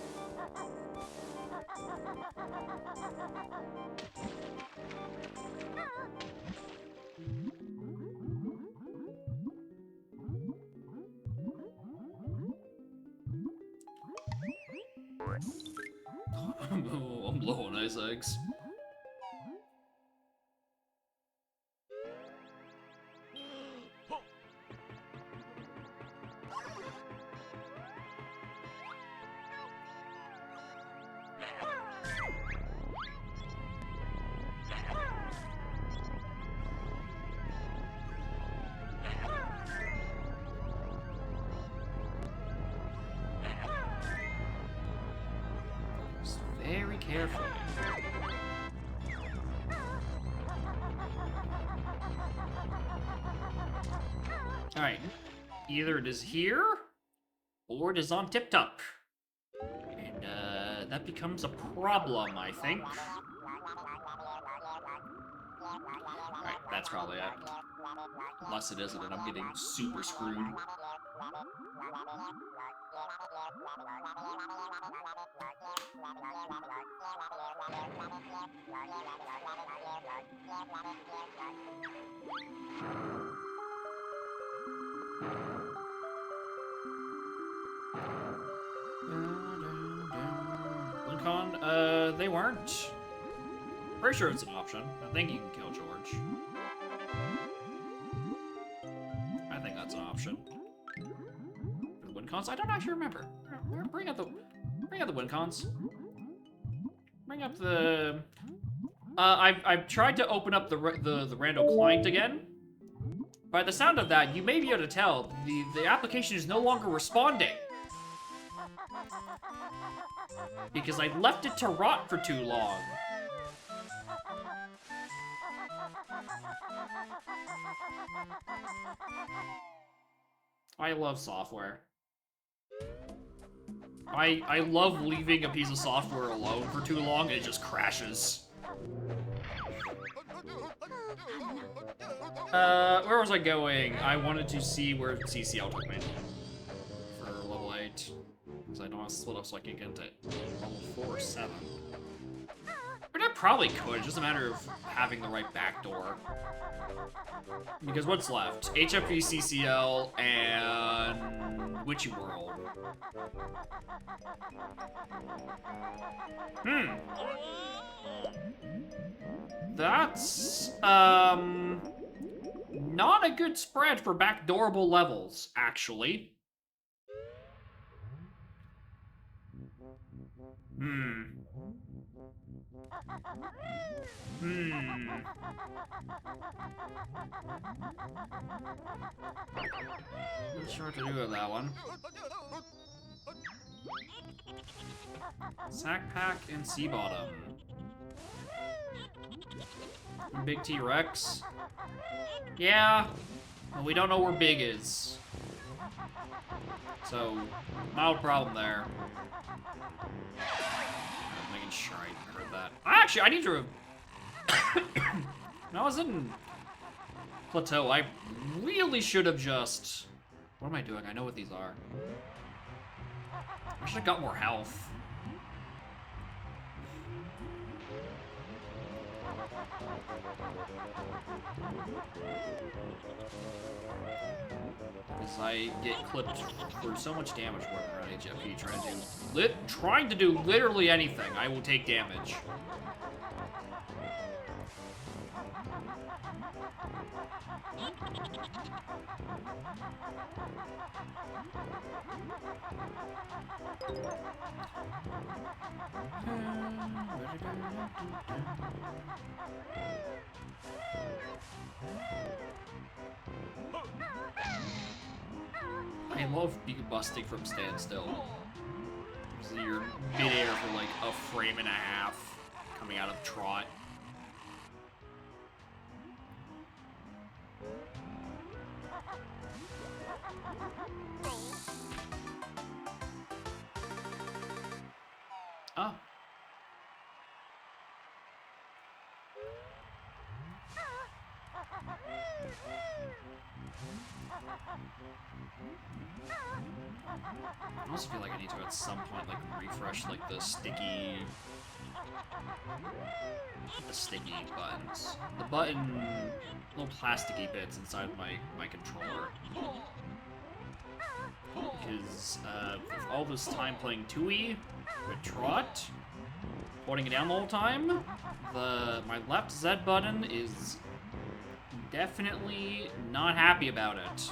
I'm low on ice eggs. Very carefully. Alright. Either it is here, or it is on Tip Top. And, that becomes a problem, I think. Alright, that's probably it. Unless it isn't, and I'm getting super screwed. Wincon, they weren't. Pretty sure it's an option. I think you can kill George. I think that's an option. For the Wincons, I don't actually remember. Bring up the Wincons. Bring up the. I've tried to open up the Randall client again. By the sound of that, you may be able to tell the application is no longer responding. Because I left it to rot for too long. I love software. I love leaving a piece of software alone for too long and it just crashes. Where was I going? I wanted to see where CCL took me for level 8. Because I don't want to split up so I can get into level 4 or 7. But I probably could, it's just a matter of having the right backdoor. Because what's left? HFP, CCL, and Witchy World. That's, not a good spread for backdoorable levels, actually. Not sure what to do with that one. Sack Pack and Sea Bottom. Big T-Rex. Yeah, well, we don't know where Big is. So, mild problem there. Making sure I heard that. Actually, I need to... When I was in Plateau, I really should have just... What am I doing? I know what these are. I should have got more health. Because I get clipped for so much damage working around HFP trying to do literally anything. I will take damage. I love busting from standstill. So you're mid-air for like a frame and a half coming out of trot. Oh. I also feel like I need to at some point like refresh like the sticky buttons. The little plasticky bits inside my controller. Because with all this time playing 2E with Trot, holding it down the whole time, my left Z button is definitely not happy about it.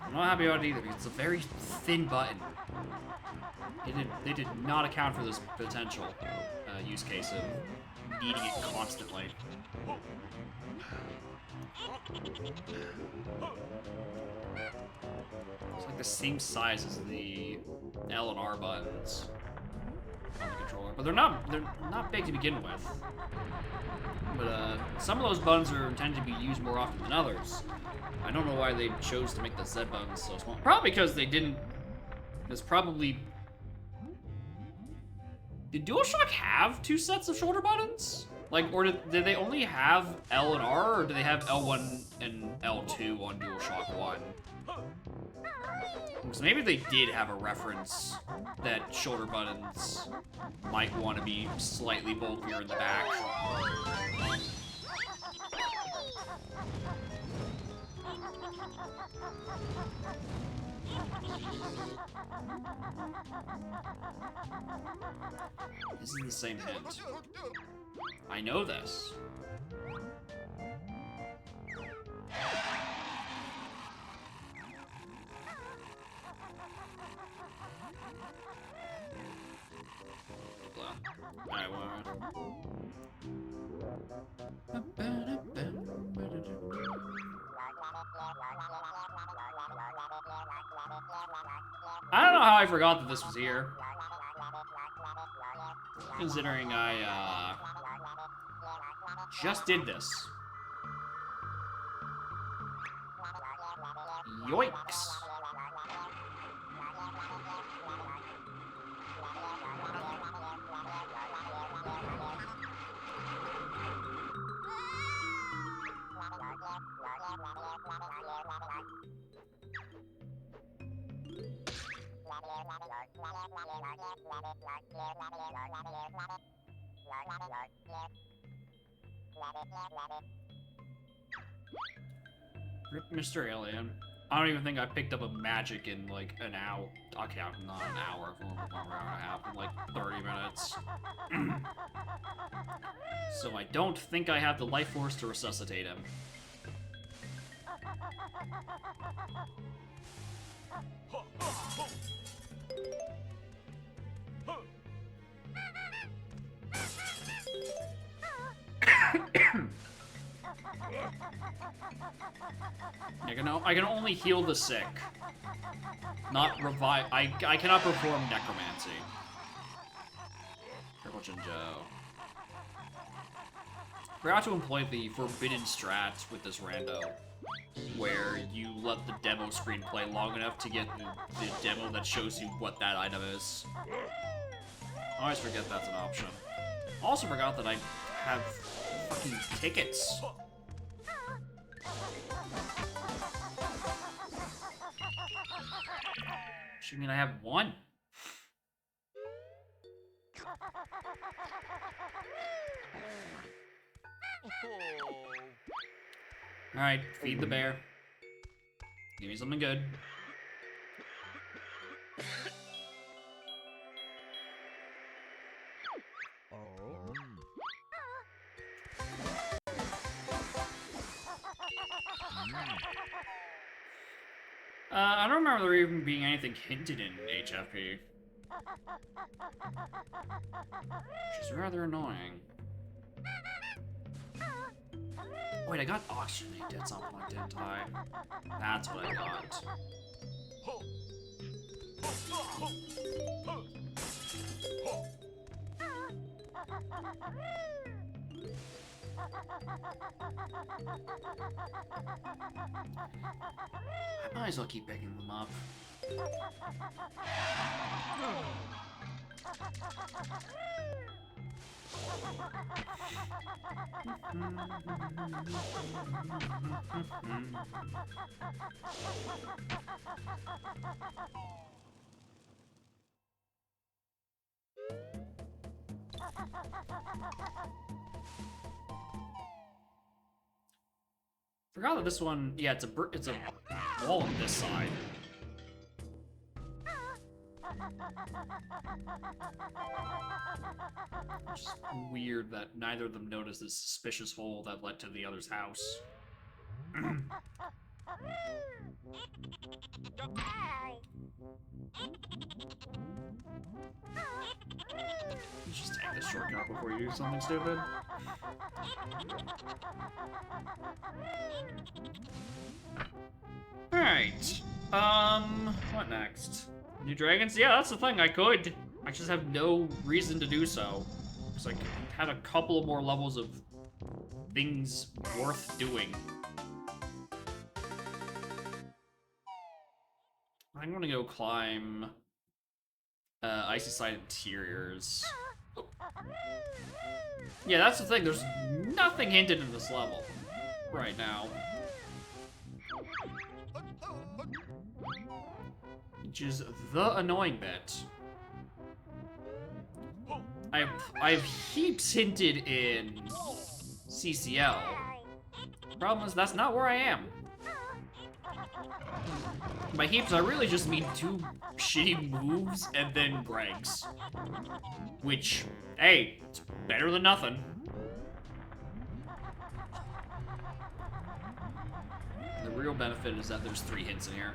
I'm not happy about it either because it's a very thin button. They did not account for this potential use case of needing it constantly. It's like the same size as the L and R buttons on the controller, but they're not big to begin with. But some of those buttons are intended to be used more often than others. I don't know why they chose to make the Z buttons so small. Probably because they didn't. There's probably. Did DualShock have 2 sets of shoulder buttons? Like, or did they only have L and R, or do they have L1 and L2 on DualShock 1? Because maybe they did have a reference that shoulder buttons might want to be slightly bulkier in the back. This is the same hint. I know this. Alright, I don't know how I forgot that this was here. Considering I, just did this. Yoinks. Rip Mr. Alien. I don't even think I picked up a magic in like an hour. Okay, not an hour, an hour and a half, in like 30 minutes. So I don't think I have the life force to resuscitate him. I can only heal the sick, not revive. I cannot perform necromancy. Triple Jinjo. Forgot to employ the forbidden strats with this rando, where you let the demo screen play long enough to get the demo that shows you what that item is. I always forget that's an option. Also forgot that I have fucking tickets. Should mean I have one. Alright, feed the bear. Give me something good. I don't remember there even being anything hinted in HFP. Which is rather annoying. Wait, I got oxygenate at some point, didn't I? That's what I got. I might as well keep picking them up. Forgot that this one, yeah, it's a wall on this side. It's weird that neither of them noticed this suspicious hole that led to the other's house. Just take this shortcut before you do something stupid. Alright. What next? New dragons? Yeah, that's the thing, I could. I just have no reason to do so. Because I had a couple more levels of things worth doing. I'm gonna go climb Icy Side Interiors. Oh. Yeah, that's the thing, there's nothing hinted in this level right now. Which is the annoying bit. I've heaps hinted in CCL. Problem is, that's not where I am. By heaps, I really just mean 2 shitty moves and then Greg's. Which, hey, it's better than nothing. The real benefit is that there's 3 hints in here.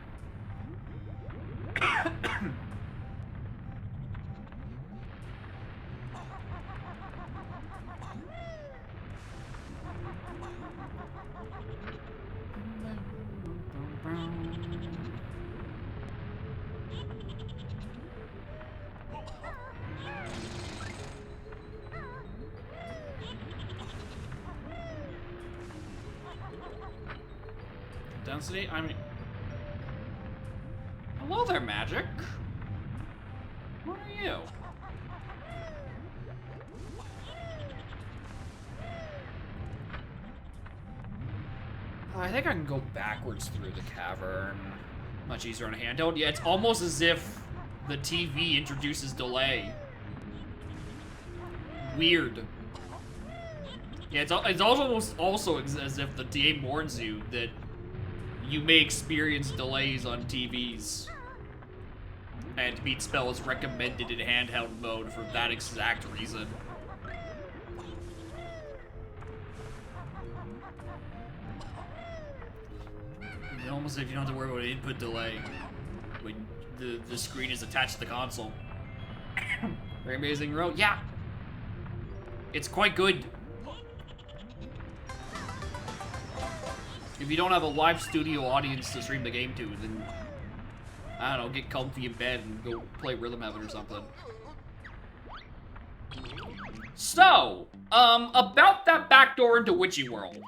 Density? I mean... Hello there, magic. What are you? I think I can go backwards through the cavern. Much easier on a handheld. Yeah, it's almost as if the TV introduces delay. Weird. Yeah, it's almost also as if the game warns you that you may experience delays on TVs. And Beat Spell is recommended in handheld mode for that exact reason. It's almost as if you don't have to worry about input delay when the screen is attached to the console. Very amazing road. Yeah! It's quite good. If you don't have a live studio audience to stream the game to, then, I don't know, get comfy in bed and go play Rhythm Heaven or something. So, about that backdoor into Witchy World.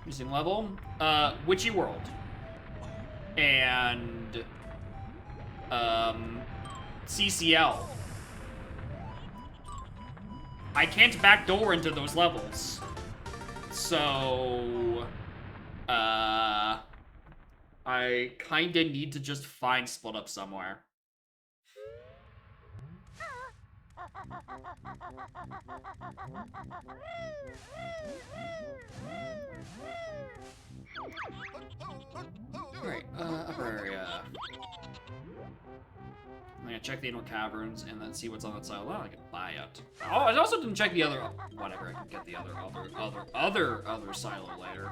Missing level. Witchy World. And CCL. I can't backdoor into those levels. So I kinda need to just find Split Up somewhere. Alright, upper area. I'm gonna check the inner caverns and then see what's on that silo. Well, I can buy it. Oh, I also didn't check the other. Whatever, I can get the other silo later.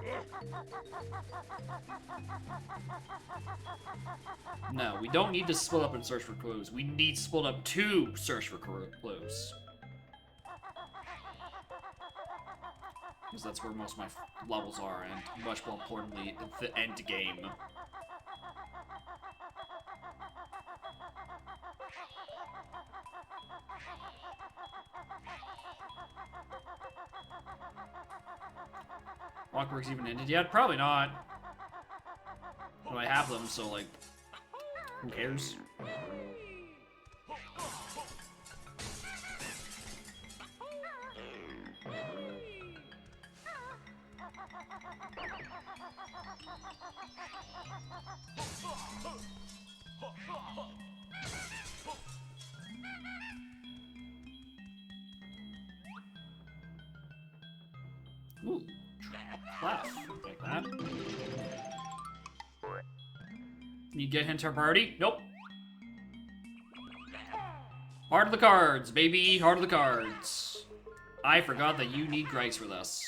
No, we don't need to split up and search for clues. We need to split up to search for clues. Because that's where most of my levels are, and much more importantly, the end game. Walkworks even ended yet? Probably not. But I have them, so like, who cares? Ooh, laugh. Like that. You get hint her priority? Nope. Heart of the cards, baby. Heart of the cards. I forgot that you need Greg's for this.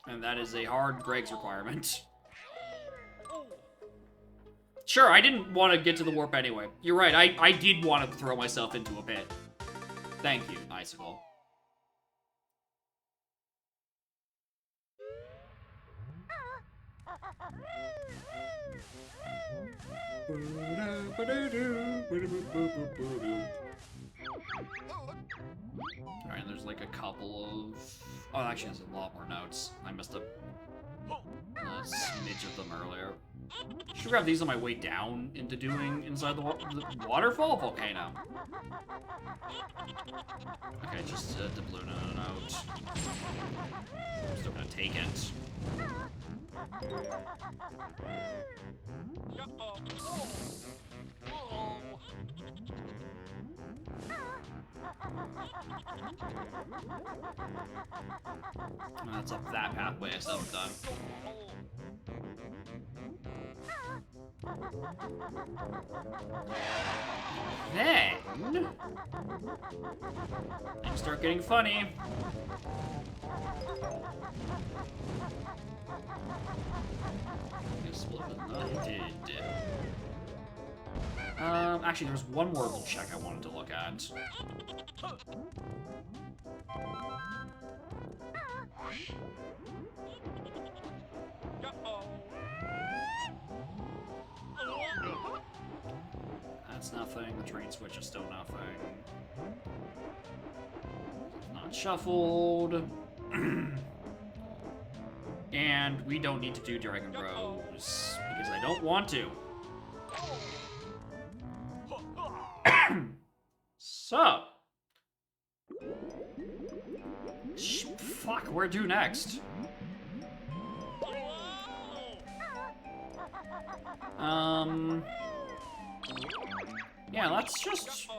And that is a hard Greg's requirement. Sure, I didn't want to get to the warp anyway. You're right, I did want to throw myself into a pit. Thank you, Icicle. Alright, there's like a couple of... Oh, actually, there's a lot more notes. I missed a smidge of them earlier. Should grab these on my way down into doing inside the waterfall volcano. Okay, just the balloon note. I'm still gonna take it. That's up that pathway I still haven't done. Then things start getting funny. Actually, there's one more little check I wanted to look at. That's nothing. The train switch is still nothing. Not shuffled. And we don't need to do Dragon Bros because I don't want to. So. Fuck, where to next? Yeah, let's just...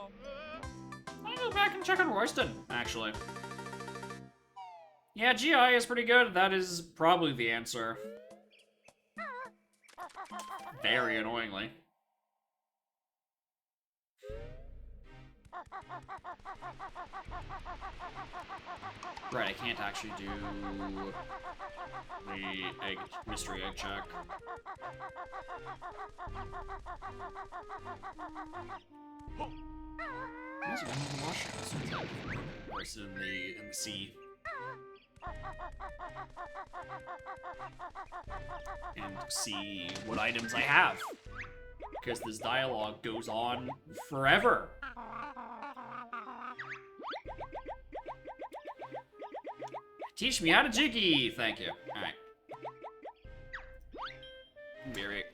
Let me go back and check on Royston, actually. Yeah, GI is pretty good. That is probably the answer. Very annoyingly. Right, I can't actually do the mystery egg check. There's one in the wash. Or is it in the sea? And see what items I have. Because this dialogue goes on forever. Teach me how to jiggy! Thank you. Alright. Very.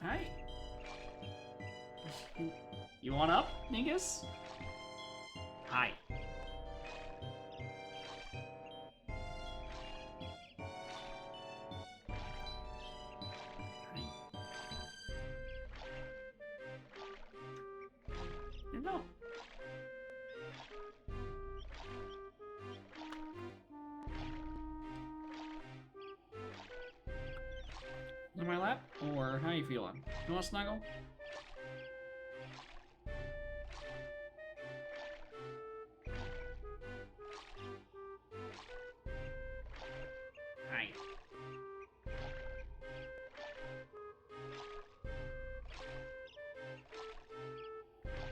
Hi. You want up, Ningus? Hi. No. In my lap? Or how you feeling? You want to snuggle? Hi.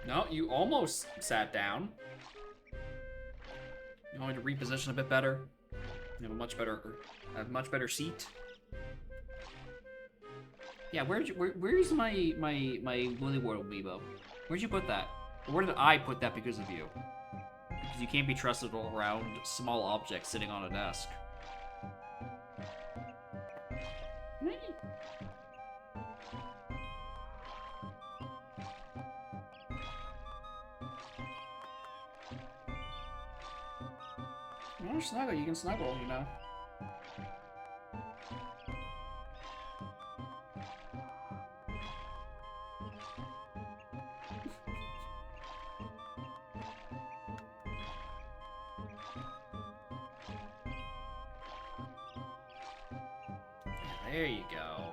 No, you almost sat down. You want me to reposition a bit better? You have a much better seat. Yeah, where's my Willy World Amiibo? Where'd you put that? Or where did I put that because of you? Because you can't be trusted around small objects sitting on a desk. You want to snuggle, you can snuggle, you know. There you go.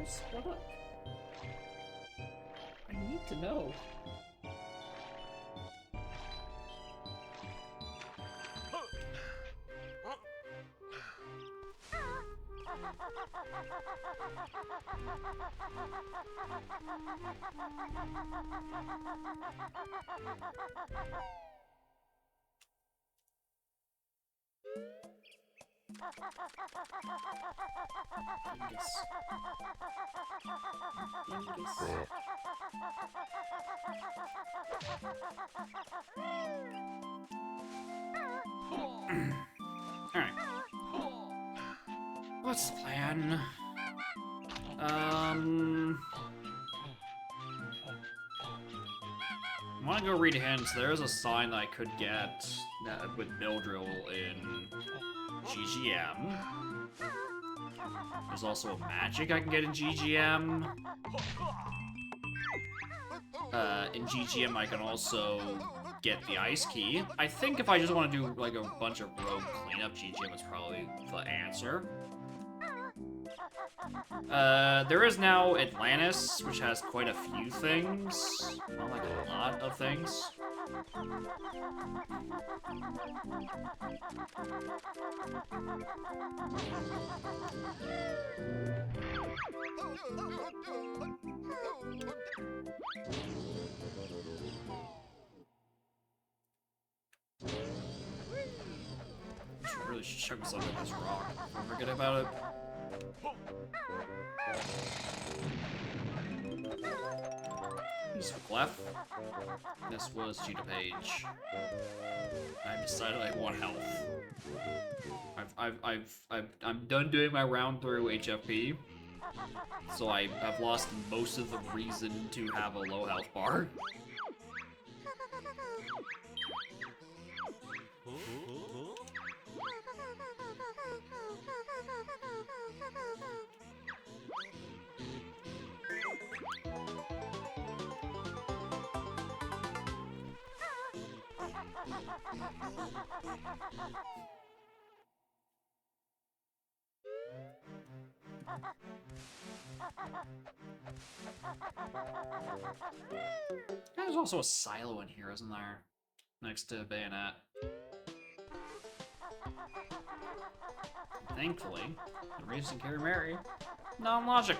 What up? I need to know. Alright. What's the plan? I want to go read hints. There is a sign that I could get with Mildrill in GGM. There's also a magic I can get in GGM. In GGM, I can also get the ice key. I think if I just want to do like a bunch of rogue cleanup, GGM is probably the answer. There is now Atlantis, which has quite a few things. Not like a lot of things. Really should chug some of this rock. Don't forget about it. This was Clef. This was Cheetah Page. I decided I want health. I'm done doing my round through HFP, so I have lost most of the reason to have a low health bar. There's also a silo in here, isn't there? Next to Bayonet. Thankfully, the Reeves and Carry Mary. Non-logic.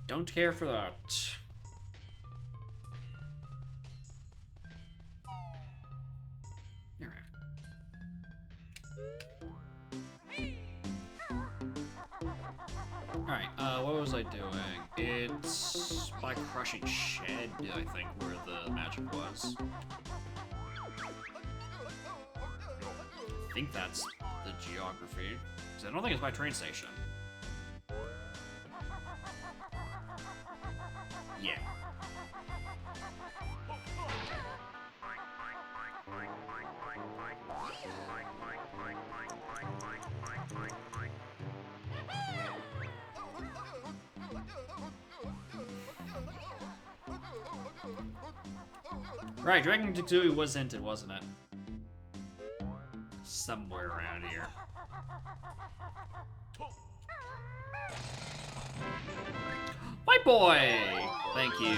Don't care for that. Alright, what was I doing? It's by Crushing Shed, I think, where the magic was. I think that's the geography. Because I don't think it's by train station. Yeah. Right, Dragon Tattoo was hinted, wasn't it? Somewhere around here. White boy! Thank you.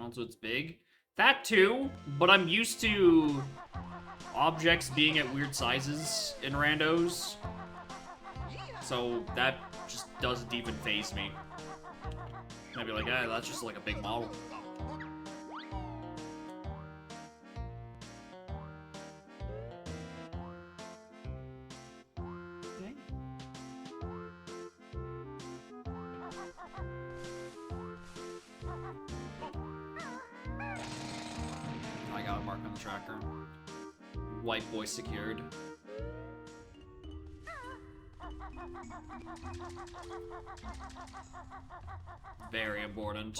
Also, it's big. That too, but I'm used to objects being at weird sizes in randos. So that just doesn't even faze me. I'd be like, ah, that's just like a big model. Okay. I got a mark on the tracker. White boy secured. Very important.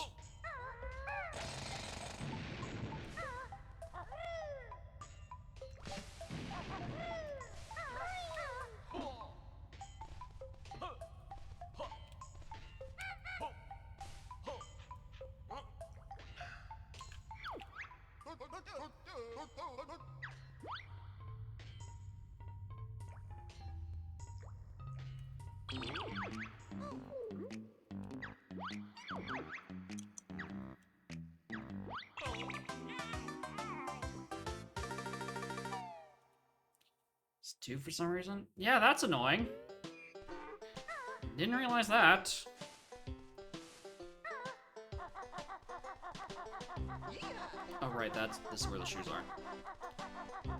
2 for some reason. Yeah, that's annoying. Didn't realize that. Oh right, this is where the shoes are.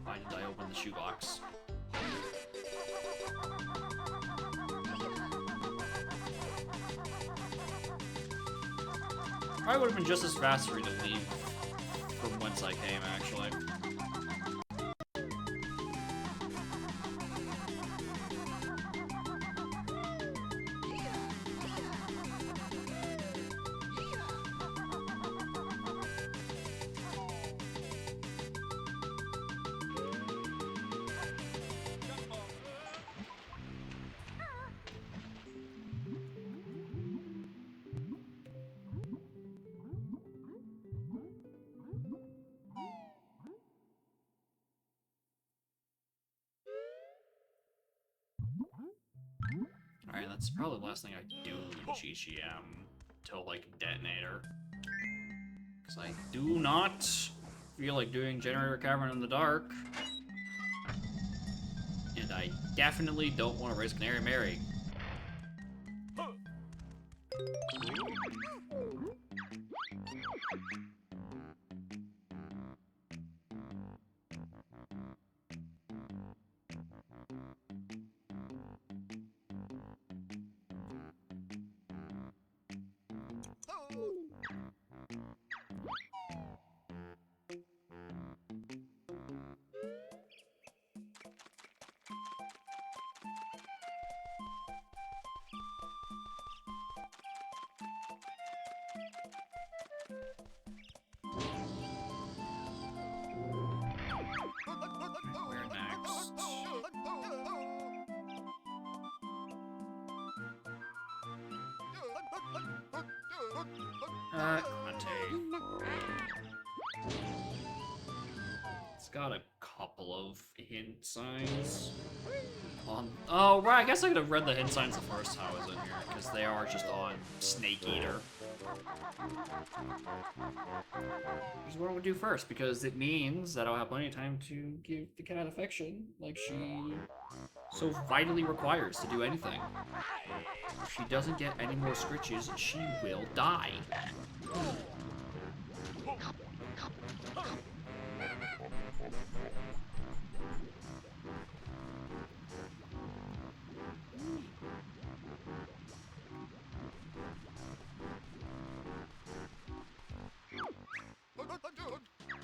Why did I open the shoebox? Probably would have been just as fast for me to leave from whence I came, actually. Alright, that's probably the last thing I do in GGM till, like, Detonator. Because I do not feel like doing Generator Cavern in the dark. And I definitely don't want to raise Canary Mary. Where next? Conte. It's got a couple of hint signs. Oh, right, I guess I could have read the hint signs the first time I was in here, because they are just on Snake Eater. Here's what I would do first, because it means that I'll have plenty of time to give the cat affection, like she so vitally requires to do anything. If she doesn't get any more scritches, she will die.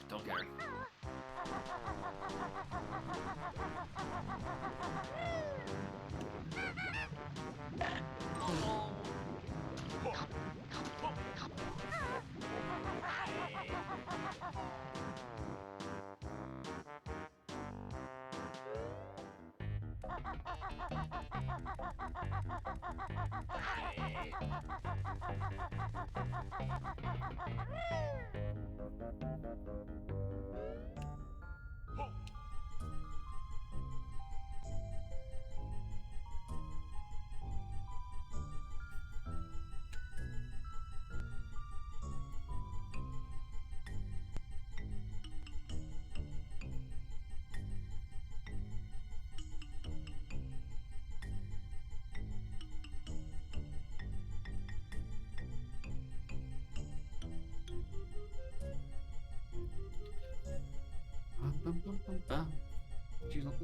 Don't care.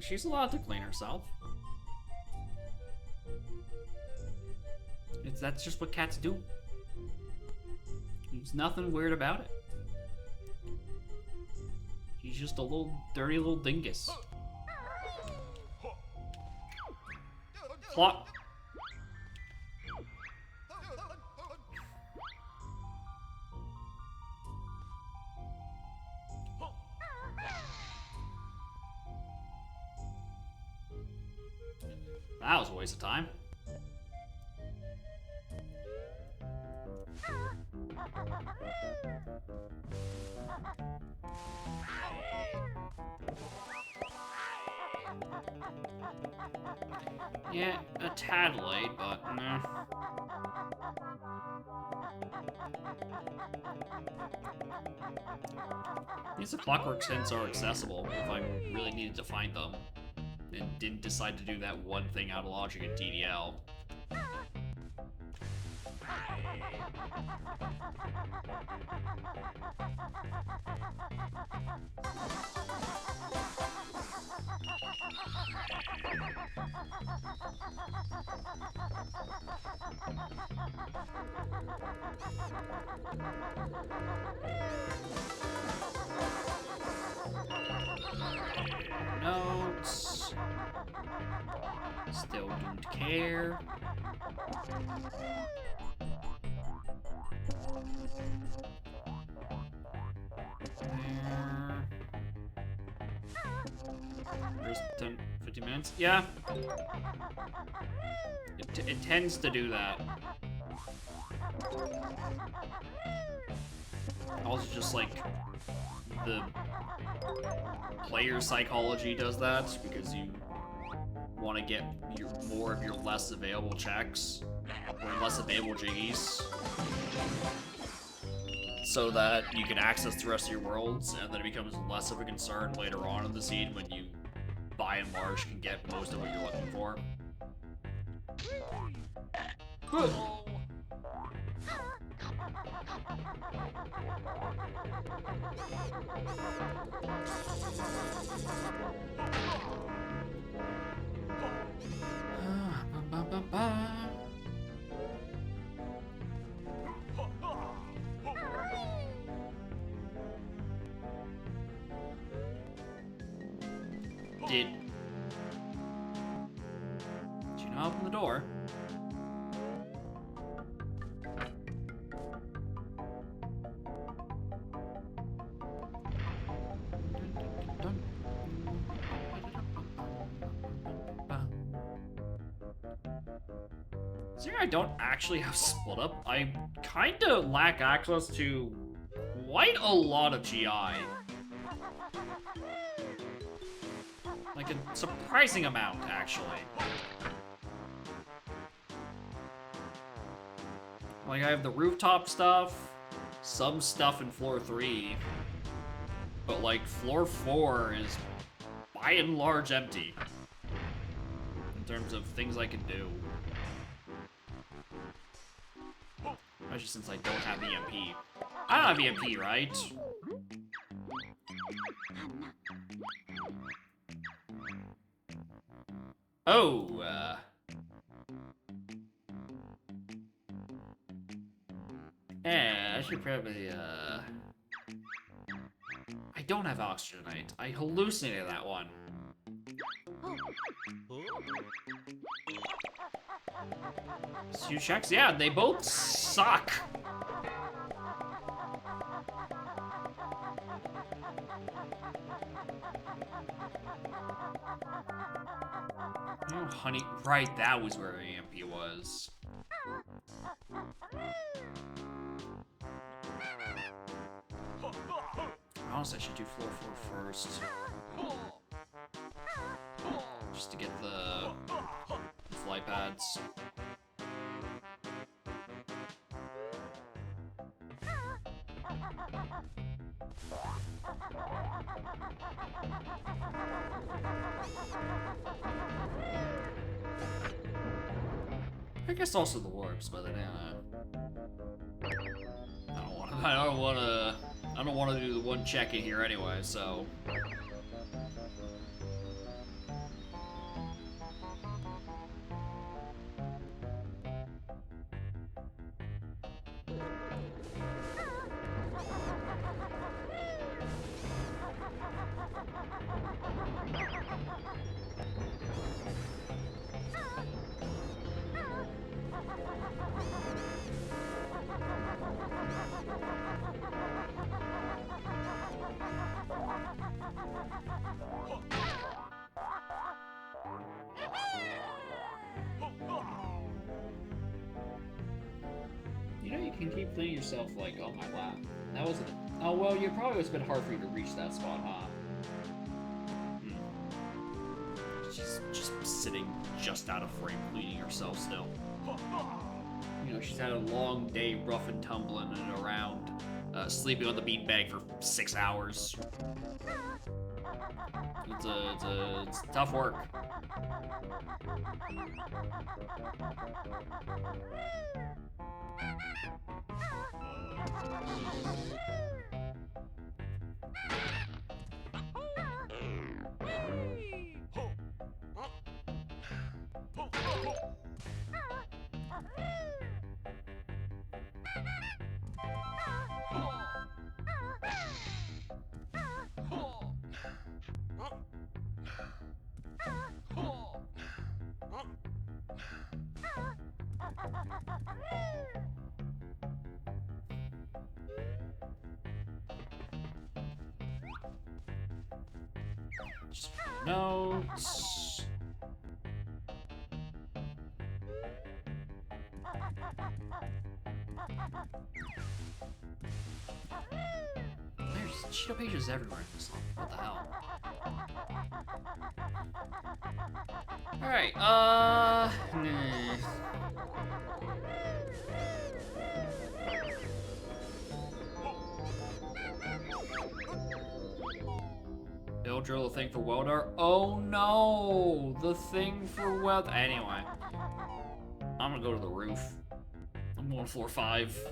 She's allowed to clean herself. That's just what cats do. There's nothing weird about it. He's just a little dirty little dingus. Plot. That was a waste of time. Yeah, a tad late, but nah. These clockwork hints are accessible if I really needed to find them. and didn't decide to do that one thing out of logic in TDL. Notes. Still don't care. There's 10, 15 minutes. Yeah. It tends to do that. Also, just like the player psychology does that because you want to get more of your less available checks or less available jiggies, so that you can access the rest of your worlds, and then it becomes less of a concern later on in the seed when you, by and large, can get most of what you're looking for. Good. Did you not open the door? Considering I don't actually have split up, I kinda lack access to quite a lot of GI. Like a surprising amount, actually. Like I have the rooftop stuff, some stuff in floor 3, but like floor 4 is by and large empty in terms of things I can do. Especially since I don't have EMP. I don't have EMP, right? Oh, yeah, I should probably, I don't have oxygenite. I hallucinated that one. Two checks? Yeah, they both suck. Oh, honey, right, that was where EMP was. Honestly, I should do floor 4 first. Just to get the flight pads. I guess also the warps, but then I don't want to do the one check in here anyway, so. You know, you can keep playing yourself like, oh my lap. That wasn't. Oh well, you probably was a bit hard for you to reach that spot, huh? She's just sitting just out of frame, cleaning herself still. You know, she's had a long day, rough and tumbling and around, sleeping on the beanbag for 6 hours. It's tough work. Just notes. There's Cheeto pages everywhere in this song. What the hell? Alright, They'll drill the thing for welder. Oh no! The thing for weld. Anyway. I'm gonna go to the roof. I'm going floor 5.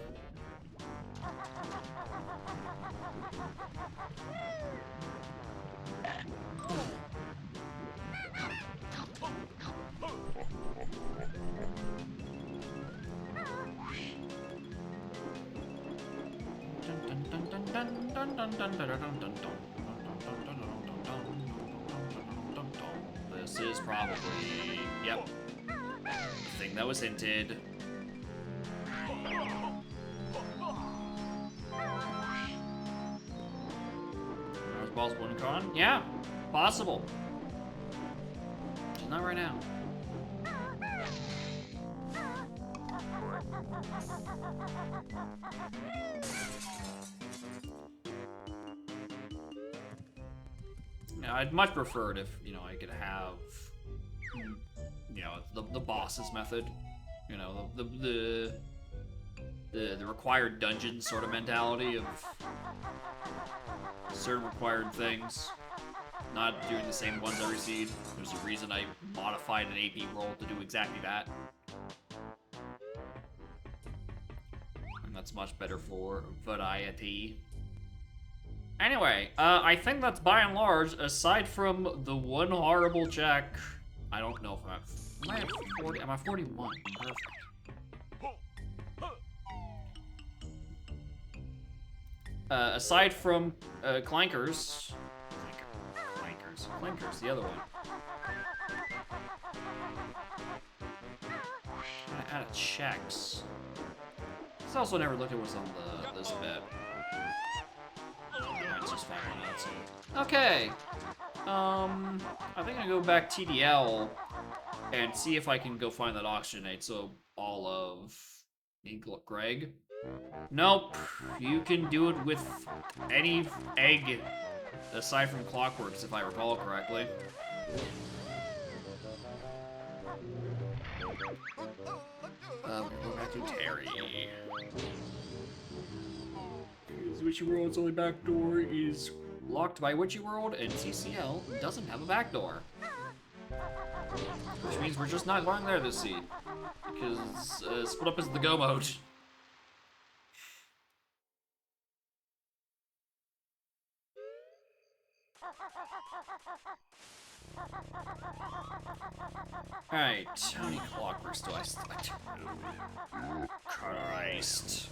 This is probably, yep, the thing that was hinted. There's balls one con? Yeah, possible. Just not right now. Yeah, I'd much prefer it if, you know, I could have, you know, the boss's method. You know, the required dungeon sort of mentality of certain required things. Not doing the same ones every seed. There's a reason I modified an AP roll to do exactly that. And that's much better for variety. Anyway, I think that's by and large, aside from the one horrible check. I don't know if I'm at 40, I'm at 41. Perfect. Aside from clankers, the other one. Out of checks. This also never looked at what's on this bit. It's just 5 minutes. Okay. I think I'm gonna go back TDL and see if I can go find that oxygenate. So all of Greg. Nope. You can do it with any egg aside from Clockworks, if I recall correctly. Go back to Terry. Witchy World's only backdoor is locked by Witchy World, and CCL doesn't have a backdoor. Which means we're just not going there this seed. Because split up is the go mode. Alright, how many clockworks do I select? Christ.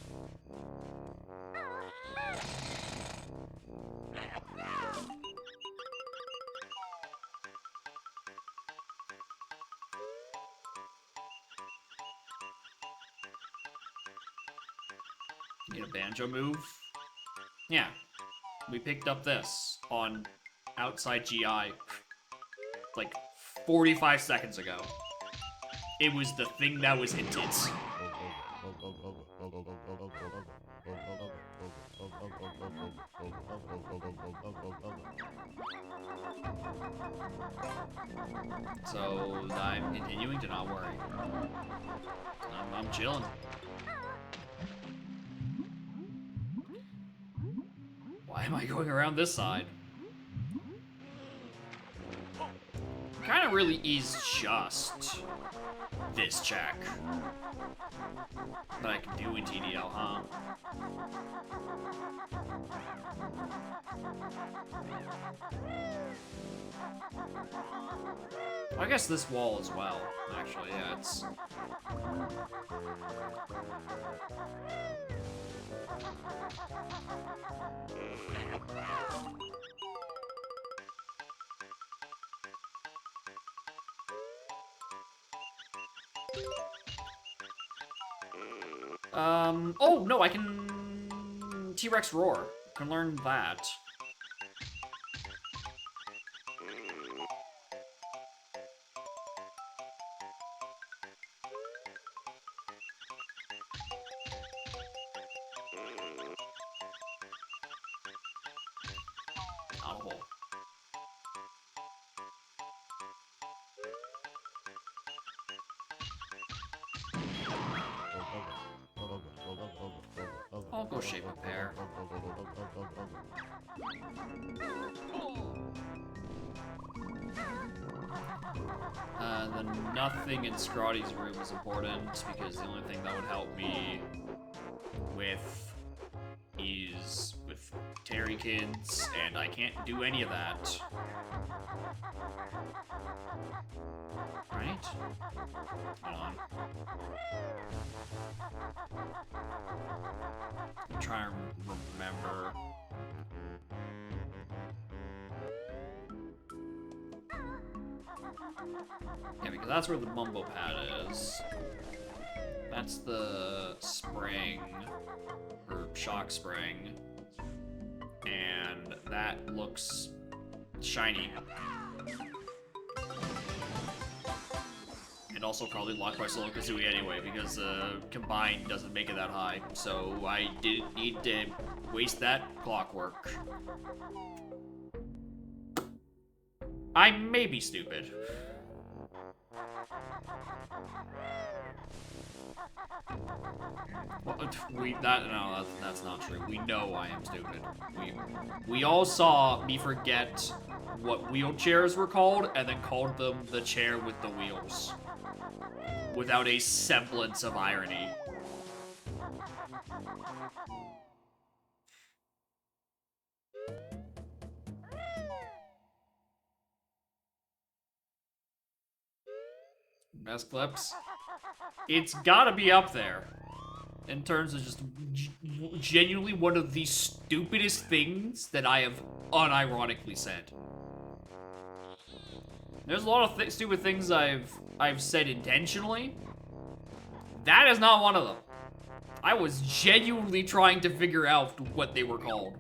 Need a banjo move? Yeah. We picked up this on outside GI like 45 seconds ago. It was the thing that was hinted. So I'm continuing to not worry. I'm chilling. Why am I going around this side? kind of really is just this check that I can do in TDL, huh? I guess this wall as well, actually, yeah, it's... Oh, no, I can... T-Rex Roar. I can learn that. Oh. I'll go shape a pair. The nothing in Scrotty's room is important because the only thing that would help me with is with Terry Kids, and I can't do any of that. Right? Hold on. I'm trying to remember. Yeah, because that's where the Mumbo Pad is. That's the spring, or shock spring. And that looks shiny. And also probably locked by Solo Kazooie anyway, because combined doesn't make it that high. So I didn't need to waste that clockwork. I may be stupid. Well, that's not true. We know I am stupid. We all saw me forget what wheelchairs were called, and then called them the chair with the wheels. Without a semblance of irony. Best clips? It's gotta be up there. In terms of just genuinely one of the stupidest things that I have unironically said. There's a lot of stupid things I've said intentionally. That is not one of them. I was genuinely trying to figure out what they were called.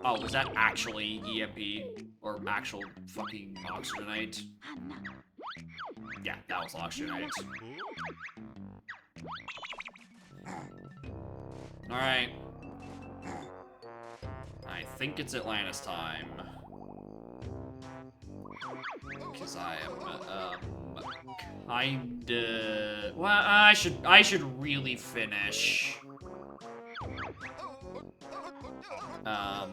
Oh, was that actually EMP? Or actual fucking Oxygenite? Yeah, that was Oxygenite. Alright. I think it's Atlantis time. Because I am, kinda... Well, I should really finish. I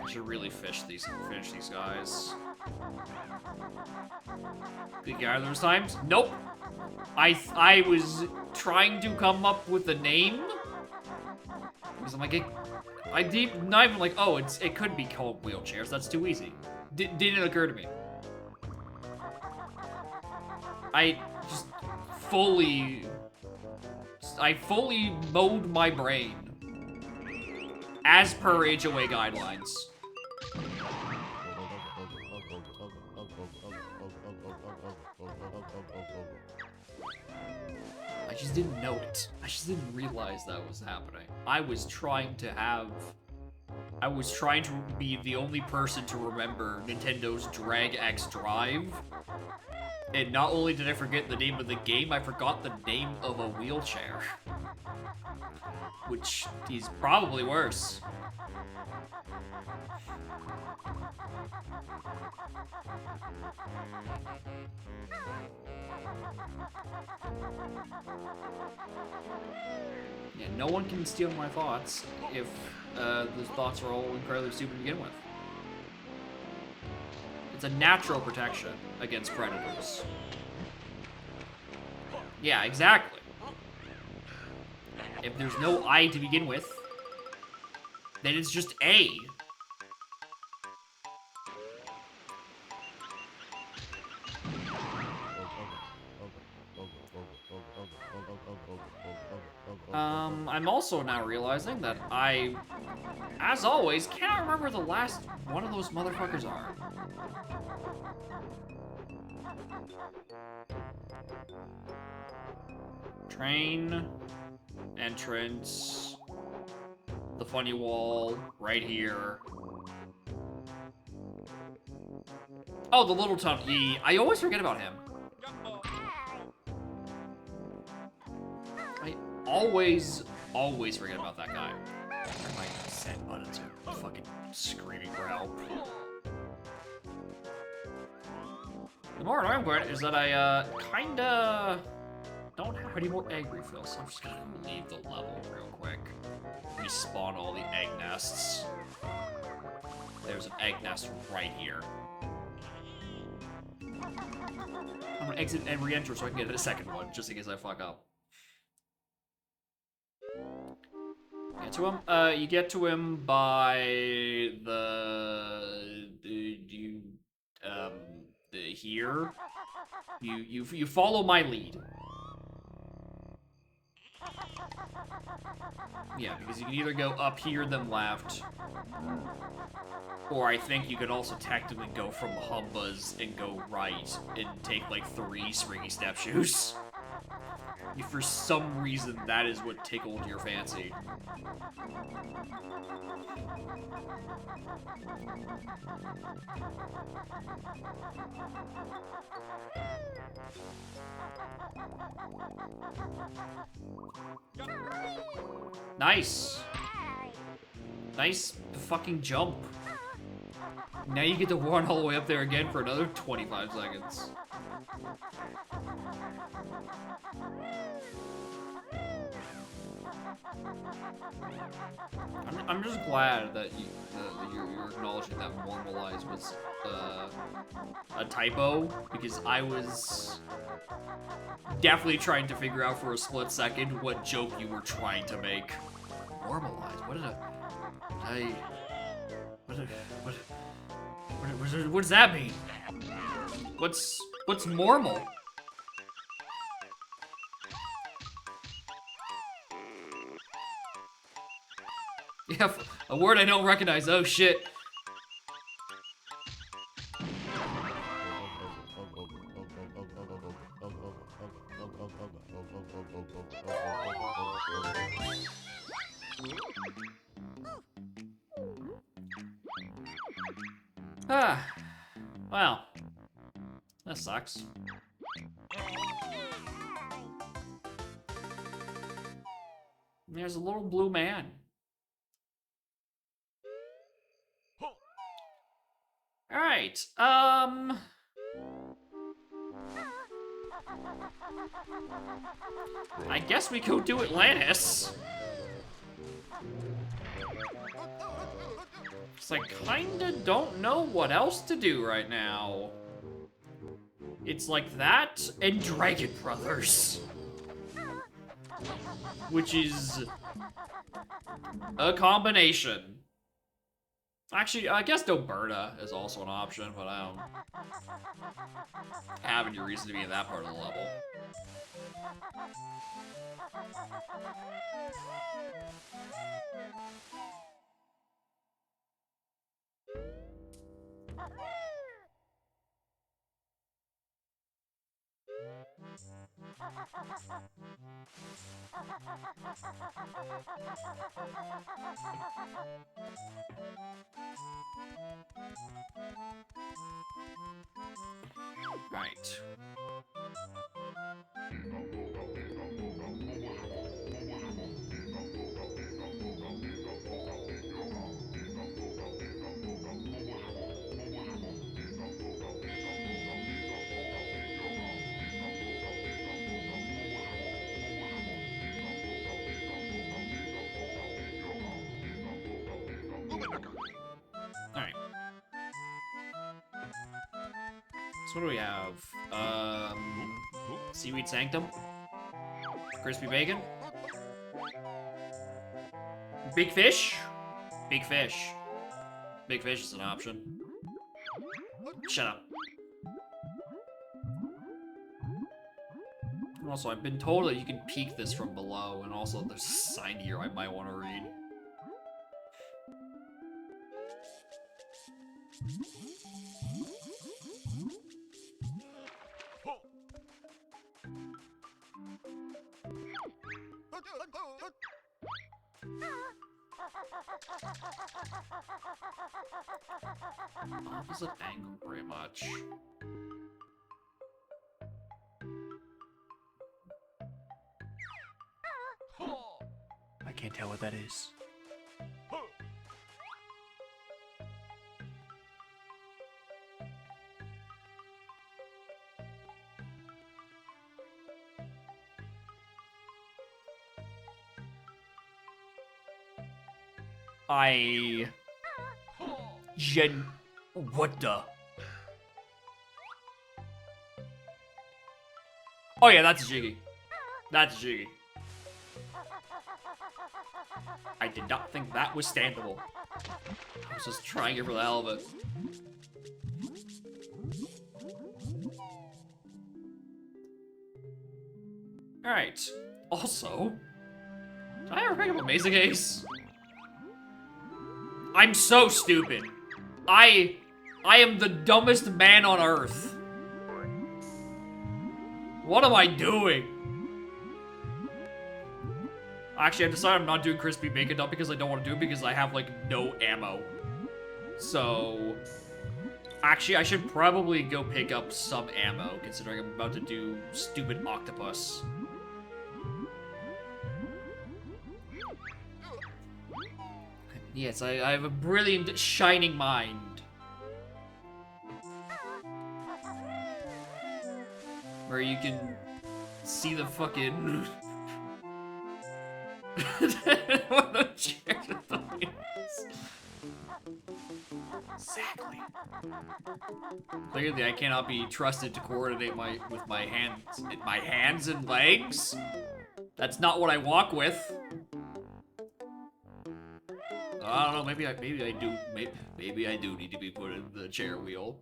should really finish these guys. Think those times? Nope. I was trying to come up with a name. Because I'm like, I did not even like, oh, it could be called wheelchairs. That's too easy. Didn't occur to me. I fully mowed my brain as per HOA guidelines. I just didn't know it. I just didn't realize that was happening. I was trying to be the only person to remember Nintendo's Drag X Drive. And not only did I forget the name of the game, I forgot the name of a wheelchair. Which is probably worse. Yeah, no one can steal my thoughts if those thoughts are all incredibly stupid to begin with. It's a natural protection against predators. Yeah, exactly. If there's no I to begin with, then it's just A. I'm also now realizing that I, as always, cannot remember the last one of those motherfuckers are. Train, entrance, the funny wall, right here. Oh, the little toughy. I always forget about him. I always forget about that guy. Where am I set button to fucking screaming for help? The more annoying part is that I, kinda don't have any more egg refills, so I'm just gonna leave the level real quick. Respawn all the egg nests. There's an egg nest right here. I'm gonna exit and re-enter so I can get a second one, just in case I fuck up. Get to him. You get to him by here. You follow my lead. Yeah, because you can either go up here then left, or I think you could also technically go from Humba's and go right and take like 3 springy step shoes. If for some reason that is what tickled your fancy. Nice. Nice fucking jump. Now you get to run all the way up there again for another 25 seconds. I'm just glad that you're acknowledging that Normalize was a typo, because I was definitely trying to figure out for a split second what joke you were trying to make. Normalize? What does that mean? What's normal? Yeah, a word I don't recognize. Oh shit. Ah, well, that sucks. There's a little blue man. Alright, I guess we go do Atlantis. Cause I kinda don't know what else to do right now. It's like that and Dragon Brothers. Which is a combination. Actually, I guess Doberta is also an option, but I don't have any reason to be in that part of the level. Right. Alright. So what do we have? Seaweed Sanctum? Crispy Bacon? Big Fish? Big Fish. Big Fish is an option. Shut up. Also, I've been told that you can peek this from below, and also there's a sign here I might want to read. Opposite angle, pretty much. I can't tell what that is. What the? Oh yeah, that's a Jiggy. That's a Jiggy. I did not think that was standable. I was just trying it for the hell of it. Alright. Also, did I ever pick up Amazing Ace? I'm so stupid. I am the dumbest man on earth. What am I doing? Actually, I decided I'm not doing Crispy Bacon, not because I don't want to do it, because I have, like, no ammo. So, actually, I should probably go pick up some ammo, considering I'm about to do stupid octopus. Yes, I have a brilliant, shining mind. Where you can see the fucking... what the chair is. Exactly. Clearly, I cannot be trusted to coordinate with my hands and legs. That's not what I walk with. I don't know. Maybe I do. Maybe I do need to be put in the chair wheel.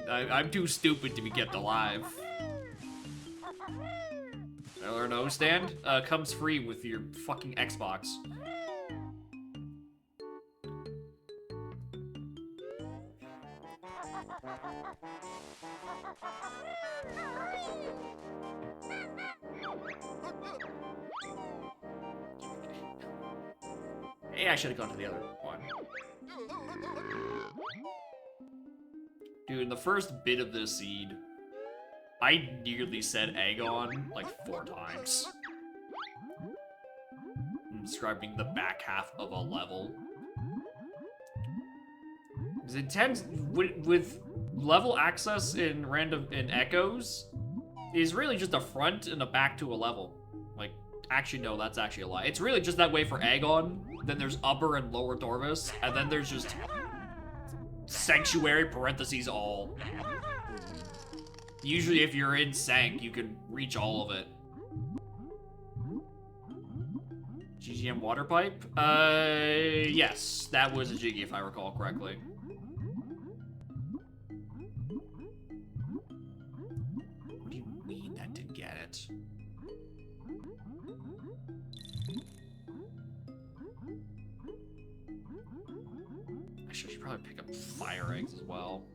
I'm too stupid to be kept alive. L&O stand comes free with your fucking Xbox. Hey, I should have gone to the other one. Dude, in the first bit of this seed, I nearly said Aegon like 4 times. I'm describing the back half of a level. It tends with level access in Echoes is really just a front and a back to a level. Like, actually no, that's actually a lie. It's really just that way for Aegon. Then there's Upper and Lower Dormus, and then there's just Sanctuary parentheses all. Usually if you're in Sank, you can reach all of it. GGM water pipe? Yes, that was a Jiggy if I recall correctly. What do you mean that didn't get it? Actually, I should probably pick up fire eggs as well.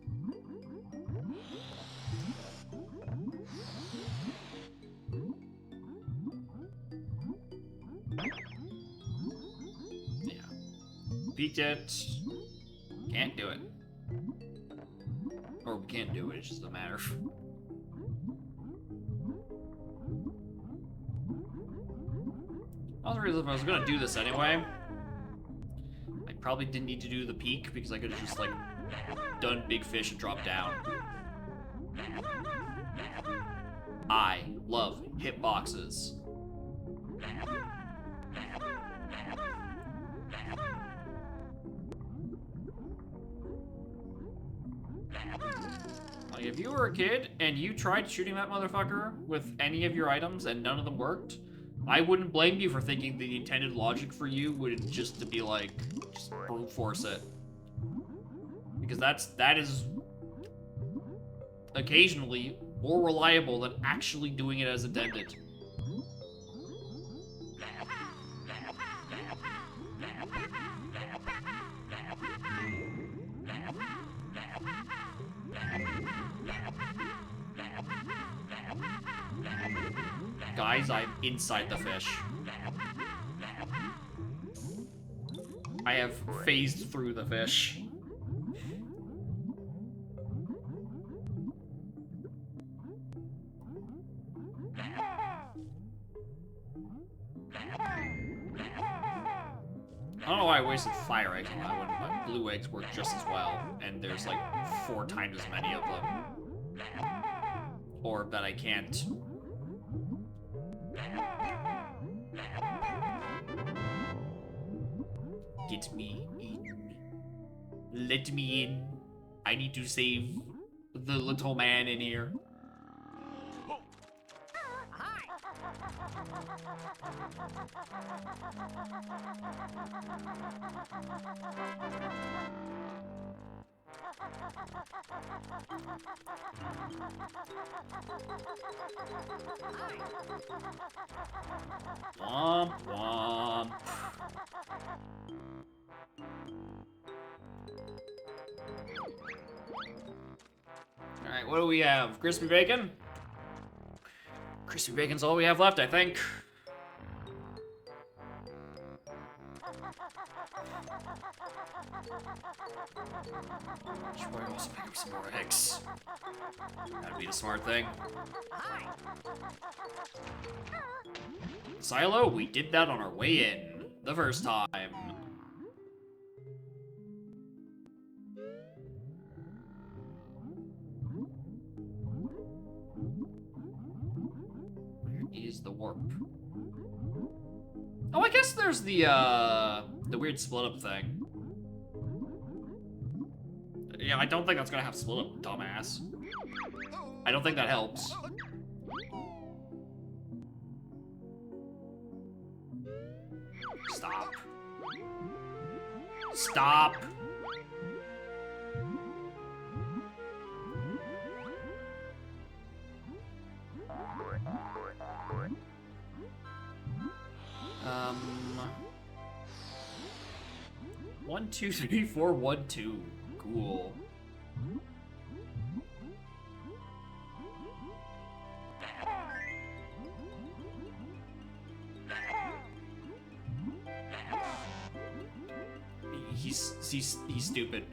Yeah. Peeked it. Can't do it. Or we can't do it, it's just a matter. I was gonna do this anyway. I probably didn't need to do the peak because I could have just like done big fish and dropped down. I love hitboxes. Like, if you were a kid and you tried shooting that motherfucker with any of your items and none of them worked, I wouldn't blame you for thinking the intended logic for you would just to be like, just brute force it. Because that is occasionally more reliable than actually doing it as intended. Guys, I'm inside the fish. I have phased through the fish. I don't know why I wasted fire eggs on that one, but blue eggs work just as well, and there's like 4 times as many of them. Or that I can't. Get me in. Let me in. I need to save the little man in here. Womp womp. Alright, what do we have? Crispy bacon? Crispy bacon's all we have left, I think. Should probably also pick up some more eggs. That'd be the smart thing. Silo, we did that on our way in. The first time. Where is the warp? Oh, I guess there's the weird split up thing. Yeah, I don't think that's gonna have split up, dumbass. I don't think that helps. Stop. Stop. One, 2, 3, 4, 1, 2. Cool. He's stupid.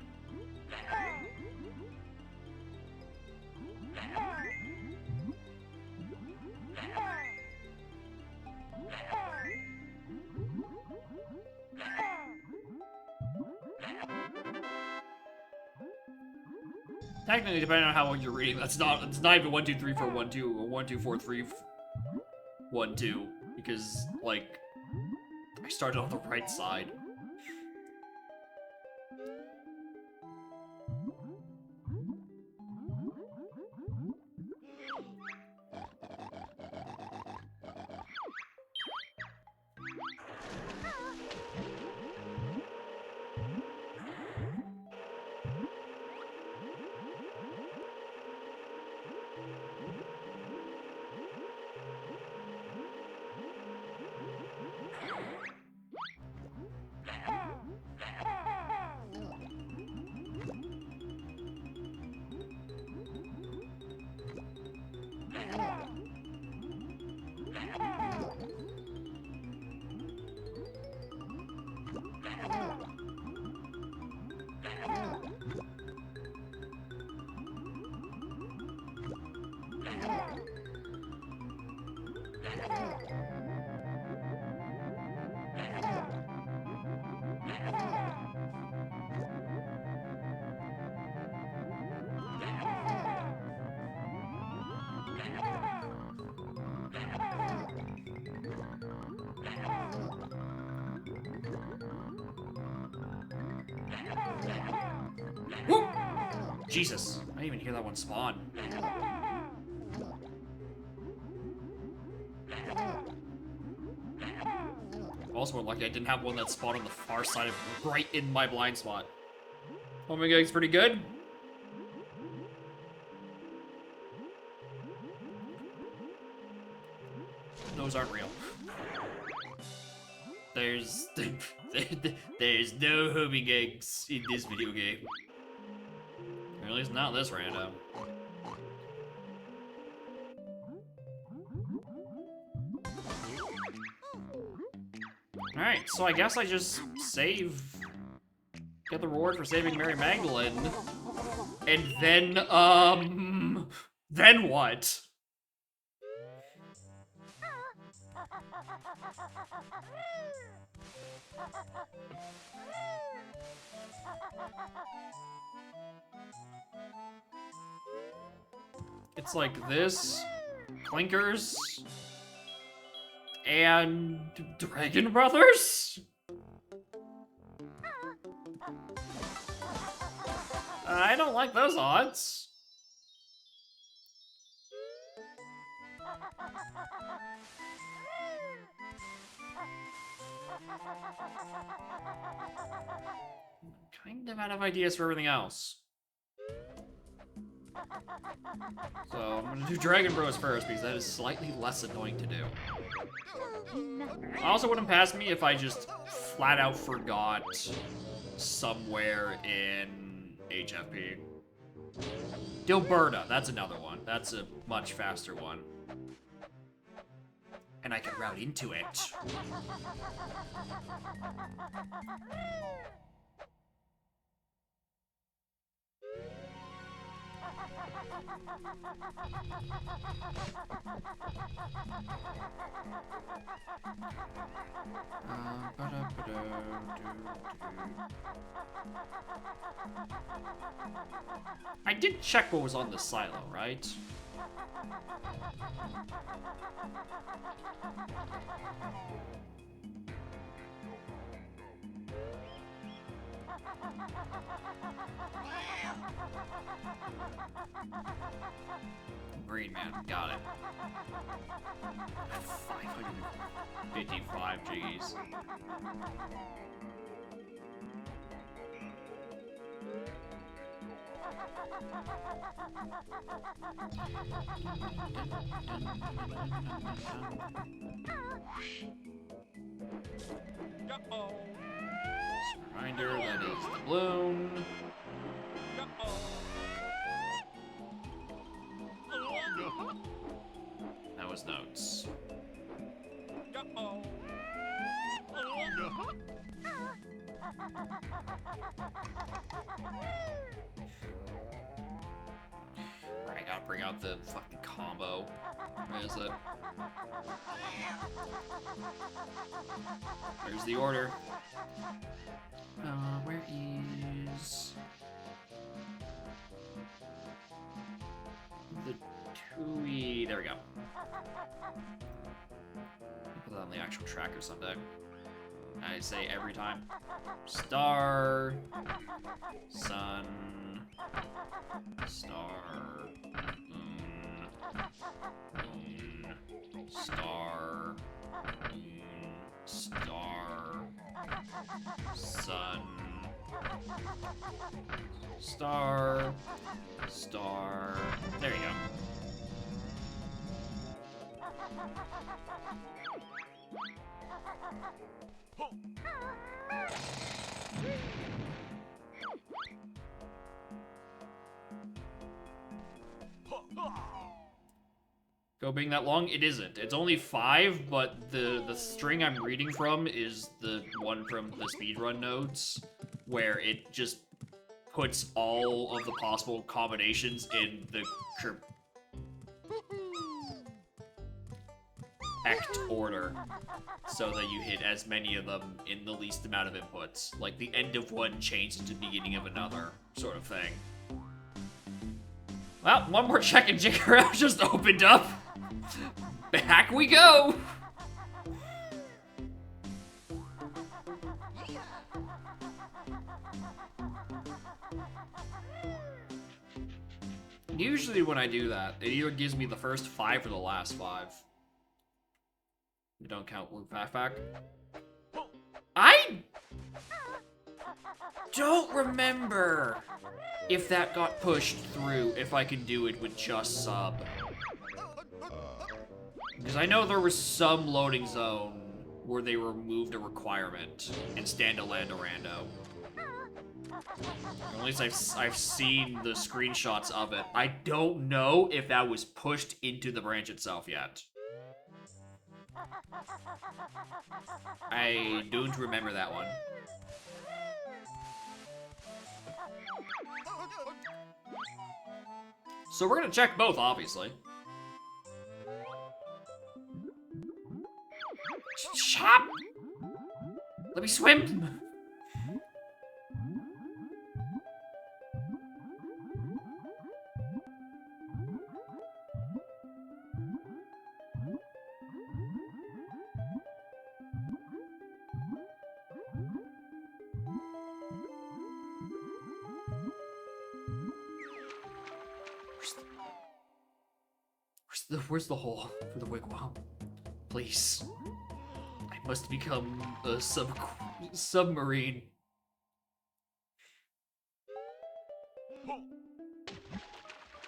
Technically, depending on how well you're reading, it's not even 1, 2, 3, 4, 1, 2, or 1, 2, 4, 3, 1, 2, because like I started on the right side. Woo! Jesus. I didn't even hear that one spawn. Also, we're lucky I didn't have one that spawned on the far side of right in my blind spot. Homing egg's pretty good. Those aren't real. There's no homing eggs in this video game. Or at least not this random. Alright, so I guess I just save, get the reward for saving Mary Magdalene, and then what? It's like this, Clinkers, and Dragon Brothers? I don't like those odds. Kind of out of ideas for everything else. So I'm gonna do Dragon Bros first because that is slightly less annoying to do. Also wouldn't pass me if I just flat out forgot somewhere in HFP. Dilberta, that's another one. That's a much faster one. And I can route into it. I did check what was on the silo, right? Green man, got it. 555 Gs. Reminder, that is the balloon. That was notes. I gotta bring out the fucking combo. Where is it? There's the order. Where is the Tui? There we go. Put that on the actual tracker someday. I say every time. Star, sun, star, moon, moon, star, moon, star, sun, star, star. There you go. Go being that long? It isn't. It's only 5, but the string I'm reading from is the one from the speedrun notes, where it just puts all of the possible combinations in the correct order, so that you hit as many of them in the least amount of inputs. Like the end of one changed to the beginning of another, sort of thing. Well, one more check and jigger out just opened up. Back we go! Usually when I do that, it either gives me the first 5 or the last 5. You don't count Luke backpack. I don't remember if that got pushed through, if I could do it with just sub. Because I know there was some loading zone where they removed a requirement in Stand a Landorando. Or at least I've seen the screenshots of it. I don't know if that was pushed into the branch itself yet. I don't remember that one. So we're gonna check both, obviously. Shut up! Let me swim! Where's the hole for the wigwam? Please. I must become a submarine.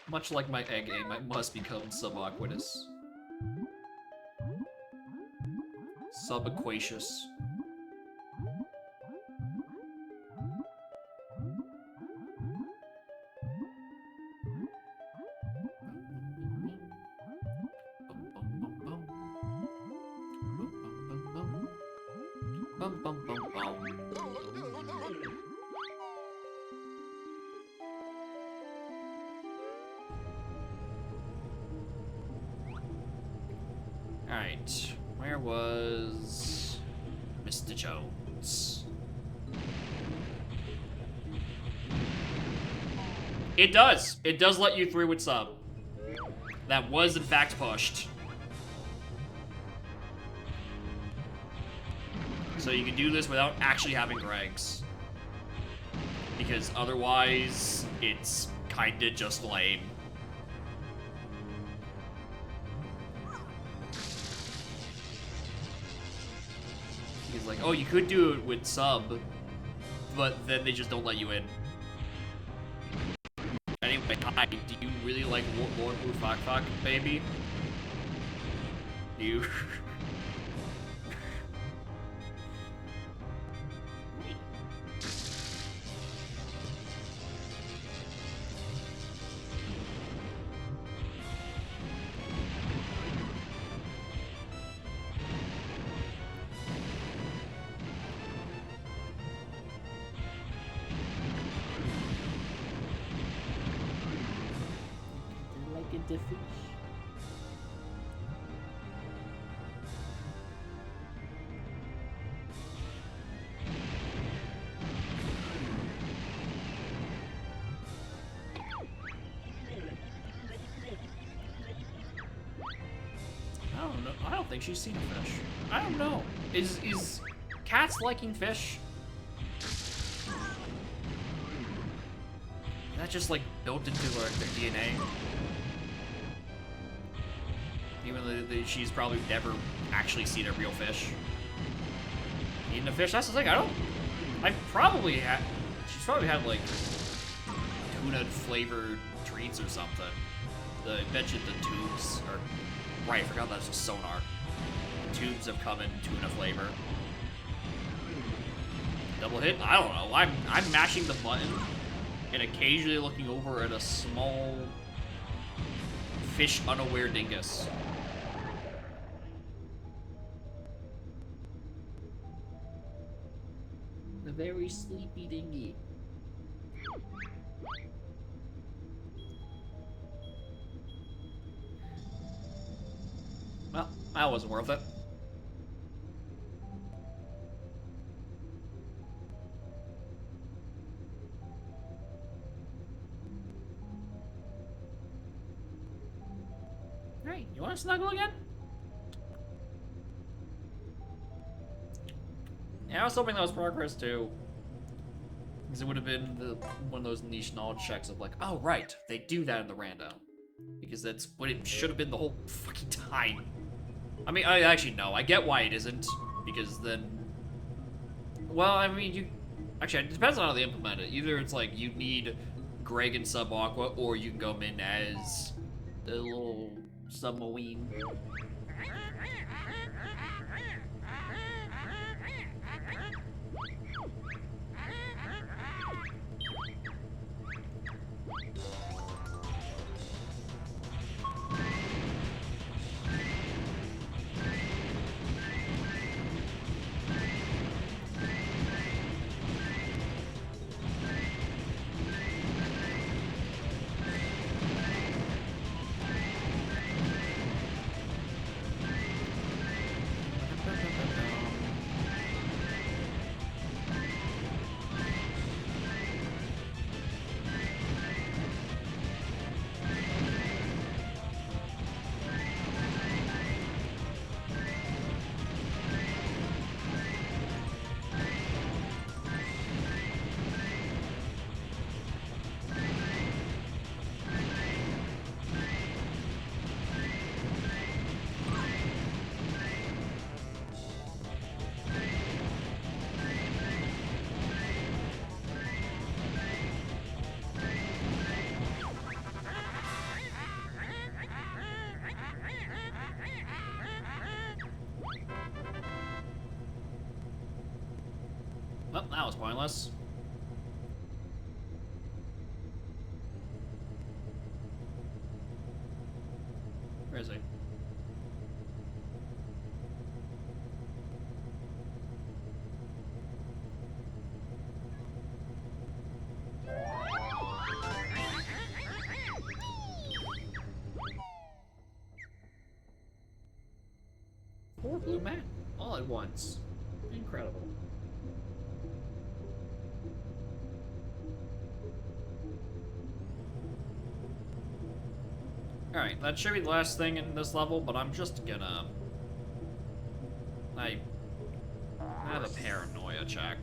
Much like my egg aim, I must become subaqueous. Subaquacious. Bum, bum, bum, bum. Alright, where was Mr. Jones? It does! It does let you through with sub. That was in fact pushed. So you can do this without actually having Gregs. Because otherwise, it's kinda just lame. He's like, oh, you could do it with sub, but then they just don't let you in. Anyway, hi, do you really like Lord Blue Fuck Fuck, baby? Do you... the fish. I don't know. I don't think she's seen a fish. I don't know. Is cats liking fish? Is that just like built into their DNA? Even though she's probably never actually seen a real fish. Eating a fish, that's the thing, I've probably had, she's probably had like tuna flavored treats or something. I mentioned the tubes, or, right, I forgot that's a sonar. The tubes have come in tuna flavor. Double hit? I don't know, I'm mashing the button and occasionally looking over at a small fish unaware dingus. A very sleepy dingy. Well, that wasn't worth it. Hey, you want to snuggle again? Yeah, I was hoping that was progress too. Because it would have been one of those niche knowledge checks of like, oh right, they do that in the rando. Because that's what it should have been the whole fucking time. I mean, I actually no, I get why it isn't, because then, well, I mean, actually, it depends on how they implement it. Either it's like you need Greg and Sub Aqua, or you can go in as the little submarine. Well, that was pointless. Where is he? Four blue men, all at once. Incredible. Alright, that should be the last thing in this level, but I'm just gonna... I have a paranoia check.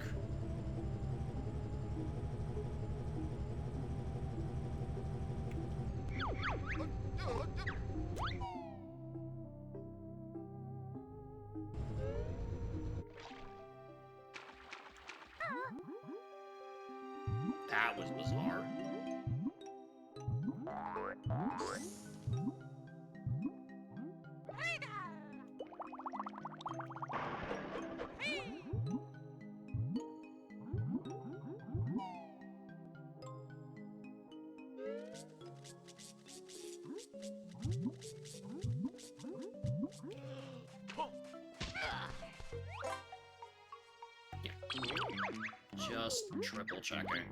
That was bizarre. Yeah. Just triple checking.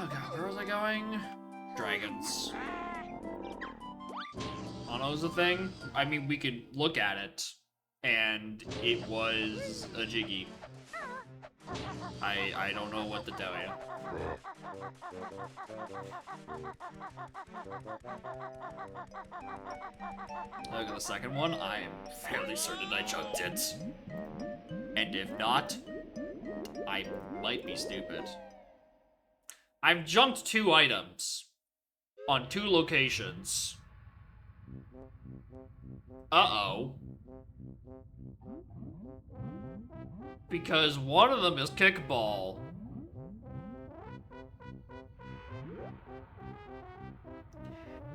Oh god, where was I going? Dragons. Mono's a thing? I mean, we could look at it, and it was a Jiggy. I don't know what to tell you. Look at the second one, I am fairly certain I chunked it. And if not, I might be stupid. I've jumped 2 items on 2 locations. Uh-oh. Because one of them is kickball.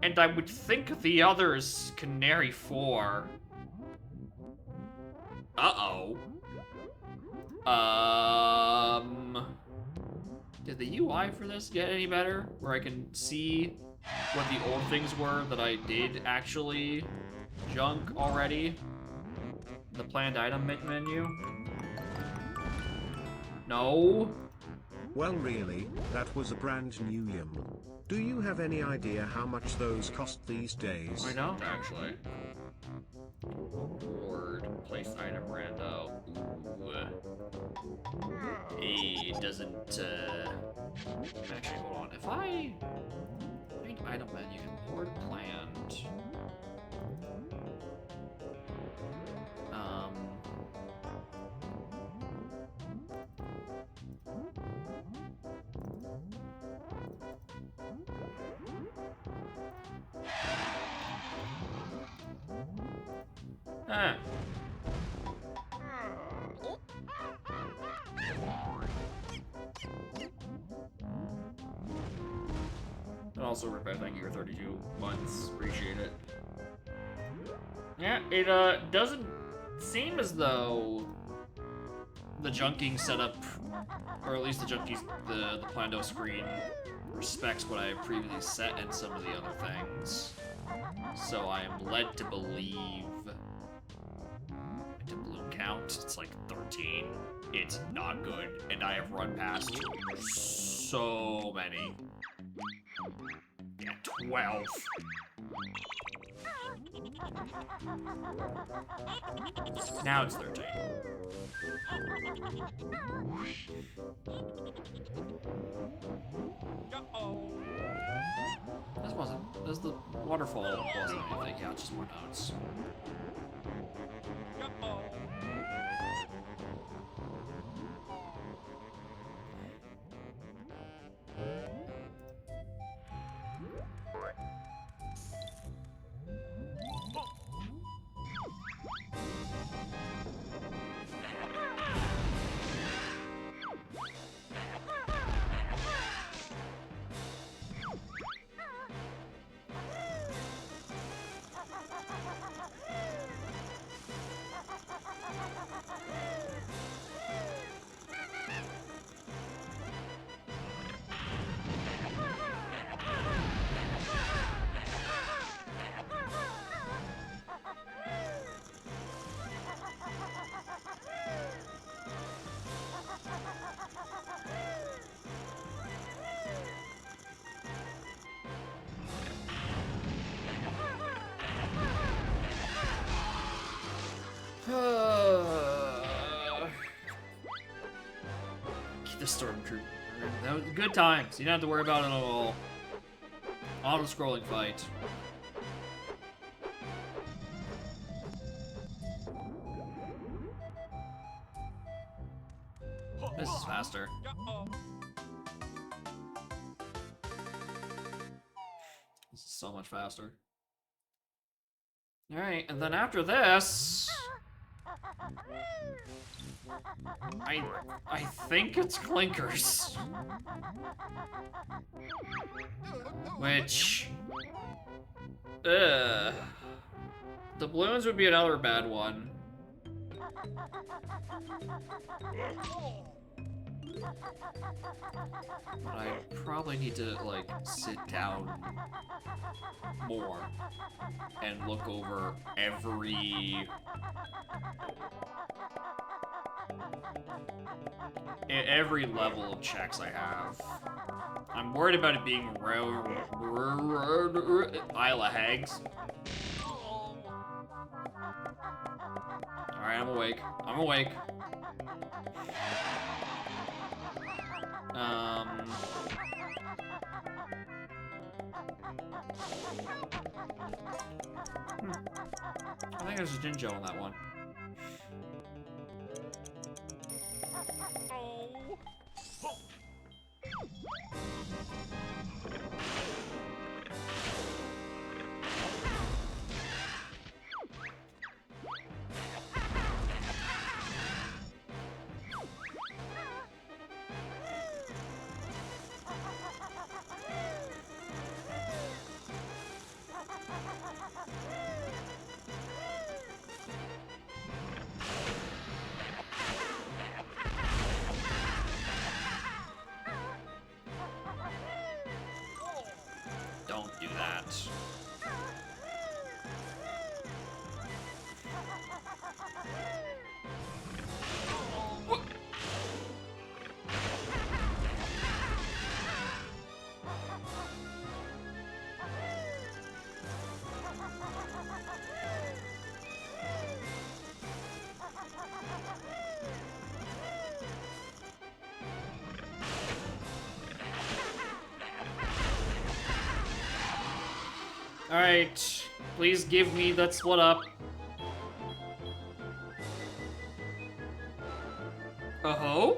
And I would think the other is Canary 4. Uh-oh. Did the UI for this get any better? Where I can see what the old things were that I did actually junk already? The planned item menu? No? Well really, that was a brand new yum. Do you have any idea how much those cost these days? I don't actually. Board. Place item rando. It doesn't, Actually, hold on. If I... Find item menu, board planned. Ah. And also, Rip, thank you for 32 months. Appreciate it. Yeah, it doesn't seem as though the junking setup, or at least the Plando screen, respects what I have previously set in some of the other things. So I am led to believe the bloom count, it's like 13. It's not good, and I have run past so many. Yeah, 12. Now it's 13. This the waterfall wasn't anything. Yeah, it's just more notes. Keep the stormtrooper. That was good times. You don't have to worry about it at all. Auto-scrolling fight. This is faster. This is so much faster. Alright, and then after this... I think it's Clinkers. Which... The balloons would be another bad one. But I probably need to, like, sit down more and look over every level of checks I have. I'm worried about it being Isle of Hags. Alright, I'm awake. I'm awake. I think there's a Jinjo on that one. Don't do that. Alright. Please give me that split up. Uh-huh.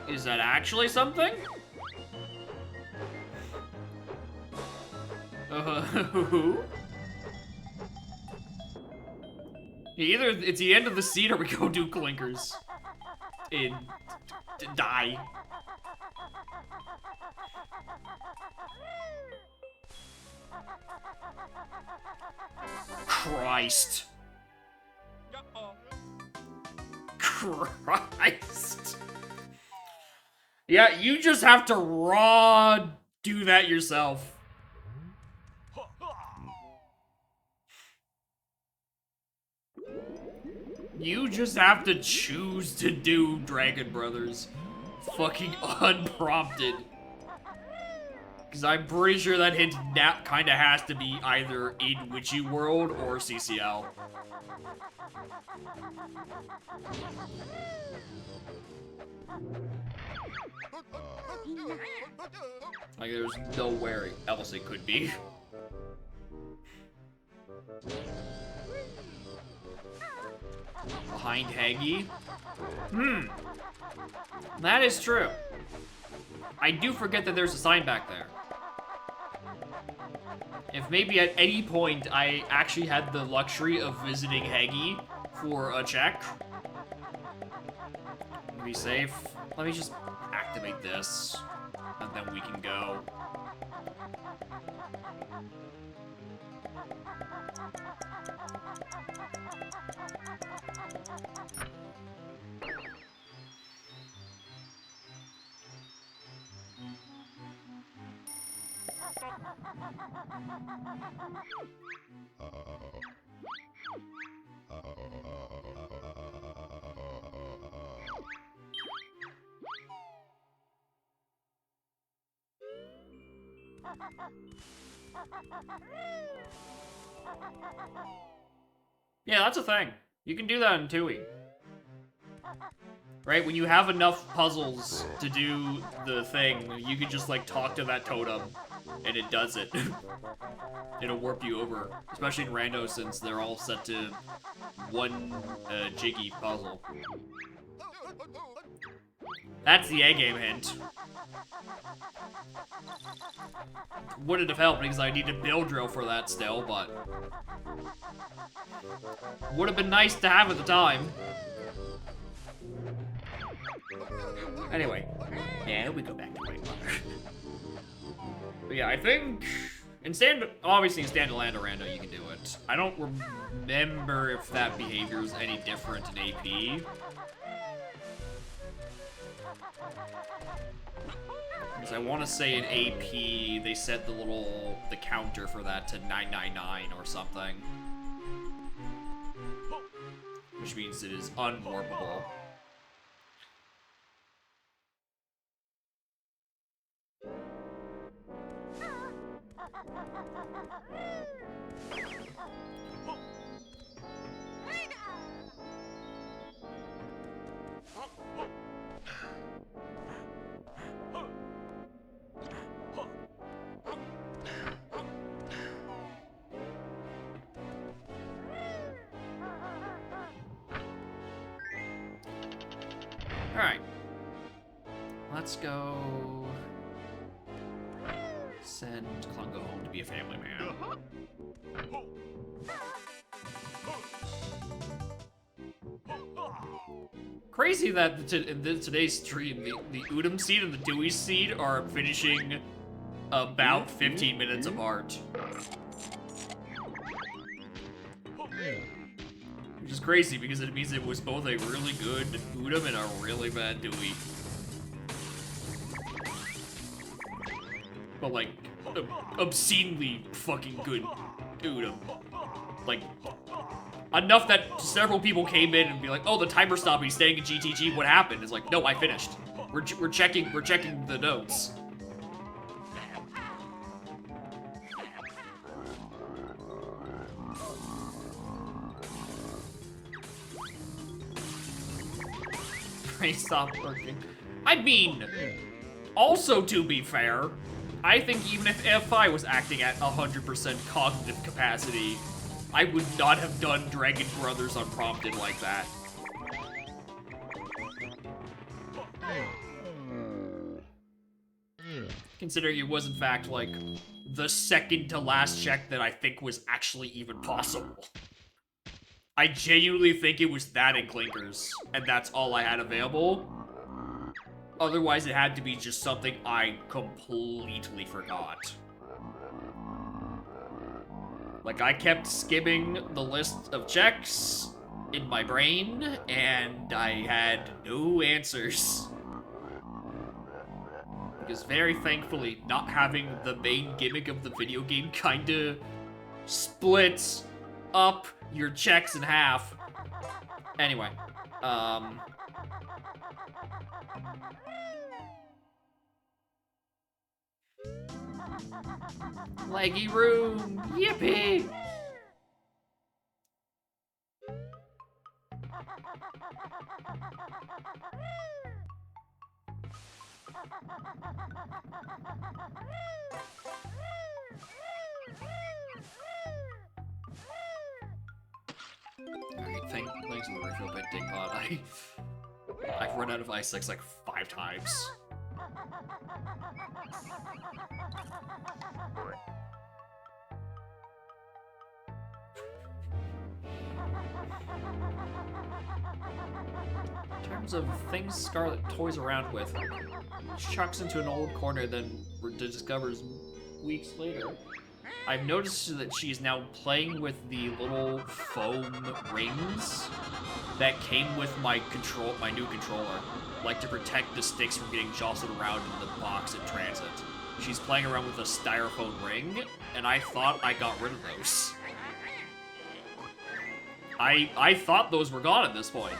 Is that actually something? Either it's the end of the scene or we go do clinkers. Die. Christ. Christ. Yeah, you just have to raw do that yourself. You just have to choose to do Dragon Brothers. Fucking unprompted. Because I'm pretty sure that hint kind of has to be either in Witchy World or CCL. Like, there's nowhere else it could be. Behind Haggy? That is true. I do forget that there's a sign back there. If maybe at any point I actually had the luxury of visiting Haggy for a check. Be safe. Let me just activate this, and then we can go. Yeah, that's a thing. You can do that in Tui. Right? When you have enough puzzles to do the thing, you can just, like, talk to that totem, and it does it. It'll warp you over. Especially in Rando, since they're all set to one jiggy puzzle. That's the A-game hint. Wouldn't have helped because I need to build drill for that still, but would have been nice to have at the time. Anyway, yeah, we go back to Whitewater. But yeah, I think obviously in Stand-Alone Rando you can do it. I don't remember if that behavior is any different in AP. Because I want to say in AP, they set the counter for that to 999 or something. Which means it is unwarpable. Alright. Let's go send Klungo home to be a family man. Crazy that in today's stream, the Udam seed and the Dewey seed are finishing about 15 minutes apart. Which is crazy because it means it was both a really good Udam and a really bad Dewey. But like, obscenely fucking good Udam. Like, enough that several people came in and be like, oh, the timer stopped, he's staying in GTG, what happened? It's like, no, I finished. We're checking the notes. Stop working. I mean, also, to be fair, I think even if I was acting at 100% cognitive capacity, I would not have done Dragon Brothers unprompted like that. Considering it was, in fact, like, the second to last check that I think was actually even possible. I genuinely think it was that and Clinkers, and that's all I had available. Otherwise, it had to be just something I completely forgot. Like, I kept skimming the list of checks in my brain, and I had no answers. Because very thankfully, not having the main gimmick of the video game kinda splits up your checks in half. Anyway, leggy room, yippee! Alright, thanks for the refill bit, Dingpot. I've run out of ice like 5 times. In terms of things Scarlet toys around with, chucks into an old corner, then discovers weeks later. I've noticed that she's now playing with the little foam rings that came with my new controller, like to protect the sticks from getting jostled around in the box in transit. She's playing around with a styrofoam ring, and I thought I got rid of those. I thought those were gone at this point.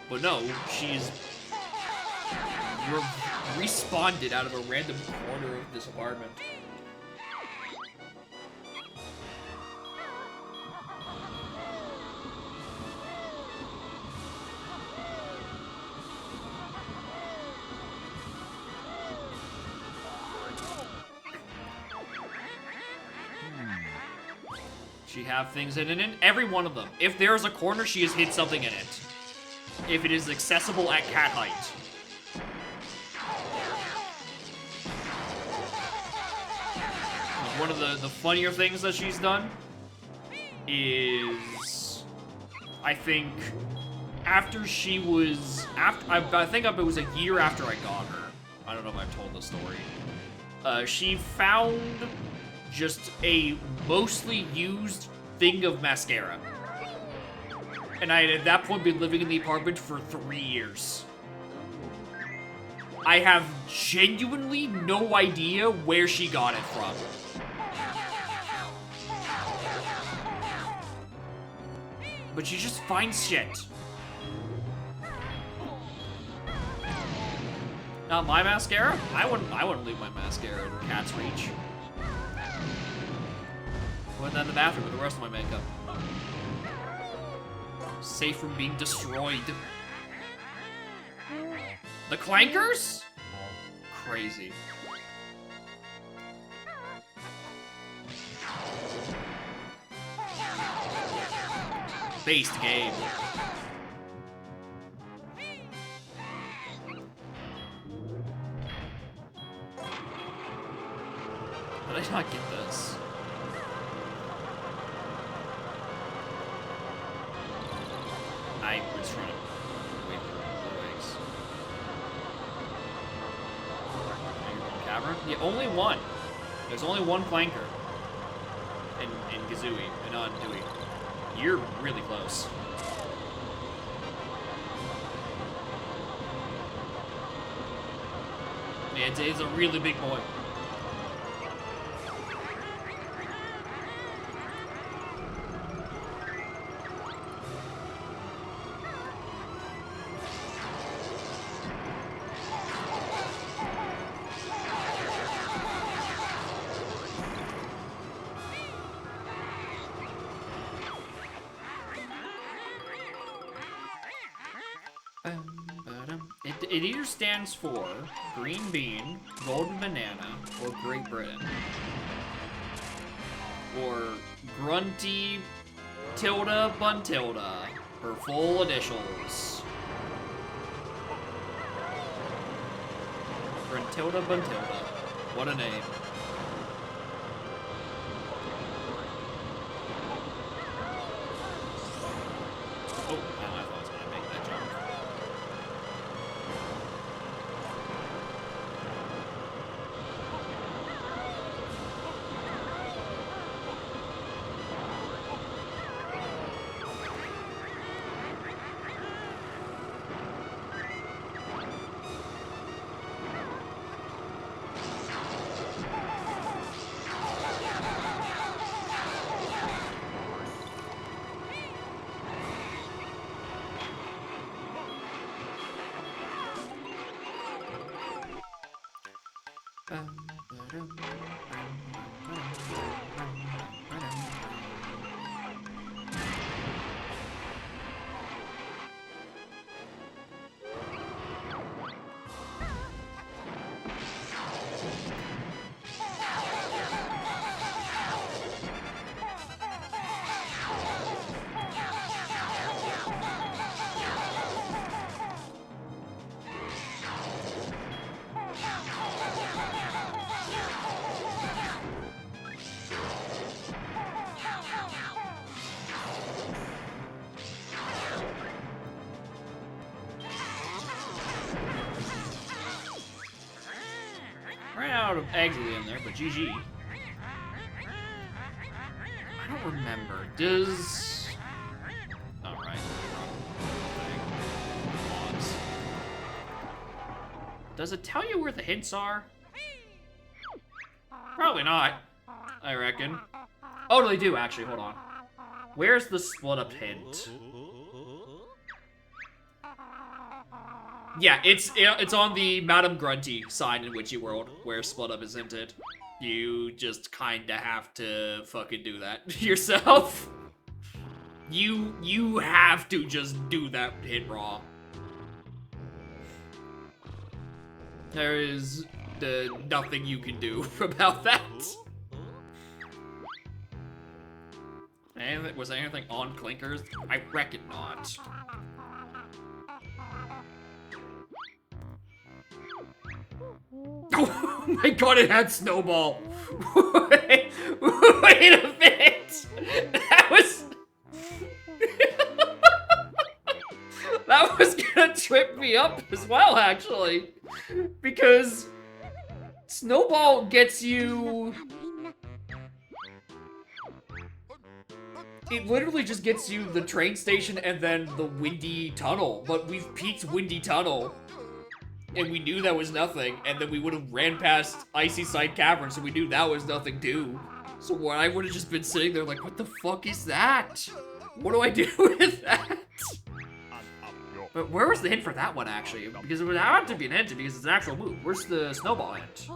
But no, she's respawned out of a random corner of this apartment. She have things in it, every one of them. If there's a corner, she has hid something in it. If it is accessible at cat height. One of the funnier things that she's done is, I think, after she was, I think it was a year after I got her. I don't know if I've told the story. She found just a mostly used thing of mascara. And I had at that point been living in the apartment for 3 years. I have genuinely no idea where she got it from. But she just finds shit. Not my mascara? I wouldn't leave my mascara in cat's reach. Put that in the bathroom with the rest of my makeup. Safe from being destroyed. The clankers? Crazy. Based game. How did I not get this? I was trying to wait for the legs. Cavern? Yeah, only one. There's only one flanker. And Gazooie, and on Dewey. You're really close. Yeah, it's a really big boy. It either stands for green bean, golden banana, or Great Britain. Or grunty tilde buntilda for full initials. Gruntilda buntilda. What a name. Oh, wow, I thought I was gonna make that jump. Ran out of eggs in there, but GG. I don't remember. Does... Alright. Does it tell you where the hints are? Probably not, I reckon. Oh, they do, actually. Hold on. Where's the split-up hint? Yeah, it's on the Madame Grunty sign in Witchy World, where split up is hinted. You just kinda have to fucking do that yourself. You have to just do that hint raw. There is nothing you can do about that. And was there anything on Clinkers? I reckon not. Oh my god, it had Snowball. Wait a minute. That was... that was gonna trip me up as well, actually. Because Snowball gets you... It literally just gets you the train station and then the Windy Tunnel. But we've peaked Windy Tunnel. And we knew that was nothing, and then we would have ran past Icy Side Cavern, so we knew that was nothing too. So I would have just been sitting there like, what the fuck is that? What do I do with that? But where was the hint for that one, actually? Because it would have to be an hint, because it's an actual move. Where's the Snowball hint?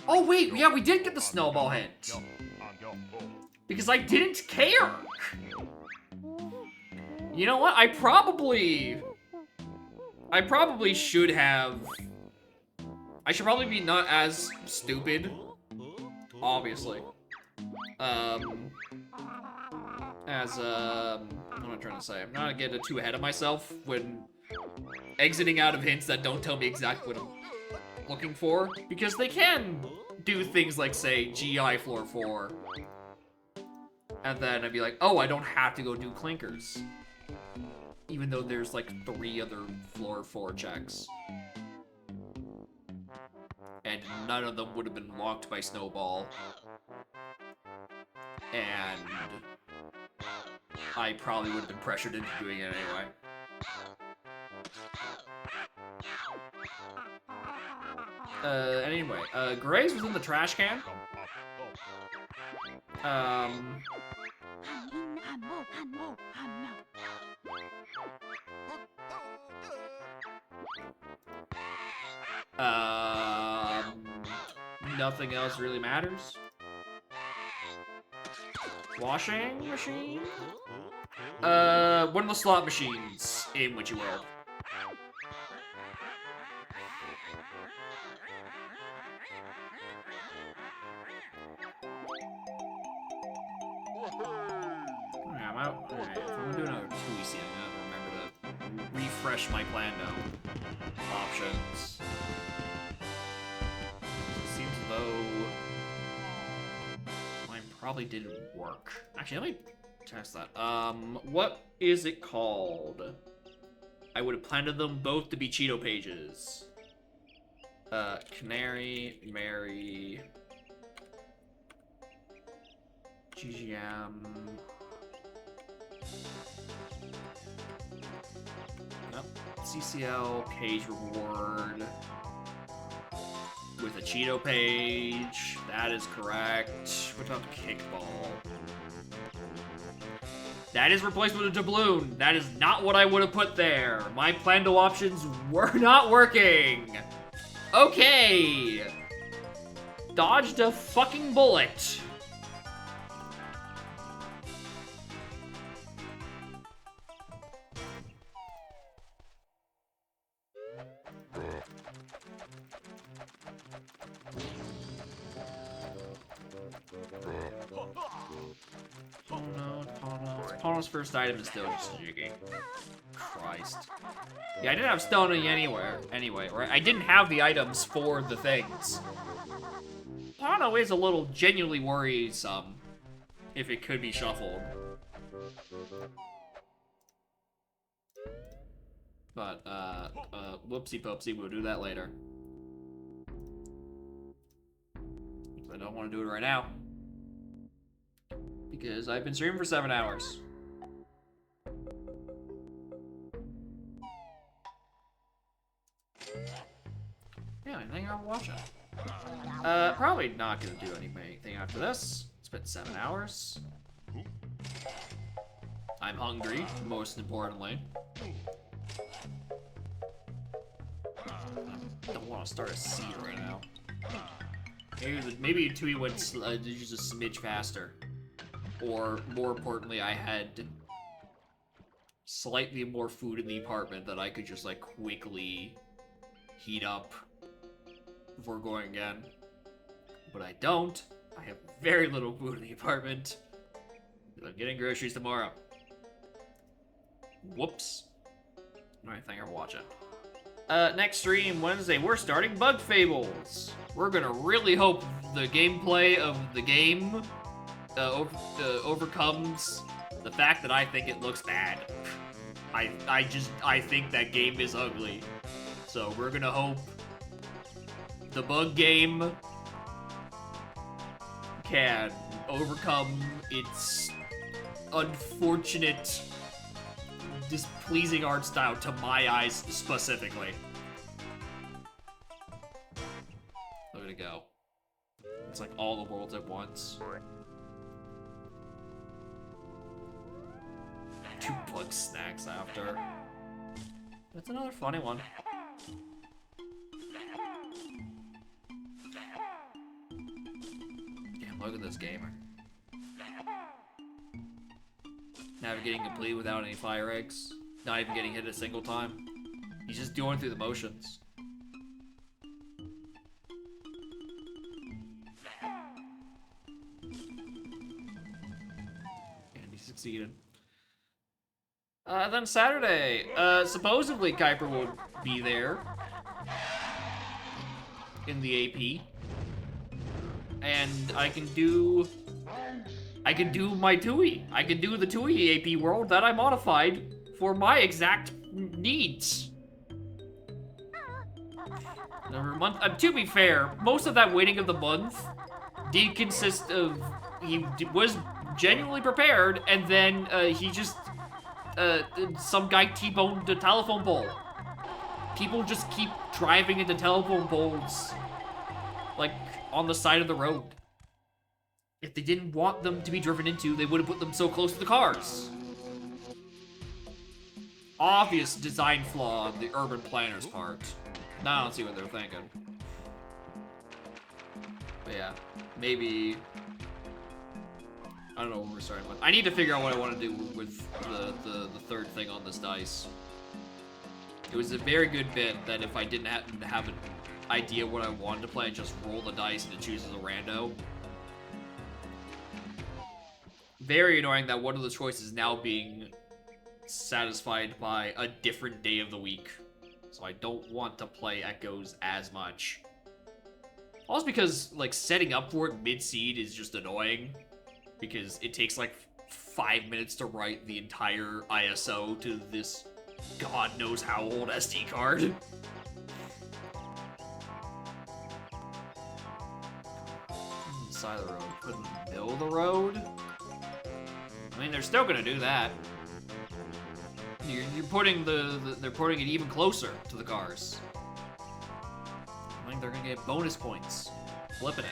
Oh wait, yeah, we did get the Snowball hint. Because I didn't care. You know what? I probably should have... I should probably be not as stupid. Obviously. What am I trying to say? I'm not gonna get too ahead of myself when exiting out of hints that don't tell me exactly what I'm looking for. Because they can do things like, say, GI floor 4. And then I'd be like, oh, I don't have to go do Clinkers. Even though there's like 3 other floor 4 checks. And none of them would have been locked by Snowball. And I probably would have been pressured into doing it anyway. Anyway, Gray's was in the trash can. Nothing else really matters. Washing machine? One of the slot machines in Witchy World. Okay, I'm out. Alright, if I'm gonna do another Tooie, I'm gonna remember to refresh my plan now. Options. It seems as though mine probably didn't work. Actually, let me test that. What is it called? I would have planted them both to be Cheeto pages. Canary, Mary, GGM. Nope. CCL page reward with a Cheeto page. That is correct. What about kickball? That is replaced with a doubloon. That is not what I would have put there. My planned options were not working. Okay. Dodged a fucking bullet. Oh no, Pono's first item is still just Jiggy. Christ. Yeah, I didn't have Stony anyway, right? I didn't have the items for the things. Pono is a little genuinely worrisome if it could be shuffled. But, whoopsie poopsie, we'll do that later. I don't want to do it right now. Because I've been streaming for 7 hours. Yeah, anything I'll watch it. Probably not gonna do anything after this. It's been 7 hours. I'm hungry, most importantly. I don't want to start a seed right now. Maybe Tui went just a smidge faster. Or, more importantly, I had slightly more food in the apartment that I could just, like, quickly heat up before going again. But I don't. I have very little food in the apartment. I'm getting groceries tomorrow. Whoops. I think I'll watch it. Next stream, Wednesday, we're starting Bug Fables. We're gonna really hope the gameplay of the game overcomes the fact that I think it looks bad. I think that game is ugly. So we're gonna hope the bug game can overcome its unfortunate, displeasing art style to my eyes specifically. Look at it go. It's like all the worlds at once. 2 bug snacks after. That's another funny one. Damn, look at this gamer. Navigating complete without any fire eggs. Not even getting hit a single time. He's just doing it through the motions. And he succeeded. Then Saturday, supposedly Kuiper will be there in the AP, and I can do my Tui. I can do the Tui AP world that I modified for my exact needs. To be fair, most of that waiting of the month did consist of he was genuinely prepared, and then he just. Some guy T-boned the telephone pole. People just keep driving into telephone poles, like, on the side of the road. If they didn't want them to be driven into, they would have put them so close to the cars. Obvious design flaw on the urban planner's part. Now I don't see what they're thinking. But yeah, maybe... I don't know what we're starting with. I need to figure out what I want to do with the third thing on this dice. It was a very good bit that if I didn't have an idea what I wanted to play, I just roll the dice and it chooses a rando. Very annoying that one of the choices is now being satisfied by a different day of the week. So I don't want to play Echoes as much. Also because, like, setting up for it mid-seed is just annoying. Because it takes, like, 5 minutes to write the entire ISO to this god knows how old SD card. Side of the road. Put in the middle of the road? I mean, they're still gonna do that. You're putting they're putting it even closer to the cars. I think they're gonna get bonus points. Flipping it.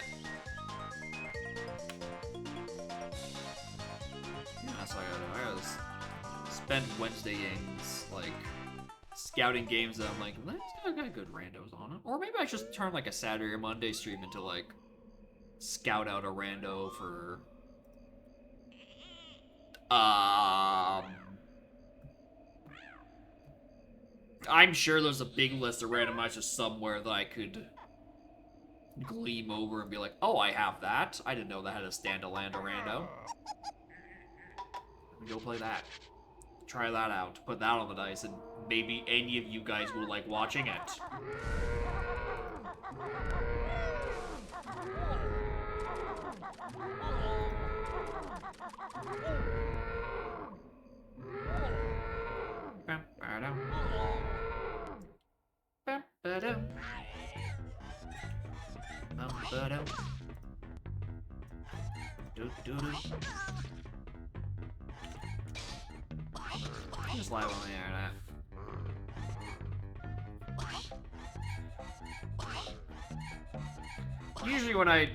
Yeah, so I gotta spend Wednesday games, like, scouting games that I'm like, that's got good randos on it. Or maybe I just turn, like, a Saturday or Monday stream into, like, scout out a rando for... I'm sure there's a big list of randomizers somewhere that I could gleam over and be like, oh, I have that. I didn't know that had a stand-alone rando. Go play that. Try that out. Put that on the dice, and maybe any of you guys will like watching it. Just live on the internet. Usually when I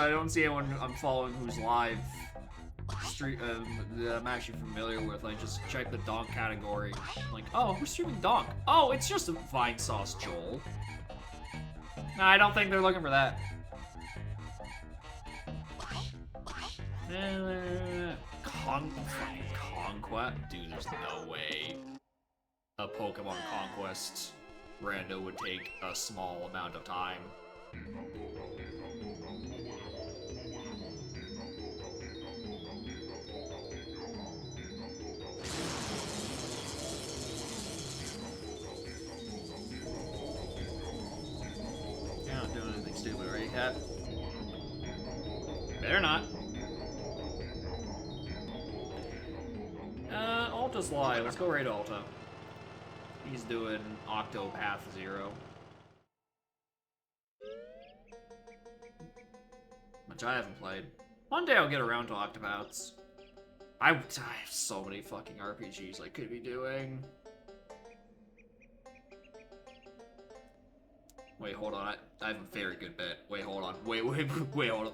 don't see anyone I'm following who's live that I'm actually familiar with, I just check the donk category. I'm like, oh, who's streaming donk? Oh, it's just a Vine Sauce Joel. Nah, I don't think they're looking for that. Conquest? Dude, there's no way a Pokemon Conquest rando would take a small amount of time. You're not doing anything stupid, are you, Cat? Better not. Alta's live. Let's go raid Alta. He's doing Octopath Zero. Which I haven't played. One day I'll get around to Octopaths. I have so many fucking RPGs I could be doing. Wait, hold on. I have a very good bet. Wait, hold on. Wait, hold on.